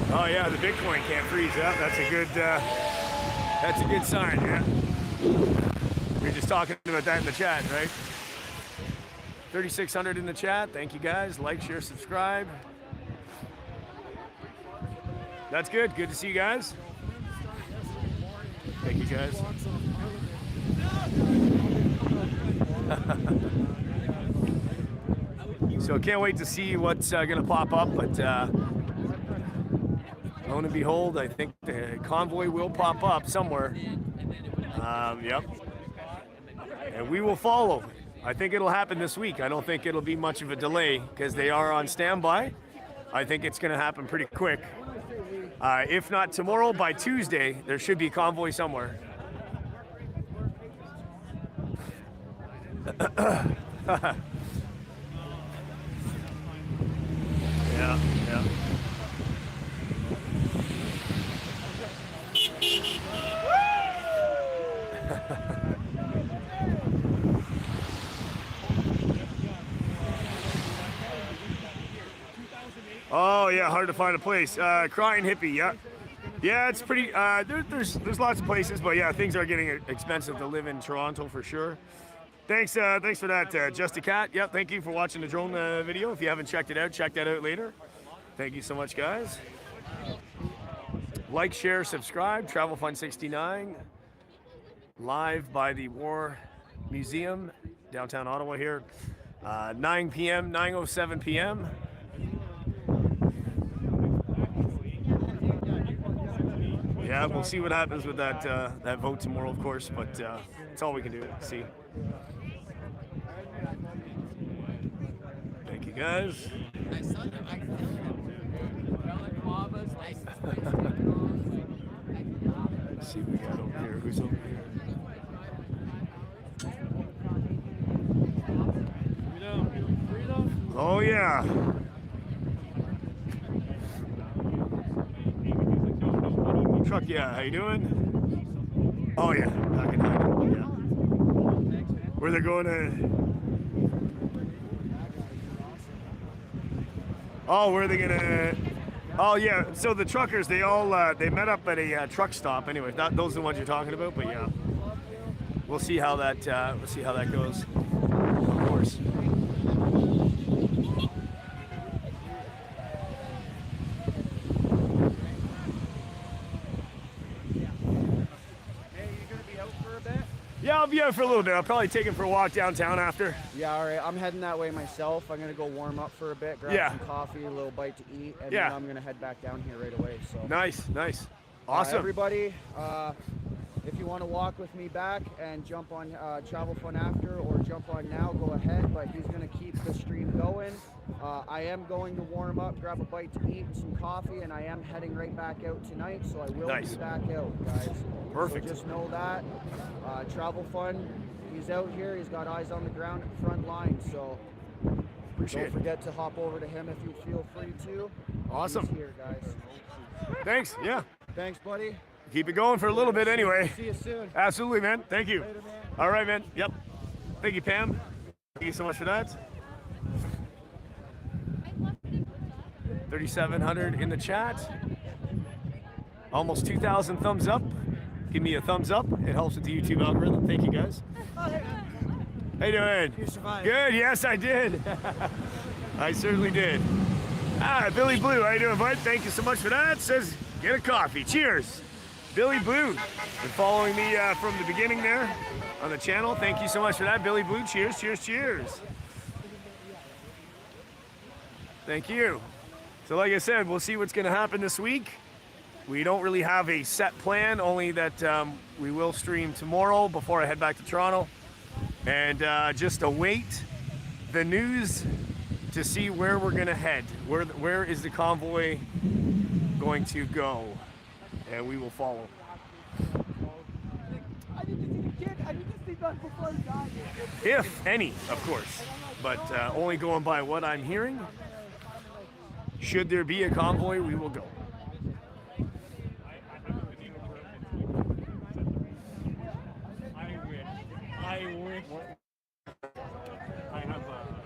Oh yeah, the Bitcoin can't freeze. Yeah, that's a good sign. Yeah. We were just talking about that in the chat, right? 3,600 in the chat. Thank you guys. Like, share, subscribe. That's good. Good to see you guys. Thank you guys. So can't wait to see what's going to pop up, but lo and behold, I think the convoy will pop up somewhere. Yep. And we will follow. I think it'll happen this week. I don't think it'll be much of a delay because they are on standby. I think it's going to happen pretty quick. If not tomorrow, by Tuesday, there should be a convoy somewhere. Yeah, yeah. Oh yeah, hard to find a place. Crying Hippie, yeah. Yeah, it's pretty, there's lots of places, but yeah, things are getting expensive to live in Toronto for sure. Thanks for that, Just a Cat. Yep, thank you for watching the drone video. If you haven't checked it out, check that out later. Thank you so much, guys. Like, share, subscribe. Travel Fun 69, live by the War Museum, downtown Ottawa here. 9 p.m., 9:07 p.m. Yeah, we'll see what happens with that that vote tomorrow, of course, but that's all we can do. See. Thank you, guys. Let's see what we got over here. Who's over here? Oh yeah. Truck, yeah. How you doing? Oh yeah. Yeah. Where they're going to? Oh, where are they gonna? Oh yeah. So the truckers, they all they met up at a truck stop. Anyway, not those are the ones you're talking about, but yeah. We'll see how that goes. Of course. Yeah, I'll be out for a little bit. I'll probably take him for a walk downtown after. Yeah, all right. I'm heading that way myself. I'm going to go warm up for a bit, grab some coffee, a little bite to eat, and then I'm going to head back down here right away. So Nice. Awesome. Everybody, if you want to walk with me back and jump on Travel Fun after or jump on now, go ahead, but he's going to keep the stream going. I am going to warm up, grab a bite to eat and some coffee, and I am heading right back out tonight, so I will be back out, guys. Perfect. So just know that. Travel Fun, He's out here. He's got eyes on the ground at the front line. So don't forget to hop over to him if you feel free to. Awesome. He's here, guys. Thanks. Yeah. Thanks, buddy. Keep it going for a little bit anyway. See you soon. Absolutely, man. Thank you. Later, man. All right, man. Yep. Thank you, Pam. Thank you so much for that. 3,700 in the chat. Almost 2,000 thumbs up. Give me a thumbs up. It helps with the YouTube algorithm. Thank you, guys. How you doing? You survived. Good. Yes, I did. I certainly did. Billy Blue. How you doing, bud? Thank you so much for that. Says, get a coffee. Cheers. Billy Blue. Been following me from the beginning there on the channel. Thank you so much for that, Billy Blue. Cheers, cheers, cheers. Thank you. So like I said, we'll see what's going to happen this week. We don't really have a set plan, only that we will stream tomorrow before I head back to Toronto. And just await the news to see where we're going to head. Where is the convoy going to go? And we will follow. If any, of course. But only going by what I'm hearing. Should there be a convoy, we will go.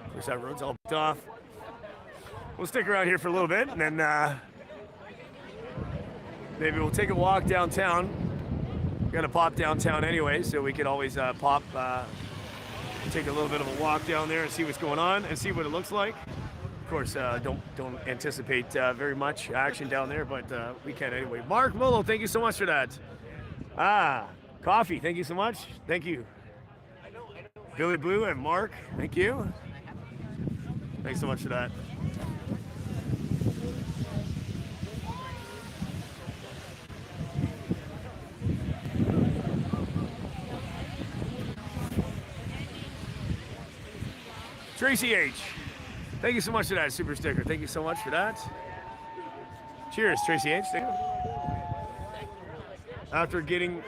Of course, that road's all booked off. We'll stick around here for a little bit, and then maybe we'll take a walk downtown. We're gonna pop downtown anyway, so we could always take a little bit of a walk down there and see what's going on and see what it looks like. Of course, don't anticipate very much action down there, but we can anyway. Mark Mullo, thank you so much for that. Coffee, thank you so much. Thank you. Billy Blue and Mark, thank you. Thanks so much for that. Tracy H, thank you so much for that super sticker. Thank you so much for that. Cheers, Tracy H. Thank you. After getting,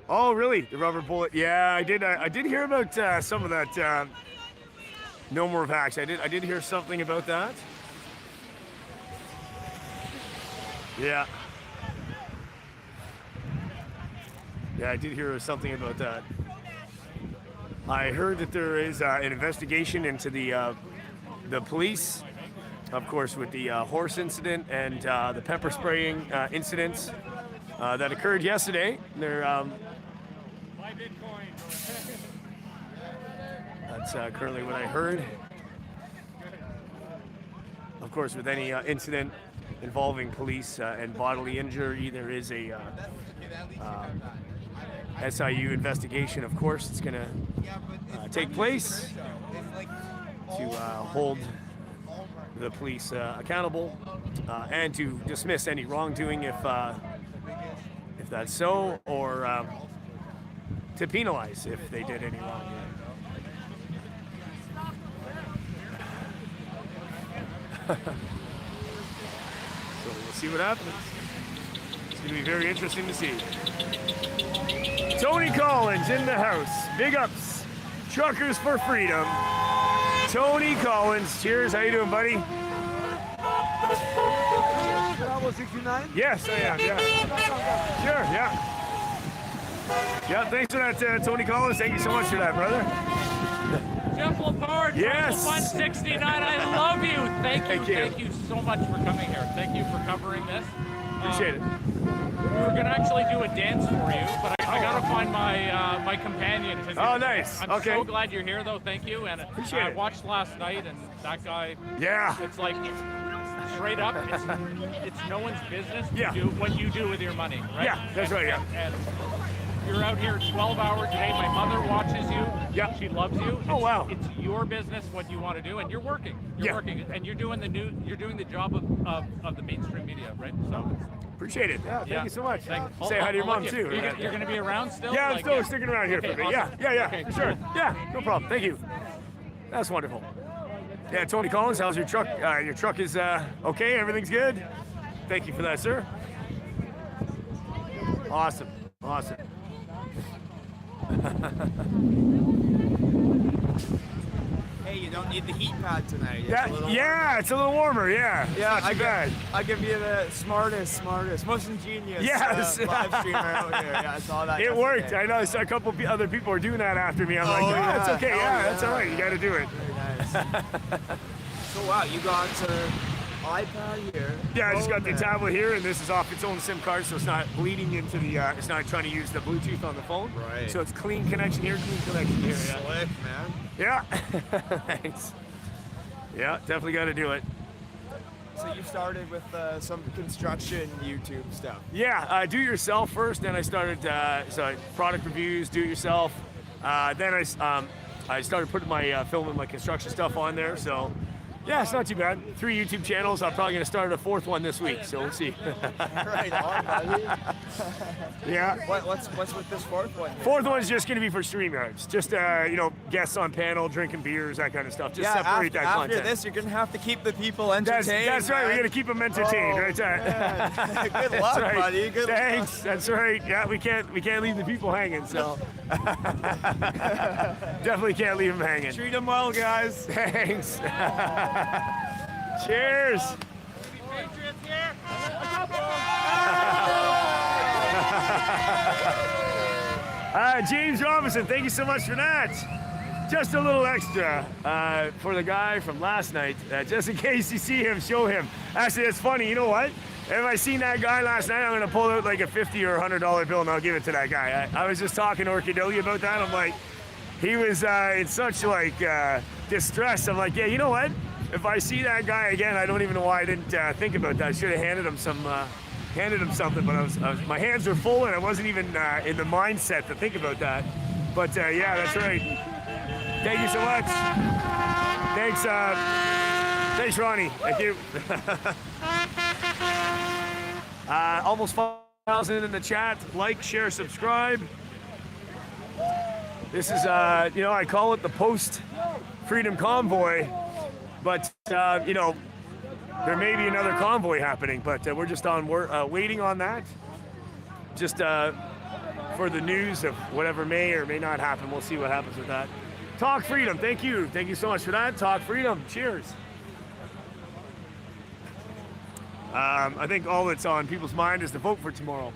oh really, the rubber bullet? Yeah, I did hear about some of that. No more vax. I did hear something about that. Yeah. Yeah, I did hear something about that. I heard that there is an investigation into the police, of course, with the horse incident and the pepper spraying incidents that occurred yesterday. They're that's currently what I heard. Of course, with any incident involving police and bodily injury, there is a SIU investigation. Of course, it's going to take place to hold the police accountable and to dismiss any wrongdoing if that's so, or to penalize if they did any wrongdoing. So we'll see what happens. It's going to be very interesting to see. Tony Collins in the house. Big ups. Truckers for Freedom. Tony Collins. Cheers. How you doing, buddy? Bravo 69? Yes, I am. Yeah. Sure. Yeah. Yeah. Thanks for that, Tony Collins. Thank you so much for that, brother. Jeff Lepard, yes. 169. I love you. Thank you so much for coming here. Thank you for covering this. Appreciate it. We were gonna actually do a dance for you, but I gotta find my companion. Oh, nice. I'm so glad you're here, though. Thank you. And Appreciate I watched last night, and that guy. Yeah. It's like straight up. It's no one's business to Yeah. do what you do with your money, right? Yeah, that's right. Yeah. And you're out here 12 hours a day. My mother watches you. Yeah. She loves you. Oh, wow. It's your business what you want to do, and you're working. You're working, and you're doing the job of the mainstream media, right? So appreciate it. Yeah, thank you so much. Say hi to your I'll mom let too. You're going to be around still? Yeah, I'm still sticking around here for a bit. Awesome. Yeah, Okay, for sure. cool. Yeah, no problem. Thank you. That's wonderful. Yeah, Tony Collins, how's your truck? Your truck is okay? Everything's good? Thank you for that, sir. Awesome. Awesome. Hey, you don't need the heat pad tonight. It's a little warmer. Yeah. Yeah, Not too bad. I give you the smartest, most ingenious Yes. live streamer out here. Yeah, I saw that. It worked. I know a couple other people were doing that after me. I'm like, yeah. it's okay. Oh, That's all right. You got to do it. Very nice. So wow, you got iPad here. Yeah, I just got the tablet here, and this is off its own SIM card, so it's not bleeding into the. It's not trying to use the Bluetooth on the phone. Right. So it's clean connection here, clean connection here. Slick, man. Yeah. Thanks. Yeah, definitely got to do it. So you started with some construction YouTube stuff. Yeah, do it yourself first. Then I started product reviews, do it yourself. Then I started putting my filming my construction stuff on there. So yeah, it's not too bad. 3 YouTube channels. I'm probably going to start a 4th one this week. So we'll see. Right on, buddy. Yeah. What's with this 4th one? 4th one's just going to be for StreamYards. Just guests on panel, drinking beers, that kind of stuff. Just separate that content. After this, you're going to have to keep the people entertained. That's right. We're going to keep them entertained, right? Good luck, right. buddy. Good Thanks. luck. That's right. Yeah, we can't leave the people hanging. So definitely can't leave them hanging. Treat them well, guys. Thanks. Cheers. James Robinson, thank you so much for that. Just a little extra for the guy from last night, just in case you see him, show him. Actually, it's funny. You know what? If I seen that guy last night, I'm gonna pull out like a $50 or $100 bill and I'll give it to that guy. I was just talking to Orchidillia about that. I'm like, he was in such like distress. I'm like, yeah, you know what? If I see that guy again, I don't even know why I didn't think about that. I should have handed him something, but my hands were full and I wasn't even in the mindset to think about that. But yeah, that's right. Thank you so much. Thanks, Ronnie. Thank you. Almost 5,000 in the chat. Like, share, subscribe. This is, I call it the post-freedom convoy, but, there may be another convoy happening, but we're just waiting on that. Just for the news of whatever may or may not happen. We'll see what happens with that. Talk Freedom, thank you. Thank you so much for that. Talk Freedom, cheers. I think all that's on people's mind is the vote for tomorrow.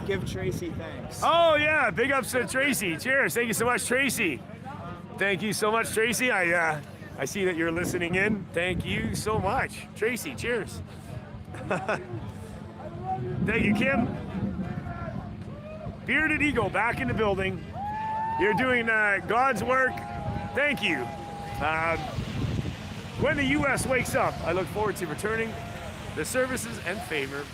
Give Tracy thanks. Oh yeah, big ups to Tracy. Cheers. Thank you so much, Tracy. Thank you so much, Tracy. I see that you're listening in. Thank you so much, Tracy. Cheers. Thank you, Kim. Bearded Eagle back in the building. You're doing God's work. Thank you. When the U.S. wakes up, I look forward to returning the services and favor.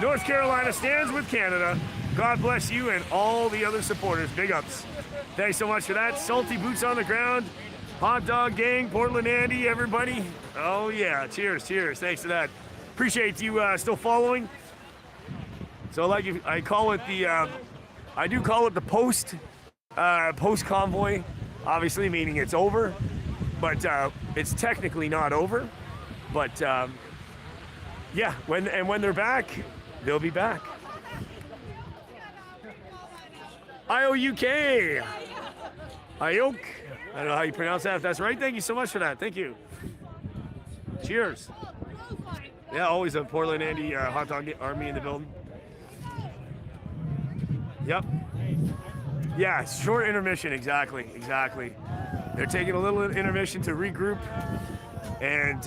North Carolina stands with Canada. God bless you and all the other supporters. Big ups. Thanks so much for that. Salty boots on the ground. Hot dog gang, Portland Andy, everybody. Oh yeah, cheers, cheers. Thanks for that. Appreciate you still following. So I call it I do call it the post convoy, obviously meaning it's over, but it's technically not over. But yeah, when they're back, they'll be back. IOUK. IOK. I don't know how you pronounce that. If that's right, thank you so much for that. Thank you. Cheers. Yeah, always a Portland Andy hot dog army in the building. Yep. Yeah, short intermission. Exactly. They're taking a little intermission to regroup and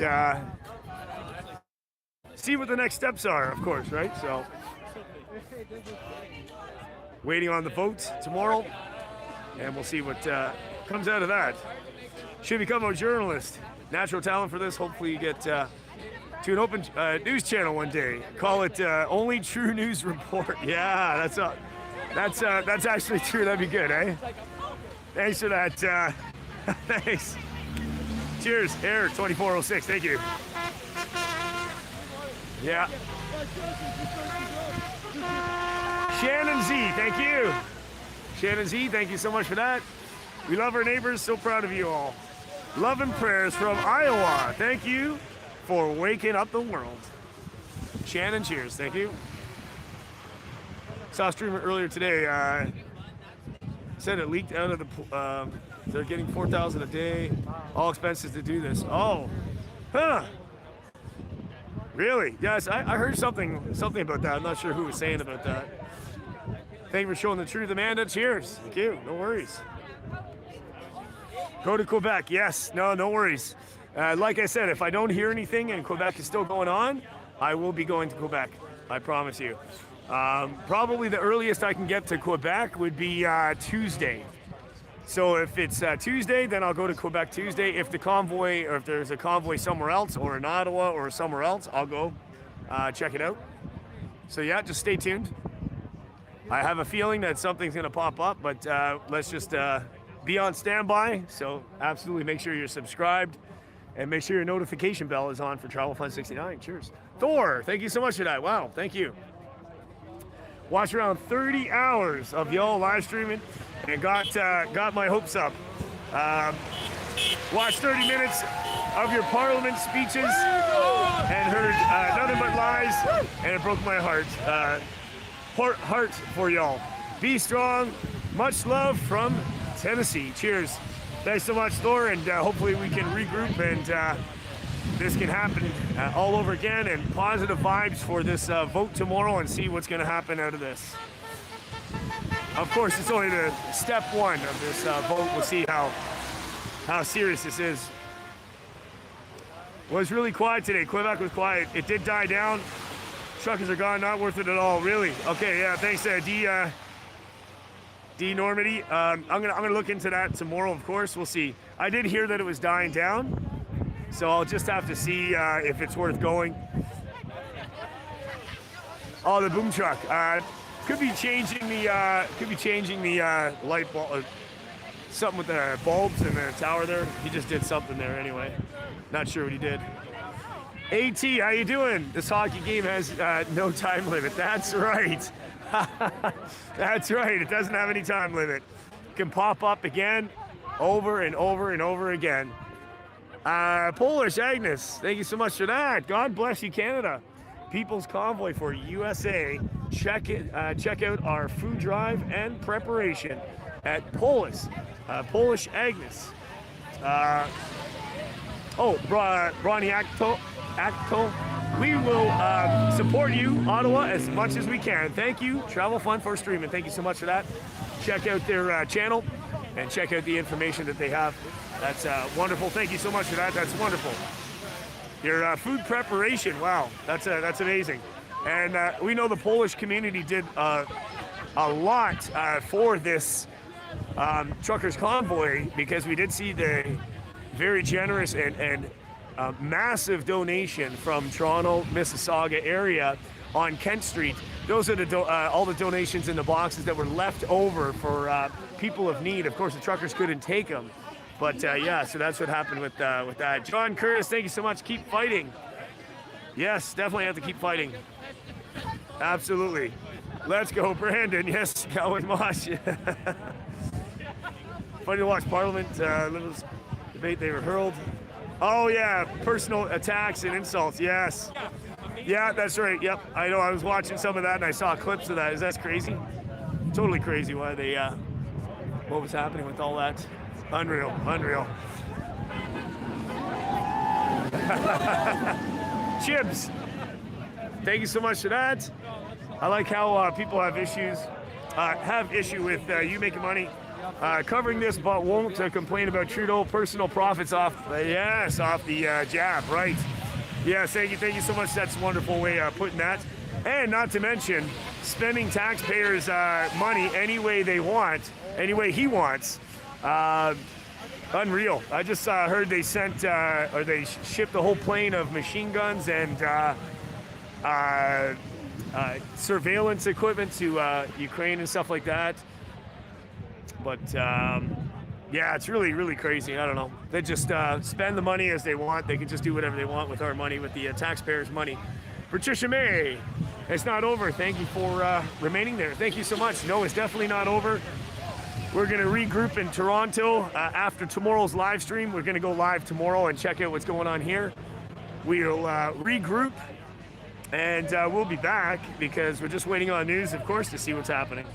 see what the next steps are, of course, right? So, waiting on the vote tomorrow, and we'll see what comes out of that. Should become a journalist. Natural talent for this. Hopefully you get to an open news channel one day. Call it Only True News Report. Yeah, that's actually true. That'd be good, eh? Thanks for that. Thanks. Cheers, Air 2406. Thank you. Yeah. Shannon Z, thank you. Shannon Z, thank you so much for that. We love our neighbors. So proud of you all. Love and prayers from Iowa. Thank you for waking up the world. Shannon, cheers. Thank you. Saw a streamer earlier today. Said it leaked out of the. They're getting $4,000 a day, all expenses to do this. Oh, huh. Really? Yes, I heard something about that. I'm not sure who was saying about that. Thank you for showing the truth, Amanda. Cheers. Thank you. No worries. Go to Quebec. Yes. No worries. Like I said, if I don't hear anything and Quebec is still going on, I will be going to Quebec. I promise you. Probably the earliest I can get to Quebec would be Tuesday. So if it's Tuesday, then I'll go to Quebec Tuesday. If the convoy, or if there's a convoy somewhere else, or in Ottawa, or somewhere else, I'll go check it out. So yeah, just stay tuned. I have a feeling that something's gonna pop up, but let's just be on standby. So absolutely make sure you're subscribed, and make sure your notification bell is on for Travel Fun 69. Cheers. Thor, thank you so much for that. Wow, thank you. Watched around 30 hours of y'all live streaming and got my hopes up. Watched 30 minutes of your Parliament speeches and heard nothing but lies, and it broke my heart. Heart for y'all. Be strong. Much love from Tennessee. Cheers. Thanks so much, Thor, and hopefully we can regroup and this can happen all over again, and positive vibes for this vote tomorrow, and see what's going to happen out of this. Of course, it's only the step one of this vote. We'll see how serious this is. It was really quiet today. Quebec was quiet. It did die down. Truckers are gone. Not worth it at all. Really? Okay. Yeah. Thanks, D Normandy. I'm gonna look into that tomorrow. Of course, we'll see. I did hear that it was dying down, so I'll just have to see if it's worth going. Oh, the boom truck. Could be changing the light bulb. Something with the bulbs in the tower there. He just did something there anyway. Not sure what he did. AT, how you doing? This hockey game has no time limit. That's right. That's right. It doesn't have any time limit. It can pop up again, over and over and over again. Polish Agnes, thank you so much for that. God bless you, Canada. People's Convoy for USA. Check out our food drive and preparation at Polish Agnes. Bronny Acto. We will support you, Ottawa, as much as we can. Thank you, Travel Fun, for streaming. Thank you so much for that. Check out their channel and check out the information that they have. That's wonderful. Thank you so much for that. That's wonderful. Your food preparation, wow, that's amazing. And we know the Polish community did a lot for this truckers convoy, because we did see the very generous and massive donation from Toronto, Mississauga area on Kent Street. Those are all the donations in the boxes that were left over for people of need. Of course, the truckers couldn't take them. But yeah, so that's what happened with that. John Curtis, thank you so much. Keep fighting. Yes, definitely have to keep fighting. Absolutely. Let's go, Brandon. Yes, Cowboy Mosh. Funny to watch Parliament Liberals debate. They were hurled. Oh yeah, personal attacks and insults. Yes. Yeah, that's right. Yep, I know. I was watching some of that and I saw clips of that. Is that crazy? Totally crazy. Why they? What was happening with all that? Unreal. Chibs, thank you so much for that. I like how people have issue with you making money covering this, but won't complain about Trudeau personal profits off the jab, right? Yes, thank you so much. That's a wonderful way of putting that. And not to mention spending taxpayers' money any way they want, any way he wants. Unreal. I just heard they sent or they shipped a whole plane of machine guns and surveillance equipment to Ukraine and stuff like that. But yeah, it's really crazy. I don't know. They just spend the money as they want. They can just do whatever they want with our money, with the taxpayers' money. Patricia May, it's not over. Thank you for remaining there. Thank you so much. No, it's definitely not over. We're going to regroup in Toronto after tomorrow's live stream. We're going to go live tomorrow and check out what's going on here. We'll regroup And we'll be back because we're just waiting on news, of course, to see what's happening.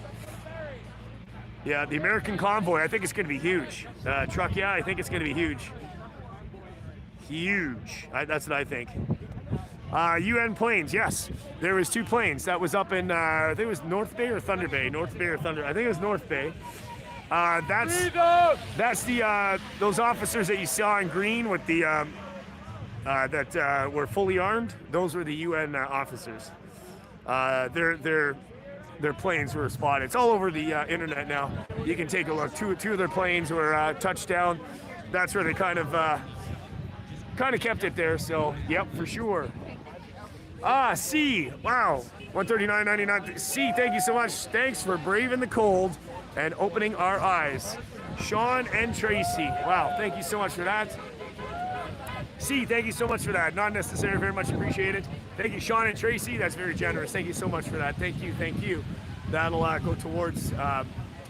Yeah, the American convoy, I think it's going to be huge. Truck, yeah, I think it's going to be huge. Huge. That's what I think. UN planes, yes. There was 2 planes. That was up in, I think it was North Bay or Thunder Bay. North Bay or Thunder, I think it was North Bay. That's the, those officers that you saw in green with the, that were fully armed. Those were the UN officers. Their planes were spotted. It's all over the internet now. You can take a look. Two of their planes were touched down. That's where they kind of kept it there. So, yep, for sure. C, wow, 139.99. C, thank you so much. Thanks for braving the cold and opening our eyes. Sean and Tracy, wow, thank you so much for that. C, thank you so much for that. Not necessary, very much appreciated. Thank you, Sean and Tracy. That's very generous. Thank you so much for that. Thank you, thank you. That'll go towards,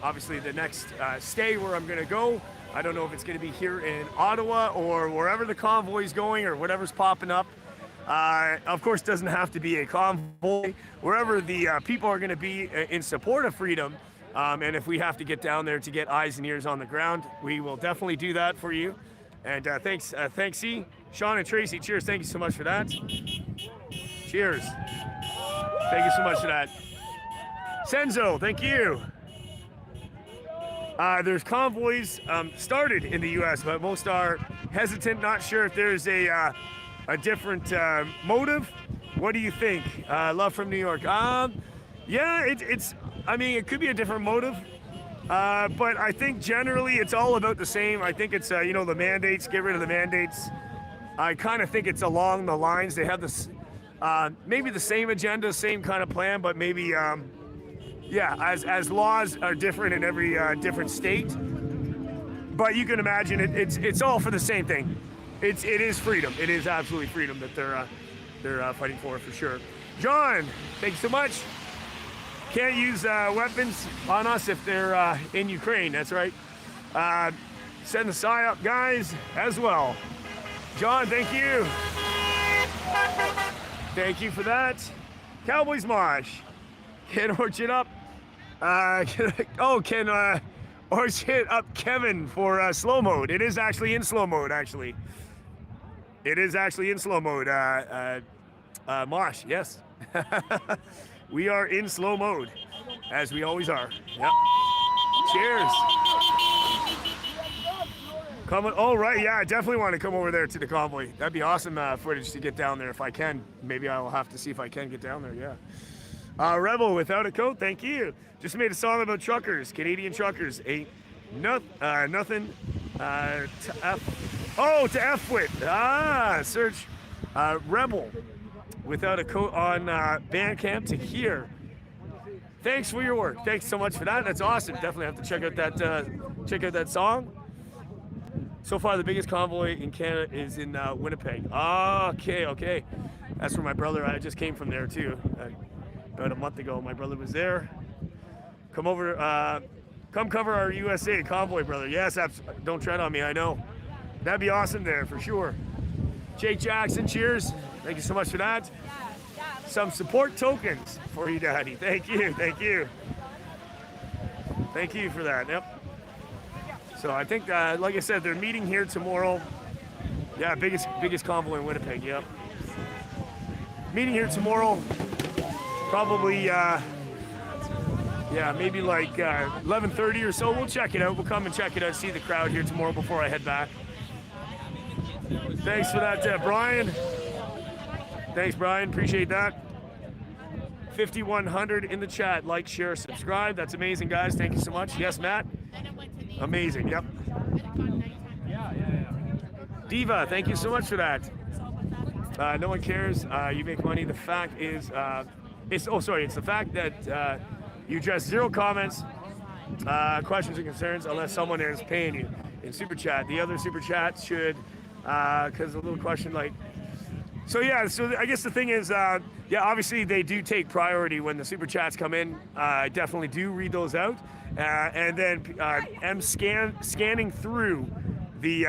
obviously, the next stay where I'm going to go. I don't know if it's going to be here in Ottawa or wherever the convoy's going or whatever's popping up. Of course, it doesn't have to be a convoy. Wherever the people are going to be in support of freedom, and if we have to get down there to get eyes and ears on the ground, we will definitely do that for you. And thanks, C. Sean and Tracy, cheers. Thank you so much for that. Cheers. Thank you so much for that. Senzo, thank you. There's convoys started in the U.S., but most are hesitant, not sure if there's a different motive. What do you think? Love from New York. Yeah, I mean, it could be a different motive. But I think generally it's all about the same. I think it's, you know, the mandates, get rid of the mandates. I kind of think it's along the lines. They have this, maybe the same agenda, same kind of plan, but maybe, yeah, as laws are different in every different state. But you can imagine it's all for the same thing. It is freedom. It is absolutely freedom that they're fighting for sure. John, thank you so much. Can't use weapons on us if they're in Ukraine. That's right. Send the PSYOP guys as well. John, thank you. Thank you for that. Cowboys Mosh. Can Orchard up. Can Orchard up Kevin for slow mode. It is actually in slow mode, actually. It is actually in slow mode. Mosh, yes. We are in slow mode, as we always are. Yep. Cheers. Coming. Oh, right. Yeah, I definitely want to come over there to the convoy. That'd be awesome footage to get down there if I can. Maybe I'll have to see if I can get down there. Yeah. Rebel without a coat. Thank you. Just made a song about truckers. Canadian truckers. Ain't nothing to F. Oh, to F with. Search Rebel without a coat on Bandcamp to hear. Thanks for your work. Thanks so much for that. That's awesome. Definitely have to check out that song. So far, the biggest convoy in Canada is in Winnipeg. Okay. That's where my brother. I just came from there too. About a month ago, my brother was there. Come over. Come cover our USA convoy, brother. Yes, don't tread on me. I know. That'd be awesome there for sure. Jake Jackson, cheers. Thank you so much for that. Some support tokens for you, Daddy. Thank you. Thank you for that. Yep. So I think, like I said, they're meeting here tomorrow. Yeah, biggest convoy in Winnipeg. Yep. Meeting here tomorrow. Probably, maybe like 11:30 or so. We'll check it out. We'll come and check it out. See the crowd here tomorrow before I head back. Thanks for that, Brian. Thanks, Brian. Appreciate that. 5,100 in the chat. Like, share, subscribe. That's amazing, guys. Thank you so much. Yes, Matt? Amazing. Yep. Diva, thank you so much for that. No one cares. You make money. The fact is, it's the fact that you address zero comments, questions, and concerns unless someone is paying you in Super Chat. The other Super Chats should, because a little question like, so I guess the thing is, obviously they do take priority when the Super Chats come in. I definitely do read those out. And then I'm scanning through the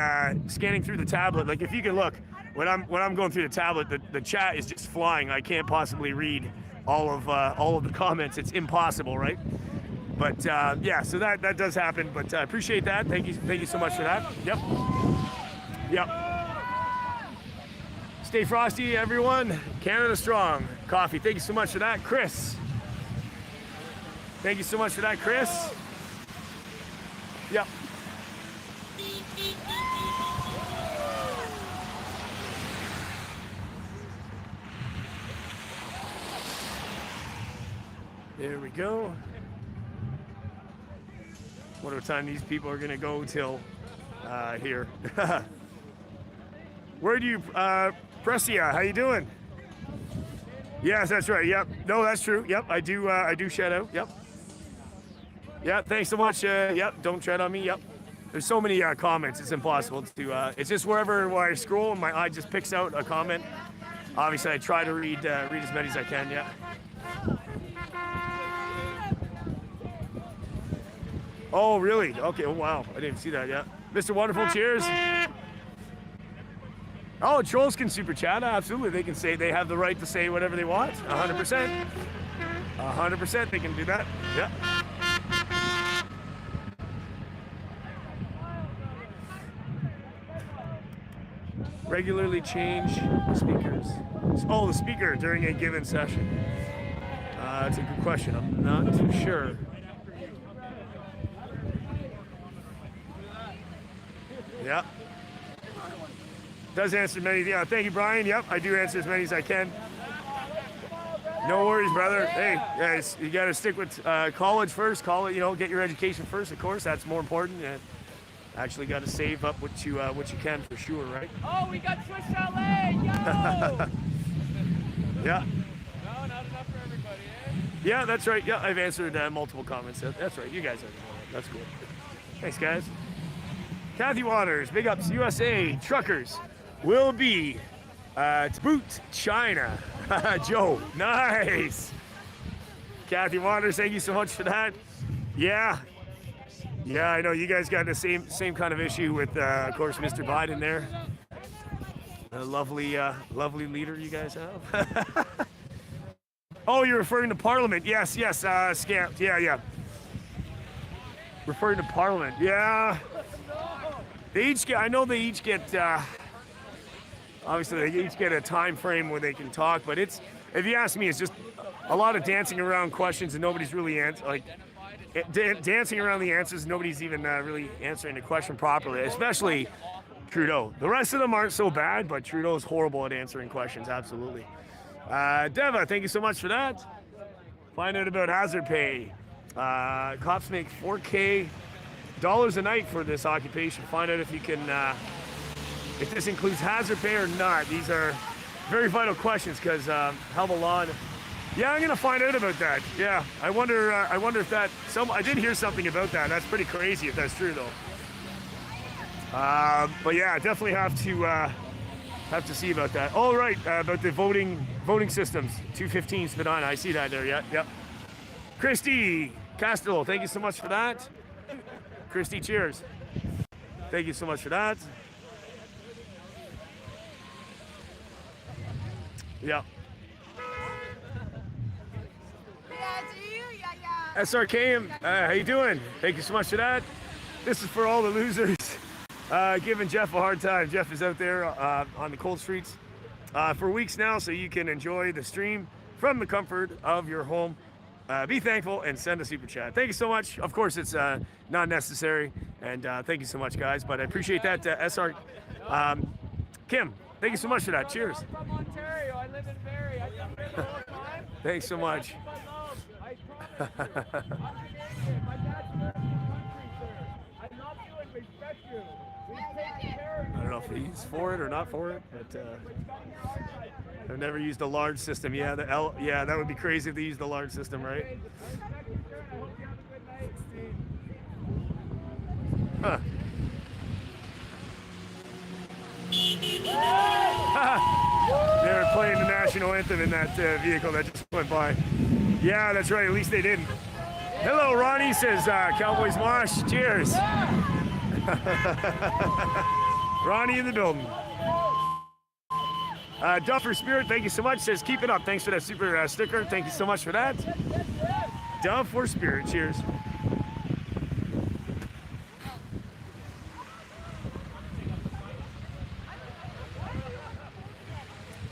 tablet. Like if you can look, when I'm going through the tablet, the chat is just flying. I can't possibly read all of the comments. It's impossible, right? But yeah, so that does happen. But I appreciate that. Thank you so much for that. Yep. Stay frosty, everyone. Canada strong. Coffee. Thank you so much for that, Chris. Thank you so much for that, Chris. Yep. There we go. Wonder what time these people are gonna go till here. Where do you, Pressia, how you doing? Yes, that's right. Yep. No, that's true. Yep, I do shout out. Yep. Yeah, thanks so much. Yep, don't tread on me. Yep. There's so many comments, it's impossible to, it's just wherever I scroll and my eye just picks out a comment. Obviously, I try to read as many as I can, yeah. Oh, really? Okay, oh, wow. I didn't see that yet. Mr. Wonderful, cheers. Oh, trolls can super chat. Absolutely. They can say they have the right to say whatever they want. 100%. 100% they can do that. Yeah. Regularly change speakers. Oh, the speaker during a given session. That's a good question. I'm not too sure. Yeah. Does answer many. Yeah, thank you, Brian. Yep, I do answer as many as I can. No worries, brother. Hey, guys, you got to stick with college first. College, get your education first. Of course, that's more important. And actually, got to save up what you can for sure, right? Oh, we got Swiss Chalet, yo! Yeah. No, not enough for everybody, eh? Yeah, that's right. Yeah, I've answered multiple comments. That's right. You guys are. That's cool. Thanks, guys. Kathy Waters, big ups, USA truckers will be to boot China. Joe, nice. Kathy Waters, thank you so much for that. Yeah, I know you guys got the same kind of issue with, of course, Mr. Biden there. A lovely leader you guys have. Oh, you're referring to Parliament? Yes, Scamp. Yeah. Referring to Parliament, yeah. I know they each get, obviously they each get a time frame where they can talk, but if you ask me, it's just a lot of dancing around questions and nobody's really dancing around the answers. Nobody's even really answering the question properly, especially Trudeau. The rest of them aren't so bad, but Trudeau's horrible at answering questions, absolutely. Deva, thank you so much for that. Find out about hazard pay. Cops make $4K a night for this occupation. Find out if you can, if this includes hazard pay or not. These are very vital questions because hell of a law. Yeah, I'm gonna find out about that. Yeah, I wonder if that. I did hear something about that. That's pretty crazy if that's true though. But yeah, I definitely have to see about that. All right, about the voting systems. 215 Spadina. I see that there. Yep. Christy Castello, thank you so much for that. Christy, cheers. Thank you so much for that. Yeah. SRKM, how you doing? Thank you so much for that. This is for all the losers. Giving Jeff a hard time. Jeff is out there on the cold streets for weeks now, so you can enjoy the stream from the comfort of your home. Be thankful and send a super chat. Thank you so much. Of course, it's not necessary, and thank you so much, guys. But I appreciate that, SR. Kim, thank you so much for that. Cheers. I'm from Ontario. I live in Barrie. I've been here the whole time. Thanks so much. My dad's from the country, sir. I'm not doing respect you. I don't know if he's for it or not for it, but I've never used a large system. Yeah, that would be crazy if they used the large system, right? Huh. They were playing the national anthem in that vehicle that just went by. Yeah, that's right. At least they didn't. Hello, Ronnie, says Cowboys Mosh. Cheers. Ronnie in the building. Duff for Spirit, thank you so much. Says, keep it up. Thanks for that super sticker. Thank you so much for that. Duff for Spirit. Cheers.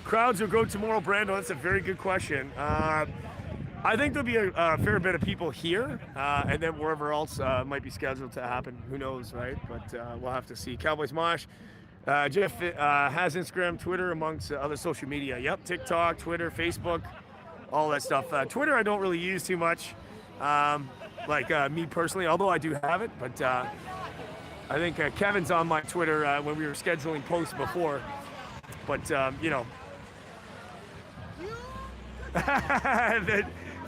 Crowds will go tomorrow, Brando. That's a very good question. I think there'll be a fair bit of people here, and then wherever else might be scheduled to happen. Who knows, right? But we'll have to see. Cowboys Mosh. Jeff has Instagram, Twitter, amongst other social media. Yep, TikTok, Twitter, Facebook, all that stuff. Twitter I don't really use too much, me personally, although I do have it. But I think Kevin's on my Twitter when we were scheduling posts before. But, you know.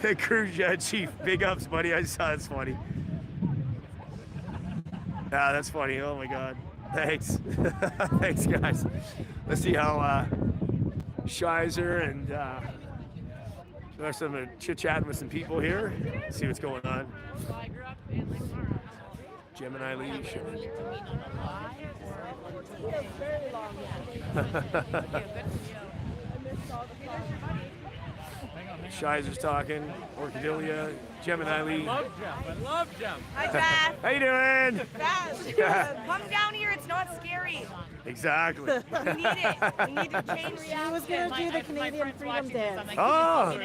the crew chief, big ups, buddy. I saw that's funny. That's funny. Oh, my God. Thanks. Thanks, guys. Let's see how Shizer and there's some chit-chatting with some people here. Let's see what's going on. Gemini Lee. Shizer's talking. Orchidelia. Gemini Lee. I love Gem. Hi, Beth. How you doing? Beth, come down here. It's not scary. Exactly. We need it. We need to change reality. I was going to do the Canadian Freedom Dance. Oh,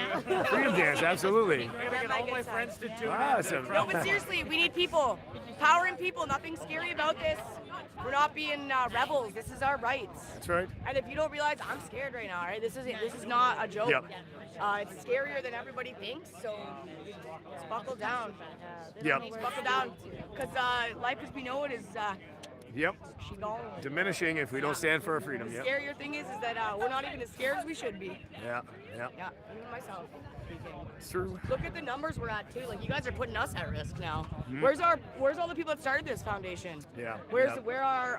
Freedom Dance, absolutely. All my friends to do Awesome. No, but seriously, we need people. Empowering people. Nothing scary about this. We're not being rebels. This is our rights. That's right. And if you don't realize, I'm scared right now. Right? This is not a joke. Yep. It's scarier than everybody thinks. So let's buckle down. Yep. Let's buckle down, because life as we know it is. Yep. Diminishing if we don't stand for our freedom. The Yep. scarier thing is that we're not even as scared as we should be. Yeah. Yeah. Yeah, even myself. It's true. Look at the numbers we're at too. Like, you guys are putting us at risk now. Mhm. Where's all the people that started this foundation? Yeah. Where's yeah.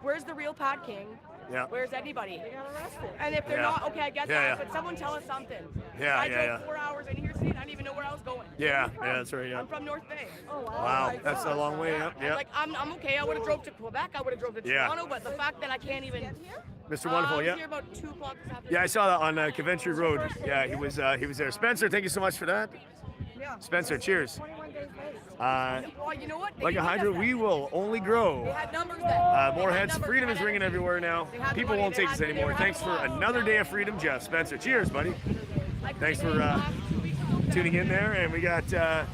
where's the real Pat King? Yeah. Where's anybody? They got arrested. And if they're Yeah. not, okay, I get Yeah, that. yeah. But someone tell us something. Yeah, I yeah, drove yeah. 4 hours in here today, and I didn't even know where I was going. Yeah, yeah, that's right. Yeah. I'm from North Bay. Oh Wow, that's a long way up. Yeah. Like, I'm okay. I would have drove to Quebec. I would have drove to Yeah. Toronto. But the fact that I can't even. Mr. Wonderful, I was yeah. here about 2 o'clock this afternoon. Yeah, I saw that on Coventry Road. Yeah, he was there. Spencer, thank you so much for that. Yeah. Spencer, cheers. Well, you know what? They Like did a hydra, that. we will only grow. They had numbers then. More They had heads. numbers. Freedom They is had ringing everything. everywhere now. They had the People money. won't They take had- this anymore. they were Thanks for having another day of freedom, Jeff. Spencer, cheers, buddy. Thanks for tuning in there. And we got Dev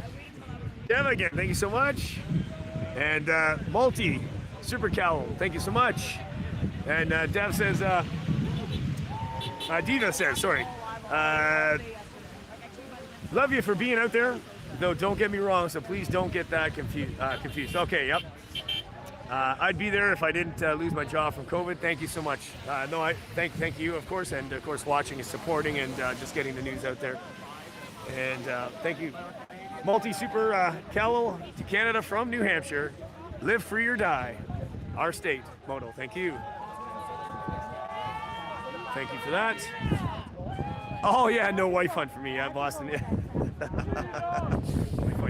again. Thank you so much. And Multi, Super Cowl. Thank you so much. And Dev says, Diva says, sorry. Love you for being out there. Though, don't get me wrong, so please don't get that confused. Okay, yep. I'd be there if I didn't lose my job from COVID. Thank you so much. No, I thank you, of course, and of course watching and supporting and just getting the news out there. And thank you, Multi Super Callow to Canada from New Hampshire. Live free or die, our state motto. Thank you. Thank you for that. Oh yeah, no wife hunt for me. Yeah, Boston.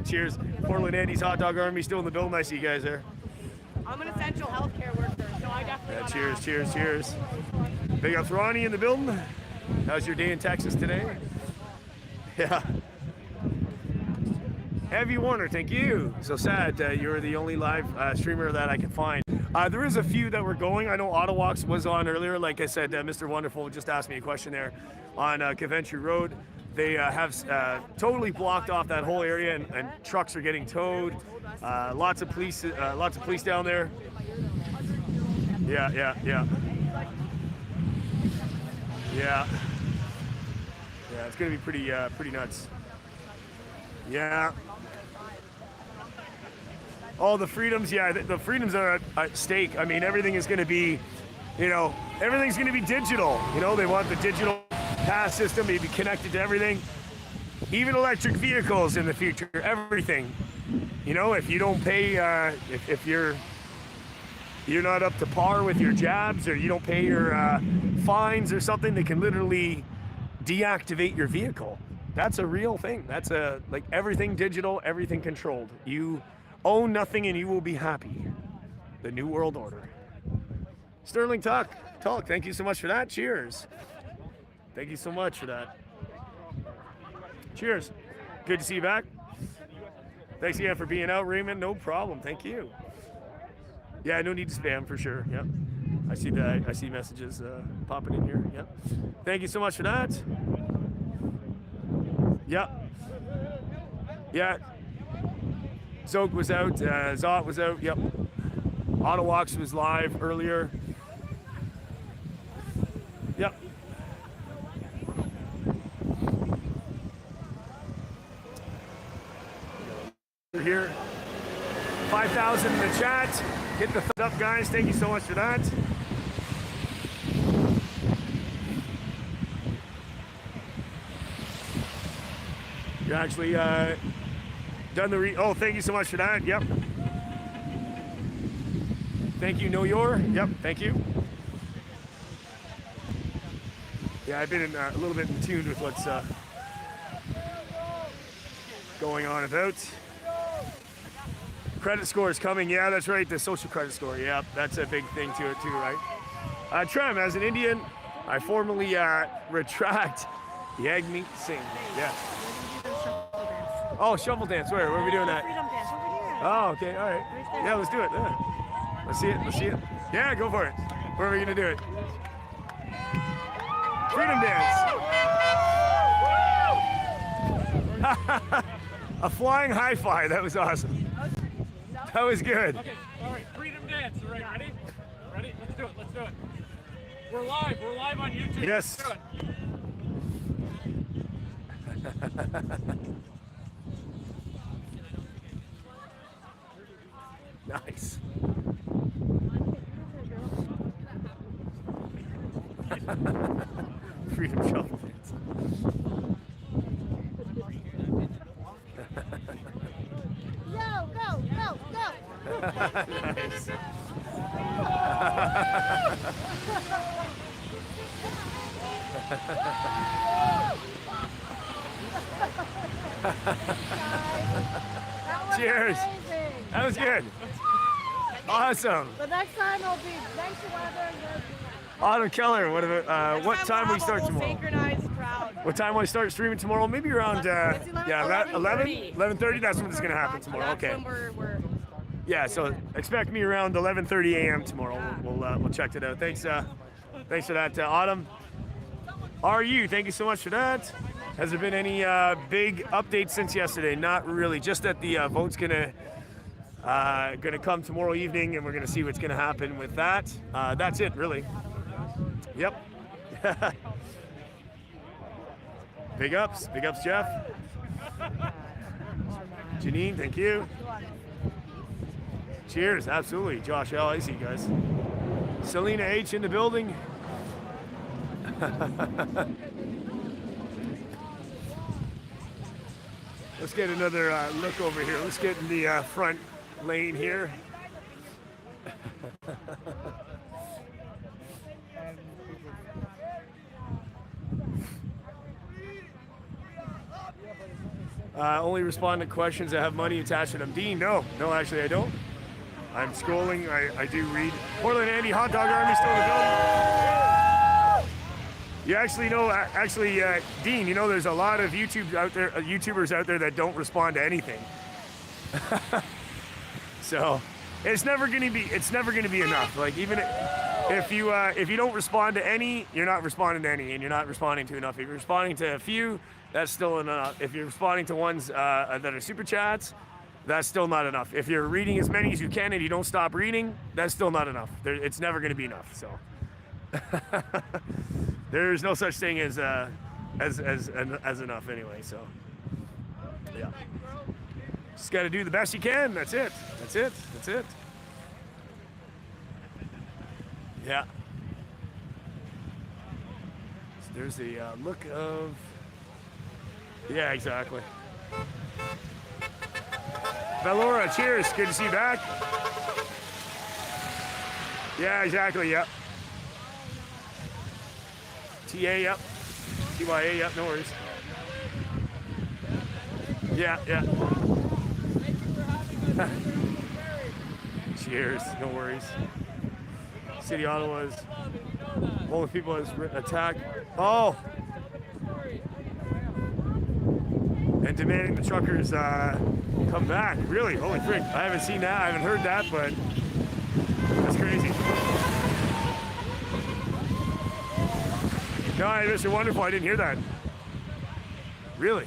Cheers. Portland Andy's Hot Dog Army still in the building. I see you guys there. I'm an essential healthcare worker, so I definitely. Cheers, cheers, cheers. Big ups, Ronnie in the building. How's your day in Texas today? Yeah. Heavy Warner, thank you. So sad you're the only live streamer that I can find. There is a few that were going. I know Ottawalks was on earlier. Like I said, Mr. Wonderful just asked me a question there on Coventry Road. They have totally blocked off that whole area, and trucks are getting towed. Lots of police down there. Yeah. Yeah, it's gonna be pretty nuts. Yeah. All the freedoms, yeah, the freedoms are at stake. I mean, everything is gonna be, everything's gonna be digital. They want the digital pass system to be connected to everything. Even electric vehicles in the future, everything. If you don't pay, if you're not up to par with your jabs, or you don't pay your fines or something, they can literally deactivate your vehicle. That's a real thing. That's like everything digital, everything controlled. You own nothing and you will be happy. The New World Order. Sterling Tuck, Talk. Thank you so much for that. Cheers. Thank you so much for that. Cheers. Good to see you back. Thanks again for being out, Raymond. No problem. Thank you. Yeah, no need to spam for sure. Yep. I see that. I see messages popping in here. Yep. Thank you so much for that. Yep. Yeah. Zoke was out. Zot was out. Yep. Autowalks was live earlier. Yep. We're here. 5,000 in the chat. Hit the thumbs up, guys. Thank you so much for that. You actually done the oh, thank you so much for that. Yep. Thank you, Know Your. Yep, thank you. Yeah, I've been in, a little bit in tune with what's going on about. Credit score is coming. Yeah, that's right. The social credit score. Yeah, that's a big thing to it too, right? Trem, as an Indian, I formally retract Yagmeet Singh. Yeah. Oh, shuffle dance. Where are we doing that? Freedom dance over here. Oh, okay. All right. Yeah, let's do it. Yeah. Let's see it. Let's see it. Yeah, go for it. Where are we gonna do it? Freedom dance. A flying high five. That was awesome. That was good. Okay, all right, freedom dance. All right, ready? Ready? Let's do it. Let's do it. We're live. We're live on YouTube. Yes. Let's do it. Nice. Freedom shuffle dance. Go, go, go, go. Nice. Cheers. Amazing. That was good. Awesome. The next time will be nice weather. Autumn Keller, what time we start tomorrow? Synchronized crowd. What time will I start streaming tomorrow? Maybe around, yeah, 11:30. That's when it's going to happen tomorrow. Okay. Yeah, so expect me around 11:30 a.m. tomorrow. We'll check it out. Thanks for that, Autumn. RU, thank you so much for that. Has there been any big updates since yesterday? Not really. Just that the vote's gonna come tomorrow evening, and we're gonna see what's gonna happen with that. That's it, really. Yep. Big ups, Jeff. Janine, thank you. Cheers, absolutely. Josh L, I see you guys. Selena H in the building. Let's get another look over here. Let's get in the front lane here. Only respond to questions that have money attached to them. Dean, no, actually I don't. I'm scrolling. I do read. Portland Andy, Hot Dog Army still in the building. You actually know, Dean, you know, there's a lot of YouTubers out there that don't respond to anything. So it's never gonna be enough. Like, even if you don't respond to any, you're not responding to any, and you're not responding to enough. If you're responding to a few, that's still enough. If you're responding to ones that are super chats, that's still not enough. If you're reading as many as you can and you don't stop reading, that's still not enough. It's never going to be enough. So there's no such thing as enough anyway. So yeah, just got to do the best you can. That's it. Yeah. So there's the look of. Yeah, exactly. Valora, cheers. Good to see you back. Yeah, exactly. Yep. TA, yep. TYA, yep. No worries. Yeah. Cheers. No worries. City Ottawa's Holding people as attack. Oh. And demanding the truckers come back. Really? Holy frick. I haven't seen that. I haven't heard that, but that's crazy. No, Mr. Wonderful, I didn't hear that. Really?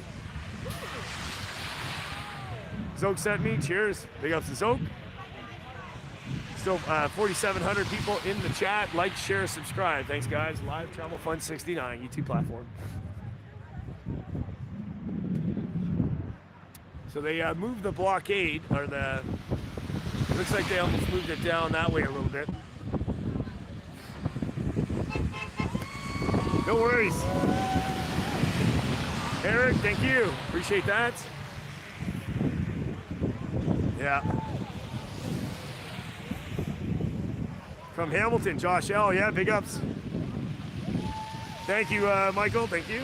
Zoke sent me. Cheers. Big ups to Zoke. Still 4,700 people in the chat. Like, share, subscribe. Thanks, guys. Live Travel Fun 69 YouTube platform. So they moved the blockade, or the. Looks like they almost moved it down that way a little bit. No worries. Eric, thank you. Appreciate that. Yeah. From Hamilton, Josh L. Yeah, big ups. Thank you, Michael. Thank you.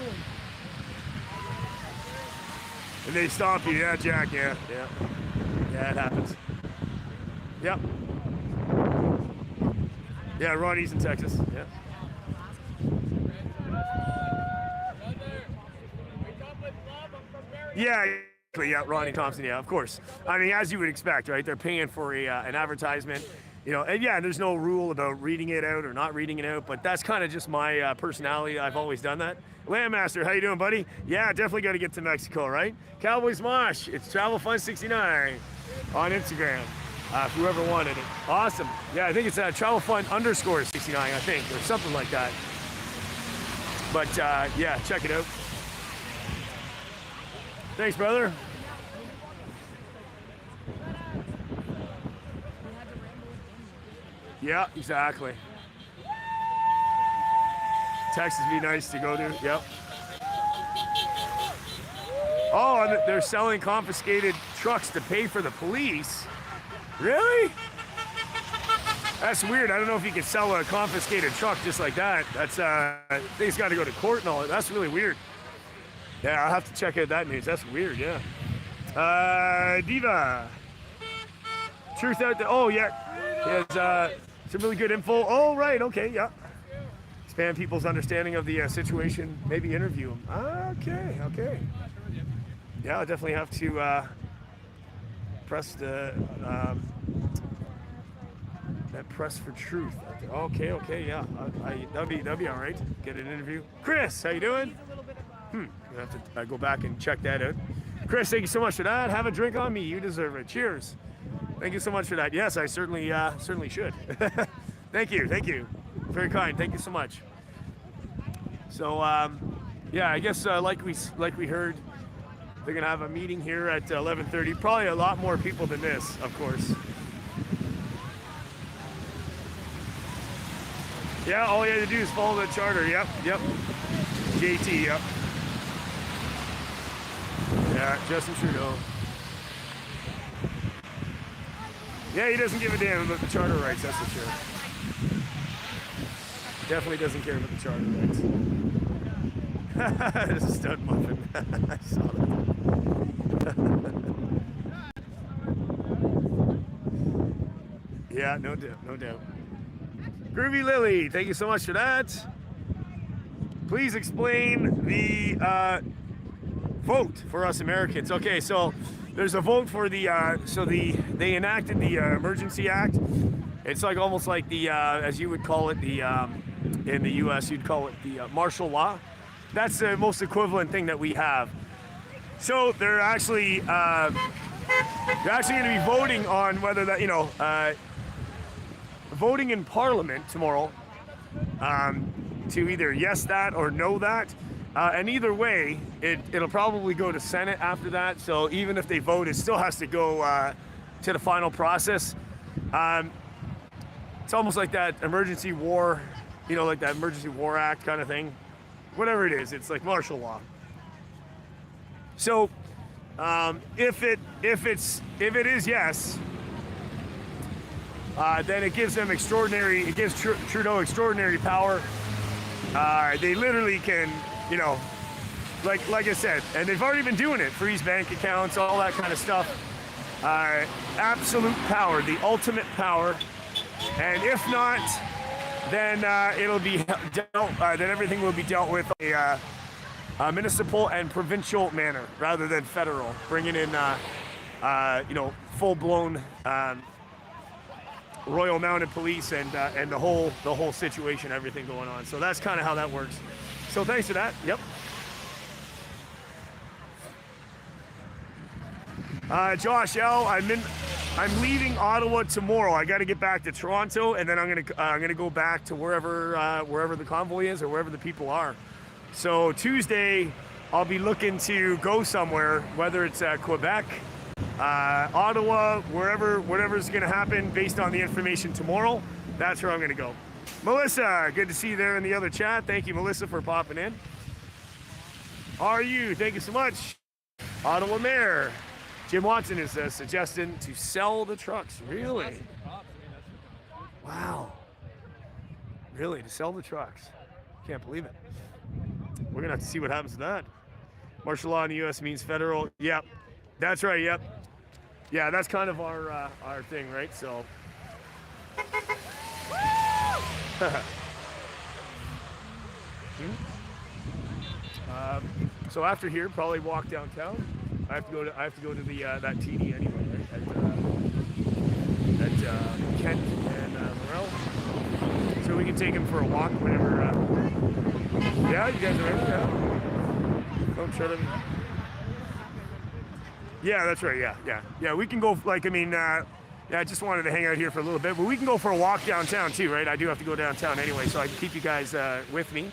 And they stomp you. Yeah, Jack. Yeah, yeah. Yeah, it happens. Yep. Yeah, Ronnie's in Texas. Yeah. Yeah, Ronnie Thompson, yeah, of course. I mean, as you would expect, right? They're paying for an advertisement, you know, and yeah, there's no rule about reading it out or not reading it out, but that's kind of just my personality. I've always done that. Landmaster, how you doing, buddy? Yeah, definitely got to get to Mexico, right? Cowboys Mosh, it's Travel Fun 69 on Instagram, whoever wanted it. Awesome. Yeah, I think it's Travel Fun _69, I think, or something like that. But yeah, check it out. Thanks, brother. Yeah, exactly. Texas would be nice to go to. Yep. Oh, and they're selling confiscated trucks to pay for the police. Really? That's weird. I don't know if you could sell a confiscated truck just like that. That's things got to go to court and all that. That's really weird. Yeah, I'll have to check out that news. That's weird, yeah. Diva. Truth out there. Oh, yeah. He has some really good info. Oh, right. Okay, yeah. Expand people's understanding of the situation. Maybe interview them. Okay. Yeah, I'll definitely have to press the that press for truth. Okay, yeah. That'd be all right. Get an interview. Chris, how you doing? Gonna have to go back and check that out. Chris, thank you so much for that. Have a drink on me. You deserve it. Cheers. Thank you so much for that. Yes, I certainly should. Thank you. Very kind. Thank you so much. So, yeah, I guess like we heard, they're gonna have a meeting here at 11:30. Probably a lot more people than this, of course. Yeah, all you have to do is follow the charter. Yep. JT. Yep. Yeah, Justin Trudeau. Yeah, he doesn't give a damn about the charter rights, that's for sure. Definitely doesn't care about the charter rights. This is Stud Muffin. I saw that. Yeah, no doubt. Groovy Lily, thank you so much for that. Please explain the vote for us Americans. Okay, so there's a vote for the they enacted the Emergency Act. It's like almost like the as you would call it, the in the U.S. you'd call it the martial law. That's the most equivalent thing that we have. So they're actually going to be voting on whether that voting in Parliament tomorrow to either yes that or no that. And either way, it'll probably go to Senate after that. So even if they vote, it still has to go to the final process. It's almost like that emergency war, like that Emergency War Act kind of thing. Whatever it is, it's like martial law. So if it is yes, then it gives them Trudeau extraordinary power. They literally can. Like I said, and they've already been doing it, freeze bank accounts, all that kind of stuff. Absolute power, the ultimate power. And if not, then it'll be dealt. Then everything will be dealt with a municipal and provincial manner rather than federal, bringing in full-blown Royal Mounted Police and the whole situation, everything going on. So that's kind of how that works. So thanks for that. Yep. Josh L, I'm leaving Ottawa tomorrow. I got to get back to Toronto, and then I'm gonna go back to wherever the convoy is or wherever the people are. So Tuesday, I'll be looking to go somewhere, whether it's Quebec, Ottawa, whatever's gonna happen based on the information tomorrow. That's where I'm gonna go. Melissa, good to see you there in the other chat. Thank you, Melissa, for popping in. How are you? Thank you so much. Ottawa Mayor. Jim Watson is suggesting to sell the trucks. Really? Wow. Really, to sell the trucks. Can't believe it. We're going to have to see what happens to that. Martial law in the U.S. means federal. Yep. That's right, yep. Yeah, that's kind of our thing, right? So. So after here, probably walk downtown. I have to go to the that TD anyway, right? At Kent and Morel. So we can take him for a walk whenever. Yeah, you guys are ready? Yeah. Don't shut him. Yeah, that's right. Yeah. We can go. I just wanted to hang out here for a little bit, but we can go for a walk downtown too, right? I do have to go downtown anyway, so I can keep you guys with me.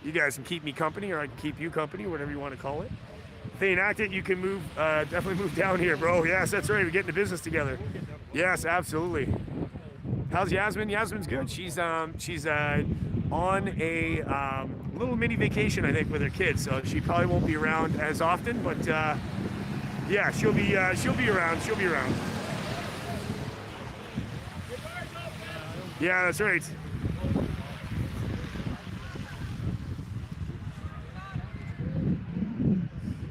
You guys can keep me company, or I can keep you company, whatever you want to call it. If they enact it, you can move, definitely move down here, bro. Yes, that's right. We're getting the business together. Yes, absolutely. How's Yasmin? Yasmin's good. She's on a little mini vacation, I think, with her kids. So she probably won't be around as often, but yeah, she'll be around. She'll be around. Yeah, that's right.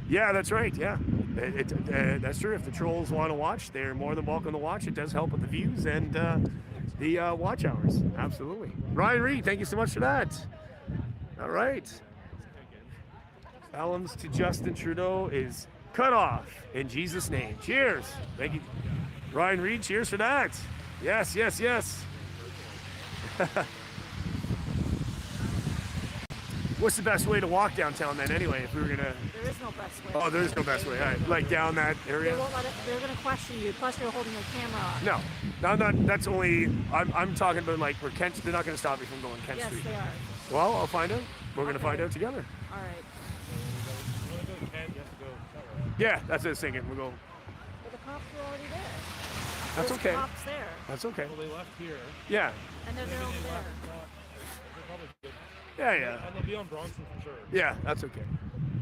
Yeah, that's right. Yeah, that's true. If the trolls want to watch, they're more than welcome to watch. It does help with the views and the watch hours. Absolutely. Ryan Reed, thank you so much for that. All right. Allums to Justin Trudeau is cut off in Jesus' name. Cheers. Thank you, Ryan Reed. Cheers for that. Yes. What's the best way to walk downtown then, anyway, if we were going to... There is no best way. Oh, there is no best way. All right. Like down that area? They won't let it, they're going to question you, plus you're holding your camera on. No, I'm not, that's only... I'm talking about like where Kent... They're not going to stop me from going Kent Street. Yes, they are. Well, I'll find out. We're going to find out together. All right. Yeah, that's what I was thinking. We'll go... But the cops are already there. That's There's okay. cops there. That's okay. Well, they left here. Yeah. And they're over there. Yeah. And they'll be on Bronson for sure. Yeah, that's okay.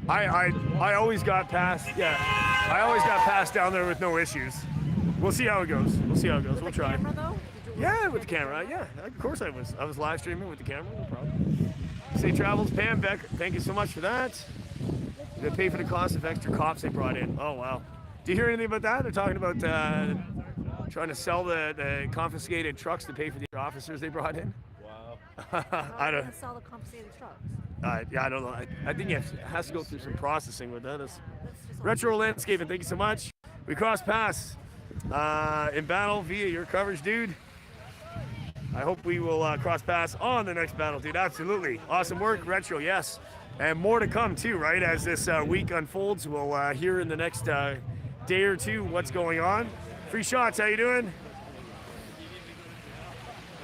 I always got past. Yeah, I always got past down there with no issues. We'll see how it goes. We'll try. Camera, though? Yeah, with the camera. Yeah, of course I was. I was live streaming with the camera. No problem. Safe travels, Pam Beck. Thank you so much for that. They pay for the cost of extra cops they brought in. Oh wow. Do you hear anything about that? They're talking about trying to sell the confiscated trucks to pay for the officers they brought in. I don't sell the confiscated trucks. Yeah, I don't know. I think it has to go through some processing with that. Retro Landscaping, thank you so much. We crossed paths in battle via your coverage, dude. I hope we will cross paths on the next battle, dude. Absolutely. Awesome work, Retro, yes. And more to come, too, right? As this week unfolds, we'll hear in the next day or two what's going on. Free Shots, how you doing?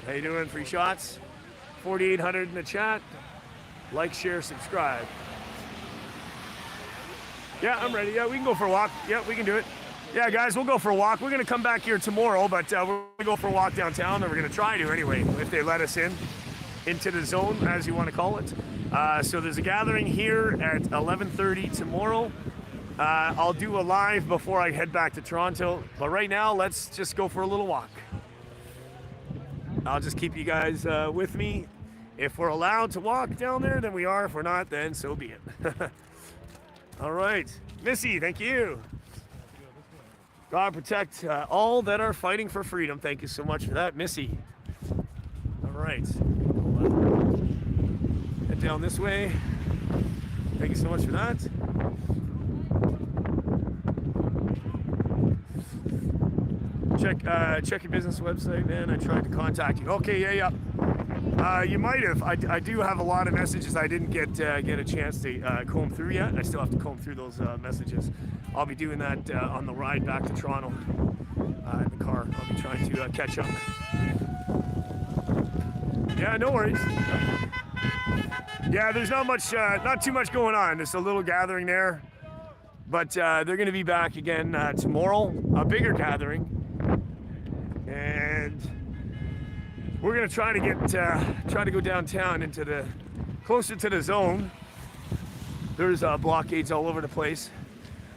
How you doing, Free Shots? 4,800 in the chat. Like, share, subscribe. Yeah, I'm ready. Yeah, we can go for a walk. Yeah, we can do it. Yeah, guys, we'll go for a walk. We're going to come back here tomorrow, but we're going to go for a walk downtown, and we're going to try to anyway, if they let us into the zone, as you want to call it. So there's a gathering here at 11:30 tomorrow. I'll do a live before I head back to Toronto, but right now, let's just go for a little walk. I'll just keep you guys with me. If we're allowed to walk down there, then we are. If we're not, then so be it. All right. Missy, thank you. God protect all that are fighting for freedom. Thank you so much for that, Missy. All right. down this way. Thank you so much for that. Check your business website, man. I tried to contact you. Okay, yeah. You might have. I do have a lot of messages I didn't get a chance to comb through yet. I still have to comb through those messages. I'll be doing that on the ride back to Toronto in the car. I'll be trying to catch up. Yeah, no worries. Yeah, there's not too much going on. Just a little gathering there, but they're going to be back again tomorrow. A bigger gathering, and we're going to try to go downtown into closer to the zone. There's blockades all over the place.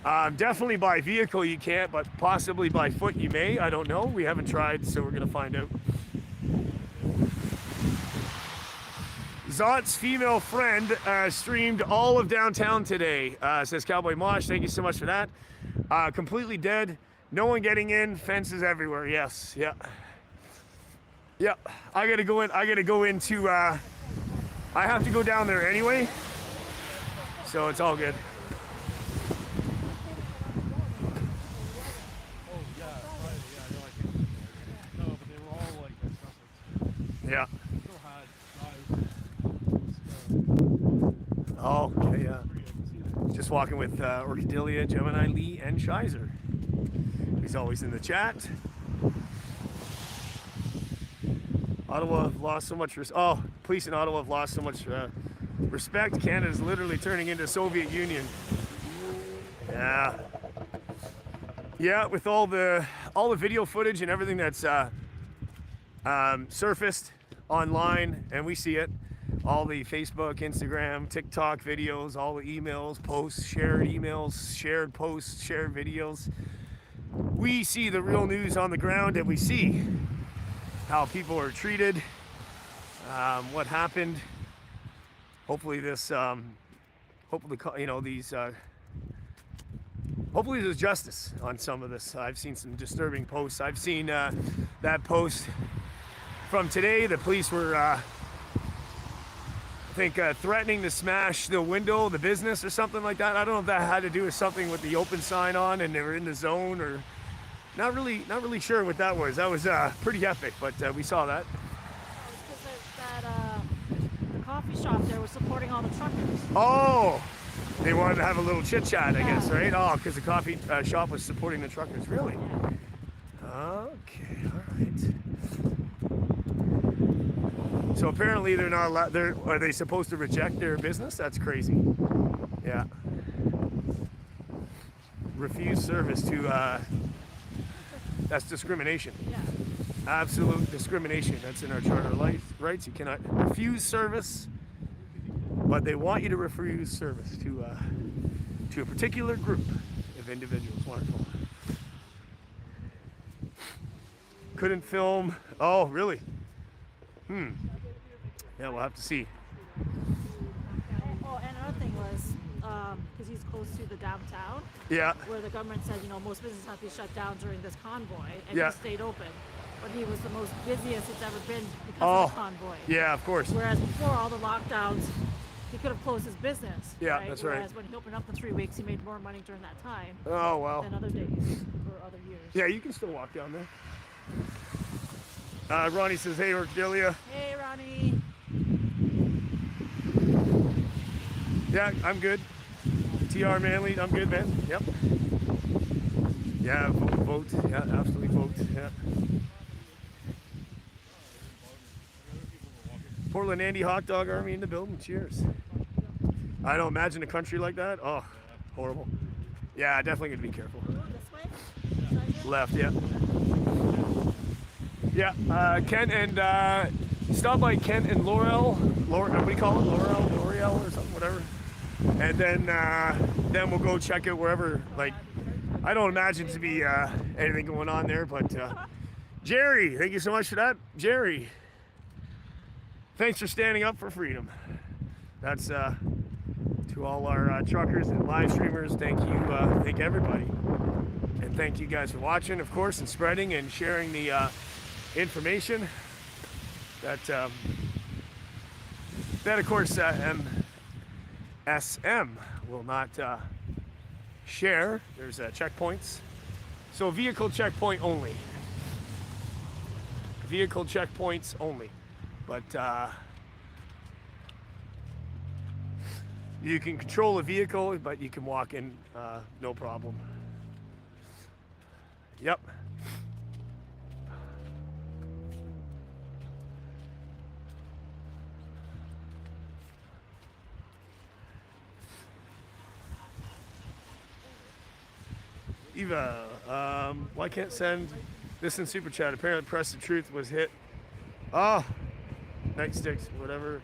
Definitely by vehicle you can't, but possibly by foot you may. I don't know. We haven't tried, so we're going to find out. Zot's female friend streamed all of downtown today, says Cowboy Mosh. Thank you so much for that. Completely dead. No one getting in. Fences everywhere. Yes. Yeah. Yeah. I gotta go into. I have to go down there anyway, so it's all good. Yeah. Oh, okay, yeah. Just walking with Orchidelia, Gemini, Lee, and Shizer. He's always in the chat. Ottawa have lost so much police in Ottawa have lost so much respect. Canada's literally turning into Soviet Union. Yeah. Yeah, with all the video footage and everything that's surfaced online, and we see it. All the Facebook, Instagram, TikTok videos, all the emails, posts, shared posts, shared videos. We see the real news on the ground, and we see how people are treated, what happened. Hopefully hopefully there's justice on some of this. I've seen some disturbing posts. I've seen that post from today. The police were threatening to smash the window of the business or something like that. I don't know if that had to do with something with the open sign on and they were in the zone, or not really sure what that was. That was pretty epic, but we saw that. The coffee shop there was supporting all the truckers. Oh, they wanted to have a little chit chat, I guess, right? Oh, because the coffee shop was supporting the truckers. Really? Okay, all right. So apparently they're not allowed. Are they supposed to reject their business? That's crazy. Yeah. Refuse service to. That's discrimination. Yeah. Absolute discrimination. That's in our Charter of Rights. You cannot refuse service, but they want you to refuse service to a particular group of individuals. Wonderful. Couldn't film. Oh, really? Yeah, we'll have to see. Oh, and another thing was, because he's close to the downtown. Yeah. Where the government said, most businesses have to be shut down during this convoy, and he stayed open. But he was the most busiest it's ever been because of the convoy. Yeah, of course. Whereas before all the lockdowns, he could have closed his business. Yeah, right? That's right. Whereas when he opened up in 3 weeks, he made more money during that time. Oh, wow. Than other days or other years. Yeah, you can still walk down there. Ronnie says, hey, Orchidelia. Hey, Ronnie. Yeah, I'm good. TR Manley, I'm good, man. Yep. Yeah, vote. Yeah, absolutely vote. Yeah. Portland Andy Hot Dog Army in the building. Cheers. I don't imagine a country like that. Oh, horrible. Yeah, definitely gonna be careful. This way? Left, yeah. Yeah, Kent and stop by Kent and Laurel. What do you call it? L'Oreal or something, whatever. And then we'll go check out wherever. Like, I don't imagine to be anything going on there, but Jerry, thank you so much for that, Jerry. Thanks for standing up for freedom. That's to all our truckers and live streamers. Thank you, thank everybody, and thank you guys for watching, of course, and spreading and sharing the information that Then, of course, MSM will not share. There's checkpoints. So vehicle checkpoint only. Vehicle checkpoints only. But you can control a vehicle, but you can walk in no problem. Yep. Eva, why can't send this in Super Chat? Apparently Press the Truth was hit. Oh, Nightsticks, whatever.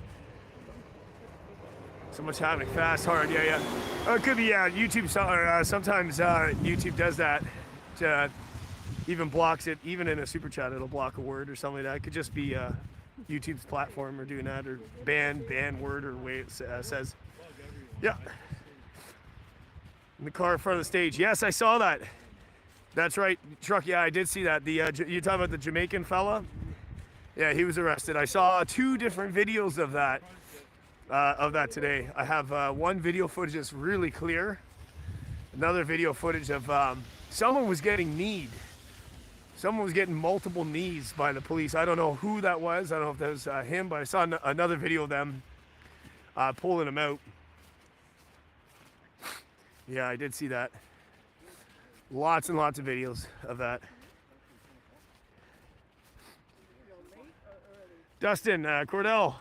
So much happening, fast, hard, yeah. Oh, it could be, yeah, YouTube, sometimes YouTube does that. Even blocks it, even in a Super Chat, it'll block a word or something like that. It could just be YouTube's platform or doing that, or ban word, or the way it says. Yeah. In the car in front of the stage. Yes, I saw that. That's right, truck. Yeah, I did see that. You talking about the Jamaican fella? Yeah, he was arrested. I saw 2 different videos of that today. I have one video footage that's really clear. Another video footage of someone was getting kneed. Someone was getting multiple knees by the police. I don't know who that was. I don't know if that was him, but I saw another video of them pulling him out. Yeah, I did see that. Lots and lots of videos of that. Dustin, Cordell.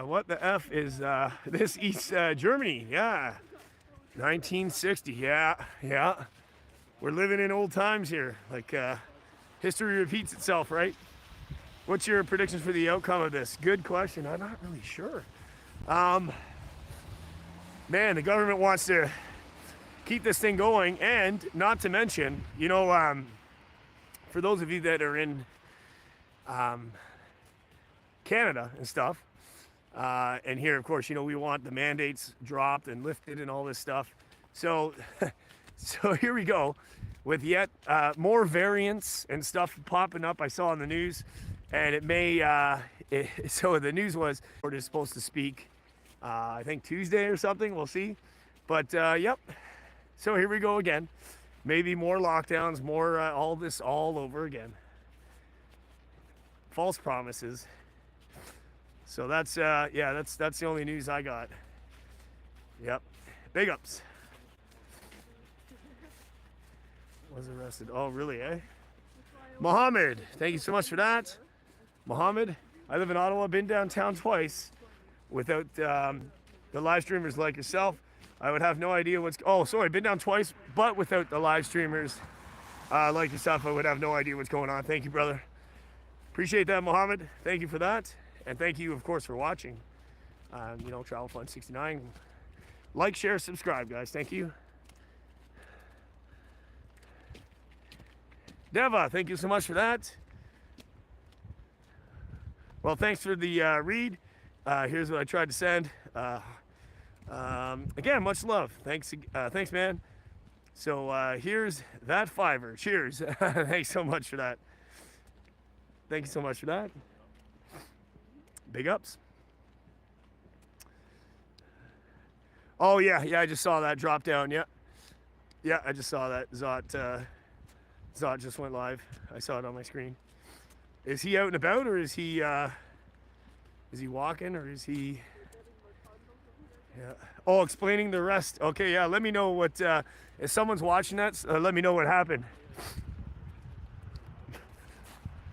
What the F is this East Germany? Yeah. 1960. Yeah. We're living in old times here. Like, history repeats itself, right? What's your predictions for the outcome of this? Good question. I'm not really sure. Man, the government wants to keep this thing going, and not to mention, you know, for those of you that are in Canada and stuff, and here, of course, you know, we want the mandates dropped and lifted and all this stuff. So, so here we go with yet more variants and stuff popping up. I saw on the news, and it may. So the news was we're supposed to speak. I think Tuesday or something. We'll see. But yep. So here we go again. Maybe more lockdowns, more all this all over again. False promises. So that's yeah, that's the only news I got. Yep. Big ups. Was arrested. Oh, really, eh? Mohammed, thank you so much for that. Mohammed, I live in Ottawa, been downtown twice. Without the live streamers like yourself, I would have no idea what's... Oh, sorry, been down twice, but without the live streamers like yourself, I would have no idea what's going on. Thank you, brother. Appreciate that, Mohammed. Thank you for that. And thank you, of course, for watching. You know, Travel Fun 69. Like, share, subscribe, guys. Thank you. Deva, thank you so much for that. Well, thanks for the read. Here's what I tried to send. Again, much love. Thanks, man. So here's that $5. Cheers. Thanks so much for that. Thank you so much for that. Big ups. Oh yeah, I just saw that drop down. Yeah, I just saw that. Zot just went live. I saw it on my screen. Is he out and about, or is he walking, or is he? Yeah. Oh, explaining the rest. Okay, yeah. Let me know what. If someone's watching that, let me know what happened.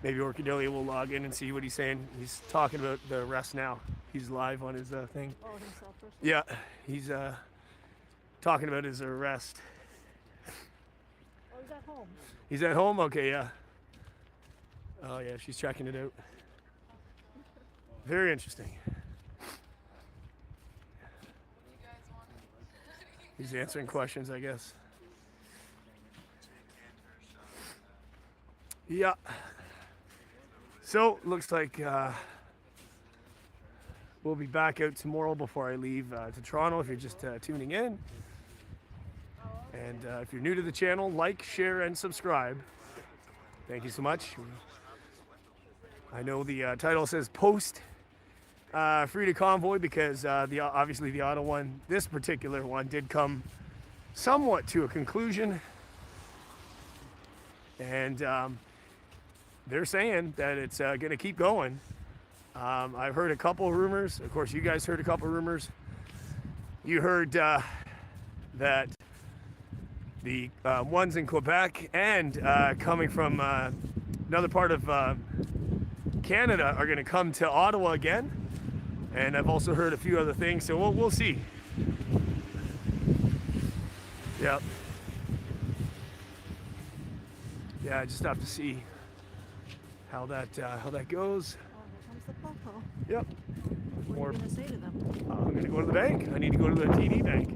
Maybe Orchidelia will log in and see what he's saying. He's talking about the arrest now. He's live on his thing. Oh, himself first? Yeah, he's talking about his arrest. Oh, he's at home. He's at home? Okay, yeah. Oh, yeah, she's checking it out. Very interesting. He's answering questions, I guess. Yeah. So, looks like we'll be back out tomorrow before I leave to Toronto, if you're just tuning in. And if you're new to the channel, like, share, and subscribe. Thank you so much. I know the title says post Frida convoy because obviously the auto one, this particular one, did come somewhat to a conclusion. And they're saying that it's going to keep going. I've heard a couple of rumors. Of course, you guys heard a couple of rumors. You heard that the ones in Quebec and coming from another part of Canada are going to come to Ottawa again. And I've also heard a few other things, so we'll see. Yep. Yeah, I just have to see how that goes. Oh, here comes the popo. Yep. What are you going to say to them? I'm going to go to the bank. I need to go to the TD bank.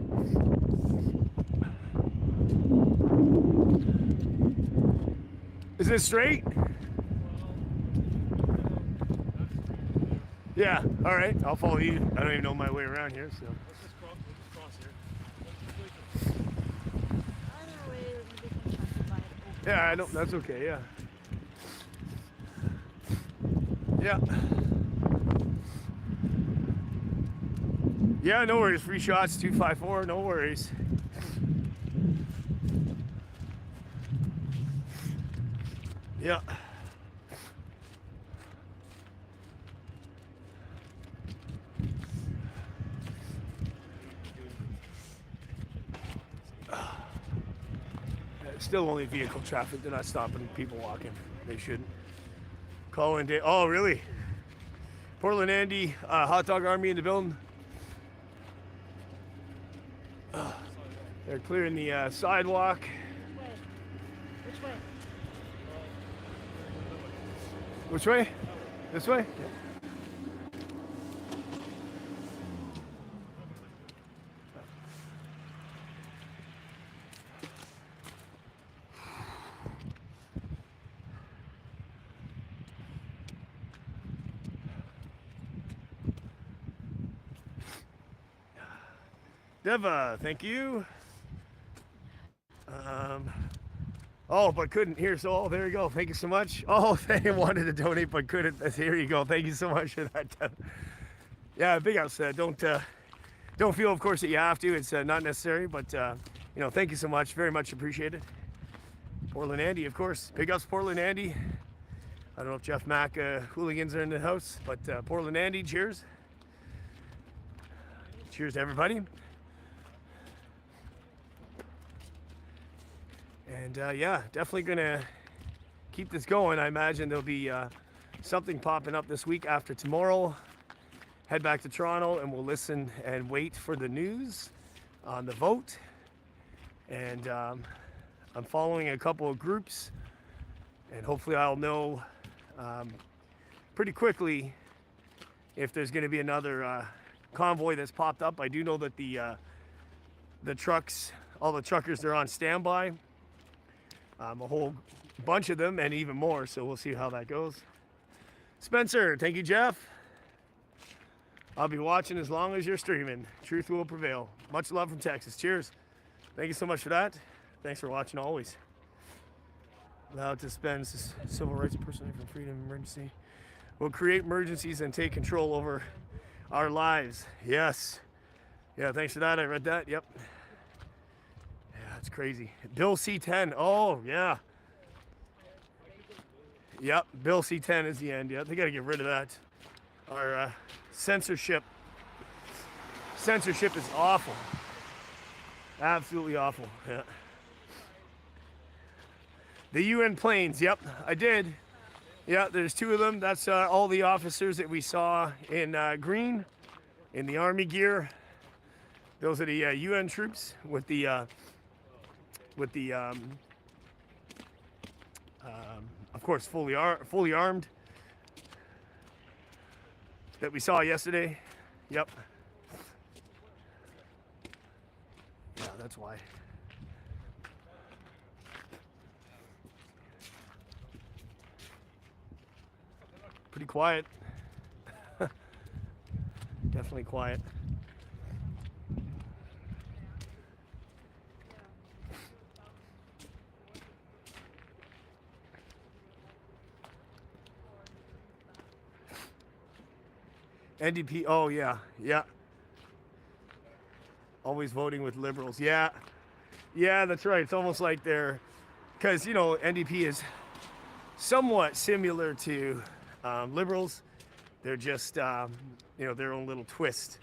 Is this straight? Yeah, all right. I'll follow you. I don't even know my way around here, so. Yeah, I don't. That's okay. Yeah. Yeah. Yeah, no worries. Free shots, 254. No worries. Yeah. Still only vehicle traffic. They're not stopping people walking. They shouldn't. Colin Day. Oh, really? Portland Andy, Hot Dog Army in the building. They're clearing the sidewalk. Which way? Which way? This way? Yeah. Deva, thank you. Oh, but couldn't hear. So, oh, there you go. Thank you so much. Oh, they wanted to donate, but couldn't. Here you go. Thank you so much for that. Yeah, big house. Don't feel, of course, that you have to. It's not necessary, but you know, thank you so much. Very much appreciated. Portland Andy, of course. Big ups, Portland Andy. I don't know if Jeff Mack hooligans are in the house, but Portland Andy, cheers. Cheers to everybody. And yeah, definitely gonna keep this going. I imagine there'll be something popping up this week after tomorrow. Head back to Toronto and we'll listen and wait for the news on the vote. And I'm following a couple of groups, and hopefully I'll know pretty quickly if there's going to be another convoy that's popped up. I do know that the trucks, all the truckers, they're on standby. A whole bunch of them and even more, so we'll see how that goes. Spencer, thank you, Jeff. I'll be watching as long as you're streaming. Truth will prevail. Much love from Texas. Cheers. Thank you so much for that. Thanks for watching always. Allowed to spend civil rights personally from freedom emergency. We'll create emergencies and take control over our lives. Yes. Yeah, thanks for that. I read that. Yep. That's crazy. Bill C-10. Oh, yeah. Yep, Bill C-10 is the end. Yeah, they got to get rid of that. Our censorship is awful. Absolutely awful. Yeah. The UN planes. Yep, I did. Yeah, there's two of them. That's all the officers that we saw in green, in the army gear. Those are the UN troops with the of course, fully armed that we saw yesterday. Yep. Yeah, that's why. Pretty quiet. Definitely quiet. NDP. Oh yeah, yeah. Always voting with liberals. Yeah, yeah, that's right. It's almost like they're, because you know NDP is somewhat similar to liberals. They're just you know, their own little twist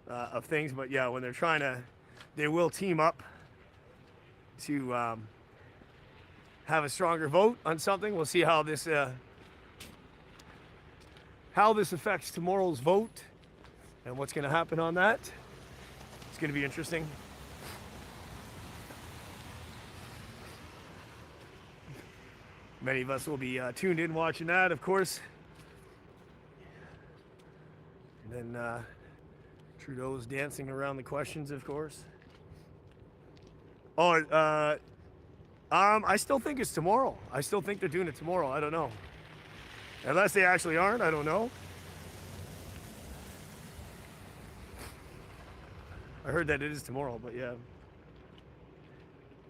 of things. But yeah, when they're trying to, they will team up to have a stronger vote on something. We'll see how this affects tomorrow's vote and what's going to happen on that. It's going to be interesting. Many of us will be tuned in watching that, of course. And then Trudeau's dancing around the questions, of course. Oh, I still think it's tomorrow. I still think they're doing it tomorrow. I don't know. Unless they actually aren't, I don't know. I heard that it is tomorrow, but yeah.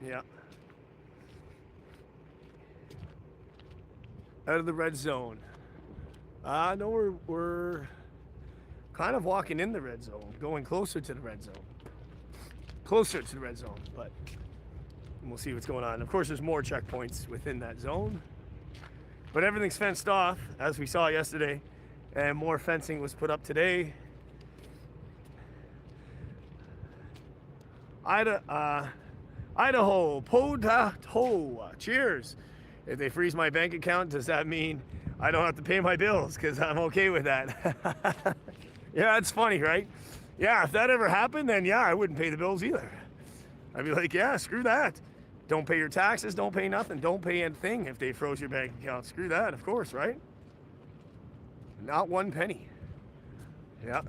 Yeah. Out of the red zone. No, we're kind of walking in the red zone, going closer to the red zone. Closer to the red zone, but we'll see what's going on. Of course, there's more checkpoints within that zone, but everything's fenced off, as we saw yesterday, and more fencing was put up today. Idaho, Potato, cheers. If they freeze my bank account, does that mean I don't have to pay my bills? Because I'm okay with that. Yeah, it's funny, right? Yeah, if that ever happened, then yeah, I wouldn't pay the bills either. I'd be like, yeah, screw that. Don't pay your taxes, don't pay nothing, don't pay anything if they froze your bank account. Screw that, of course, right? Not one penny. Yeah.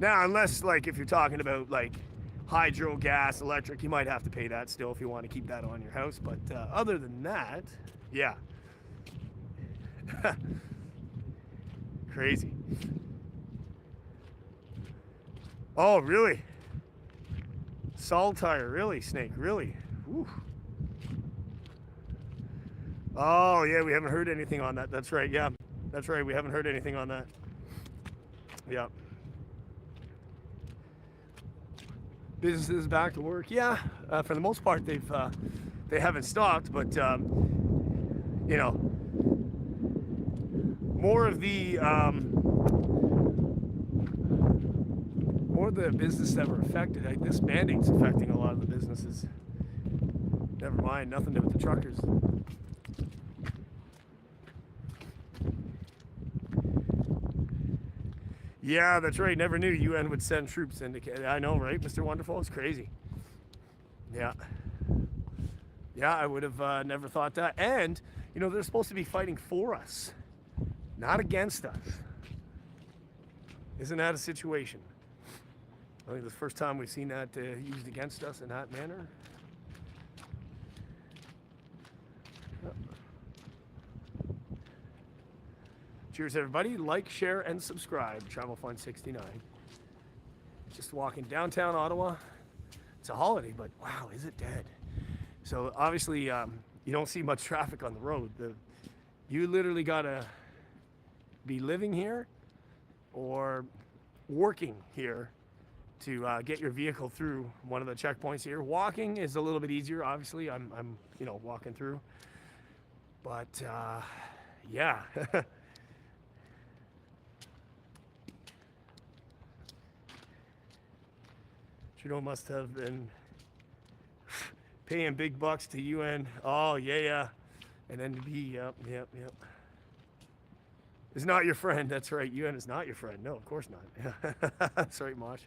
Now, unless, like, if you're talking about, like, hydro, gas, electric, you might have to pay that still if you want to keep that on your house. But other than that, yeah. Crazy. Oh, really? Saltire, really, Snake, really? Whew. Oh, yeah, we haven't heard anything on that. That's right, yeah. That's right, we haven't heard anything on that. Yeah. Businesses back to work, yeah. For the most part, they haven't stopped, but you know, more of the businesses that were affected. This mandate's affecting a lot of the businesses. Never mind, nothing to do with the truckers. Yeah, that's right. Never knew UN would send troops into Canada. I know, right, Mr. Wonderful? It's crazy. Yeah. Yeah, I would have never thought that. And, you know, they're supposed to be fighting for us, not against us. Isn't that a situation? I think it's the first time we've seen that used against us in that manner. Cheers, everybody. Like, share, and subscribe. Travel Fun 69. Just walking downtown Ottawa. It's a holiday, but wow, is it dead? So obviously, you don't see much traffic on the road. You literally gotta be living here or working here to get your vehicle through one of the checkpoints here. Walking is a little bit easier. Obviously, I'm you know, walking through. But yeah. Trudeau must have been paying big bucks to UN. Oh, yeah. And NDP, yep. Is not your friend. That's right. UN is not your friend. No, of course not. That's right, Mosh.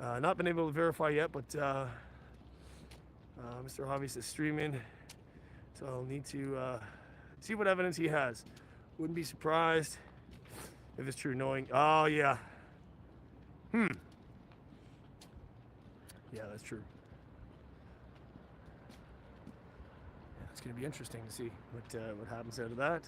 Not been able to verify yet, but Mr. Hobbies is streaming. So I'll need to see what evidence he has. Wouldn't be surprised if it's true knowing. Oh, yeah. Yeah, that's true. Yeah, it's going to be interesting to see what happens out of that.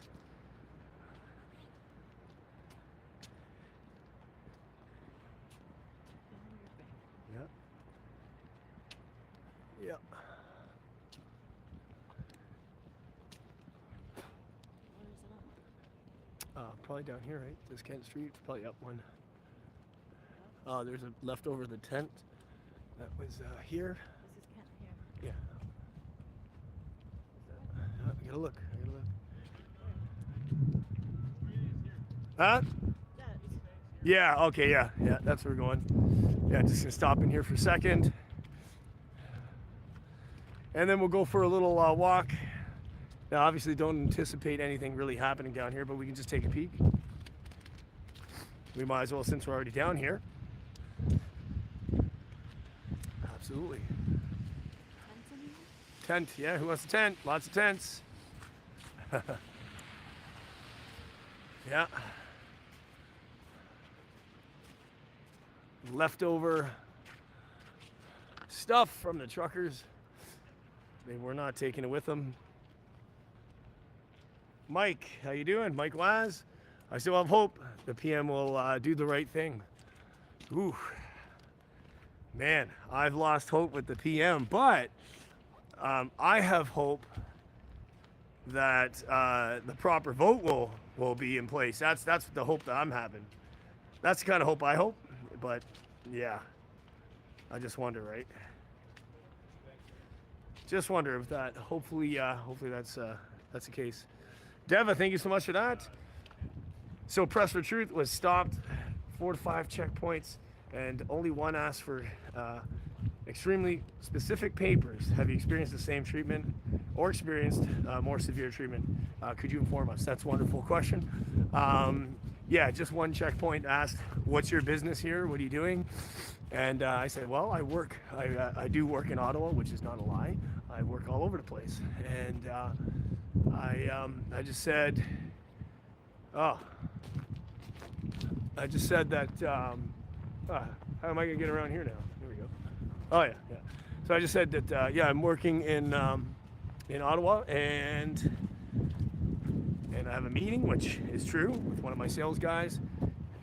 Yeah. Probably down here, right? This Kent Street, probably up one. There's a leftover of the tent that was here. This is Kent here. Yeah. I gotta look. Huh? Yeah, okay, yeah, that's where we're going. Yeah, just gonna stop in here for a second. And then we'll go for a little walk. Now, obviously, don't anticipate anything really happening down here, but we can just take a peek. We might as well, since we're already down here. Absolutely. Tent, yeah, who wants a tent? Lots of tents. Yeah. Leftover stuff from the truckers. They were not taking it with them. Mike, how you doing? Mike Laz. I still have hope the PM will do the right thing. Ooh, man, I've lost hope with the PM, but I have hope that the proper vote will be in place. That's the hope that I'm having. That's the kind of hope I hope. But yeah, I just wonder, right? Just wonder if that. Hopefully that's the case. Deva, thank you so much for that. So Press for Truth was stopped, 4 to 5 checkpoints, and only one asked for extremely specific papers. Have you experienced the same treatment or experienced more severe treatment? Could you inform us? That's a wonderful question. Yeah, just one checkpoint asked, what's your business here? What are you doing? And I said, well, I do work in Ottawa, which is not a lie. I work all over the place. And I just said, that, how am I gonna get around here now? Here we go. Oh yeah. So I just said that, yeah, I'm working in Ottawa, and I have a meeting, which is true, with one of my sales guys.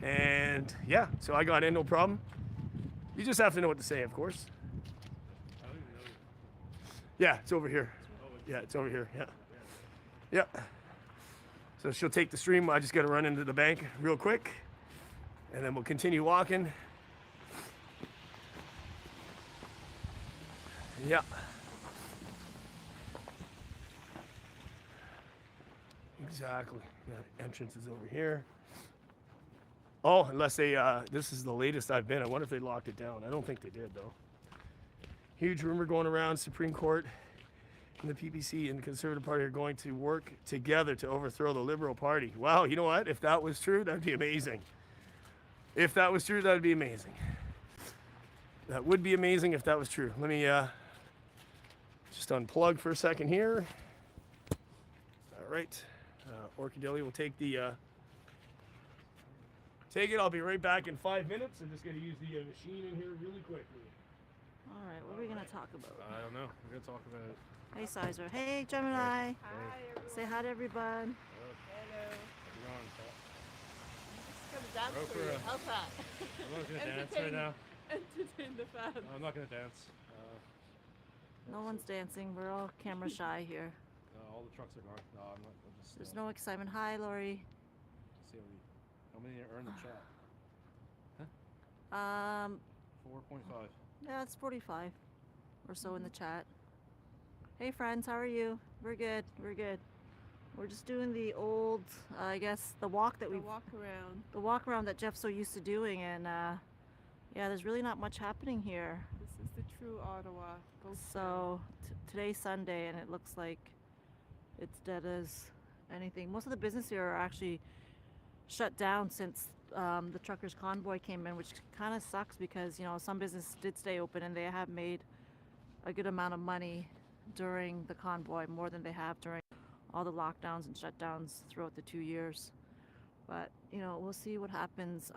And yeah, so I got in, no problem. You just have to know what to say, of course. Yeah, it's over here. Yeah, it's over here. Yeah. So she'll take the stream. I just got to run into the bank real quick, and then we'll continue walking. Yeah. Exactly. Yeah, entrance is over here. Oh, unless they, this is the latest I've been. I wonder if they locked it down. I don't think they did, though. Huge rumor going around. Supreme Court and the PPC and the Conservative Party are going to work together to overthrow the Liberal Party. Wow, you know what? If that was true, that'd be amazing. If that was true, that'd be amazing. That would be amazing if that was true. Let me just unplug for a second here. All right. Orchidilli will take the... Take it. I'll be right back in 5 minutes. I'm just going to use the machine in here really quickly. All right, what are we going to talk about? I don't know. We're going to talk about... Hey, Sizer. Hey, Gemini. Hi. Say hi to everyone. Hello. Dance for you. How's that? I'm not going to dance right now. Entertain the fans. I'm not going to dance. No one's dancing. We're all camera shy here. All the trucks are gone. No, I'm not. There's no excitement. Hi, Lori. See how many are in the chat? Huh? 4.5. Yeah, it's 45 or so in the chat. Hey friends, how are you? We're good. We're just doing the old, I guess, the walk around that Jeff's so used to doing, and yeah, there's really not much happening here. This is the true Ottawa. So today's Sunday, and it looks like it's dead as anything. Most of the business here are actually shut down since the truckers convoy came in, which kind of sucks because, you know, some business did stay open and they have made a good amount of money during the convoy, more than they have during all the lockdowns and shutdowns throughout the 2 years. But, you know, we'll see what happens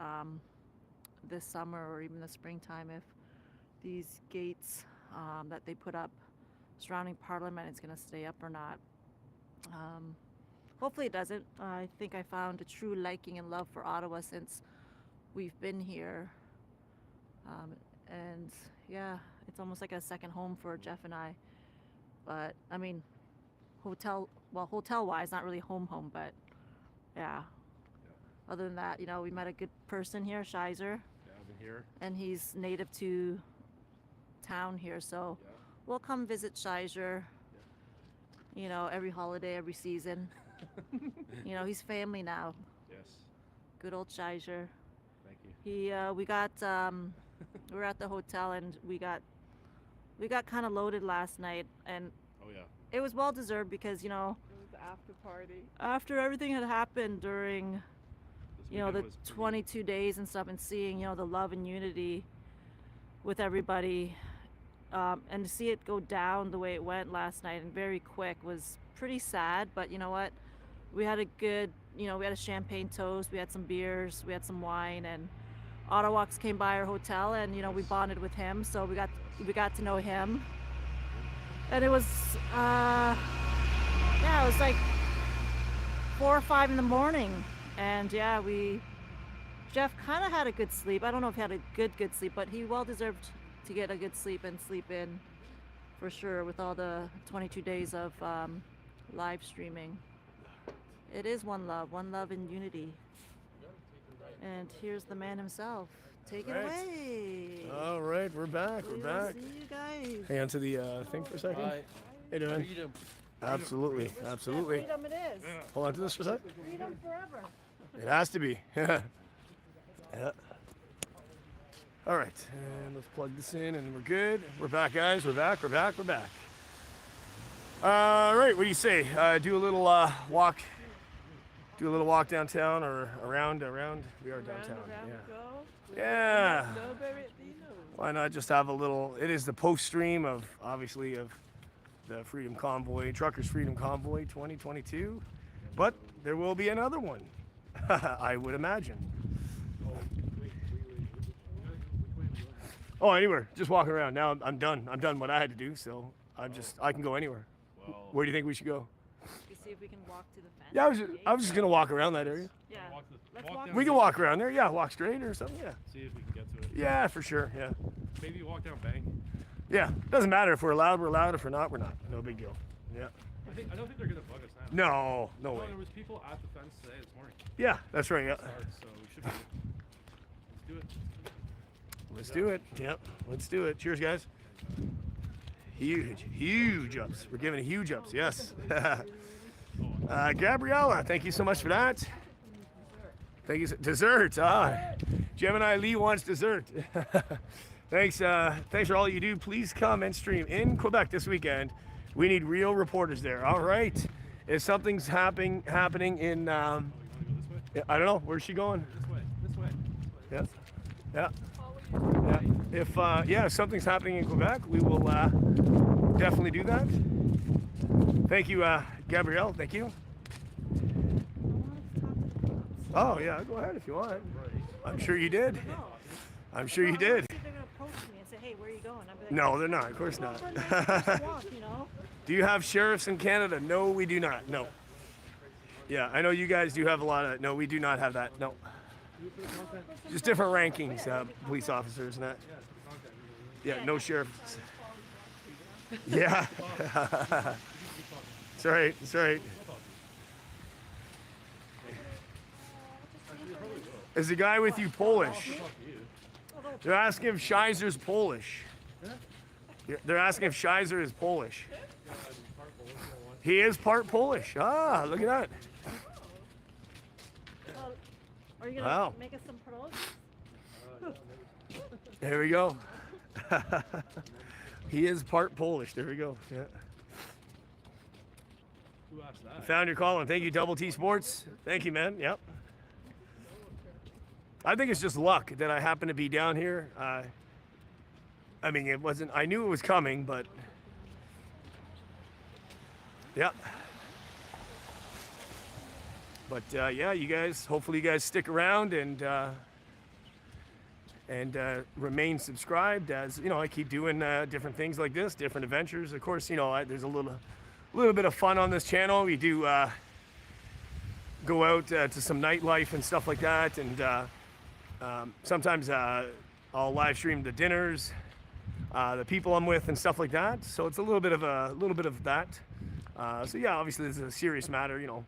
this summer or even the springtime, if these gates that they put up surrounding Parliament is going to stay up or not. Hopefully it doesn't. I think I found a true liking and love for Ottawa since we've been here. And yeah, it's almost like a second home for Jeff and I. But I mean, hotel-wise, not really home, but yeah, Other than that, you know, we met a good person here, Shizer. Here. And he's native to town here, so we'll come visit Shizer, you know, every holiday, every season. You know, he's family now. Yes. Good old Shizer. Thank you. We got we were at the hotel and we got kind of loaded last night, and it was well deserved because, you know, It was the after party. after everything had happened during, you know, the 22 days and stuff, and seeing, you know, the love and unity with everybody, and to see it go down the way it went last night and very quick was pretty sad. But you know what, we had a good, you know, we had a champagne toast, we had some beers, we had some wine, and Ottawax came by our hotel, and you know, we bonded with him, so we got to know him, and it was yeah, it was like 4 or 5 in the morning. And yeah, Jeff kind of had a good sleep. I don't know if he had a good sleep, but he well deserved to get a good sleep and sleep in for sure with all the 22 days of live streaming. It is one love and unity. And here's the man himself. Take it away. All right, we're back. We're back. See you guys. Hang on to the thing for a second. Right. How you doing? Freedom. Absolutely, absolutely. Freedom it is. Hold on to this for a sec. Freedom forever. It has to be. Yeah. All right, and let's plug this in, and we're good. We're back, guys. We're back. We're back. We're back. All right. What do you say? Do a little walk. Do a little walk downtown or around. We are downtown. Yeah. Why not just have a little? It is the post stream of, obviously, of the Freedom Convoy, Truckers Freedom Convoy 2022, but there will be another one. I would imagine. Oh, anywhere. Just walking around. Now I'm done. I'm done what I had to do, so I can go anywhere. Where do you think we should go? You see if we can walk to the fence. Yeah, I was just gonna walk around that area. Yeah. Let's walk. We can walk around there. Yeah, walk straight or something. Yeah. See if we can get to it. Yeah, for sure. Yeah. Maybe walk down Bank. Yeah. Doesn't matter if we're allowed. We're allowed. If we're not, we're not. No big deal. Yeah. I don't think they're gonna bug us now. No way. There was people at the fence today this morning. Yeah, that's right. Yeah. So we should be. Let's do it. Let's do it. Yep. Let's do it. Cheers, guys. Huge ups. We're giving huge ups. Yes. Gabriella, thank you so much for that. Thank you. Dessert. Gemini Lee wants dessert. Thanks for all you do. Please come and stream in Quebec this weekend. We need real reporters there. All right. If something's happening in, I don't know. Where's she going? This way. Yeah. Yeah. If something's happening in Quebec, we will definitely do that. Thank you, Gabrielle. Thank you. Oh yeah, go ahead if you want. I'm sure you did. I'm sure you did. They're gonna approach me and say, "Hey, where are you going?" I'm like, No, they're not. Of course not. You know? Do you have sheriffs in Canada? No, we do not. No. Yeah, I know you guys do have a lot of. No, we do not have that. No. Just different rankings, police officers and that. Yeah, no sheriffs. Yeah. That's right. That's right. Is the guy with you Polish? They're asking if Shizer's Polish. They're asking if Shizer is Polish. He is part Polish. Ah, look at that. Are you gonna make us some pros? There we go. He is part Polish. There we go. Yeah. Who asked that? Found your calling. Thank you, Double T Sports. Thank you, man. Yep. I think it's just luck that I happen to be down here. I mean, it wasn't. I knew it was coming, but yeah. But yeah, you guys. Hopefully, you guys stick around and remain subscribed. As you know, I keep doing different things like this, different adventures. Of course, you know, there's a little bit of fun on this channel. We do go out to some nightlife and stuff like that, and sometimes I'll live stream the dinners, the people I'm with, and stuff like that. So it's a little bit of that. So yeah, obviously this is a serious matter. You know,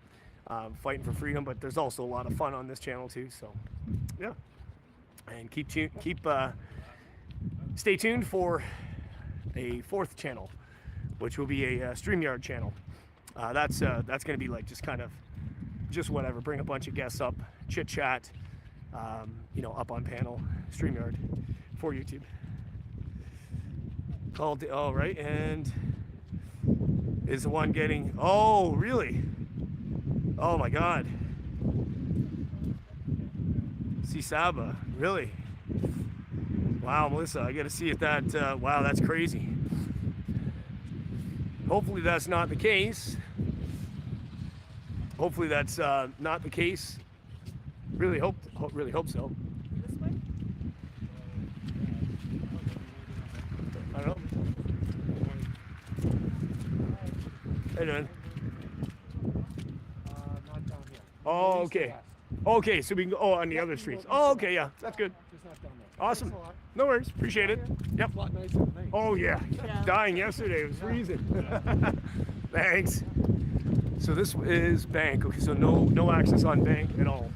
fighting for freedom. But there's also a lot of fun on this channel too. So, yeah. And stay tuned for a 4th channel, which will be a StreamYard channel. That's going to be like just whatever. Bring a bunch of guests up, chit chat, up on panel, StreamYard for YouTube. Called, oh, right, and is the one getting, oh, really? Oh my God. See Saba, really? Wow, Melissa, I got to see if that, wow, that's crazy. Hopefully that's not the case. Hopefully that's not the case. Really hope so. This way? I don't know. Hey, man. Not down here. Oh, okay. Okay, so we can go on the other streets. Oh, okay, yeah, that's good. Just not down there. Awesome. No worries. Appreciate it. Yep. It's a lot nicer than me. Oh, yeah. Yeah. Dying yesterday. It was freezing. Thanks. So this is Bank. Okay, so no access on Bank at all.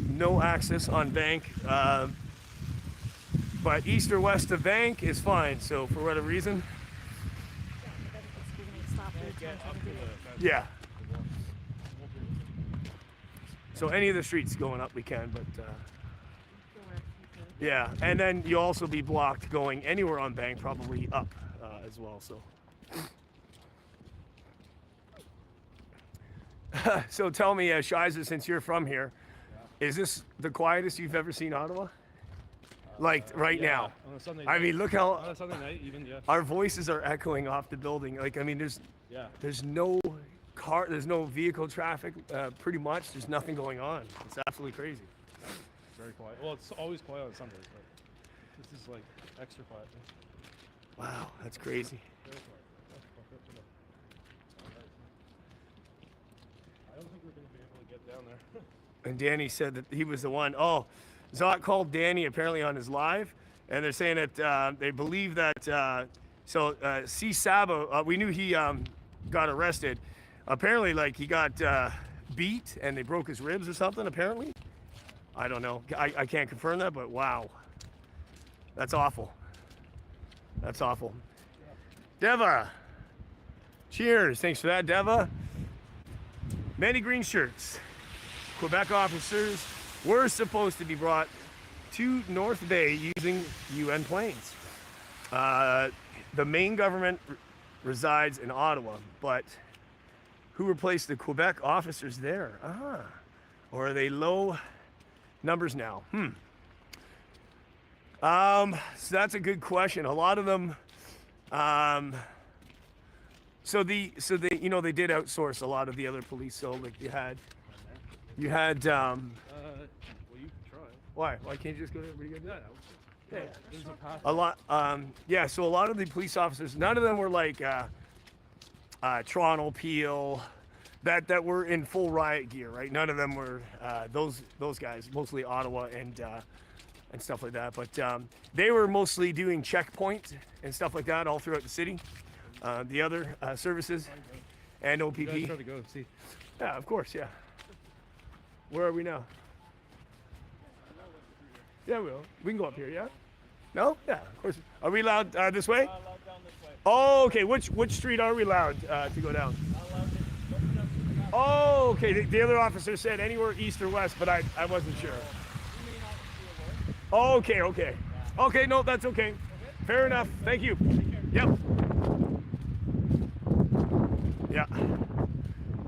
No access on Bank. But east or west of Bank is fine. So for whatever reason. Yeah. So any of the streets going up we can, but yeah. And then you'll also be blocked going anywhere on Bank, probably up as well. So. So tell me, Shiza, since you're from here, is this the quietest you've ever seen Ottawa? Like right now? On a Sunday I night. mean, look how On a Sunday night, even, yeah. our voices are echoing off the building. Like, I mean, there's no car, there's no vehicle traffic. Pretty much, there's nothing going on. It's absolutely crazy. Very quiet. Well, it's always quiet on Sundays, but this is like extra quiet. Wow, that's crazy. Very quiet. I don't think we're going to be able to get down there. And Danny said that he was the one. Oh, Zot called Danny apparently on his live, and they're saying that they believe that. C. Saba, we knew he got arrested. Apparently, like he got beat and they broke his ribs or something. Apparently, I don't know. I can't confirm that, but wow, that's awful. That's awful. Deva, cheers. Thanks for that, Deva. Many green shirts. Quebec officers were supposed to be brought to North Bay using UN planes. The main government resides in Ottawa, but who replaced the Quebec officers there? Or are they low numbers now? So that's a good question. A lot of them, so they did outsource a lot of the other police. So like you had. Well, you can try. Why can't you just go to everybody go? Yeah, there's a path. A lot. Yeah. So a lot of the police officers, none of them were like Toronto, Peel, that were in full riot gear, right? None of them were those guys. Mostly Ottawa and stuff like that. But they were mostly doing checkpoint and stuff like that all throughout the city. The other services and OPP. You guys try to go see. Yeah, of course. Yeah. Where are we now? Yeah, we will. We can go up here, yeah? No? Yeah, of course. Are we allowed this way? Allowed down this way. Oh, okay. Which street are we allowed to go down? Oh, okay. The other officer said anywhere east or west, but I wasn't sure. Oh, okay. Okay, no, that's okay. Fair enough. Thank you. Yep. Yeah.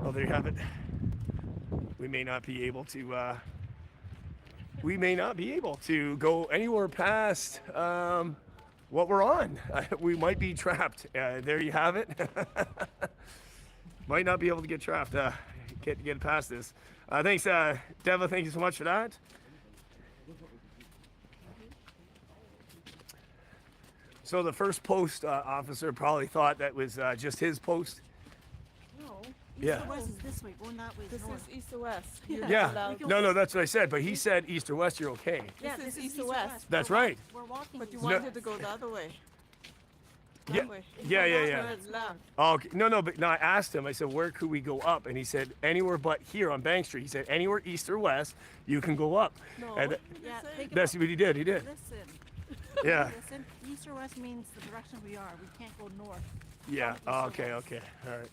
Well, there you have it. We may not be able to go anywhere past what we're on. We might be trapped. There you have it. Might not be able to get trapped. Get past this. Thanks, Deva. Thank you so much for that. So the first post officer probably thought that was just his post. No. Yeah. East or west is this way. Going that way. This is east or west. Yeah. No, that's what I said. But he said east or west, you're okay. Yeah, this is east or west. That's right. We're walking. But you No. wanted to go the other way. Yeah, yeah. Oh, okay. No, but no, I asked him, I said, where could we go up? And he said, anywhere but here on Bank Street. He said, anywhere east or west, you can go up. No, And think that's what he did. Listen. Yeah. Listen, east or west means the direction we are. We can't go north. Yeah. Oh, okay. All right.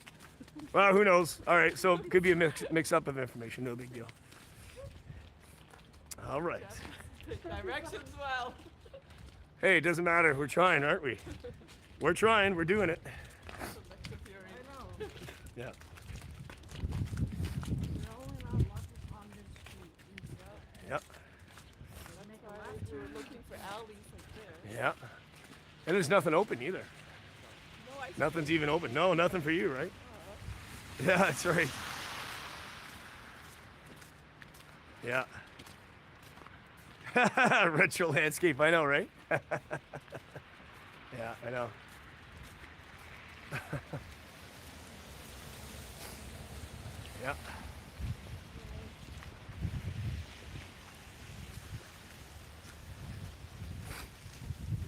Well, who knows? All right. So it could be a mix up of information. No big deal. All right. Directions well. Hey, it doesn't matter. We're trying, aren't we? We're trying. We're doing it. Yeah. Yep. You're looking for alleys like this. Yeah. And there's nothing open either. Nothing's even open. No, nothing for you, right? Yeah, that's right. Yeah. Retro landscape, I know, right? Yeah, I know. Yeah.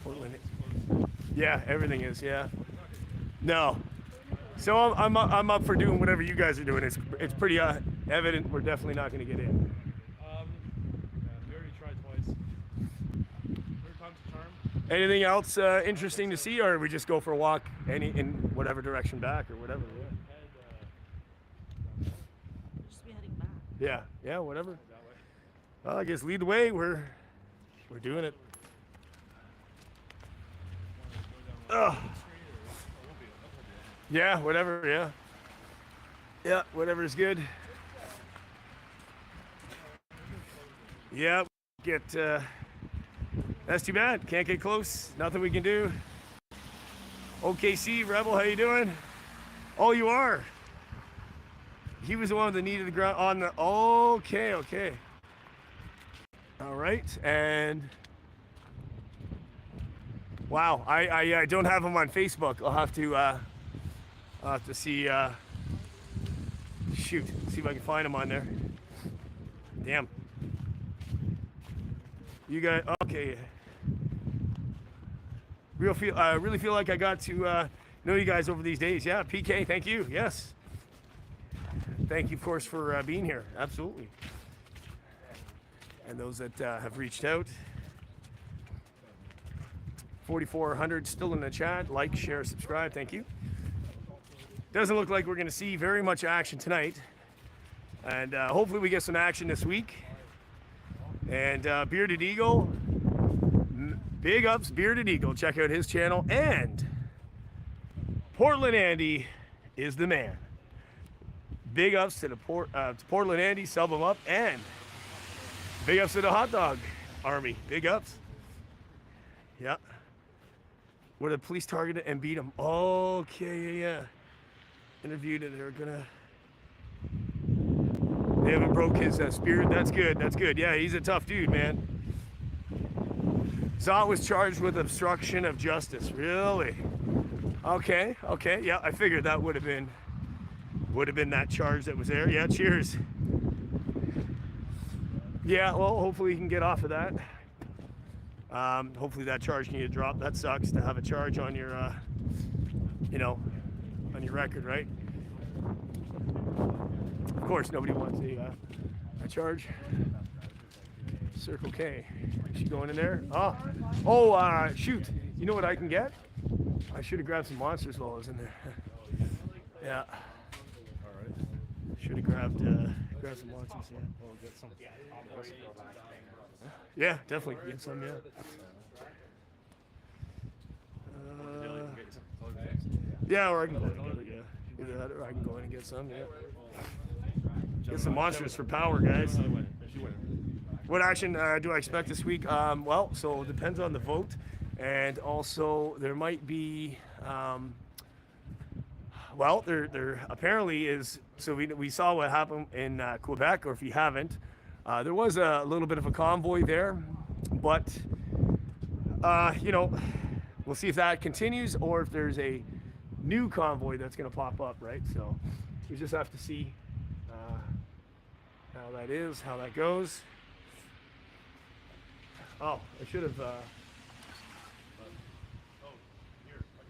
Portland. Yeah, everything is. Yeah. No. So I'm up for doing whatever you guys are doing. It's pretty evident we're definitely not going to get in. We already tried twice. Third time's a charm. Anything else interesting to see, or we just go for a walk in whatever direction back or whatever? Just be heading back. Yeah, whatever. Well, I guess lead the way. We're doing it. Ugh. Yeah, whatever. Yeah, whatever's good. Yeah, that's too bad. Can't get close. Nothing we can do. OKC Rebel, how you doing? Oh, you are. He was the one that needed the ground on the. Okay. All right, and wow, I don't have him on Facebook. I'll have to see. See if I can find him on there. Damn. You guys, okay. Really feel like I got to know you guys over these days. Yeah, PK, thank you. Yes. Thank you, of course, for being here. Absolutely. And those that have reached out. 4,400 still in the chat. Like, share, subscribe. Thank you. Doesn't look like we're going to see very much action tonight. And hopefully we get some action this week. And Bearded Eagle, big ups, Bearded Eagle. Check out his channel. And Portland Andy is the man. Big ups to the Portland Andy, sub him up. And big ups to the Hot Dog Army. Big ups. Yeah. Where the police targeted and beat him. Okay, yeah. Interviewed and they haven't broke his spirit. That's good. Yeah, he's a tough dude, man. Zot was charged with obstruction of justice. Really? Okay. Yeah, I figured that would have been that charge that was there. Yeah, cheers. Yeah, well, hopefully he can get off of that. Hopefully that charge can get dropped. That sucks to have a charge on your, on your record, right? Of course, nobody wants a charge. Circle K. Is she going in there? Shoot. You know what I can get? I should have grabbed some monsters while I was in there. Yeah. All right. Should have grabbed some monsters. Yeah. We'll get some. Yeah, definitely get some. Yeah. Yeah, or I can go in and get it. Yeah. Either that, or I can go in and get some. Yeah. Get some monsters for power, guys. What action do I expect this week? Well, so it depends on the vote, and also there might be. There apparently is. So we saw what happened in Quebec, or if you haven't, there was a little bit of a convoy there, but we'll see if that continues or if there's a new convoy that's going to pop up, right? So we just have to see how that is, how that goes. Oh, I should have.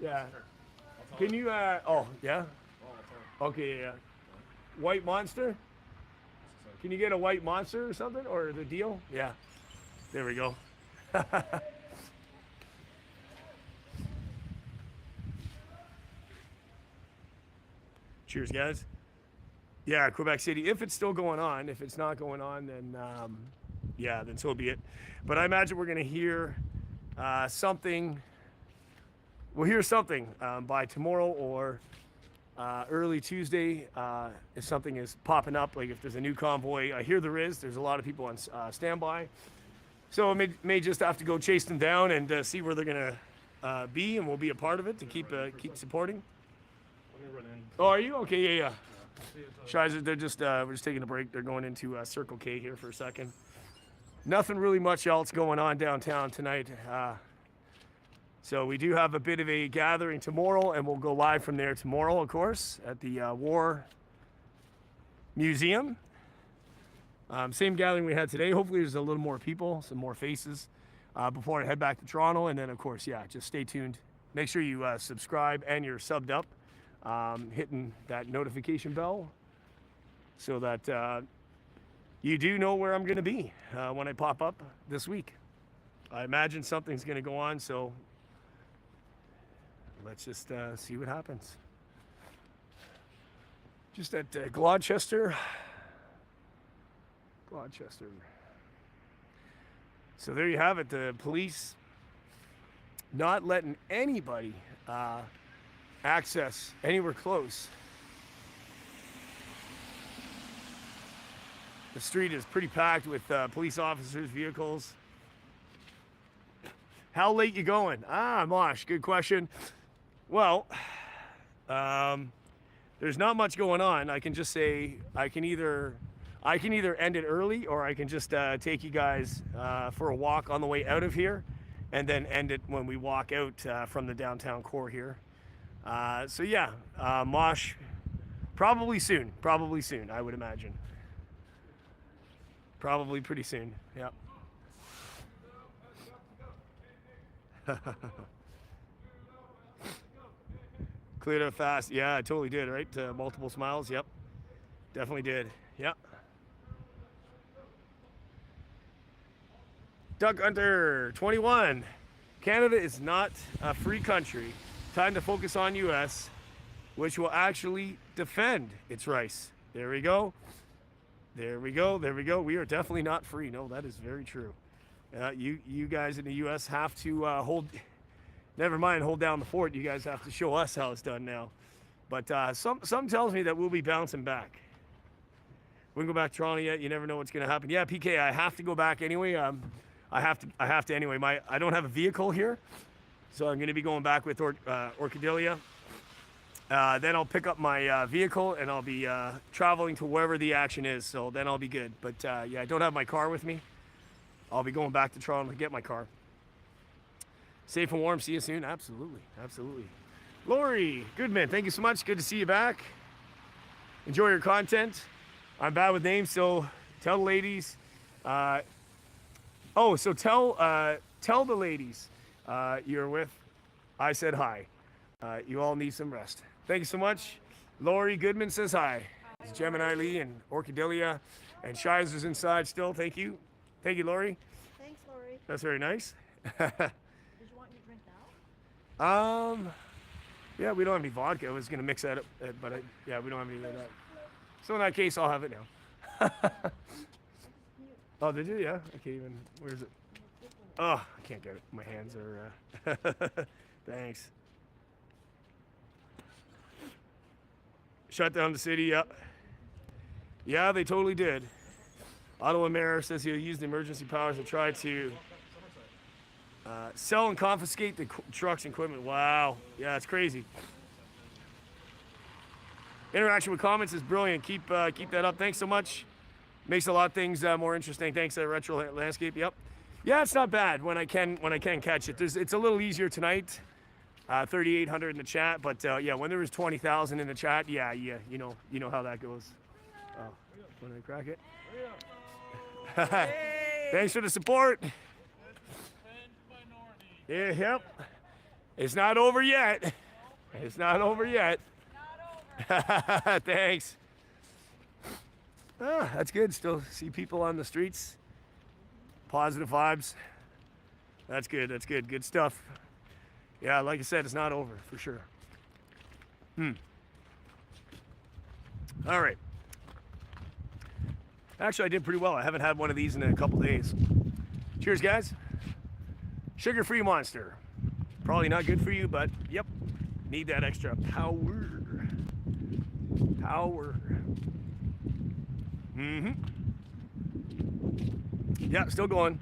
Yeah. Can you, oh, yeah? Okay, yeah. White Monster? Can you get a White Monster or something? Or the deal? Yeah. There we go. Cheers, guys. Yeah, Quebec City. If it's still going on. If it's not going on, then, yeah, then so be it. But I imagine we're going to hear something. We'll hear something by tomorrow or early Tuesday if something is popping up, like if there's a new convoy. I hear there is. There's a lot of people on standby. So I may just have to go chase them down and see where they're going to be, and we'll be a part of it to keep supporting. Oh, are you? Okay, yeah. Shizer, they're just, we're just taking a break. They're going into Circle K here for a second. Nothing really much else going on downtown tonight. So we do have a bit of a gathering tomorrow, and we'll go live from there tomorrow, of course, at the War Museum. Same gathering we had today. Hopefully there's a little more people, some more faces before I head back to Toronto. And then, of course, yeah, just stay tuned. Make sure you subscribe and you're subbed up, hitting that notification bell so that you do know where I'm going to be when I pop up this week. I imagine something's going to go on, so let's just see what happens. Just at Gloucester. So there you have it. The police not letting anybody access anywhere close. The street is pretty packed with police officers, vehicles. How late you going? Mosh, good question. Well, there's not much going on. I can just say I can either end it early, or I can just take you guys for a walk on the way out of here, and then end it when we walk out from the downtown core here. So yeah, Mosh, probably soon, I would imagine. Probably pretty soon, yeah. Cleared up fast. Yeah, I totally did, right? Multiple smiles, yep. Definitely did, yep. Duck Hunter 21. Canada is not a free country. Time to focus on U.S., which will actually defend its rights. There we go. There we go. There we go. We are definitely not free. No, that is very true. You guys in the U.S. have to hold down the fort. You guys have to show us how it's done now. But some tells me that we'll be bouncing back. We can go back to Toronto yet. You never know what's going to happen. Yeah, PK, I have to go back anyway. I have to anyway. I don't have a vehicle here, so I'm going to be going back with Orcadelia. Then I'll pick up my vehicle, and I'll be traveling to wherever the action is, so then I'll be good. But yeah, I don't have my car with me. I'll be going back to Toronto to get my car. Safe and warm. See you soon. Absolutely. Absolutely. Lori Goodman, thank you so much. Good to see you back. Enjoy your content. I'm bad with names, so tell the ladies. So tell the ladies you're with. I said hi. You all need some rest. Thank you so much. Lori Goodman says hi. It's Gemini Lee and Orcadelia, and Shizer's inside still. Thank you. Thank you, Lori. Thanks, Lori. That's very nice. Did you want me to drink now? Yeah, we don't have any vodka. I was gonna mix that up, but yeah, we don't have any of that. So in that case, I'll have it now. Oh, did you? Yeah. Okay. Even where is it? Oh, I can't get it. My hands are. Thanks. Shut down the city. Yeah. Yeah, they totally did. Ottawa Mayor says he'll use the emergency powers to try to sell and confiscate the trucks and equipment. Wow. Yeah, it's crazy. Interaction with comments is brilliant. Keep that up. Thanks so much. Makes a lot of things more interesting. Thanks, Retro Landscape. Yep. Yeah, it's not bad when I can catch it. It's a little easier tonight. 3,800 in the chat, but yeah, when there was 20,000 in the chat, yeah, you know how that goes. Oh, want to crack it? Thanks for the support. Yeah, yep. It's not over yet. It's not over yet. Thanks. That's good. Still see people on the streets. Positive vibes. That's good. That's good. Good stuff. Yeah, like I said, it's not over for sure. All right. Actually, I did pretty well. I haven't had one of these in a couple days. Cheers, guys. Sugar-free Monster. Probably not good for you, but yep. Need that extra power. Power. Yeah, still going.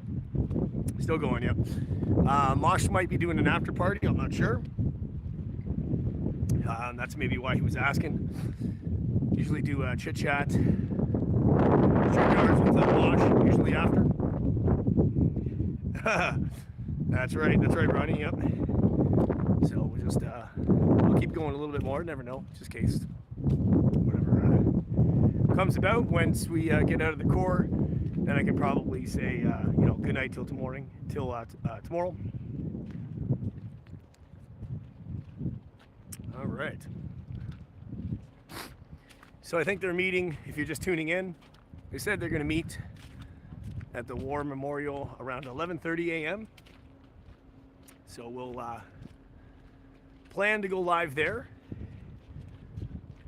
Still going, yep. Mosh might be doing an after party, I'm not sure. That's maybe why he was asking. Usually do a chit chat. Short yards with Mosh, usually after. That's right, Ronnie, yep. So we'll just, I'll keep going a little bit more, never know, just in case. Whatever comes about once we get out of the core, then I can probably say, you know, good night till tomorrow. All right. So I think they're meeting, if you're just tuning in, they said they're going to meet at the War Memorial around 11:30 a.m. So we'll plan to go live there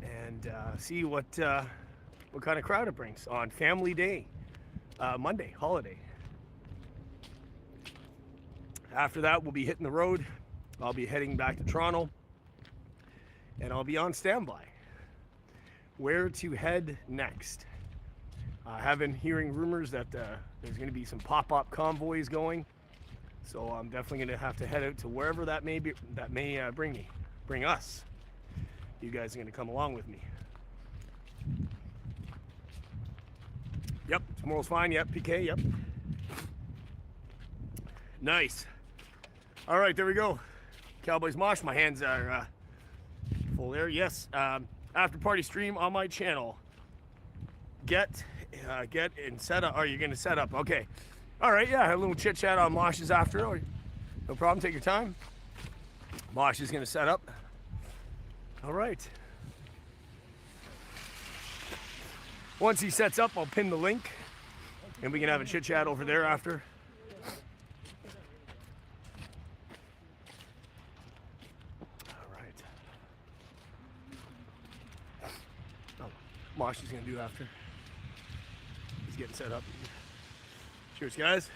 and see what kind of crowd it brings on Family Day, Monday, holiday. After that, we'll be hitting the road. I'll be heading back to Toronto, and I'll be on standby. Where to head next? I have been hearing rumors that there's going to be some pop-up convoys going, so I'm definitely going to have to head out to wherever that may bring us. You guys are going to come along with me. Yep, tomorrow's fine. Yep, PK. Yep. Nice. All right, there we go. Cowboys Mosh. My hands are full there. Yes. After party stream on my channel. Get and set up. Are you going to set up? Okay. All right. Yeah, a little chit chat on Mosh's after. No problem. Take your time. Mosh is going to set up. All right. Once he sets up, I'll pin the link, and we can have a chit chat over there after. All right. Oh, Mosh is going to do after. He's getting set up. Cheers, guys.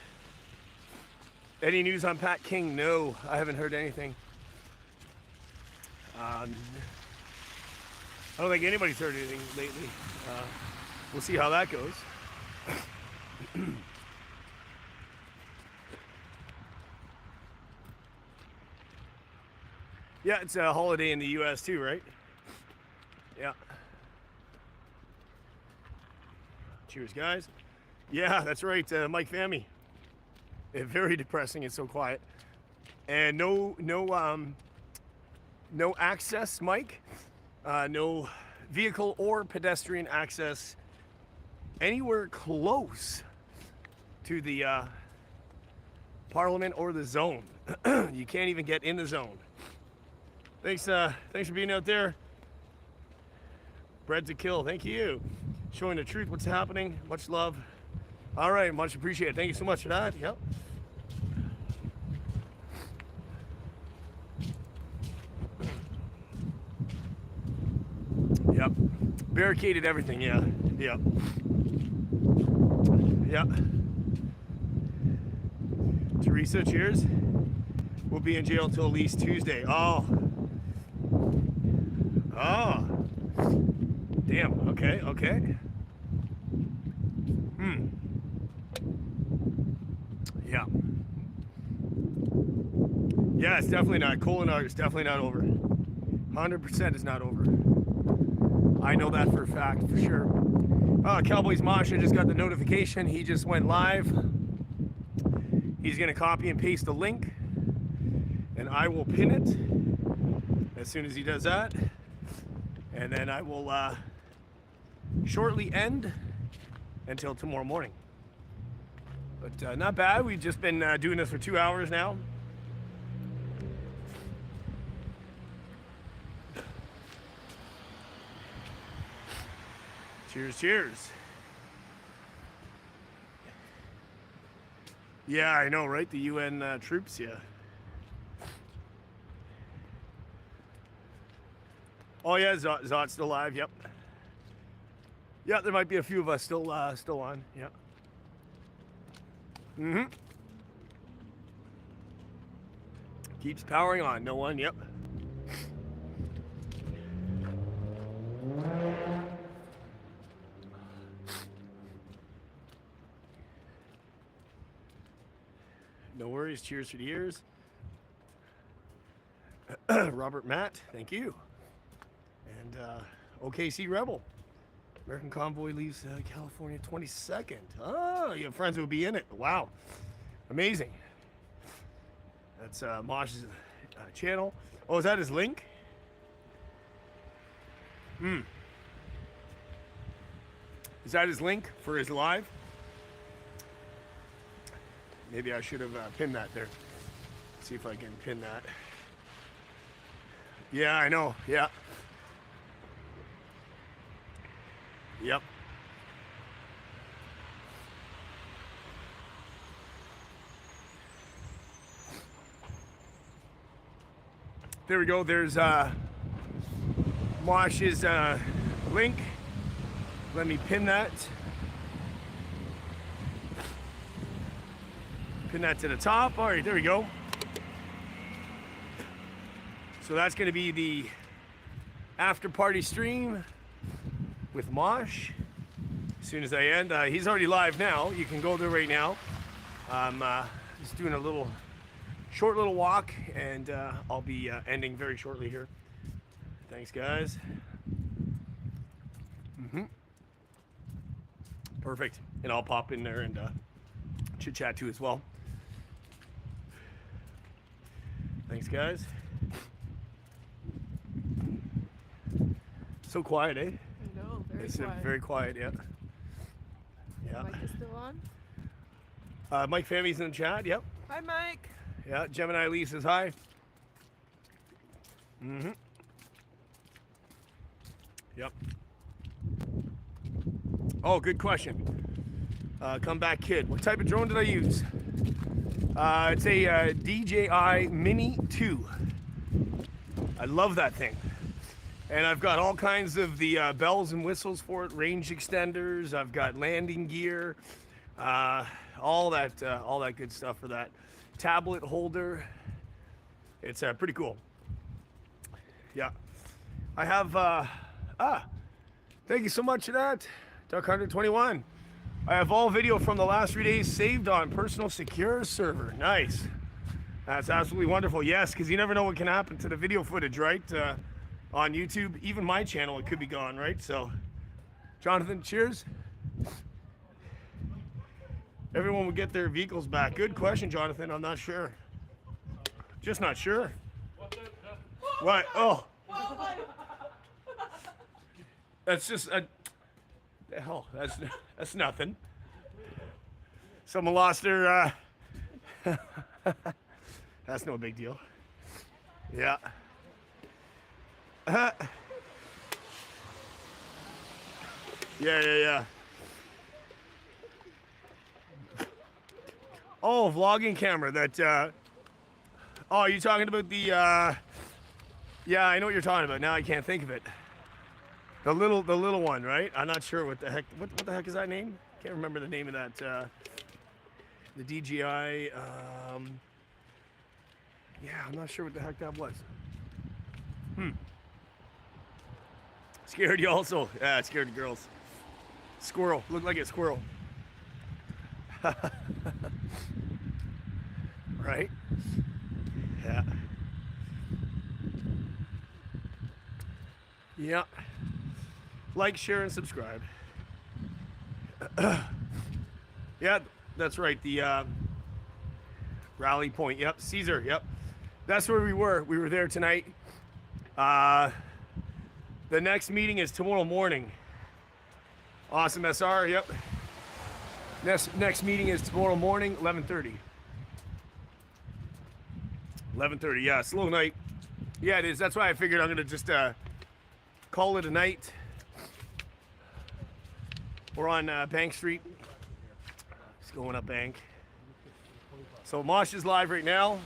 Any news on Pat King? No, I haven't heard anything. I don't think anybody's heard anything lately. We'll see how that goes. Yeah, it's a holiday in the U.S. too, right? Yeah. Cheers, guys. Yeah, that's right, Mike Fammy. Very depressing. It's so quiet, and no access, Mike. No vehicle or pedestrian access anywhere close to the Parliament or the zone. You can't even get in the zone. Thanks for being out there. Bread to kill. Thank you. Showing the truth, what's happening. Much love. All right, much appreciated. Thank you so much for that. Yep. Yep. Barricaded everything, yeah. Yep. Yep. Teresa, cheers. We'll be in jail till at least Tuesday. Oh. Oh. Damn, okay, okay. Yeah. Yeah, it's definitely not. Kolinar is definitely not over. 100% is not over. I know that for a fact, for sure. Cowboys Masha just got the notification. He just went live. He's going to copy and paste the link. And I will pin it as soon as he does that. And then I will shortly end until tomorrow morning. But not bad. We've just been doing this for 2 hours now. Cheers, cheers. Yeah, I know, right? The UN troops, yeah. Oh yeah, Zot's still alive. Yep. Yeah, there might be a few of us still on. Yep. Mm-hmm. Keeps powering on. No one. Yep. No worries. Cheers for the ears. Robert Matt, thank you. And OKC Rebel. American convoy leaves California 22nd. Oh, you have friends who will be in it. Wow. Amazing. That's Mosh's channel. Oh, is that his link? Is that his link for his live? Maybe I should have pinned that there. See if I can pin that. Yeah, I know. Yeah. Yep. There we go. There's Mosh's link. Let me pin that. Pin that to the top. All right, there we go. So that's going to be the after party stream with Mosh. As soon as I end, he's already live now. You can go there right now. I'm just doing a short little walk, and I'll be ending very shortly here. Thanks, guys. Perfect. And I'll pop in there and chit chat too as well. Thanks, guys. So quiet, eh? I know, It's quiet. very quiet, yeah. Yeah. Mike is still on? Mike Fami's in the chat, yep. Hi, Mike. Yeah, Gemini Lee says hi. Yep. Oh, good question. Comeback Kid. What type of drone did I use? It's a DJI Mini 2. I love that thing. And I've got all kinds of the bells and whistles for it, range extenders. I've got landing gear, all that good stuff for that. Tablet holder. It's pretty cool. Yeah. I have, thank you so much for that, Duck121. I have all video from the last 3 days saved on personal secure server. Nice. That's absolutely wonderful. Yes, because you never know what can happen to the video footage, right? On YouTube, even my channel, it could be gone, right? So, Jonathan, cheers. Everyone would get their vehicles back. Good question, Jonathan. I'm not sure. Just not sure. What? Oh. That's just hell. That's nothing. Someone lost their. That's no big deal. Yeah. Yeah. Oh, vlogging camera. That. Oh, are you talking about the? Yeah, I know what you're talking about. Now I can't think of it. The little one, right? I'm not sure what the heck. What the heck is that name? Can't remember the name of that. The DJI. Yeah, I'm not sure what the heck that was. Scared you also? Yeah, scared the girls. Squirrel. Looked like a squirrel. Right? Yeah. Yeah. Like, share, and subscribe. Yeah, that's right. The Rally Point. Yep. Caesar. Yep. That's where we were. We were there tonight. The next meeting is tomorrow morning. Awesome, SR. Yep. Next meeting is tomorrow morning, 11:30. 11:30. Yeah, slow night. Yeah, it is. That's why I figured I'm gonna just call it a night. We're on Bank Street. It's going up Bank. So Mosh is live right now.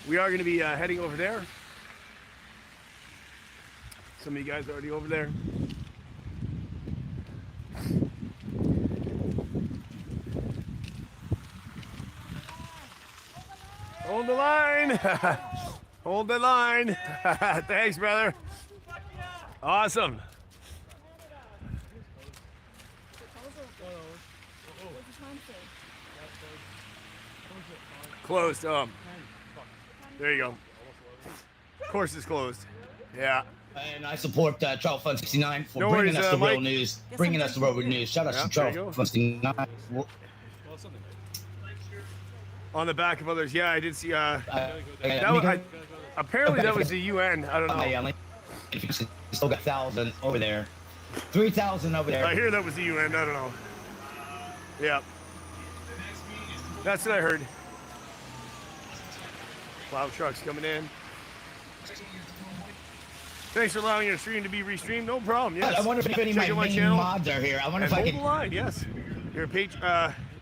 We are going to be heading over there. Some of you guys are already over there. Hold the line. Hold the line. Thanks, brother. Awesome. Closed. There you go. Of course it's closed. Yeah. And I support Travel Fund 69 for bringing us the real news. Bringing us the real news. Shout out to Travel Fund 69. On the back of others, yeah, I did see. Apparently that was the UN. I don't know. Still got 1,000 over there. 3,000 over there. I hear that was the UN. I don't know. Yeah. That's what I heard. Plow trucks coming in. Thanks for allowing your stream to be restreamed. No problem. Yes. I wonder if any of my main mods are here. I wonder if I can. Line, yes. You're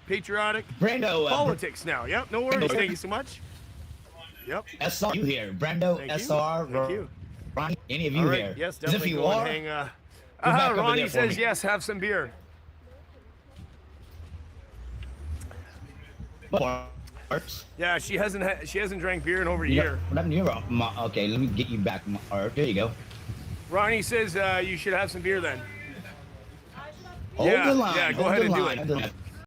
patriotic. Brando. Politics now. Yep. No worries. Thank you so much. Yep. SR, you here? Brando, SR, Thank you. Ronnie, any of you right. here? Yes, if definitely. you are, hang. Ronnie says yes. Have some beer. Yeah, she hasn't drank beer in over a year. What happened to you? Okay, let me get you back. There you go. Ronnie says you should have some beer then. Hold the line. Yeah, go ahead and do it.